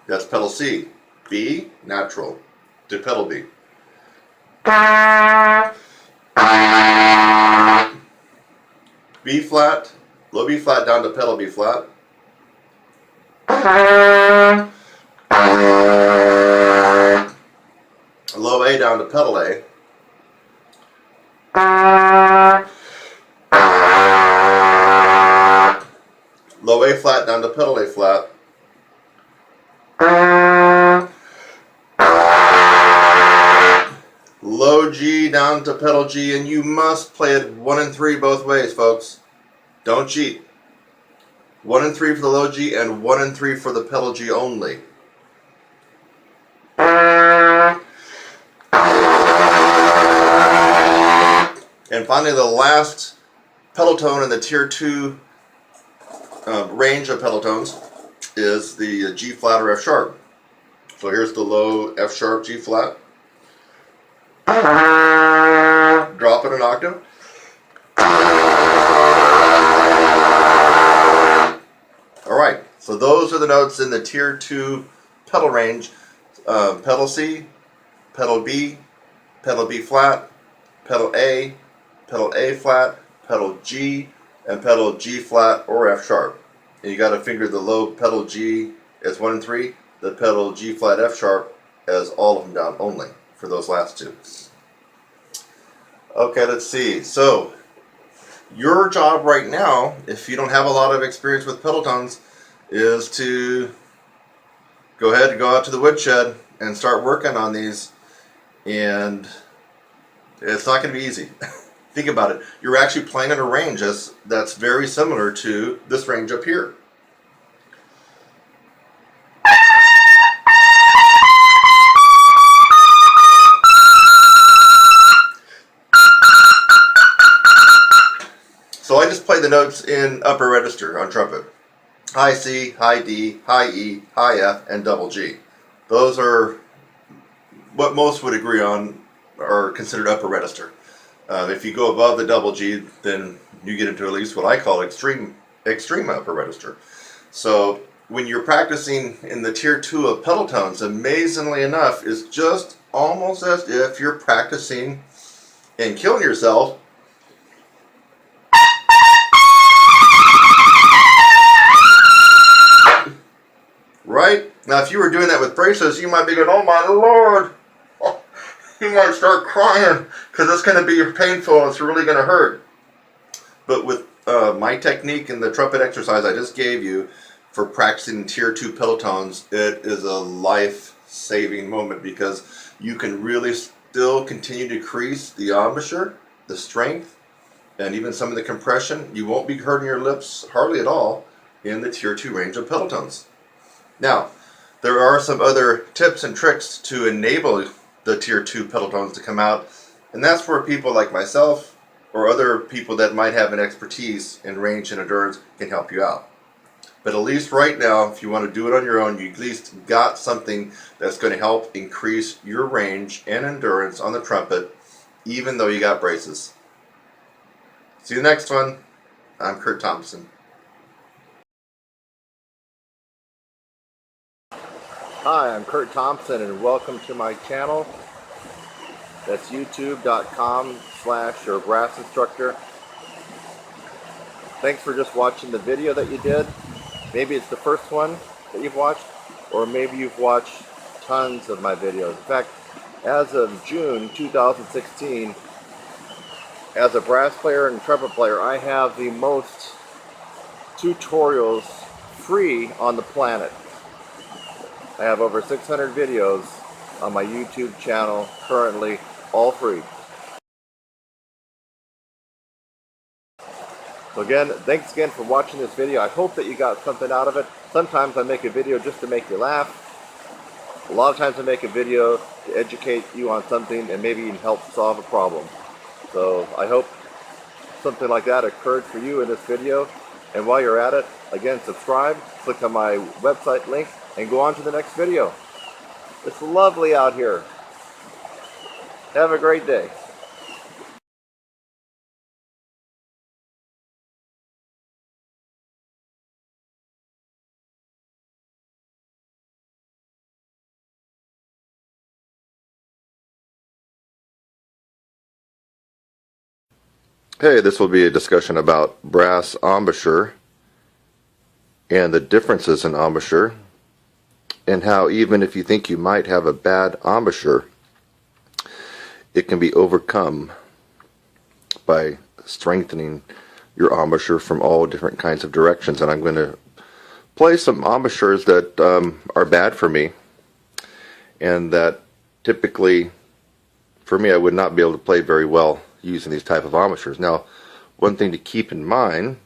That's pedal C. B, natural, to pedal B. B flat, low B flat down to pedal B flat. Low A down to pedal A. Low A flat down to pedal A flat. Low G down to pedal G, and you must play it 1 and 3 both ways, folks. Don't cheat. 1 and 3 for the low G and 1 and 3 for the pedal G only. And finally, the last pedal tone in the tier 2 range of pedal tones is the G flat or F sharp. So here's the low F sharp G flat. Drop it an octave. Alright, so those are the notes in the tier 2 pedal range. Pedal C, pedal B flat, pedal A flat, pedal G, and pedal G flat or F sharp. And you got to finger the low pedal G as 1 and 3, the pedal G flat F sharp as all of them down only for those last two. Okay, let's see. So your job right now, if you don't have a lot of experience with pedal tones, is to go ahead and go out to the woodshed and start working on these. And it's not going to be easy. Think about it. You're actually playing in a range that's very similar to this range up here. So I just play the notes in upper register on trumpet. High C, high D, high E, high F, and double G. Those are what most would agree on are considered upper register. If you go above the double G, then you get into at least what I call extreme upper register. So when you're practicing in the tier 2 of pedal tones, amazingly enough, is just almost as if you're practicing and killing yourself. Right? Now if you were doing that with braces, you might be going, oh my lord, oh, you might start crying because it's going to be painful and it's really going to hurt. But with my technique and the trumpet exercise I just gave you for practicing tier 2 pedal tones, it is a life-saving moment because you can really still continue to increase the embouchure, the strength, and even some of the compression. You won't be hurting your lips hardly at all in the tier 2 range of pedal tones. Now, there are some other tips and tricks to enable the tier 2 pedal tones to come out, and that's where people like myself or other people that might have an expertise in range and endurance can help you out. But at least right now, if you want to do it on your own, you at least got something that's going to help increase your range and endurance on the trumpet, even though you got braces. See you next one. I'm Kurt Thompson. Hi, I'm Kurt Thompson and welcome to my channel. That's youtube.com/your brass instructor. Thanks for just watching the video that you did. Maybe it's the first one that you've watched, or maybe you've watched tons of my videos. In fact, as of June 2016, as a brass player and trumpet player, I have the most tutorials free on the planet. I have over 600 videos on my YouTube channel currently, all free. So again, thanks again for watching this video. I hope that you got something out of it. Sometimes I make a video just to make you laugh. A lot of times I make a video to educate you on something and maybe even help solve a problem. So I hope something like that occurred for you in this video. And while you're at it, again, subscribe, click on my website link, and go on to the next video. It's lovely out here. Have a great day. Hey, this will be a discussion about brass embouchure and the differences in embouchure, and how even if you think you might have a bad embouchure, it can be overcome by strengthening your embouchure from all different kinds of directions. And I'm going to play some embouchures that are bad for me, and that typically for me I would not be able to play very well using these type of embouchures. Now, one thing to keep in mind,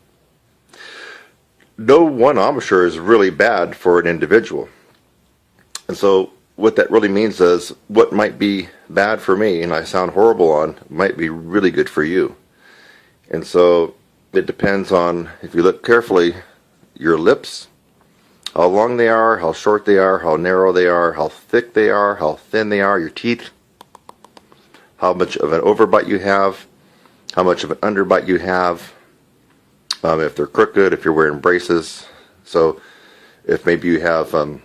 no one embouchure is really bad for an individual. And so what that really means is what might be bad for me and I sound horrible on might be really good for you. And so it depends on, if you look carefully, your lips, how long they are, how short they are, how narrow they are, how thick they are, how thin they are, your teeth, how much of an overbite you have, how much of an underbite you have, if they're crooked, if you're wearing braces, so if maybe you have a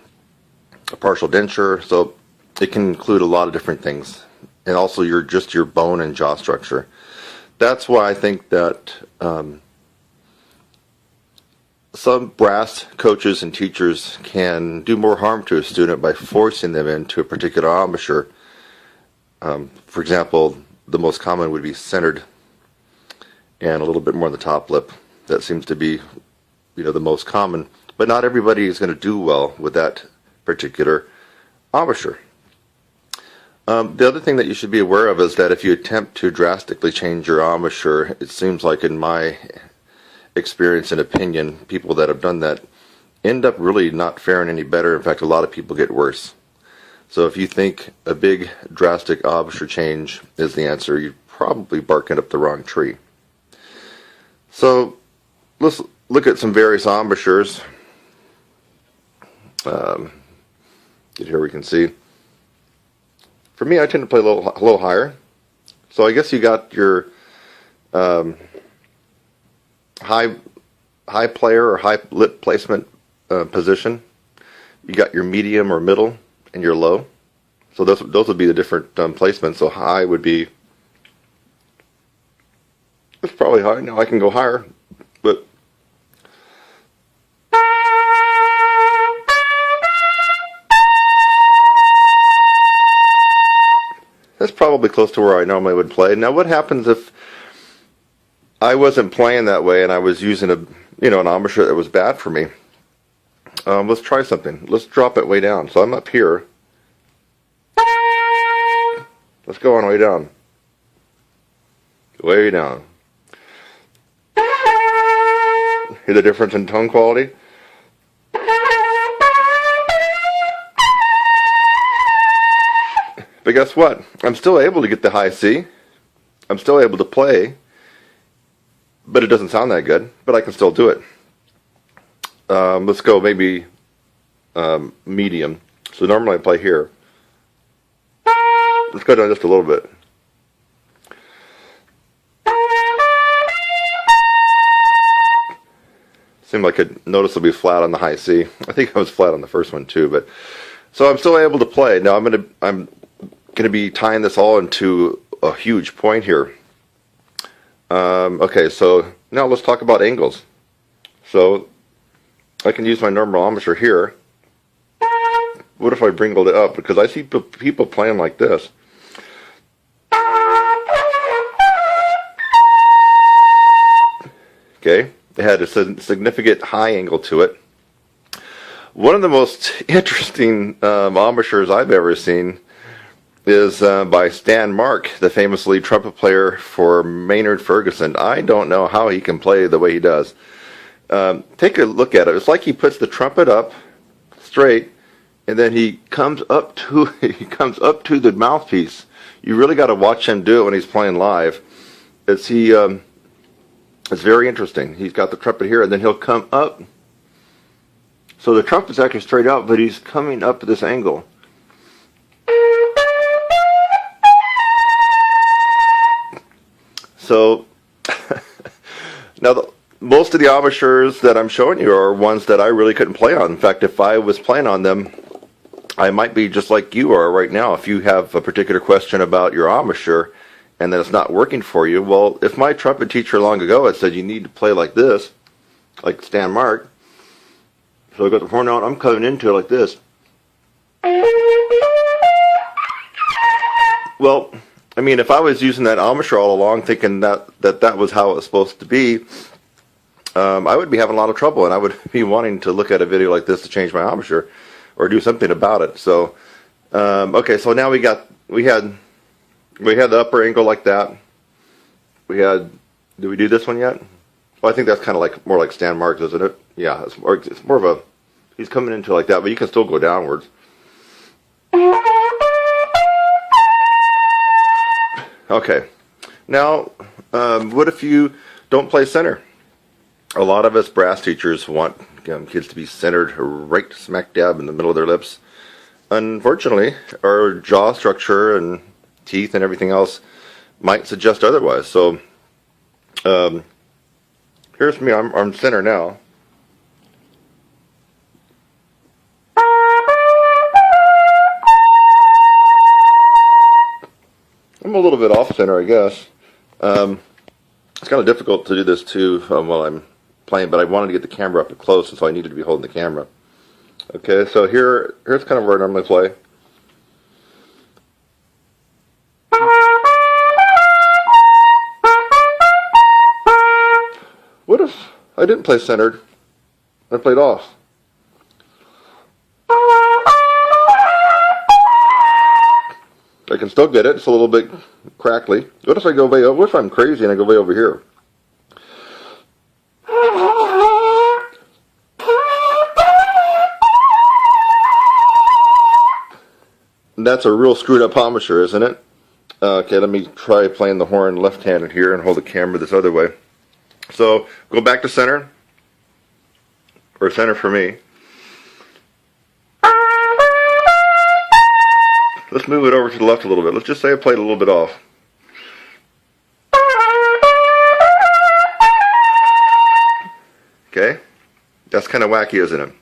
partial denture. So it can include a lot of different things, and also your bone and jaw structure. That's why I think that some brass coaches and teachers can do more harm to a student by forcing them into a particular embouchure. For example, the most common would be centered and a little bit more on the top lip. That seems to be, the most common. But not everybody is going to do well with that particular embouchure. The other thing that you should be aware of is that if you attempt to drastically change your embouchure, it seems like in my experience and opinion, people that have done that end up really not faring any better. In fact, a lot of people get worse. So if you think a big drastic embouchure change is the answer, you're probably barking up the wrong tree. So let's look at some various embouchures. Here we can see. For me, I tend to play a little higher. So I guess you got your high player or high lip placement position. You got your medium or middle and your low. So those would be the different placements. So high would be, it's probably high. Now I can go higher, but that's probably close to where I normally would play. Now what happens if I wasn't playing that way and I was using an embouchure that was bad for me? Let's try something. Let's drop it way down. So I'm up here. Let's go on way down. Way down. Hear the difference in tone quality? But guess what? I'm still able to get the high C. I'm still able to play, but it doesn't sound that good, but I can still do it. Let's go maybe medium. So normally I play here. Let's go down just a little bit. Seemed like it noticeably flat on the high C. I think I was flat on the first one too, but so I'm still able to play. Now I'm gonna be tying this all into a huge point here. Okay, so now let's talk about angles. So I can use my normal embouchure here. What if I bringled it up? Because I see people playing like this. Okay, it had a significant high angle to it. One of the most interesting embouchures I've ever seen is by Stan Mark, the famous lead trumpet player for Maynard Ferguson. I don't know how he can play the way he does. Take a look at it. It's like he puts the trumpet up straight, and then he comes up to the mouthpiece. You really got to watch him do it when he's playing live. It's very interesting. He's got the trumpet here, and then he'll come up. So the trumpet's actually straight out, but he's coming up at this angle. So now most of the embouchures that I'm showing you are ones that I really couldn't play on. In fact, if I was playing on them, I might be just like you are right now. If you have a particular question about your embouchure and that it's not working for you, well, if my trumpet teacher long ago had said you need to play like this, like Stan Mark, so I got the horn out, I'm coming into it like this. Well, I mean, if I was using that embouchure all along thinking that was how it was supposed to be, I would be having a lot of trouble, and I would be wanting to look at a video like this to change my embouchure or do something about it. So, okay, so now we had the upper angle like that. Did we do this one yet? Well, I think that's kind of like more like Stan Marks, isn't it? Yeah, it's more of a, he's coming into it like that, but you can still go downwards. Okay, now what if you don't play center? A lot of us brass teachers want kids to be centered right smack dab in the middle of their lips. Unfortunately, our jaw structure and teeth and everything else might suggest otherwise. So here's me, I'm center now. I'm a little bit off center, I guess. It's kind of difficult to do this too while I'm playing, but I wanted to get the camera up close, and so I needed to be holding the camera. Okay, so here's kind of where I normally play. What if I didn't play centered? I played off. I can still get it. It's a little bit crackly. What if I go way over? What if I'm crazy and I go way over here? That's a real screwed up embouchure, isn't it? Okay, let me try playing the horn left-handed here and hold the camera this other way. So, go back to center, or center for me. Let's move it over to the left a little bit. Let's just say I played a little bit off. Okay, that's kind of wacky, isn't it?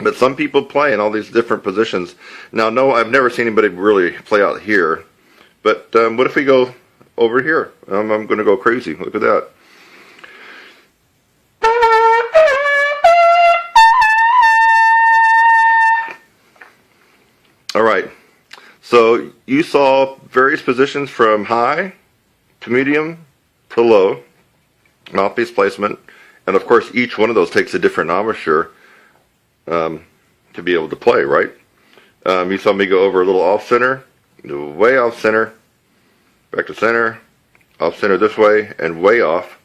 But some people play in all these different positions. Now, no, I've never seen anybody really play out here. But what if we go over here? I'm going to go crazy. Look at that. All right. So you saw various positions from high to medium to low, mouthpiece placement. And of course, each one of those takes a different embouchure to be able to play, right? You saw me go over a little off center, way off center, back to center, off center this way, and way off.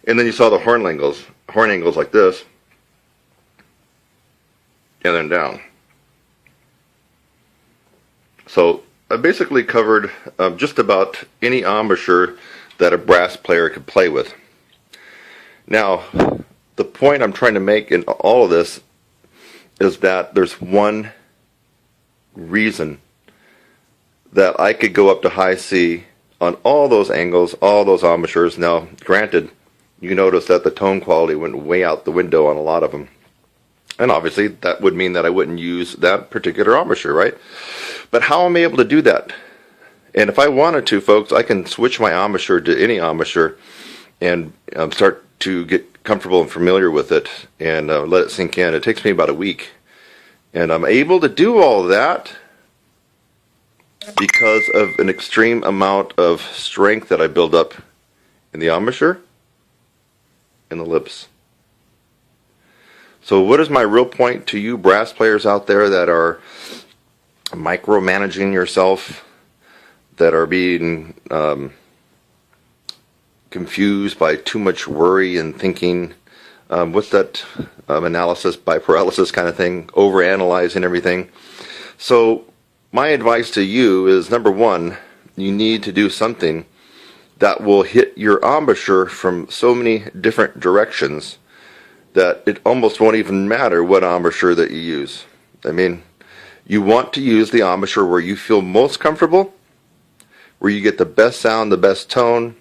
And then you saw the horn angles like this, and then down. So I basically covered just about any embouchure that a brass player could play with. Now, the point I'm trying to make in all of this is that there's one reason that I could go up to high C on all those angles, all those embouchures. Now, granted, you notice that the tone quality went way out the window on a lot of them. And obviously, that would mean that I wouldn't use that particular embouchure, right? But how am I able to do that? And if I wanted to, folks, I can switch my embouchure to any embouchure and start to get comfortable and familiar with it and let it sink in. It takes me about a week. And I'm able to do all that because of an extreme amount of strength that I build up in the embouchure and the lips. So what is my real point to you brass players out there that are micromanaging yourself, that are being confused by too much worry and thinking? What's that analysis by paralysis kind of thing, overanalyzing everything? So my advice to you is, number one, you need to do something that will hit your embouchure from so many different directions that it almost won't even matter what embouchure that you use. I mean, you want to use the embouchure where you feel most comfortable, where you get the best sound, the best tone,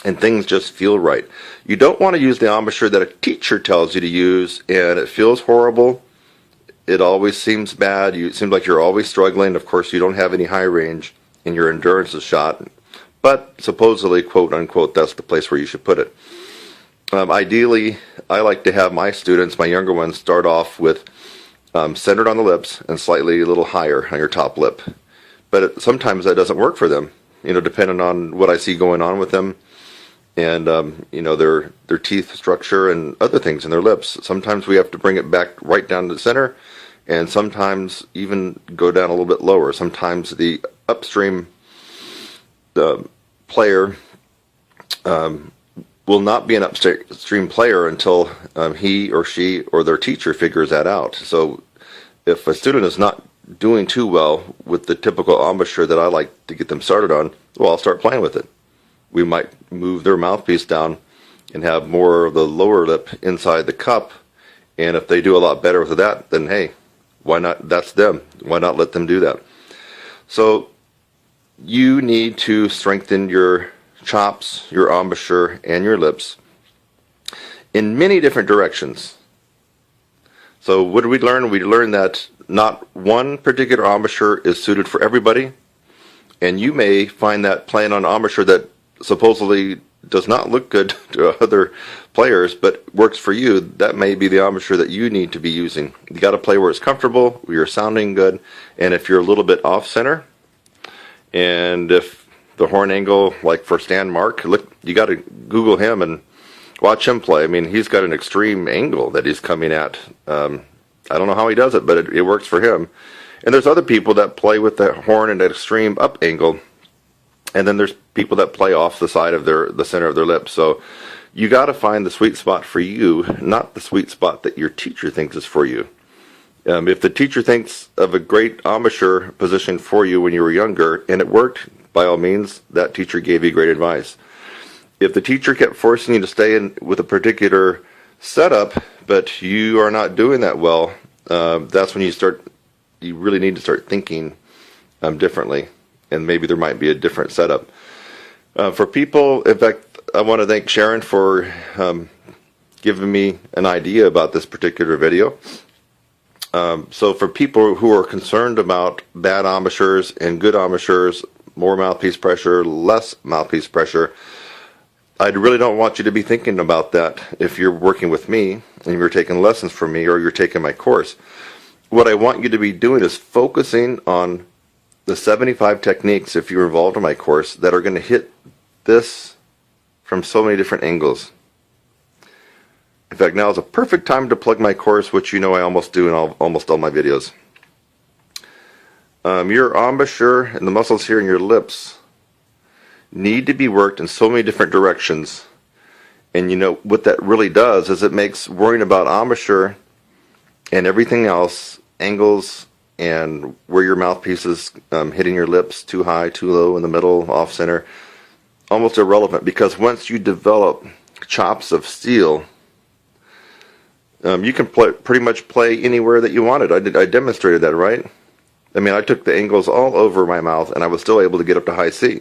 and things just feel right. You don't want to use the embouchure that a teacher tells you to use and it feels horrible. It always seems bad. It seems like you're always struggling. Of course, you don't have any high range and your endurance is shot. But supposedly, quote unquote, that's the place where you should put it. Ideally, I like to have my students, my younger ones, start off with centered on the lips and slightly a little higher on your top lip. But sometimes that doesn't work for them, depending on what I see going on with them and, their teeth structure and other things in their lips. Sometimes we have to bring it back right down to the center and sometimes even go down a little bit lower. Sometimes the upstream player will not be an upstream player until he or she or their teacher figures that out. So if a student is not doing too well with the typical embouchure that I like to get them started on, well, I'll start playing with it. We might move their mouthpiece down and have more of the lower lip inside the cup. And if they do a lot better with that, then hey, why not? That's them. Why not let them do that? So you need to strengthen your chops, your embouchure, and your lips in many different directions. So what did we learn? We learned that not one particular embouchure is suited for everybody, and you may find that playing on an embouchure that supposedly does not look good to other players but works for you, that may be the embouchure that you need to be using. You got to play where it's comfortable, where you're sounding good, and if you're a little bit off center, and if the horn angle, like for Stan Mark, look, you got to Google him and watch him play. I mean, he's got an extreme angle that he's coming at. I don't know how he does it, but it works for him. And there's other people that play with the horn at an extreme up angle, and then there's people that play off the side of the center of their lips. So you got to find the sweet spot for you, not the sweet spot that your teacher thinks is for you. If the teacher thinks of a great embouchure position for you when you were younger and it worked, by all means, that teacher gave you great advice. If the teacher kept forcing you to stay in with a particular setup, but you are not doing that well, that's when you really need to start thinking differently, and maybe there might be a different setup. For people, in fact, I want to thank Sharon for giving me an idea about this particular video. So for people who are concerned about bad embouchures and good embouchures, more mouthpiece pressure, less mouthpiece pressure, I really don't want you to be thinking about that if you're working with me and you're taking lessons from me or you're taking my course. What I want you to be doing is focusing on the 75 techniques, if you're involved in my course, that are going to hit this from so many different angles. In fact, now is a perfect time to plug my course, which you know I almost do in almost all my videos. Your embouchure and the muscles here in your lips need to be worked in so many different directions. And you know what that really does is it makes worrying about embouchure and everything else, angles and where your mouthpiece is hitting your lips, too high, too low, in the middle, off center, almost irrelevant, because once you develop chops of steel, you can pretty much play anywhere that you wanted. I demonstrated that, right? I mean, I took the angles all over my mouth and I was still able to get up to high C.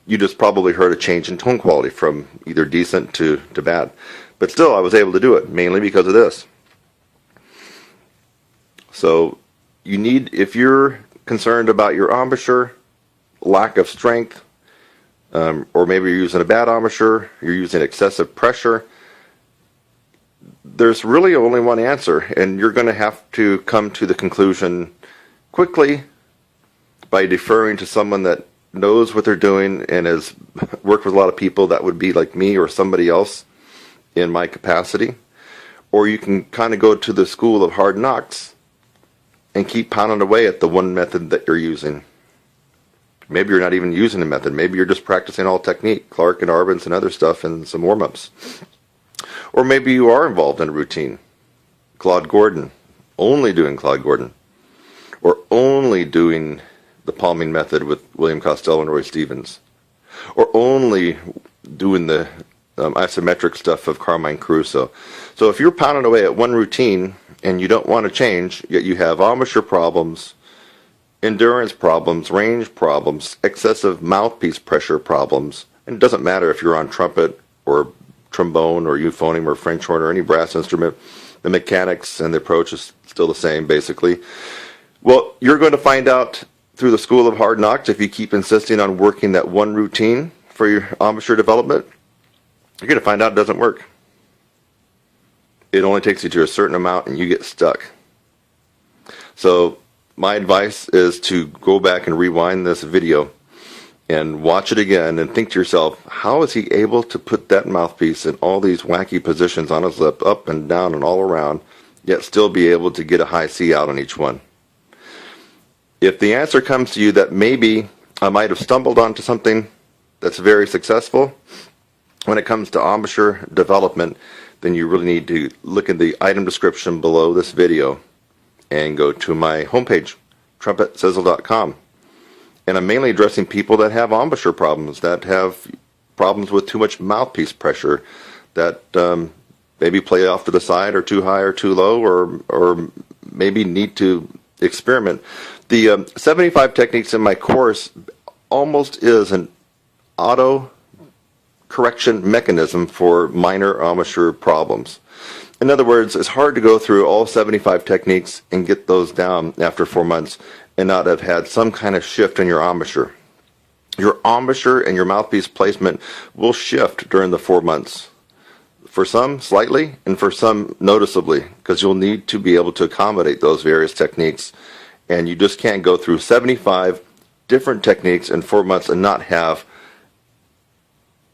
You just probably heard a change in tone quality from either decent to bad. But still, I was able to do it, mainly because of this. So, you need, if you're concerned about your embouchure, lack of strength, or maybe you're using a bad embouchure, you're using excessive pressure, there's really only one answer, and you're going to have to come to the conclusion quickly by deferring to someone that knows what they're doing and has worked with a lot of people that would be like me or somebody else in my capacity. Or you can kind of go to the school of hard knocks and keep pounding away at the one method that you're using. Maybe you're not even using a method. Maybe you're just practicing all technique, Clark and Arbenz and other stuff, and some warm-ups. Or maybe you are involved in a routine. Claude Gordon, only doing Claude Gordon. Or only doing the palming method with William Costello and Roy Stevens. Or only doing the isometric stuff of Carmine Caruso. So if you're pounding away at one routine and you don't want to change, yet you have embouchure problems, endurance problems, range problems, excessive mouthpiece pressure problems, and it doesn't matter if you're on trumpet or trombone or euphonium or French horn or any brass instrument, the mechanics and the approach is still the same basically. Well, you're going to find out through the school of hard knocks, if you keep insisting on working that one routine for your embouchure development, you're going to find out it doesn't work. It only takes you to a certain amount and you get stuck. So my advice is to go back and rewind this video and watch it again and think to yourself, how is he able to put that mouthpiece in all these wacky positions on his lip, up and down and all around, yet still be able to get a high C out on each one? If the answer comes to you that maybe I might have stumbled onto something that's very successful when it comes to embouchure development, then you really need to look at the item description below this video and go to my homepage, trumpetsizzle.com. And I'm mainly addressing people that have embouchure problems, that have problems with too much mouthpiece pressure, that maybe play off to the side or too high or too low, or maybe need to experiment. The 75 techniques in my course almost is an auto correction mechanism for minor embouchure problems. In other words, it's hard to go through all 75 techniques and get those down after 4 months and not have had some kind of shift in your embouchure. Your embouchure and your mouthpiece placement will shift during the 4 months. For some, slightly, and for some, noticeably, because you'll need to be able to accommodate those various techniques. And you just can't go through 75 different techniques in 4 months and not have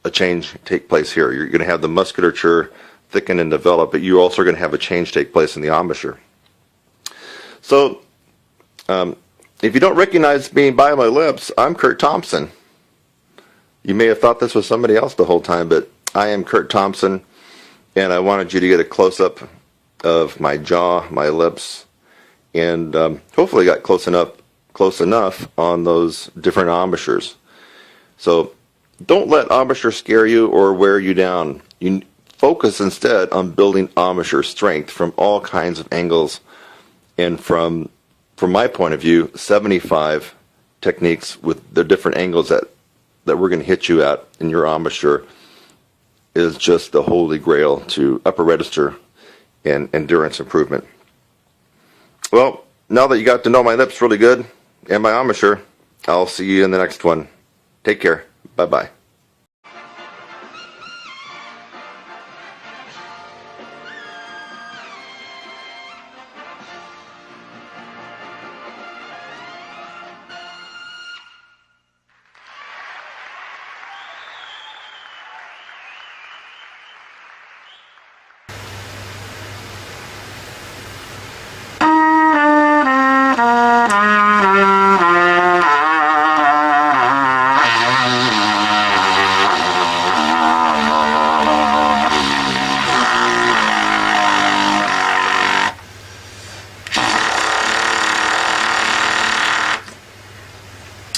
a change take place here. You're going to have the musculature thicken and develop, but you're also going to have a change take place in the embouchure. So If you don't recognize me by my lips, I'm Kurt Thompson. You may have thought this was somebody else the whole time, but I am Kurt Thompson, and I wanted you to get a close-up of my jaw, my lips, and hopefully got close enough on those different embouchures. So don't let embouchure scare you or wear you down. You focus instead on building embouchure strength from all kinds of angles, and from my point of view, 75 techniques with the different angles that we're going to hit you at in your embouchure is just the holy grail to upper register and endurance improvement. Well, now that you got to know my lips really good and my embouchure, I'll see you in the next one. Take care. Bye-bye.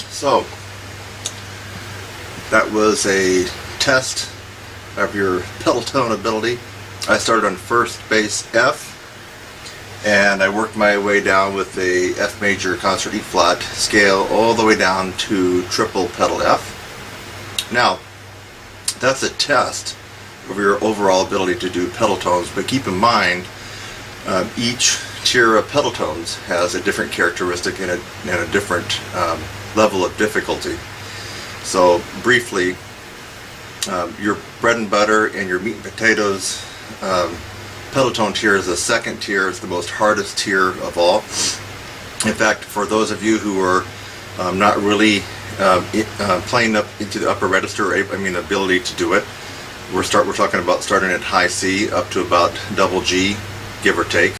So, that was a test of your pedal tone ability. I started on first bass F, and I worked my way down with a F major concert E flat scale all the way down to triple pedal F. Now, that's a test of your overall ability to do pedal tones, but keep in mind each tier of pedal tones has a different characteristic and a different level of difficulty. So briefly, your bread and butter and your meat and potatoes pedal tone tier is the second tier. It's the most hardest tier of all. In fact, for those of you who are not really playing up into the upper register, ability to do it, we're talking about starting at high C up to about double G, give or take.